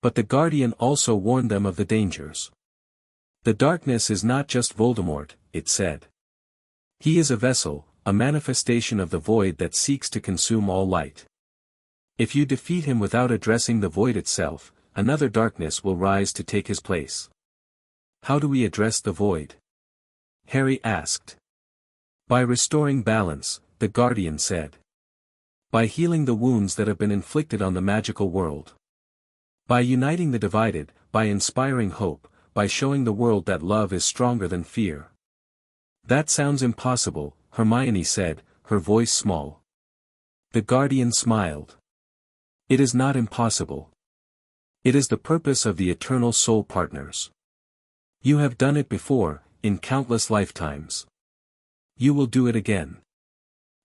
A: But the Guardian also warned them of the dangers. The darkness is not just Voldemort, it said. He is a vessel, a manifestation of the void that seeks to consume all light. If you defeat him without addressing the void itself, another darkness will rise to take his place. How do we address the void? Harry asked. By restoring balance, the Guardian said. By healing the wounds that have been inflicted on the magical world. By uniting the divided, by inspiring hope, by showing the world that love is stronger than fear. That sounds impossible, Hermione said, her voice small. The Guardian smiled. It is not impossible. It is the purpose of the eternal soul partners. You have done it before, in countless lifetimes. You will do it again.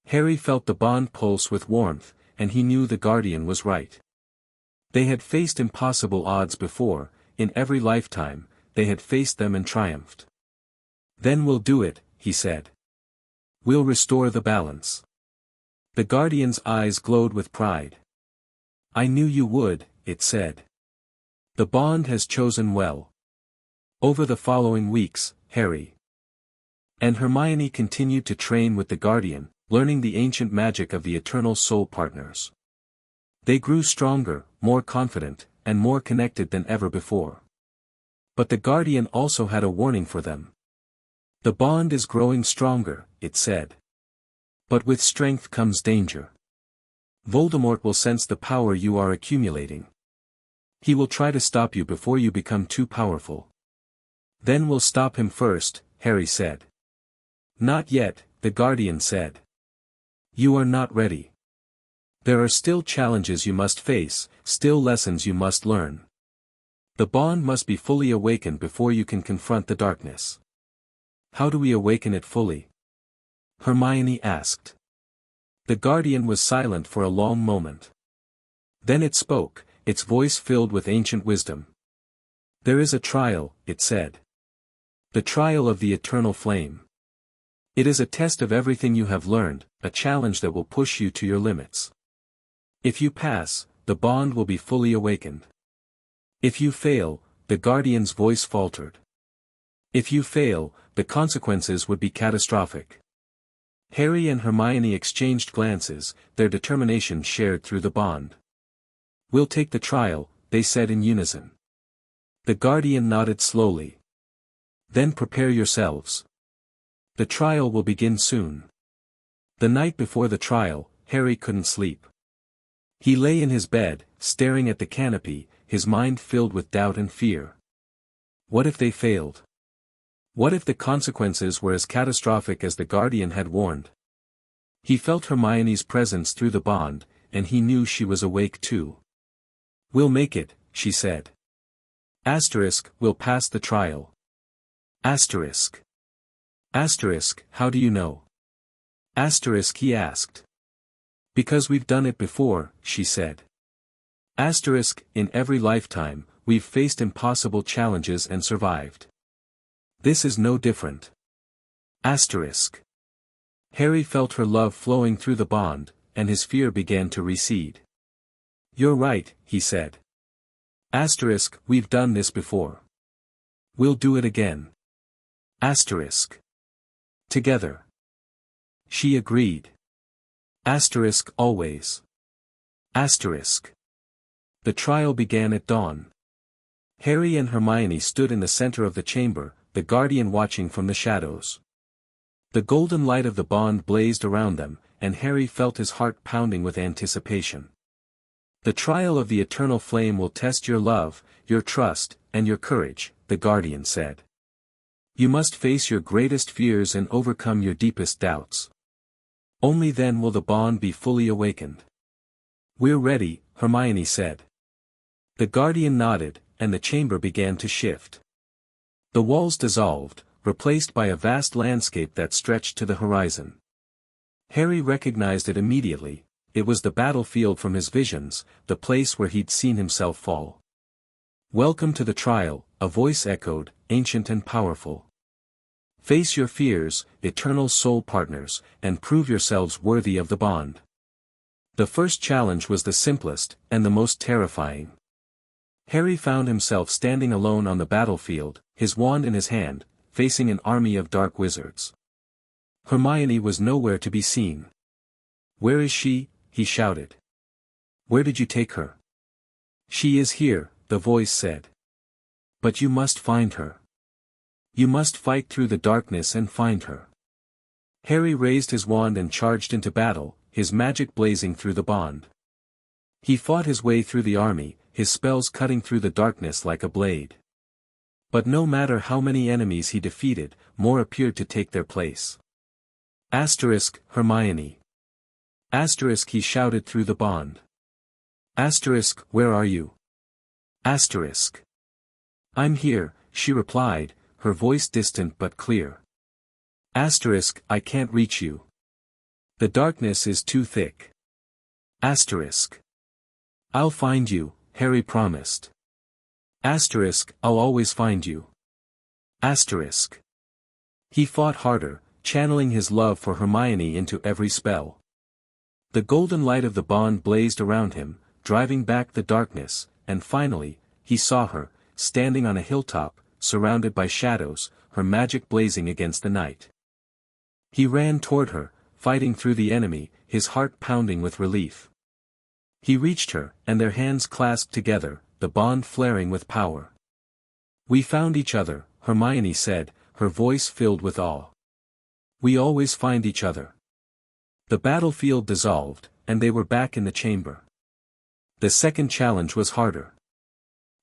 A: Harry felt the bond pulse with warmth, and he knew the Guardian was right. They had faced impossible odds before, in every lifetime, they had faced them and triumphed. Then we'll do it, he said. We'll restore the balance. The Guardian's eyes glowed with pride. I knew you would, it said. The bond has chosen well. Over the following weeks, Harry and Hermione continued to train with the Guardian, learning the ancient magic of the eternal soul partners. They grew stronger, more confident, and more connected than ever before. But the Guardian also had a warning for them. The bond is growing stronger, it said. But with strength comes danger. Voldemort will sense the power you are accumulating. He will try to stop you before you become too powerful. Then we'll stop him first, Harry said. Not yet, the Guardian said. You are not ready. There are still challenges you must face, still lessons you must learn. The bond must be fully awakened before you can confront the darkness. How do we awaken it fully? Hermione asked. The Guardian was silent for a long moment. Then it spoke, its voice filled with ancient wisdom. There is a trial, it said. The trial of the eternal flame. It is a test of everything you have learned, a challenge that will push you to your limits. If you pass, the bond will be fully awakened. If you fail, the Guardian's voice faltered. If you fail, the consequences would be catastrophic. Harry and Hermione exchanged glances, their determination shared through the bond. We'll take the trial, they said in unison. The Guardian nodded slowly. Then prepare yourselves. The trial will begin soon. The night before the trial, Harry couldn't sleep. He lay in his bed, staring at the canopy, his mind filled with doubt and fear. What if they failed? What if the consequences were as catastrophic as the Guardian had warned? He felt Hermione's presence through the bond, and he knew she was awake too. We'll make it, she said. We'll pass the trial. Asterisk. How do you know? He asked. Because we've done it before, she said. In every lifetime, we've faced impossible challenges and survived. This is no different. Harry felt her love flowing through the bond, and his fear began to recede. You're right, he said. We've done this before. We'll do it again. Together. She agreed. Always. The trial began at dawn. Harry and Hermione stood in the center of the chamber, the Guardian watching from the shadows. The golden light of the bond blazed around them, and Harry felt his heart pounding with anticipation. The trial of the eternal flame will test your love, your trust, and your courage, the Guardian said. You must face your greatest fears and overcome your deepest doubts. Only then will the bond be fully awakened. We're ready, Hermione said. The Guardian nodded, and the chamber began to shift. The walls dissolved, replaced by a vast landscape that stretched to the horizon. Harry recognized it immediately. It was the battlefield from his visions, the place where he'd seen himself fall. Welcome to the trial, a voice echoed, ancient and powerful. Face your fears, eternal soul partners, and prove yourselves worthy of the bond. The first challenge was the simplest, and the most terrifying. Harry found himself standing alone on the battlefield, his wand in his hand, facing an army of dark wizards. Hermione was nowhere to be seen. Where is she? He shouted. Where did you take her? She is here, the voice said. But you must find her. You must fight through the darkness and find her. Harry raised his wand and charged into battle, his magic blazing through the bond. He fought his way through the army, his spells cutting through the darkness like a blade. But no matter how many enemies he defeated, more appeared to take their place. Hermione. He shouted through the bond. Where are you? I'm here, she replied, her voice distant but clear. I can't reach you. The darkness is too thick. I'll find you, Harry promised. I'll always find you. He fought harder, channeling his love for Hermione into every spell. The golden light of the bond blazed around him, driving back the darkness, and finally, he saw her, standing on a hilltop, surrounded by shadows, her magic blazing against the night. He ran toward her, fighting through the enemy, his heart pounding with relief. He reached her, and their hands clasped together, the bond flaring with power. We found each other, Hermione said, her voice filled with awe. We always find each other. The battlefield dissolved, and they were back in the chamber. The second challenge was harder.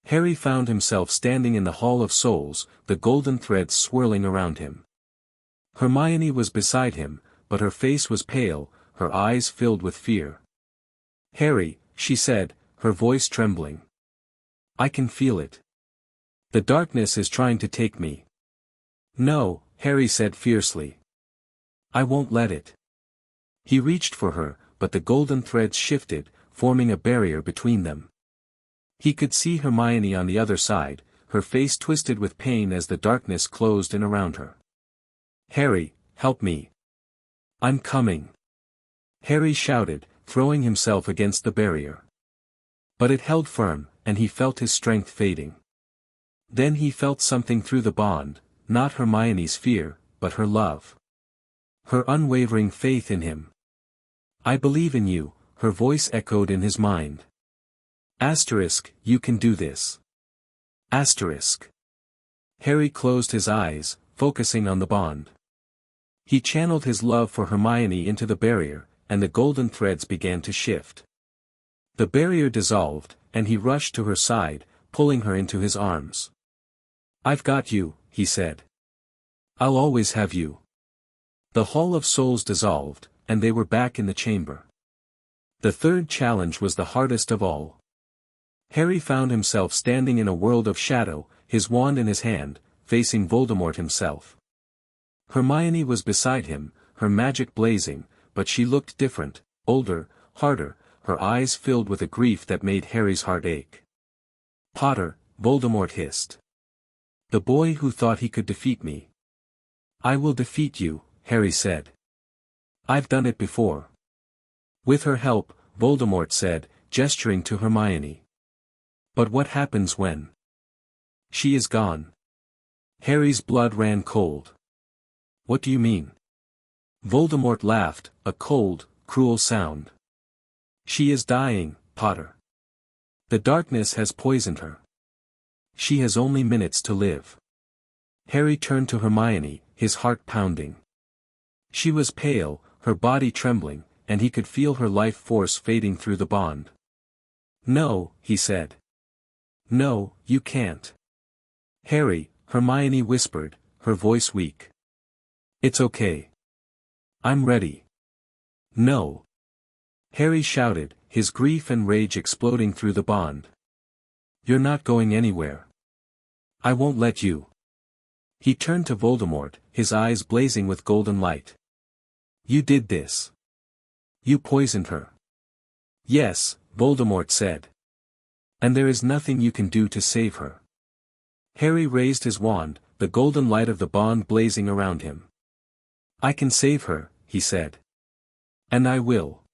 A: Harry found himself standing in the Hall of Souls, the golden threads swirling around him. Hermione was beside him, but her face was pale, her eyes filled with fear. Harry, she said, her voice trembling. I can feel it. The darkness is trying to take me. No, Harry said fiercely. I won't let it. He reached for her, but the golden threads shifted, forming a barrier between them. He could see Hermione on the other side, her face twisted with pain as the darkness closed in around her. Harry, help me. I'm coming. Harry shouted, throwing himself against the barrier. But it held firm, and he felt his strength fading. Then he felt something through the bond, not Hermione's fear, but her love. Her unwavering faith in him. "I believe in you," her voice echoed in his mind. Asterisk, "You can do this." Asterisk. Harry closed his eyes, focusing on the bond. He channeled his love for Hermione into the barrier, and the golden threads began to shift. The barrier dissolved, and he rushed to her side, pulling her into his arms. "I've got you," he said. "I'll always have you." The Hall of Souls dissolved, and they were back in the chamber. The third challenge was the hardest of all. Harry found himself standing in a world of shadow, his wand in his hand, facing Voldemort himself. Hermione was beside him, her magic blazing, but she looked different, older, harder, her eyes filled with a grief that made Harry's heart ache. "Potter," Voldemort hissed. "The boy who thought he could defeat me." "I will defeat you," Harry said. "I've done it before." "With her help," Voldemort said, gesturing to Hermione. "But what happens when she is gone?" Harry's blood ran cold. "What do you mean?" Voldemort laughed, a cold, cruel sound. "She is dying, Potter. The darkness has poisoned her. She has only minutes to live." Harry turned to Hermione, his heart pounding. She was pale, her body trembling, and he could feel her life force fading through the bond. "No," he said. "No, you can't." "Harry," Hermione whispered, her voice weak. "It's okay. I'm ready." "No." Harry shouted, his grief and rage exploding through the bond. "You're not going anywhere. I won't let you." He turned to Voldemort, his eyes blazing with golden light. "You did this. You poisoned her." "Yes," Voldemort said. "And there is nothing you can do to save her." Harry raised his wand, the golden light of the bond blazing around him. "I can save her," he said. "And I will."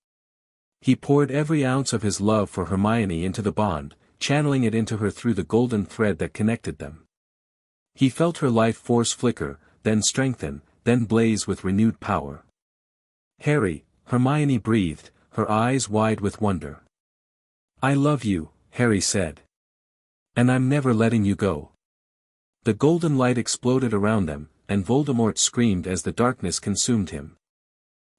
A: He poured every ounce of his love for Hermione into the bond, channeling it into her through the golden thread that connected them. He felt her life force flicker, then strengthen, then blaze with renewed power. "Harry," Hermione breathed, her eyes wide with wonder. "I love you," Harry said. "And I'm never letting you go." The golden light exploded around them, and Voldemort screamed as the darkness consumed him.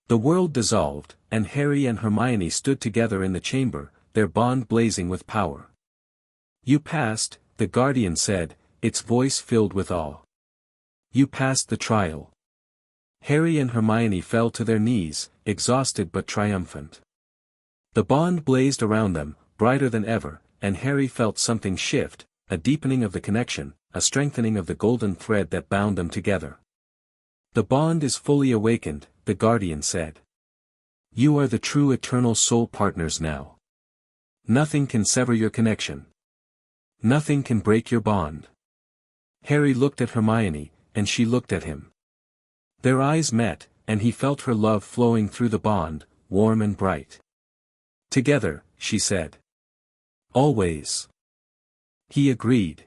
A: The world dissolved, and Harry and Hermione stood together in the chamber, their bond blazing with power. "You passed," the Guardian said, its voice filled with awe. "You passed the trial." Harry and Hermione fell to their knees, exhausted but triumphant. The bond blazed around them, brighter than ever, and Harry felt something shift, a deepening of the connection, a strengthening of the golden thread that bound them together. "The bond is fully awakened," the Guardian said. "You are the true eternal soul partners now. Nothing can sever your connection. Nothing can break your bond." Harry looked at Hermione, and she looked at him. Their eyes met, and he felt her love flowing through the bond, warm and bright. "Together," she said. "Always." He agreed.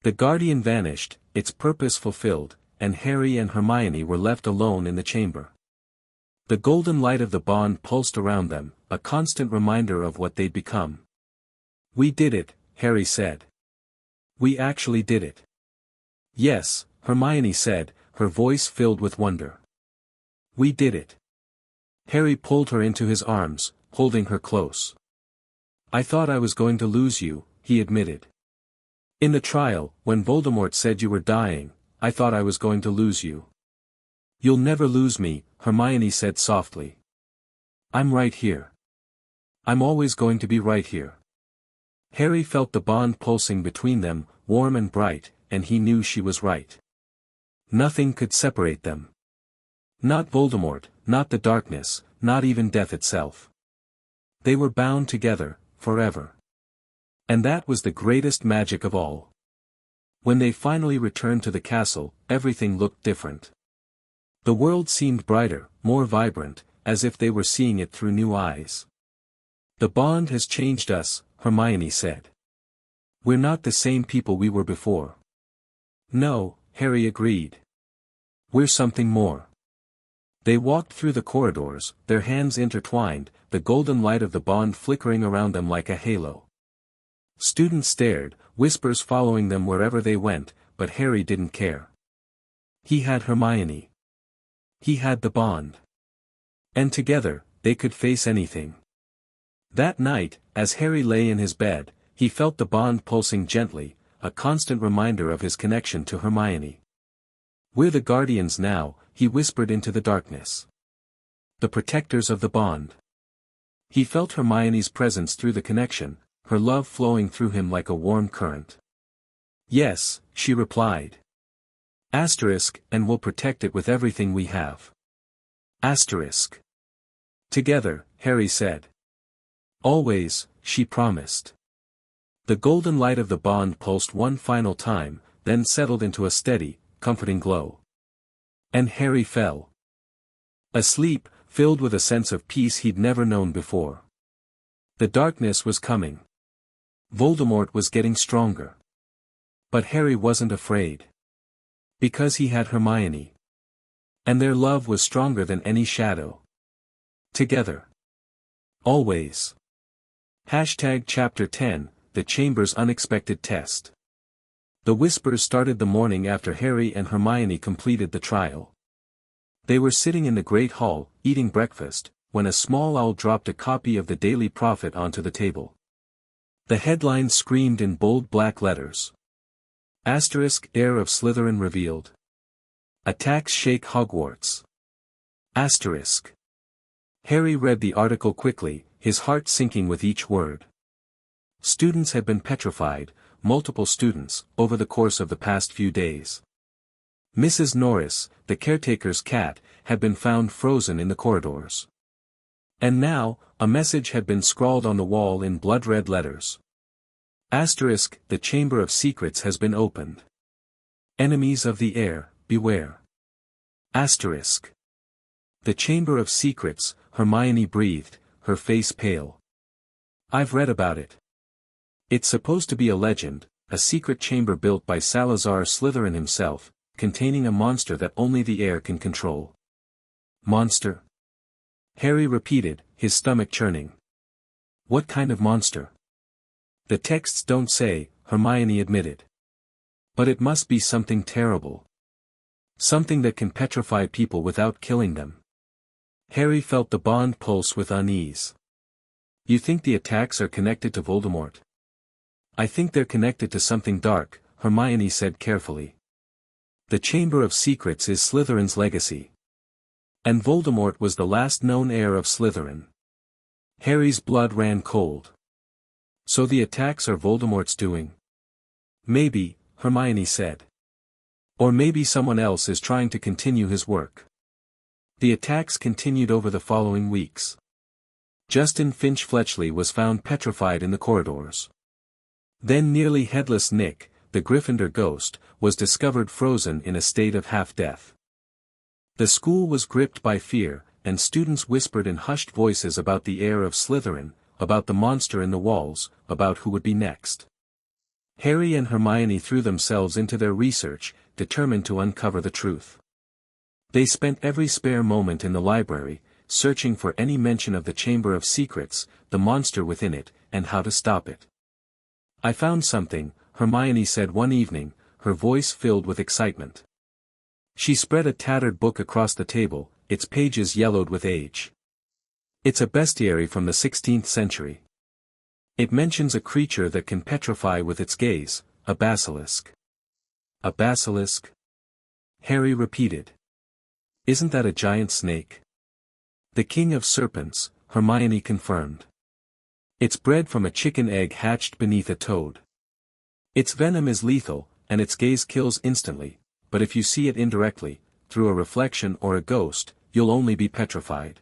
A: The Guardian vanished, its purpose fulfilled, and Harry and Hermione were left alone in the chamber. The golden light of the bond pulsed around them, a constant reminder of what they'd become. "We did it," Harry said. "We actually did it." "Yes," Hermione said, her voice filled with wonder. "We did it." Harry pulled her into his arms, holding her close. "I thought I was going to lose you," he admitted. "In the trial, when Voldemort said you were dying, I thought I was going to lose you." "You'll never lose me," Hermione said softly. "I'm right here. I'm always going to be right here." Harry felt the bond pulsing between them, warm and bright, and he knew she was right. Nothing could separate them. Not Voldemort, not the darkness, not even death itself. They were bound together, forever. And that was the greatest magic of all. When they finally returned to the castle, everything looked different. The world seemed brighter, more vibrant, as if they were seeing it through new eyes. "The bond has changed us," Hermione said. "We're not the same people we were before." "No," Harry agreed. We're something more. They walked through the corridors, their hands intertwined, the golden light of the bond flickering around them like a halo. Students stared, whispers following them wherever they went, but Harry didn't care. He had Hermione. He had the bond. And together, they could face anything. That night, as Harry lay in his bed, he felt the bond pulsing gently, a constant reminder of his connection to Hermione. We're the guardians now, he whispered into the darkness. The protectors of the bond. He felt Hermione's presence through the connection, her love flowing through him like a warm current. Yes, she replied. And we'll protect it with everything we have. Together, Harry said. Always, she promised. The golden light of the bond pulsed one final time, then settled into a steady, comforting glow. And Harry fell asleep, filled with a sense of peace he'd never known before. The darkness was coming. Voldemort was getting stronger. But Harry wasn't afraid. Because he had Hermione. And their love was stronger than any shadow. Together. Always. Chapter 10, The Chamber's Unexpected Test. The whispers started the morning after Harry and Hermione completed the trial. They were sitting in the Great Hall, eating breakfast, when a small owl dropped a copy of the Daily Prophet onto the table. The headline screamed in bold black letters. Heir of Slytherin revealed. Attacks shake Hogwarts. Harry read the article quickly, his heart sinking with each word. Students had been petrified, multiple students, over the course of the past few days. Mrs. Norris, the caretaker's cat, had been found frozen in the corridors. And now, a message had been scrawled on the wall in blood-red letters. The Chamber of Secrets has been opened. Enemies of the heir, beware. The Chamber of Secrets, Hermione breathed, her face pale. I've read about it. It's supposed to be a legend, a secret chamber built by Salazar Slytherin himself, containing a monster that only the heir can control. Monster? Harry repeated, his stomach churning. What kind of monster? The texts don't say, Hermione admitted. But it must be something terrible. Something that can petrify people without killing them. Harry felt the bond pulse with unease. You think the attacks are connected to Voldemort? I think they're connected to something dark, Hermione said carefully. The Chamber of Secrets is Slytherin's legacy. And Voldemort was the last known heir of Slytherin. Harry's blood ran cold. So the attacks are Voldemort's doing? Maybe, Hermione said. Or maybe someone else is trying to continue his work. The attacks continued over the following weeks. Justin Finch-Fletchley was found petrified in the corridors. Then nearly headless Nick, the Gryffindor ghost, was discovered frozen in a state of half-death. The school was gripped by fear, and students whispered in hushed voices about the heir of Slytherin, about the monster in the walls, about who would be next. Harry and Hermione threw themselves into their research, determined to uncover the truth. They spent every spare moment in the library, searching for any mention of the Chamber of Secrets, the monster within it, and how to stop it. I found something, Hermione said one evening, her voice filled with excitement. She spread a tattered book across the table, its pages yellowed with age. It's a bestiary from the 16th century. It mentions a creature that can petrify with its gaze, a basilisk. A basilisk? Harry repeated. Isn't that a giant snake? The king of serpents, Hermione confirmed. It's bred from a chicken egg hatched beneath a toad. Its venom is lethal, and its gaze kills instantly, but if you see it indirectly, through a reflection or a ghost, you'll only be petrified.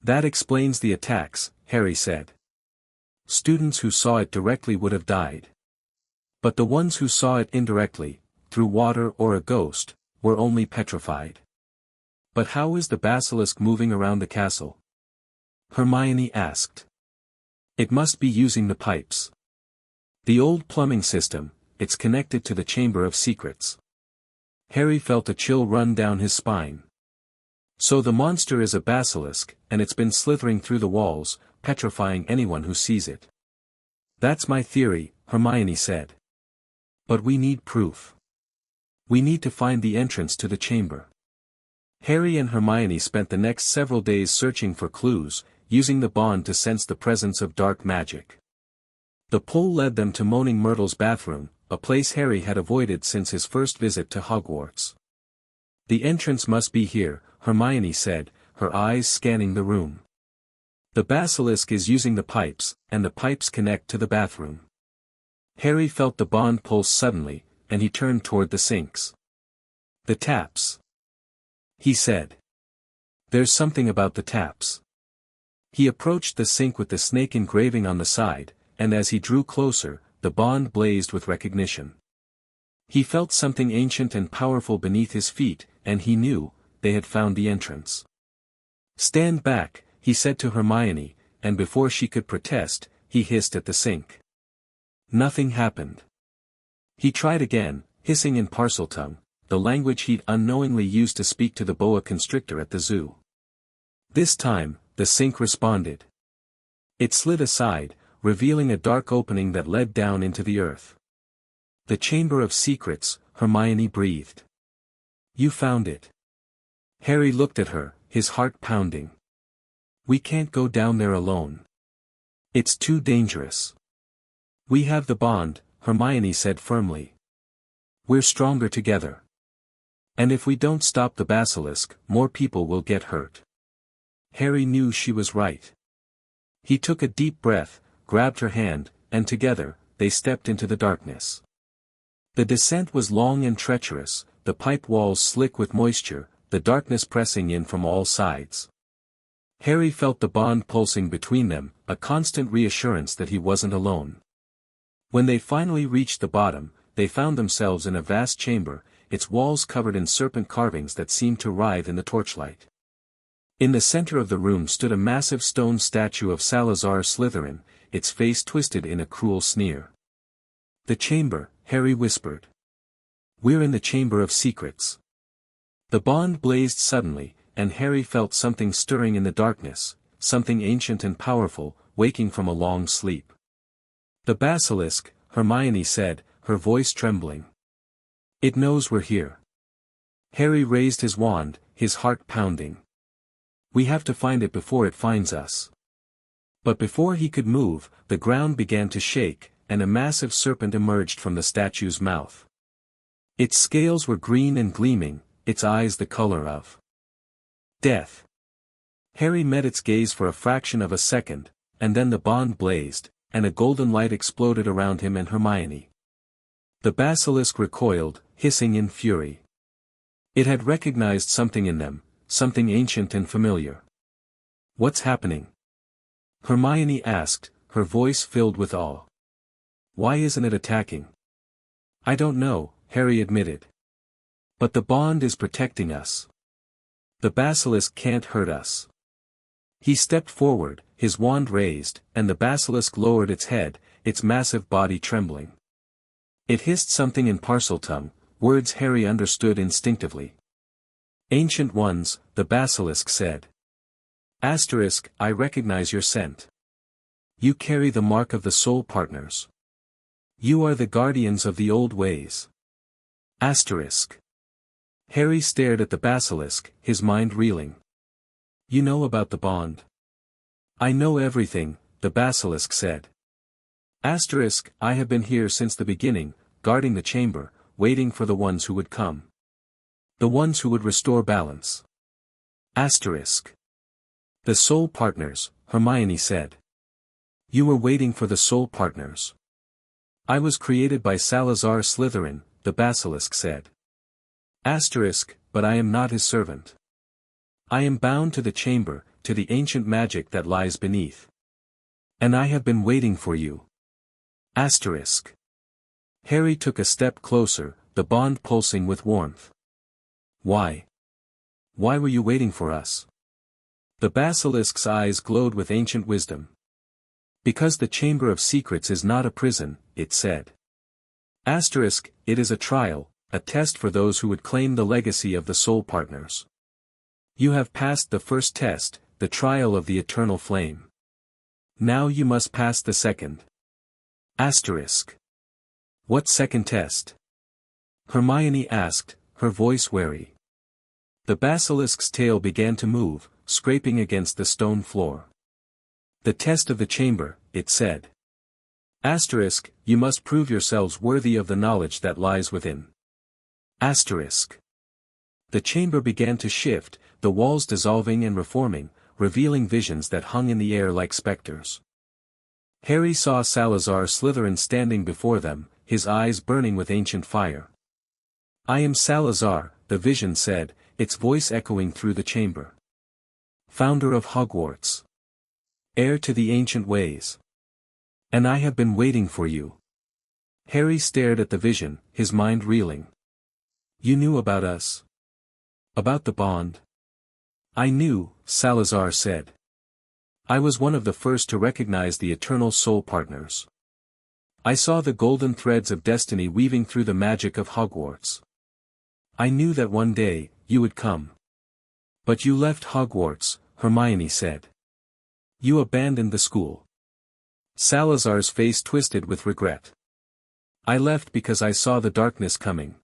A: That explains the attacks, Harry said. Students who saw it directly would have died. But the ones who saw it indirectly, through water or a ghost, were only petrified. But how is the basilisk moving around the castle? Hermione asked. It must be using the pipes. The old plumbing system, it's connected to the Chamber of Secrets. Harry felt a chill run down his spine. So the monster is a basilisk, and it's been slithering through the walls, petrifying anyone who sees it. That's my theory, Hermione said. But we need proof. We need to find the entrance to the chamber. Harry and Hermione spent the next several days searching for clues, using the bond to sense the presence of dark magic. The pull led them to Moaning Myrtle's bathroom, a place Harry had avoided since his first visit to Hogwarts. The entrance must be here, Hermione said, her eyes scanning the room. The basilisk is using the pipes, and the pipes connect to the bathroom. Harry felt the bond pulse suddenly, and he turned toward the sinks. The taps, he said. There's something about the taps. He approached the sink with the snake engraving on the side, and as he drew closer, the bond blazed with recognition. He felt something ancient and powerful beneath his feet, and he knew, they had found the entrance. Stand back, he said to Hermione, and before she could protest, he hissed at the sink. Nothing happened. He tried again, hissing in Parseltongue, the language he'd unknowingly used to speak to the boa constrictor at the zoo. This time, the sink responded. It slid aside, revealing a dark opening that led down into the earth. The Chamber of Secrets, Hermione breathed. You found it. Harry looked at her, his heart pounding. We can't go down there alone. It's too dangerous. We have the bond, Hermione said firmly. We're stronger together. And if we don't stop the basilisk, more people will get hurt. Harry knew she was right. He took a deep breath, grabbed her hand, and together, they stepped into the darkness. The descent was long and treacherous, the pipe walls slick with moisture, the darkness pressing in from all sides. Harry felt the bond pulsing between them, a constant reassurance that he wasn't alone. When they finally reached the bottom, they found themselves in a vast chamber, its walls covered in serpent carvings that seemed to writhe in the torchlight. In the center of the room stood a massive stone statue of Salazar Slytherin, its face twisted in a cruel sneer. The chamber, Harry whispered. We're in the Chamber of Secrets. The bond blazed suddenly, and Harry felt something stirring in the darkness, something ancient and powerful, waking from a long sleep. The basilisk, Hermione said, her voice trembling. It knows we're here. Harry raised his wand, his heart pounding. We have to find it before it finds us. But before he could move, the ground began to shake, and a massive serpent emerged from the statue's mouth. Its scales were green and gleaming, its eyes the color of death. Harry met its gaze for a fraction of a second, and then the bond blazed, and a golden light exploded around him and Hermione. The basilisk recoiled, hissing in fury. It had recognized something in them, something ancient and familiar. What's happening? Hermione asked, her voice filled with awe. Why isn't it attacking? I don't know, Harry admitted. But the bond is protecting us. The basilisk can't hurt us. He stepped forward, his wand raised, and the basilisk lowered its head, its massive body trembling. It hissed something in Parseltongue, words Harry understood instinctively. Ancient Ones, the basilisk said. Asterisk, I recognize your scent. You carry the mark of the soul partners. You are the guardians of the old ways. Asterisk. Harry stared at the basilisk, his mind reeling. You know about the bond? I know everything, the basilisk said. Asterisk, I have been here since the beginning, guarding the chamber, waiting for the ones who would come. The ones who would restore balance. Asterisk. The soul partners, Hermione said. You were waiting for the soul partners. I was created by Salazar Slytherin, the basilisk said. Asterisk, but I am not his servant. I am bound to the chamber, to the ancient magic that lies beneath. And I have been waiting for you. Asterisk. Harry took a step closer, the bond pulsing with warmth. Why? Why were you waiting for us? The basilisk's eyes glowed with ancient wisdom. Because the Chamber of Secrets is not a prison, it said. Asterisk, it is a trial, a test for those who would claim the legacy of the soul partners. You have passed the first test, the trial of the eternal flame. Now you must pass the second. Asterisk. What second test? Hermione asked, her voice wary. The basilisk's tail began to move, scraping against the stone floor. The test of the chamber, it said. Asterisk, you must prove yourselves worthy of the knowledge that lies within. Asterisk. The chamber began to shift, the walls dissolving and reforming, revealing visions that hung in the air like specters. Harry saw Salazar Slytherin standing before them, his eyes burning with ancient fire. I am Salazar, the vision said, its voice echoing through the chamber. Founder of Hogwarts. Heir to the ancient ways. And I have been waiting for you. Harry stared at the vision, his mind reeling. You knew about us? About the bond? I knew, Salazar said. I was one of the first to recognize the eternal soul partners. I saw the golden threads of destiny weaving through the magic of Hogwarts. I knew that one day, you would come. But you left Hogwarts, Hermione said. You abandoned the school. Salazar's face twisted with regret. I left because I saw the darkness coming.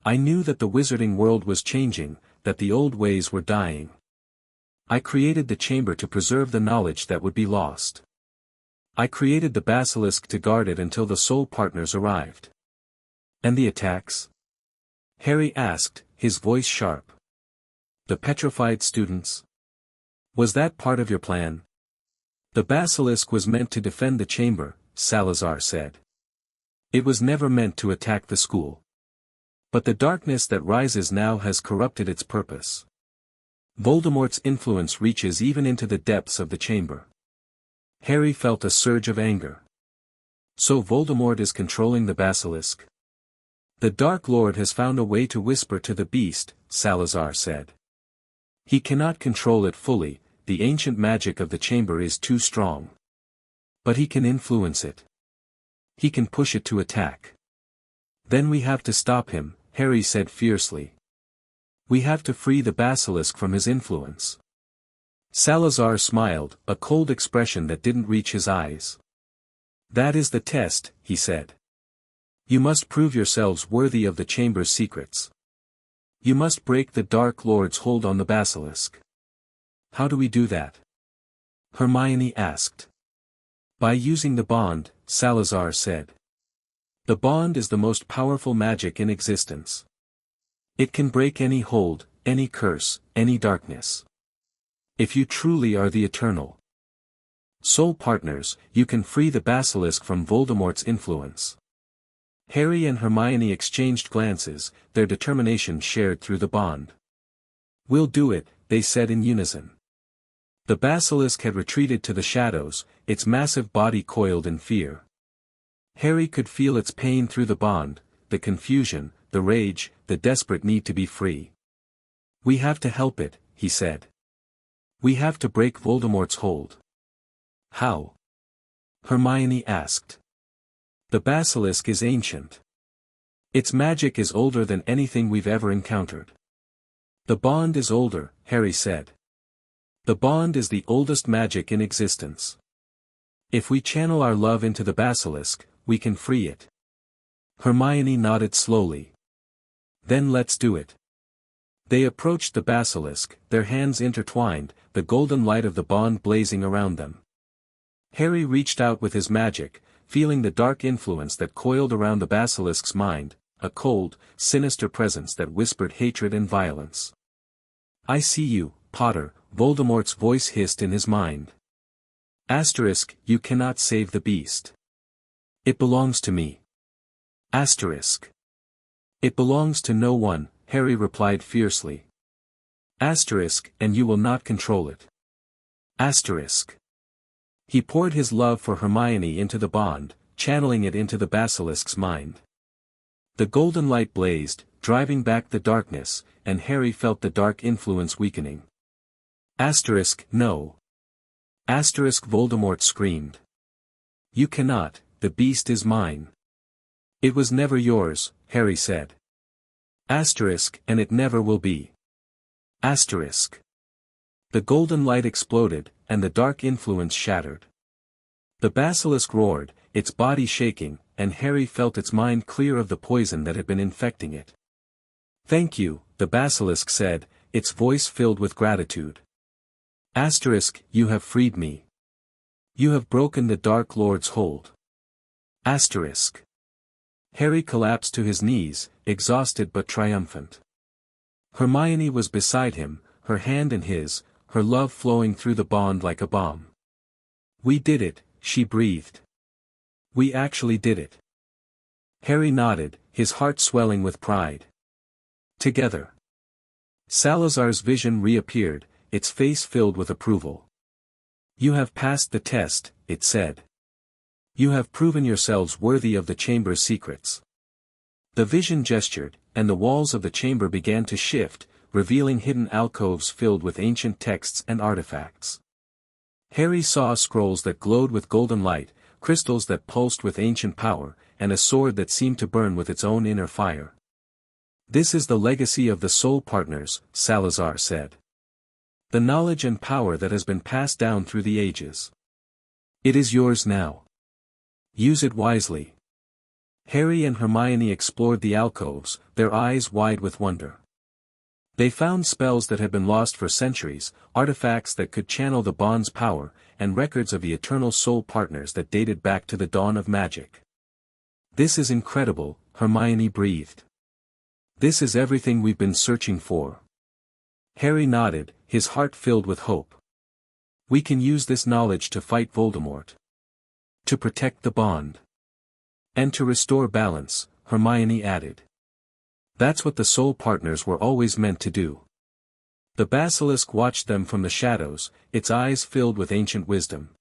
A: I knew that the wizarding world was changing, that the old ways were dying. I created the chamber to preserve the knowledge that would be lost. I created the basilisk to guard it until the soul partners arrived. And the attacks? Harry asked, his voice sharp. The petrified students? Was that part of your plan? The basilisk was meant to defend the chamber, Salazar said. It was never meant to attack the school. But the darkness that rises now has corrupted its purpose. Voldemort's influence reaches even into the depths of the chamber. Harry felt a surge of anger. So Voldemort is controlling the basilisk? The Dark Lord has found a way to whisper to the beast, Salazar said. He cannot control it fully, the ancient magic of the chamber is too strong. But he can influence it. He can push it to attack. Then we have to stop him, Harry said fiercely. We have to free the basilisk from his influence. Salazar smiled, a cold expression that didn't reach his eyes. That is the test, he said. You must prove yourselves worthy of the chamber's secrets. You must break the Dark Lord's hold on the basilisk. How do we do that? Hermione asked. By using the bond, Salazar said. The bond is the most powerful magic in existence. It can break any hold, any curse, any darkness. If you truly are the eternal soul partners, you can free the basilisk from Voldemort's influence. Harry and Hermione exchanged glances, their determination shared through the bond. We'll do it, they said in unison. The basilisk had retreated to the shadows, its massive body coiled in fear. Harry could feel its pain through the bond, the confusion, the rage, the desperate need to be free. We have to help it, he said. We have to break Voldemort's hold. How? Hermione asked. The basilisk is ancient. Its magic is older than anything we've ever encountered. The bond is older, Harry said. The bond is the oldest magic in existence. If we channel our love into the basilisk, we can free it. Hermione nodded slowly. Then let's do it. They approached the basilisk, their hands intertwined, the golden light of the bond blazing around them. Harry reached out with his magic, feeling the dark influence that coiled around the basilisk's mind, a cold, sinister presence that whispered hatred and violence. I see you, Potter, Voldemort's voice hissed in his mind. Asterisk, you cannot save the beast. It belongs to me. Asterisk. It belongs to no one, Harry replied fiercely. Asterisk, and you will not control it. Asterisk. He poured his love for Hermione into the bond, channeling it into the basilisk's mind. The golden light blazed, driving back the darkness, and Harry felt the dark influence weakening. Asterisk, no. Asterisk, Voldemort screamed. You cannot, the beast is mine. It was never yours, Harry said. Asterisk, and it never will be. Asterisk. The golden light exploded, and the dark influence shattered. The basilisk roared, its body shaking, and Harry felt its mind clear of the poison that had been infecting it. "Thank you," the basilisk said, its voice filled with gratitude. Asterisk, you have freed me. You have broken the Dark Lord's hold. Asterisk. Harry collapsed to his knees, exhausted but triumphant. Hermione was beside him, her hand in his, her love flowing through the bond like a balm. "We did it," she breathed. "We actually did it." Harry nodded, his heart swelling with pride. Together. Salazar's vision reappeared, its face filled with approval. "You have passed the test," it said. "You have proven yourselves worthy of the chamber's secrets." The vision gestured, and the walls of the chamber began to shift, revealing hidden alcoves filled with ancient texts and artifacts. Harry saw scrolls that glowed with golden light, crystals that pulsed with ancient power, and a sword that seemed to burn with its own inner fire. "This is the legacy of the Soul Partners," Salazar said. "The knowledge and power that has been passed down through the ages. It is yours now. Use it wisely." Harry and Hermione explored the alcoves, their eyes wide with wonder. They found spells that had been lost for centuries, artifacts that could channel the bond's power, and records of the eternal Soul Partners that dated back to the dawn of magic. "This is incredible," Hermione breathed. "This is everything we've been searching for." Harry nodded, his heart filled with hope. "We can use this knowledge to fight Voldemort. To protect the bond. And to restore balance," Hermione added. "That's what the Soul Partners were always meant to do." The basilisk watched them from the shadows, its eyes filled with ancient wisdom.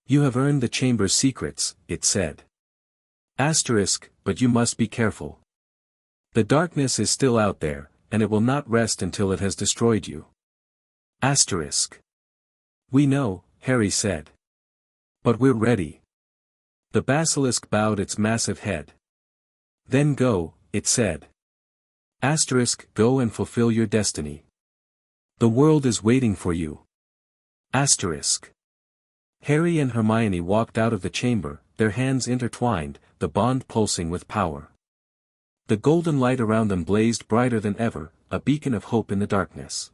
A: "You have earned the chamber's secrets," it said. Asterisk, but you must be careful. The darkness is still out there, and it will not rest until it has destroyed you. Asterisk. "We know," Harry said. "But we're ready." The basilisk bowed its massive head. "Then go," it said. Asterisk, go and fulfill your destiny. The world is waiting for you. Asterisk. Harry and Hermione walked out of the chamber, their hands intertwined, the bond pulsing with power. The golden light around them blazed brighter than ever, a beacon of hope in the darkness.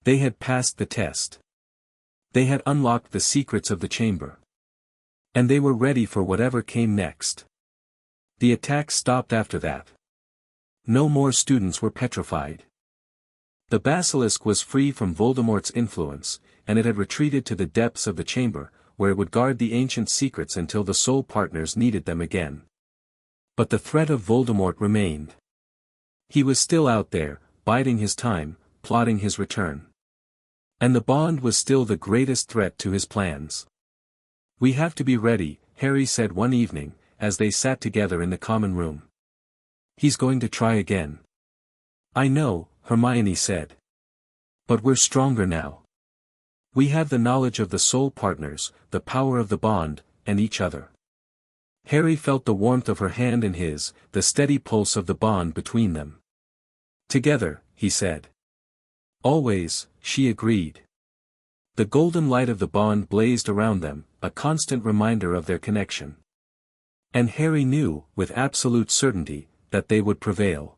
A: They had passed the test. They had unlocked the secrets of the chamber. And they were ready for whatever came next. The attack stopped after that. No more students were petrified. The basilisk was free from Voldemort's influence, and it had retreated to the depths of the chamber, where it would guard the ancient secrets until the Soul Partners needed them again. But the threat of Voldemort remained. He was still out there, biding his time, plotting his return. And the bond was still the greatest threat to his plans. "We have to be ready," Harry said one evening, as they sat together in the common room. "He's going to try again." "I know," Hermione said. "But we're stronger now. We have the knowledge of the Soul Partners, the power of the bond, and each other." Harry felt the warmth of her hand in his, the steady pulse of the bond between them. "Together," he said. "Always," she agreed. The golden light of the bond blazed around them, a constant reminder of their connection. And Harry knew, with absolute certainty, that they would prevail.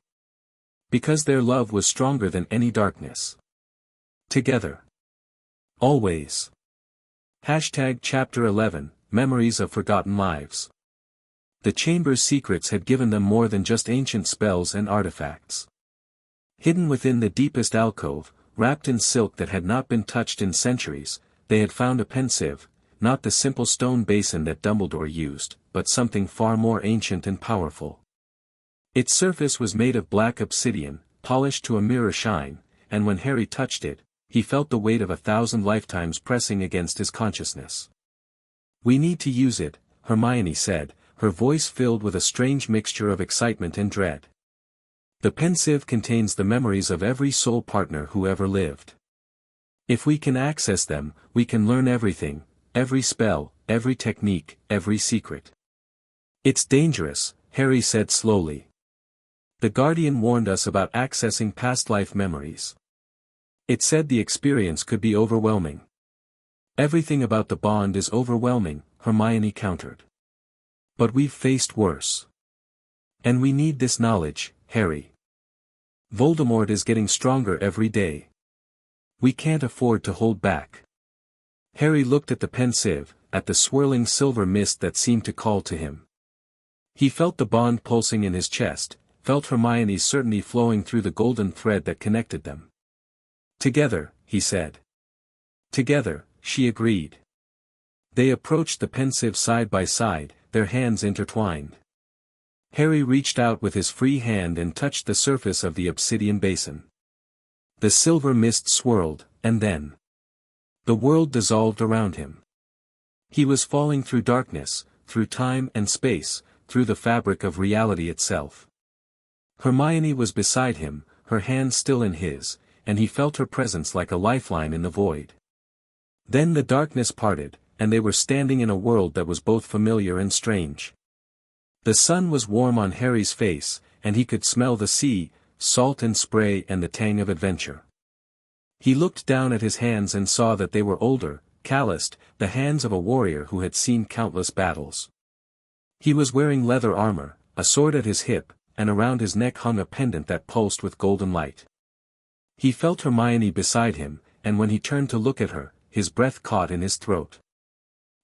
A: Because their love was stronger than any darkness. Together. Always. Chapter 11, Memories of Forgotten Lives. The chamber's secrets had given them more than just ancient spells and artifacts. Hidden within the deepest alcove, wrapped in silk that had not been touched in centuries, they had found a pensieve, not the simple stone basin that Dumbledore used, but something far more ancient and powerful. Its surface was made of black obsidian, polished to a mirror shine, and when Harry touched it, he felt the weight of 1,000 lifetimes pressing against his consciousness. "We need to use it," Hermione said, her voice filled with a strange mixture of excitement and dread. "The pensieve contains the memories of every Soul Partner who ever lived. If we can access them, we can learn everything, every spell, every technique, every secret." "It's dangerous," Harry said slowly. The Guardian warned us about accessing past life memories. It said the experience could be overwhelming. Everything about the bond is overwhelming, Hermione countered. But we've faced worse. And we need this knowledge, Harry. Voldemort is getting stronger every day. We can't afford to hold back. Harry looked at the pensieve, at the swirling silver mist that seemed to call to him. He felt the bond pulsing in his chest, felt Hermione's certainty flowing through the golden thread that connected them. Together, he said. Together, she agreed. They approached the pensieve side by side, their hands intertwined. Harry reached out with his free hand and touched the surface of the obsidian basin. The silver mist swirled, and then the world dissolved around him. He was falling through darkness, through time and space, through the fabric of reality itself. Hermione was beside him, her hand still in his, and he felt her presence like a lifeline in the void. Then the darkness parted, and they were standing in a world that was both familiar and strange. The sun was warm on Harry's face, and he could smell the sea, salt and spray and the tang of adventure. He looked down at his hands and saw that they were older, calloused, the hands of a warrior who had seen countless battles. He was wearing leather armor, a sword at his hip, and around his neck hung a pendant that pulsed with golden light. He felt Hermione beside him, and when he turned to look at her, his breath caught in his throat.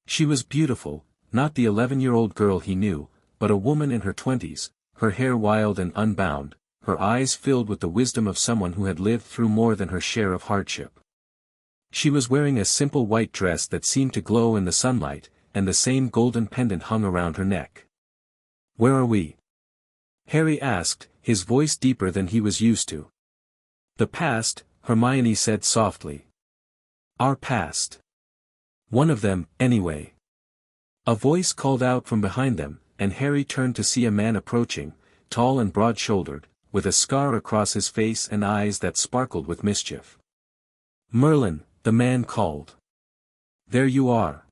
A: She was beautiful, not the 11-year-old girl he knew, but a woman in her 20s, her hair wild and unbound, her eyes filled with the wisdom of someone who had lived through more than her share of hardship. She was wearing a simple white dress that seemed to glow in the sunlight, and the same golden pendant hung around her neck. "Where are we?" Harry asked, his voice deeper than he was used to. "The past," Hermione said softly. "Our past. One of them, anyway." A voice called out from behind them, and Harry turned to see a man approaching, tall and broad-shouldered, with a scar across his face and eyes that sparkled with mischief. "Merlin," the man called. "There you are.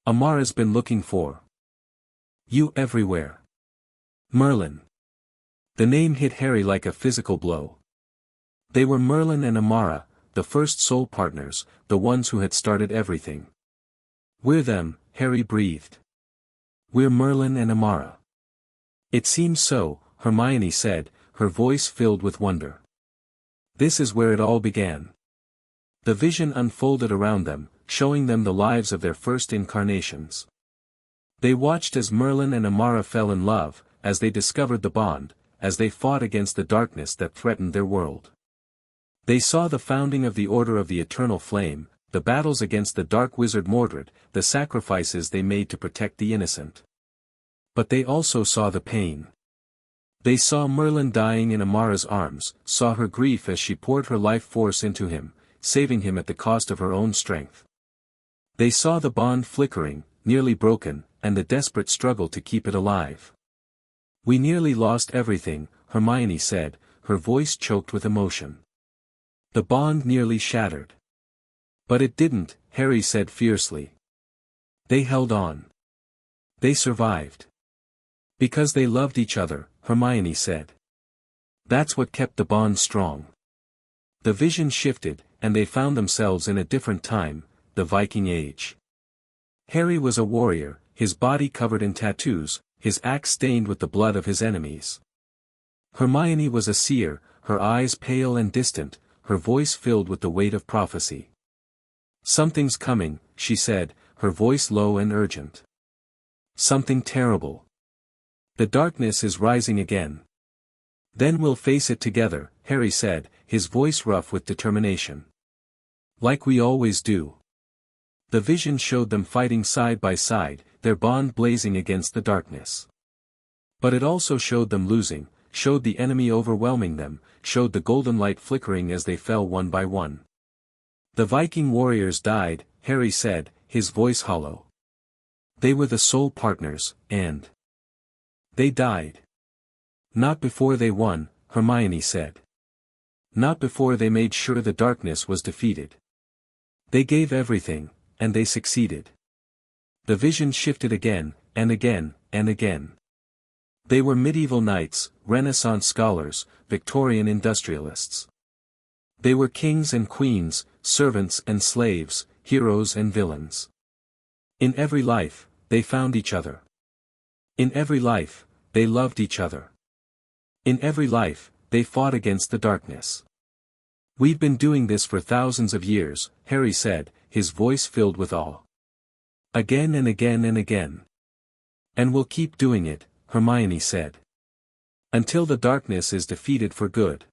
A: Amara's been looking for you everywhere." Merlin. The name hit Harry like a physical blow. They were Merlin and Amara, the first soul partners, the ones who had started everything. "We're them," Harry breathed. "We're Merlin and Amara." "It seems so," Hermione said, her voice filled with wonder. "This is where it all began." The vision unfolded around them, showing them the lives of their first incarnations. They watched as Merlin and Amara fell in love, as they discovered the bond, as they fought against the darkness that threatened their world. They saw the founding of the Order of the Eternal Flame, the battles against the dark wizard Mordred, the sacrifices they made to protect the innocent. But they also saw the pain. They saw Merlin dying in Amara's arms, saw her grief as she poured her life force into him, saving him at the cost of her own strength. They saw the bond flickering, nearly broken, and the desperate struggle to keep it alive. "We nearly lost everything," Hermione said, her voice choked with emotion. "The bond nearly shattered." "But it didn't," Harry said fiercely. "They held on. They survived. Because they loved each other," Hermione said. "That's what kept the bond strong." The vision shifted, and they found themselves in a different time, the Viking Age. Harry was a warrior, his body covered in tattoos, his axe stained with the blood of his enemies. Hermione was a seer, her eyes pale and distant, her voice filled with the weight of prophecy. "Something's coming," she said, her voice low and urgent. "Something terrible. The darkness is rising again. Then we'll face it together," Harry said, his voice rough with determination. "Like we always do." The vision showed them fighting side by side, their bond blazing against the darkness. But it also showed them losing, showed the enemy overwhelming them, showed the golden light flickering as they fell one by one. "The Viking warriors died," Harry said, his voice hollow. "They were the soul partners, and they died. Not before they won," Hermione said. "Not before they made sure the darkness was defeated. They gave everything, and they succeeded." The vision shifted again, and again, and again. They were medieval knights, Renaissance scholars, Victorian industrialists. They were kings and queens, servants and slaves, heroes and villains. In every life, they found each other. In every life, they loved each other. In every life, they fought against the darkness. "We've been doing this for thousands of years," Harry said, his voice filled with awe. "Again and again and again. And we'll keep doing it," Hermione said. "Until the darkness is defeated for good."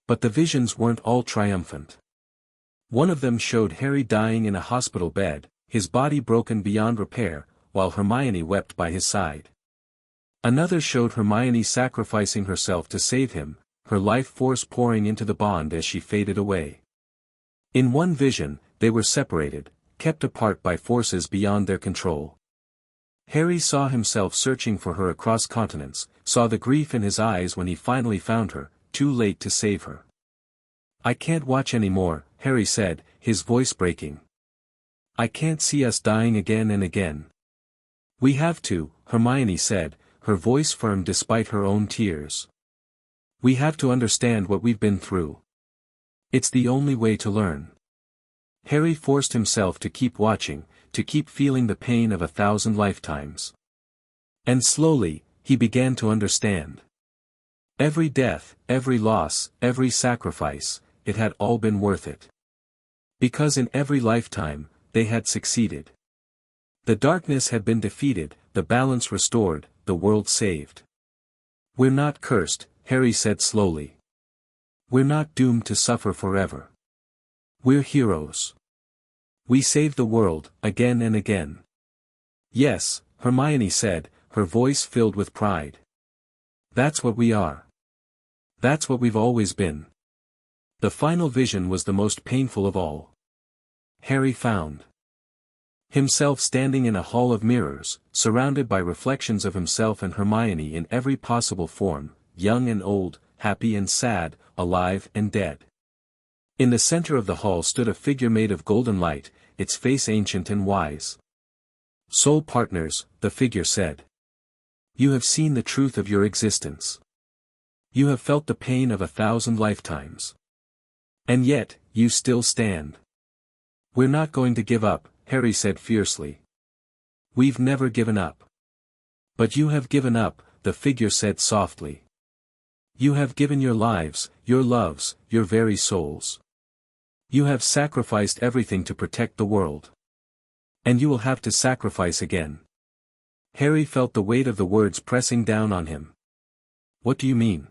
A: But the visions weren't all triumphant. One of them showed Harry dying in a hospital bed, his body broken beyond repair, while Hermione wept by his side. Another showed Hermione sacrificing herself to save him, her life force pouring into the bond as she faded away. In one vision, they were separated, kept apart by forces beyond their control. Harry saw himself searching for her across continents, saw the grief in his eyes when he finally found her, too late to save her. "I can't watch anymore," Harry said, his voice breaking. "I can't see us dying again and again." "We have to," Hermione said, her voice firm despite her own tears. "We have to understand what we've been through. It's the only way to learn." Harry forced himself to keep watching, to keep feeling the pain of 1,000 lifetimes. And slowly, he began to understand. Every death, every loss, every sacrifice, it had all been worth it. Because in every lifetime, they had succeeded. The darkness had been defeated, the balance restored, the world saved. "We're not cursed," Harry said slowly. "We're not doomed to suffer forever. We're heroes. We saved the world, again and again." "Yes," Hermione said, her voice filled with pride. "That's what we are. That's what we've always been." The final vision was the most painful of all. Harry found himself standing in a hall of mirrors, surrounded by reflections of himself and Hermione in every possible form, young and old, happy and sad, alive and dead. In the center of the hall stood a figure made of golden light, its face ancient and wise. "Soul partners," the figure said. "You have seen the truth of your existence. You have felt the pain of 1,000 lifetimes. And yet, you still stand. We're not going to give up," Harry said fiercely. "We've never given up." "But you have given up," the figure said softly. "You have given your lives, your loves, your very souls. You have sacrificed everything to protect the world. And you will have to sacrifice again." Harry felt the weight of the words pressing down on him. "What do you mean?"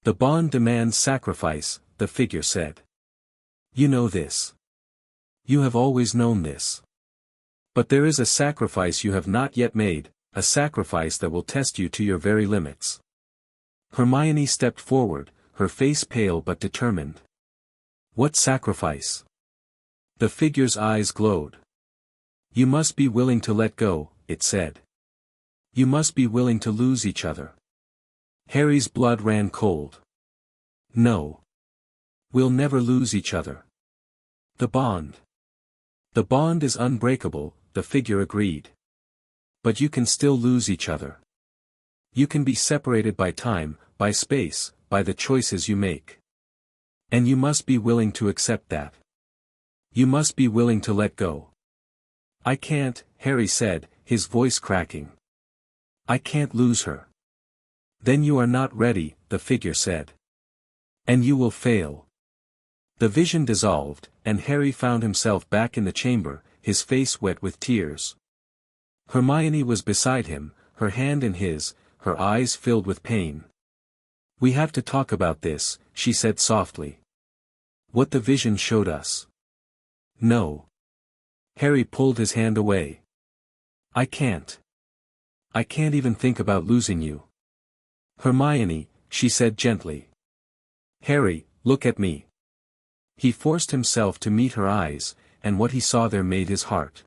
A: "The bond demands sacrifice," the figure said. "You know this. You have always known this. But there is a sacrifice you have not yet made, a sacrifice that will test you to your very limits." Hermione stepped forward, her face pale but determined. "What sacrifice?" The figure's eyes glowed. "You must be willing to let go," it said. "You must be willing to lose each other." Harry's blood ran cold. "No. We'll never lose each other. The bond. The bond is unbreakable," the figure agreed. "But you can still lose each other. You can be separated by time, by space, by the choices you make. And you must be willing to accept that. You must be willing to let go." "I can't," Harry said, his voice cracking. "I can't lose her." "Then you are not ready," the figure said. "And you will fail." The vision dissolved, and Harry found himself back in the chamber, his face wet with tears. Hermione was beside him, her hand in his, her eyes filled with pain. "We have to talk about this," she said softly. "What the vision showed us." "No." Harry pulled his hand away. "I can't. I can't even think about losing you." "Hermione," she said gently. "Harry, look at me." He forced himself to meet her eyes, and what he saw there made his heart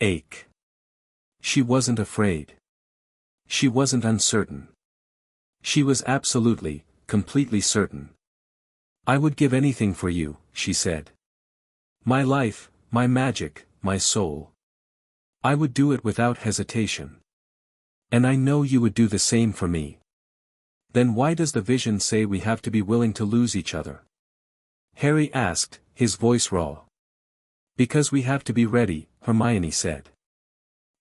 A: ache. She wasn't afraid. She wasn't uncertain. She was absolutely, completely certain. "I would give anything for you," she said. "My life, my magic, my soul. I would do it without hesitation. And I know you would do the same for me. Then why does the vision say we have to be willing to lose each other? Harry asked, his voice raw. Because we have to be ready, Hermione said.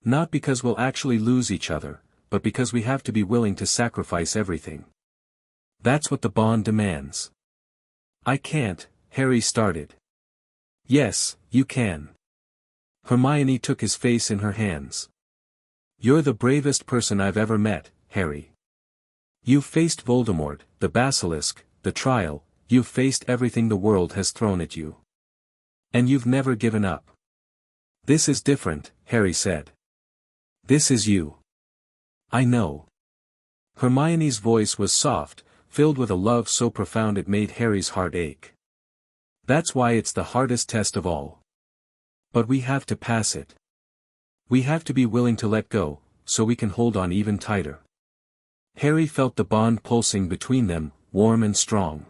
A: Not because we'll actually lose each other, but because we have to be willing to sacrifice everything. That's what the bond demands. I can't, Harry started. Yes, you can. Hermione took his face in her hands. You're the bravest person I've ever met, Harry. You've faced Voldemort, the basilisk, the trial, you've faced everything the world has thrown at you. And you've never given up. This is different, Harry said. This is you. I know. Hermione's voice was soft, filled with a love so profound it made Harry's heart ache. That's why it's the hardest test of all. But we have to pass it. We have to be willing to let go, so we can hold on even tighter. Harry felt the bond pulsing between them, warm and strong.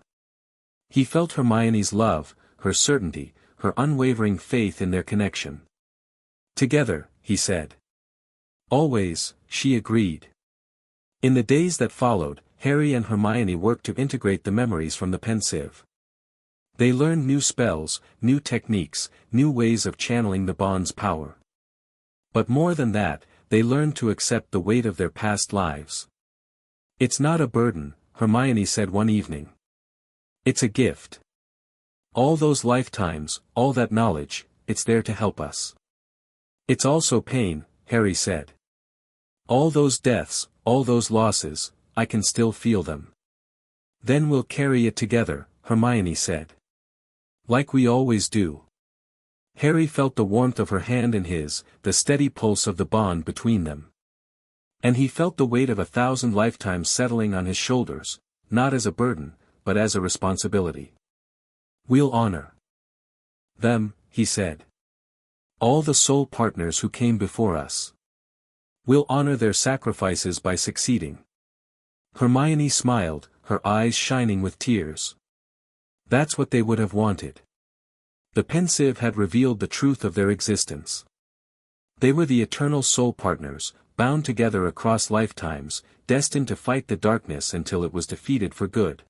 A: He felt Hermione's love, her certainty, her unwavering faith in their connection. Together, he said. Always, she agreed. In the days that followed, Harry and Hermione worked to integrate the memories from the pensieve. They learned new spells, new techniques, new ways of channeling the bond's power. But more than that, they learned to accept the weight of their past lives. It's not a burden, Hermione said one evening. It's a gift. All those lifetimes, all that knowledge, it's there to help us. It's also pain, Harry said. All those deaths, all those losses, I can still feel them. Then we'll carry it together, Hermione said. Like we always do. Harry felt the warmth of her hand in his, the steady pulse of the bond between them. And he felt the weight of 1,000 lifetimes settling on his shoulders, not as a burden, but as a responsibility. We'll honor them, he said. All the soul partners who came before us. We'll honor their sacrifices by succeeding. Hermione smiled, her eyes shining with tears. That's what they would have wanted. The pensieve had revealed the truth of their existence. They were the eternal soul partners, bound together across lifetimes, destined to fight the darkness until it was defeated for good.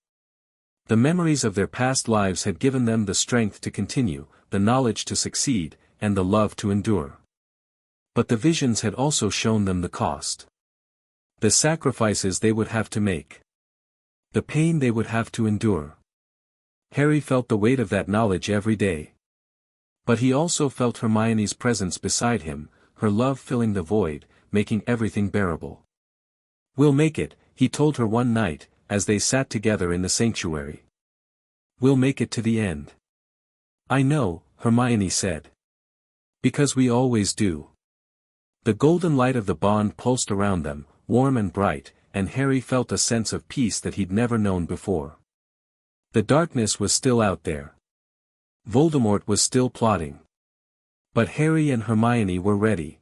A: The memories of their past lives had given them the strength to continue, the knowledge to succeed, and the love to endure. But the visions had also shown them the cost. The sacrifices they would have to make. The pain they would have to endure. Harry felt the weight of that knowledge every day. But he also felt Hermione's presence beside him, her love filling the void, making everything bearable. We'll make it, he told her one night, as they sat together in the sanctuary. We'll make it to the end. I know, Hermione said. Because we always do. The golden light of the bond pulsed around them, warm and bright, and Harry felt a sense of peace that he'd never known before. The darkness was still out there. Voldemort was still plotting. But Harry and Hermione were ready.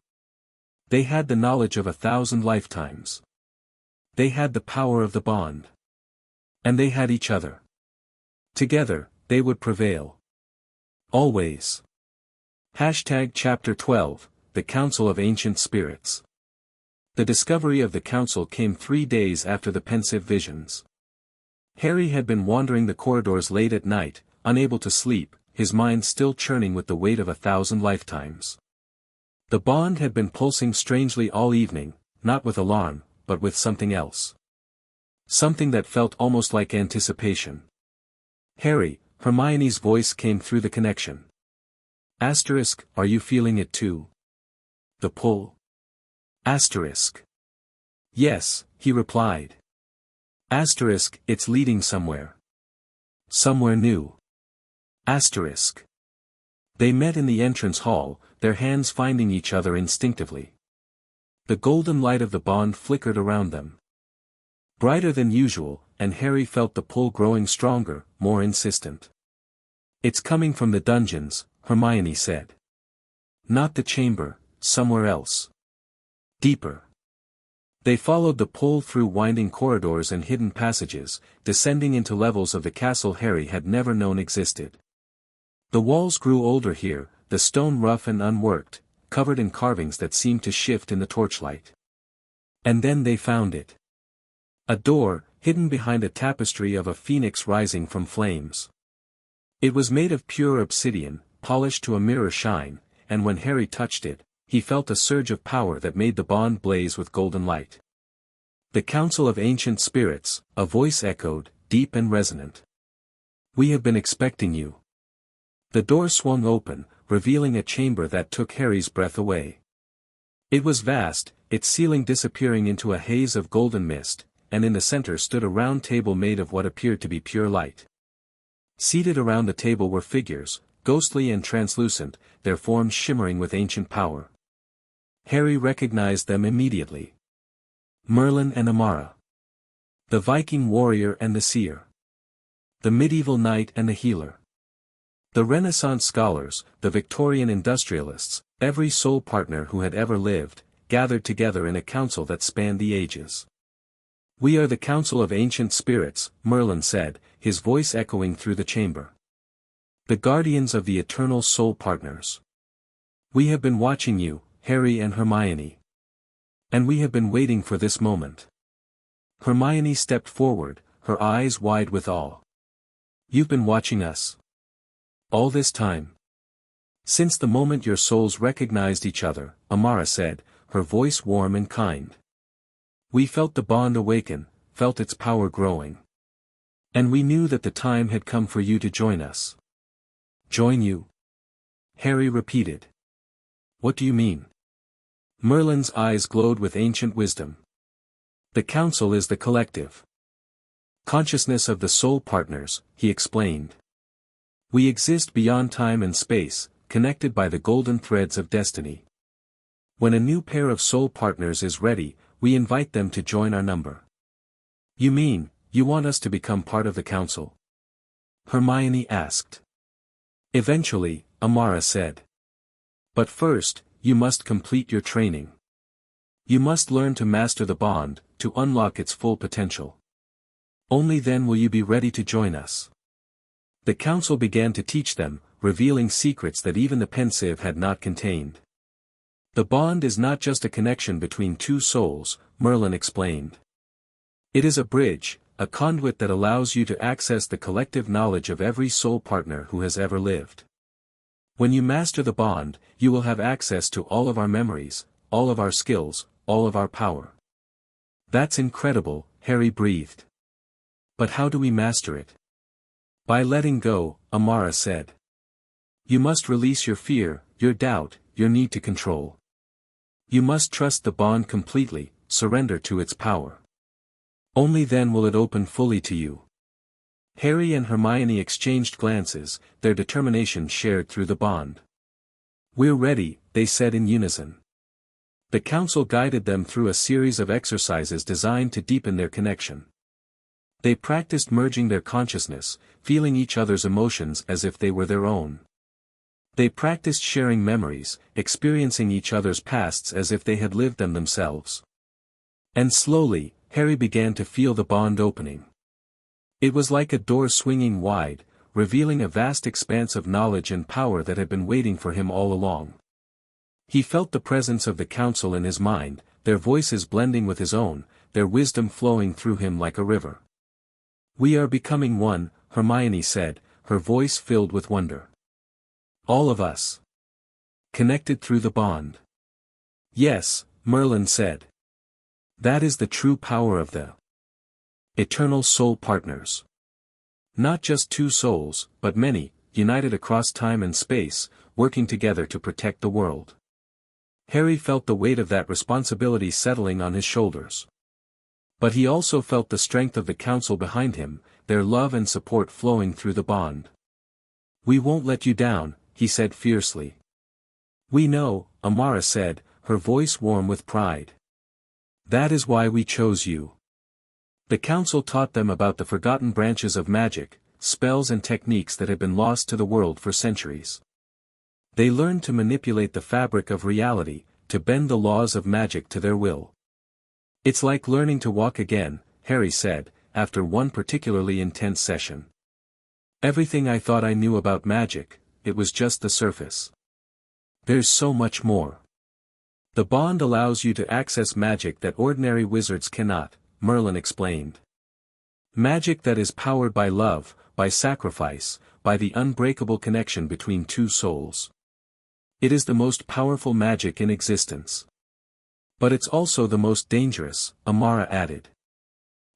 A: They had the knowledge of 1,000 lifetimes. They had the power of the bond. And they had each other. Together, they would prevail. Always. Chapter 12, The Council of Ancient Spirits. The discovery of the council came 3 days after the pensive visions. Harry had been wandering the corridors late at night, unable to sleep, his mind still churning with the weight of 1,000 lifetimes. The bond had been pulsing strangely all evening, not with alarm, but with something else. Something that felt almost like anticipation. Harry, Hermione's voice came through the connection. Asterisk, are you feeling it too? The pull? Asterisk. Yes, he replied. Asterisk, it's leading somewhere. Somewhere new. Asterisk. They met in the entrance hall, their hands finding each other instinctively. The golden light of the bond flickered around them. Brighter than usual, and Harry felt the pull growing stronger, more insistent. It's coming from the dungeons, Hermione said. Not the chamber, somewhere else. Deeper. They followed the pull through winding corridors and hidden passages, descending into levels of the castle Harry had never known existed. The walls grew older here, the stone rough and unworked, covered in carvings that seemed to shift in the torchlight. And then they found it. A door, hidden behind a tapestry of a phoenix rising from flames. It was made of pure obsidian, polished to a mirror shine, and when Harry touched it, he felt a surge of power that made the bond blaze with golden light. The Council of Ancient Spirits, a voice echoed, deep and resonant. We have been expecting you. The door swung open, revealing a chamber that took Harry's breath away. It was vast, its ceiling disappearing into a haze of golden mist, and in the center stood a round table made of what appeared to be pure light. Seated around the table were figures, ghostly and translucent, their forms shimmering with ancient power. Harry recognized them immediately. Merlin and Amara. The Viking warrior and the seer. The medieval knight and the healer. The Renaissance scholars, the Victorian industrialists, every soul partner who had ever lived, gathered together in a council that spanned the ages. We are the Council of Ancient Spirits, Merlin said, his voice echoing through the chamber. The guardians of the eternal soul partners. We have been watching you, Harry and Hermione. And we have been waiting for this moment. Hermione stepped forward, her eyes wide with awe. You've been watching us. All this time. Since the moment your souls recognized each other, Amara said, her voice warm and kind. We felt the bond awaken, felt its power growing. And we knew that the time had come for you to join us. Join you? Harry repeated. What do you mean? Merlin's eyes glowed with ancient wisdom. The council is the collective consciousness of the soul partners, he explained. We exist beyond time and space, connected by the golden threads of destiny. When a new pair of soul partners is ready, we invite them to join our number. You mean, you want us to become part of the council? Hermione asked. Eventually, Amara said. But first, you must complete your training. You must learn to master the bond, to unlock its full potential. Only then will you be ready to join us. The council began to teach them, revealing secrets that even the pensive had not contained. The bond is not just a connection between two souls, Merlin explained. It is a bridge, a conduit that allows you to access the collective knowledge of every soul partner who has ever lived. When you master the bond, you will have access to all of our memories, all of our skills, all of our power. That's incredible, Harry breathed. But how do we master it? By letting go, Amara said. You must release your fear, your doubt, your need to control. You must trust the bond completely, surrender to its power. Only then will it open fully to you. Harry and Hermione exchanged glances, their determination shared through the bond. We're ready, they said in unison. The council guided them through a series of exercises designed to deepen their connection. They practiced merging their consciousness, feeling each other's emotions as if they were their own. They practiced sharing memories, experiencing each other's pasts as if they had lived them themselves. And slowly, Harry began to feel the bond opening. It was like a door swinging wide, revealing a vast expanse of knowledge and power that had been waiting for him all along. He felt the presence of the council in his mind, their voices blending with his own, their wisdom flowing through him like a river. We are becoming one, Hermione said, her voice filled with wonder. All of us. Connected through the bond. Yes, Merlin said. That is the true power of the eternal soul partners. Not just two souls, but many, united across time and space, working together to protect the world. Harry felt the weight of that responsibility settling on his shoulders. But he also felt the strength of the council behind him, their love and support flowing through the bond. We won't let you down, he said fiercely. We know, Amara said, her voice warm with pride. That is why we chose you. The council taught them about the forgotten branches of magic, spells and techniques that had been lost to the world for centuries. They learned to manipulate the fabric of reality, to bend the laws of magic to their will. It's like learning to walk again, Harry said, after one particularly intense session. Everything I thought I knew about magic, it was just the surface. There's so much more. The bond allows you to access magic that ordinary wizards cannot, Merlin explained. Magic that is powered by love, by sacrifice, by the unbreakable connection between two souls. It is the most powerful magic in existence. But it's also the most dangerous, Amara added.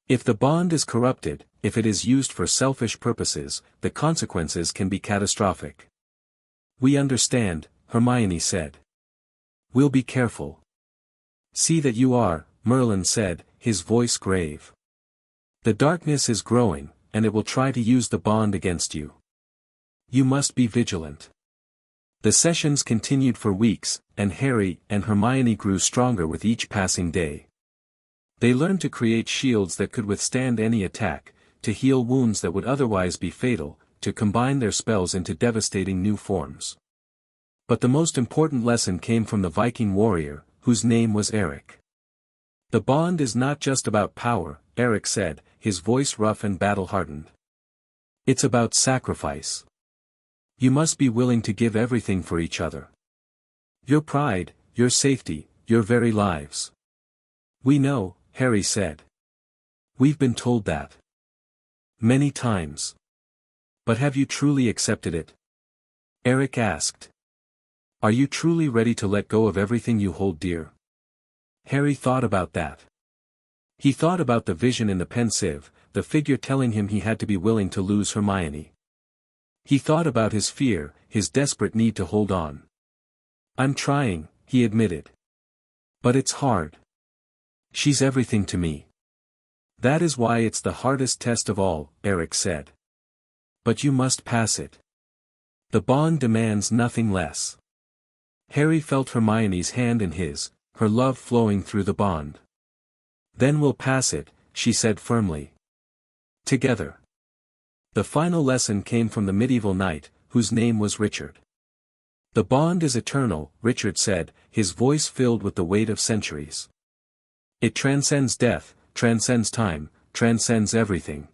A: If the bond is corrupted, if it is used for selfish purposes, the consequences can be catastrophic. We understand, Hermione said. We'll be careful. See that you are, Merlin said, his voice grave. The darkness is growing, and it will try to use the bond against you. You must be vigilant. The sessions continued for weeks, and Harry and Hermione grew stronger with each passing day. They learned to create shields that could withstand any attack, to heal wounds that would otherwise be fatal, to combine their spells into devastating new forms. But the most important lesson came from the Viking warrior, whose name was Eric. The bond is not just about power, Eric said, his voice rough and battle-hardened. It's about sacrifice. You must be willing to give everything for each other. Your pride, your safety, your very lives. We know, Harry said. We've been told that. Many times. But have you truly accepted it? Eric asked. Are you truly ready to let go of everything you hold dear? Harry thought about that. He thought about the vision in the pensieve, the figure telling him he had to be willing to lose Hermione. He thought about his fear, his desperate need to hold on. I'm trying, he admitted. But it's hard. She's everything to me. That is why it's the hardest test of all, Eric said. But you must pass it. The bond demands nothing less. Harry felt Hermione's hand in his, her love flowing through the bond. Then we'll pass it, she said firmly. Together. The final lesson came from the medieval knight, whose name was Richard. The bond is eternal, Richard said, his voice filled with the weight of centuries. It transcends death, transcends time, transcends everything.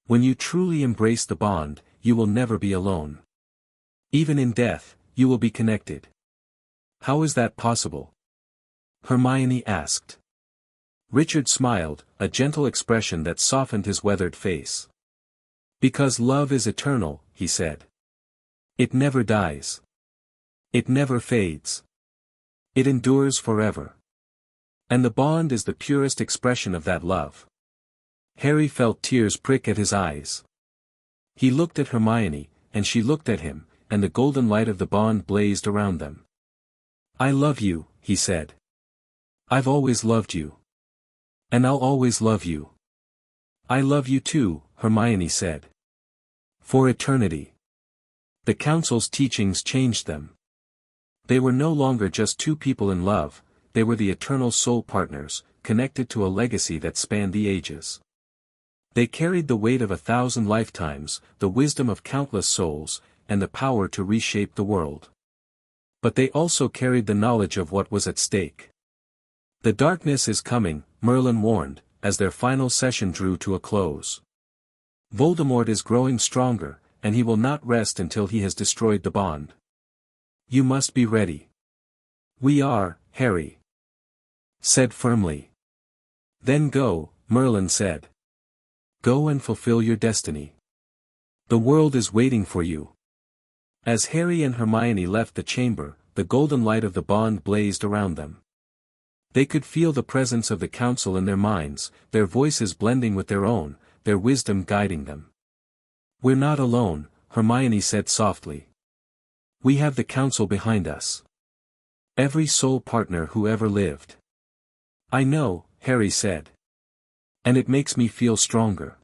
A: When you truly embrace the bond, you will never be alone. Even in death, you will be connected. How is that possible? Hermione asked. Richard smiled, a gentle expression that softened his weathered face. Because love is eternal, he said. It never dies. It never fades. It endures forever. And the bond is the purest expression of that love. Harry felt tears prick at his eyes. He looked at Hermione, and she looked at him, and the golden light of the bond blazed around them. I love you, he said. I've always loved you. And I'll always love you. I love you too, Hermione said. For eternity. The council's teachings changed them. They were no longer just two people in love, they were the eternal soul partners, connected to a legacy that spanned the ages. They carried the weight of 1,000 lifetimes, the wisdom of countless souls, and the power to reshape the world. But they also carried the knowledge of what was at stake. The darkness is coming, Merlin warned, as their final session drew to a close. Voldemort is growing stronger, and he will not rest until he has destroyed the bond. You must be ready. We are, Harry said firmly. Then go, Merlin said. Go and fulfill your destiny. The world is waiting for you. As Harry and Hermione left the chamber, the golden light of the bond blazed around them. They could feel the presence of the council in their minds, their voices blending with their own, their wisdom guiding them. We're not alone, Hermione said softly. We have the council behind us. Every soul partner who ever lived. I know, Harry said. And it makes me feel stronger.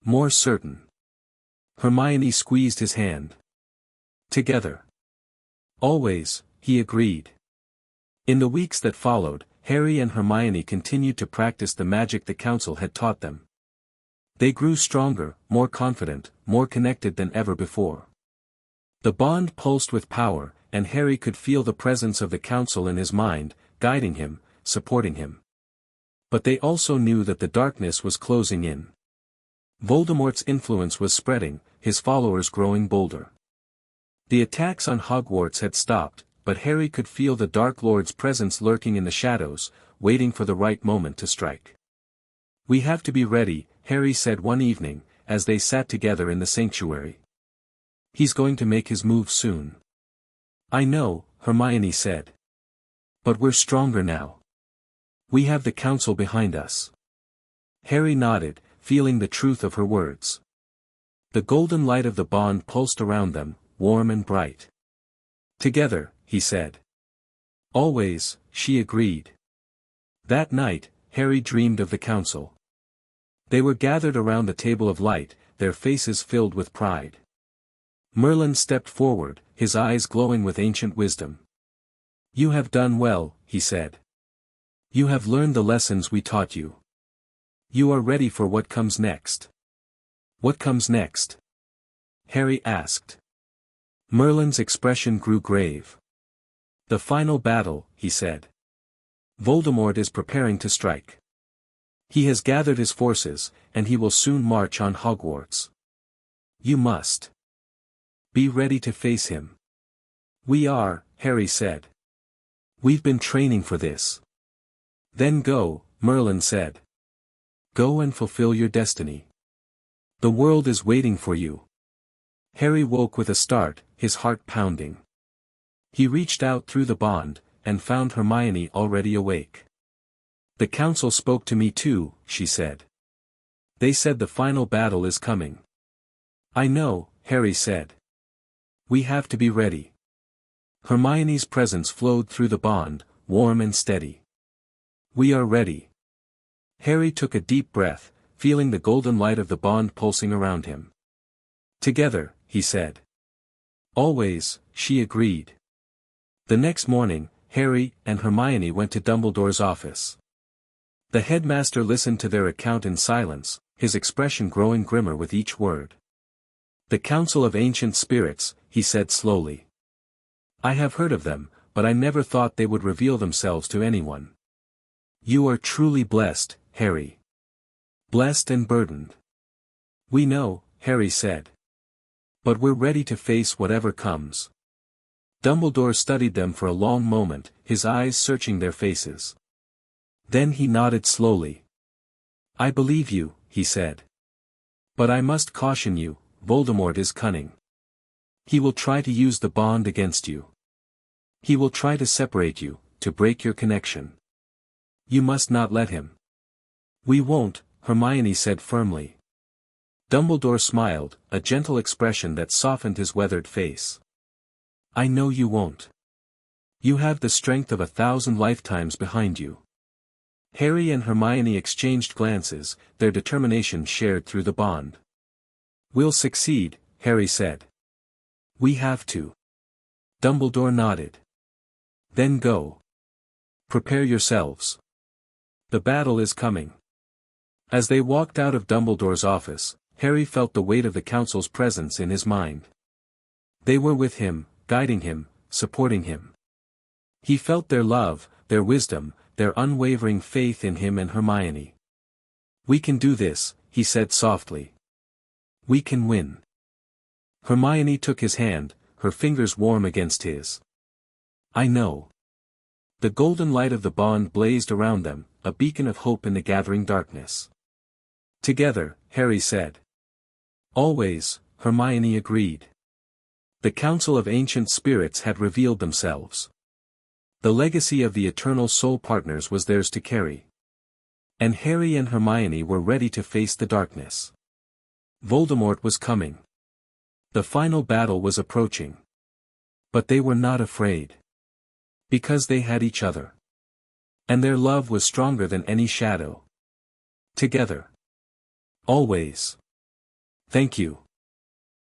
A: More certain. Hermione squeezed his hand. Together. Always, he agreed. In the weeks that followed, Harry and Hermione continued to practice the magic the council had taught them. They grew stronger, more confident, more connected than ever before. The bond pulsed with power, and Harry could feel the presence of the council in his mind, guiding him, supporting him. But they also knew that the darkness was closing in. Voldemort's influence was spreading, his followers growing bolder. The attacks on Hogwarts had stopped, but Harry could feel the Dark Lord's presence lurking in the shadows, waiting for the right moment to strike. "We have to be ready," Harry said one evening, as they sat together in the sanctuary. "He's going to make his move soon." "I know," Hermione said. "But we're stronger now. We have the council behind us." Harry nodded, feeling the truth of her words. The golden light of the bond pulsed around them, warm and bright. "Together," he said. "Always," she agreed. That night, Harry dreamed of the council. They were gathered around the table of light, their faces filled with pride. Merlin stepped forward, his eyes glowing with ancient wisdom. "You have done well," he said. "You have learned the lessons we taught you. You are ready for what comes next." "What comes next?" Harry asked. Merlin's expression grew grave. "The final battle," he said. "Voldemort is preparing to strike. He has gathered his forces, and he will soon march on Hogwarts. You must be ready to face him." "We are," Harry said. "We've been training for this." "Then go," Merlin said. "Go and fulfill your destiny. The world is waiting for you." Harry woke with a start, his heart pounding. He reached out through the bond, and found Hermione already awake. "The council spoke to me too," she said. "They said the final battle is coming." "I know," Harry said. "We have to be ready." Hermione's presence flowed through the bond, warm and steady. "We are ready." Harry took a deep breath, feeling the golden light of the bond pulsing around him. "Together," he said. "Always," she agreed. The next morning, Harry and Hermione went to Dumbledore's office. The headmaster listened to their account in silence, his expression growing grimmer with each word. "The Council of Ancient Spirits," he said slowly. "I have heard of them, but I never thought they would reveal themselves to anyone. You are truly blessed, Harry. Blessed and burdened." "We know," Harry said. "But we're ready to face whatever comes." Dumbledore studied them for a long moment, his eyes searching their faces. Then he nodded slowly. "I believe you," he said. "But I must caution you, Voldemort is cunning. He will try to use the bond against you. He will try to separate you, to break your connection. You must not let him." "We won't," Hermione said firmly. Dumbledore smiled, a gentle expression that softened his weathered face. "I know you won't. You have the strength of 1,000 lifetimes behind you." Harry and Hermione exchanged glances, their determination shared through the bond. "We'll succeed," Harry said. "We have to." Dumbledore nodded. "Then go. Prepare yourselves. The battle is coming." As they walked out of Dumbledore's office, Harry felt the weight of the council's presence in his mind. They were with him, guiding him, supporting him. He felt their love, their wisdom, their unwavering faith in him and Hermione. "We can do this," he said softly. "We can win." Hermione took his hand, her fingers warm against his. "I know." The golden light of the bond blazed around them, a beacon of hope in the gathering darkness. "Together," Harry said. "Always," Hermione agreed. The Council of Ancient Spirits had revealed themselves. The legacy of the eternal soul partners was theirs to carry. And Harry and Hermione were ready to face the darkness. Voldemort was coming. The final battle was approaching. But they were not afraid. Because they had each other. And their love was stronger than any shadow. Together. Always. Thank you.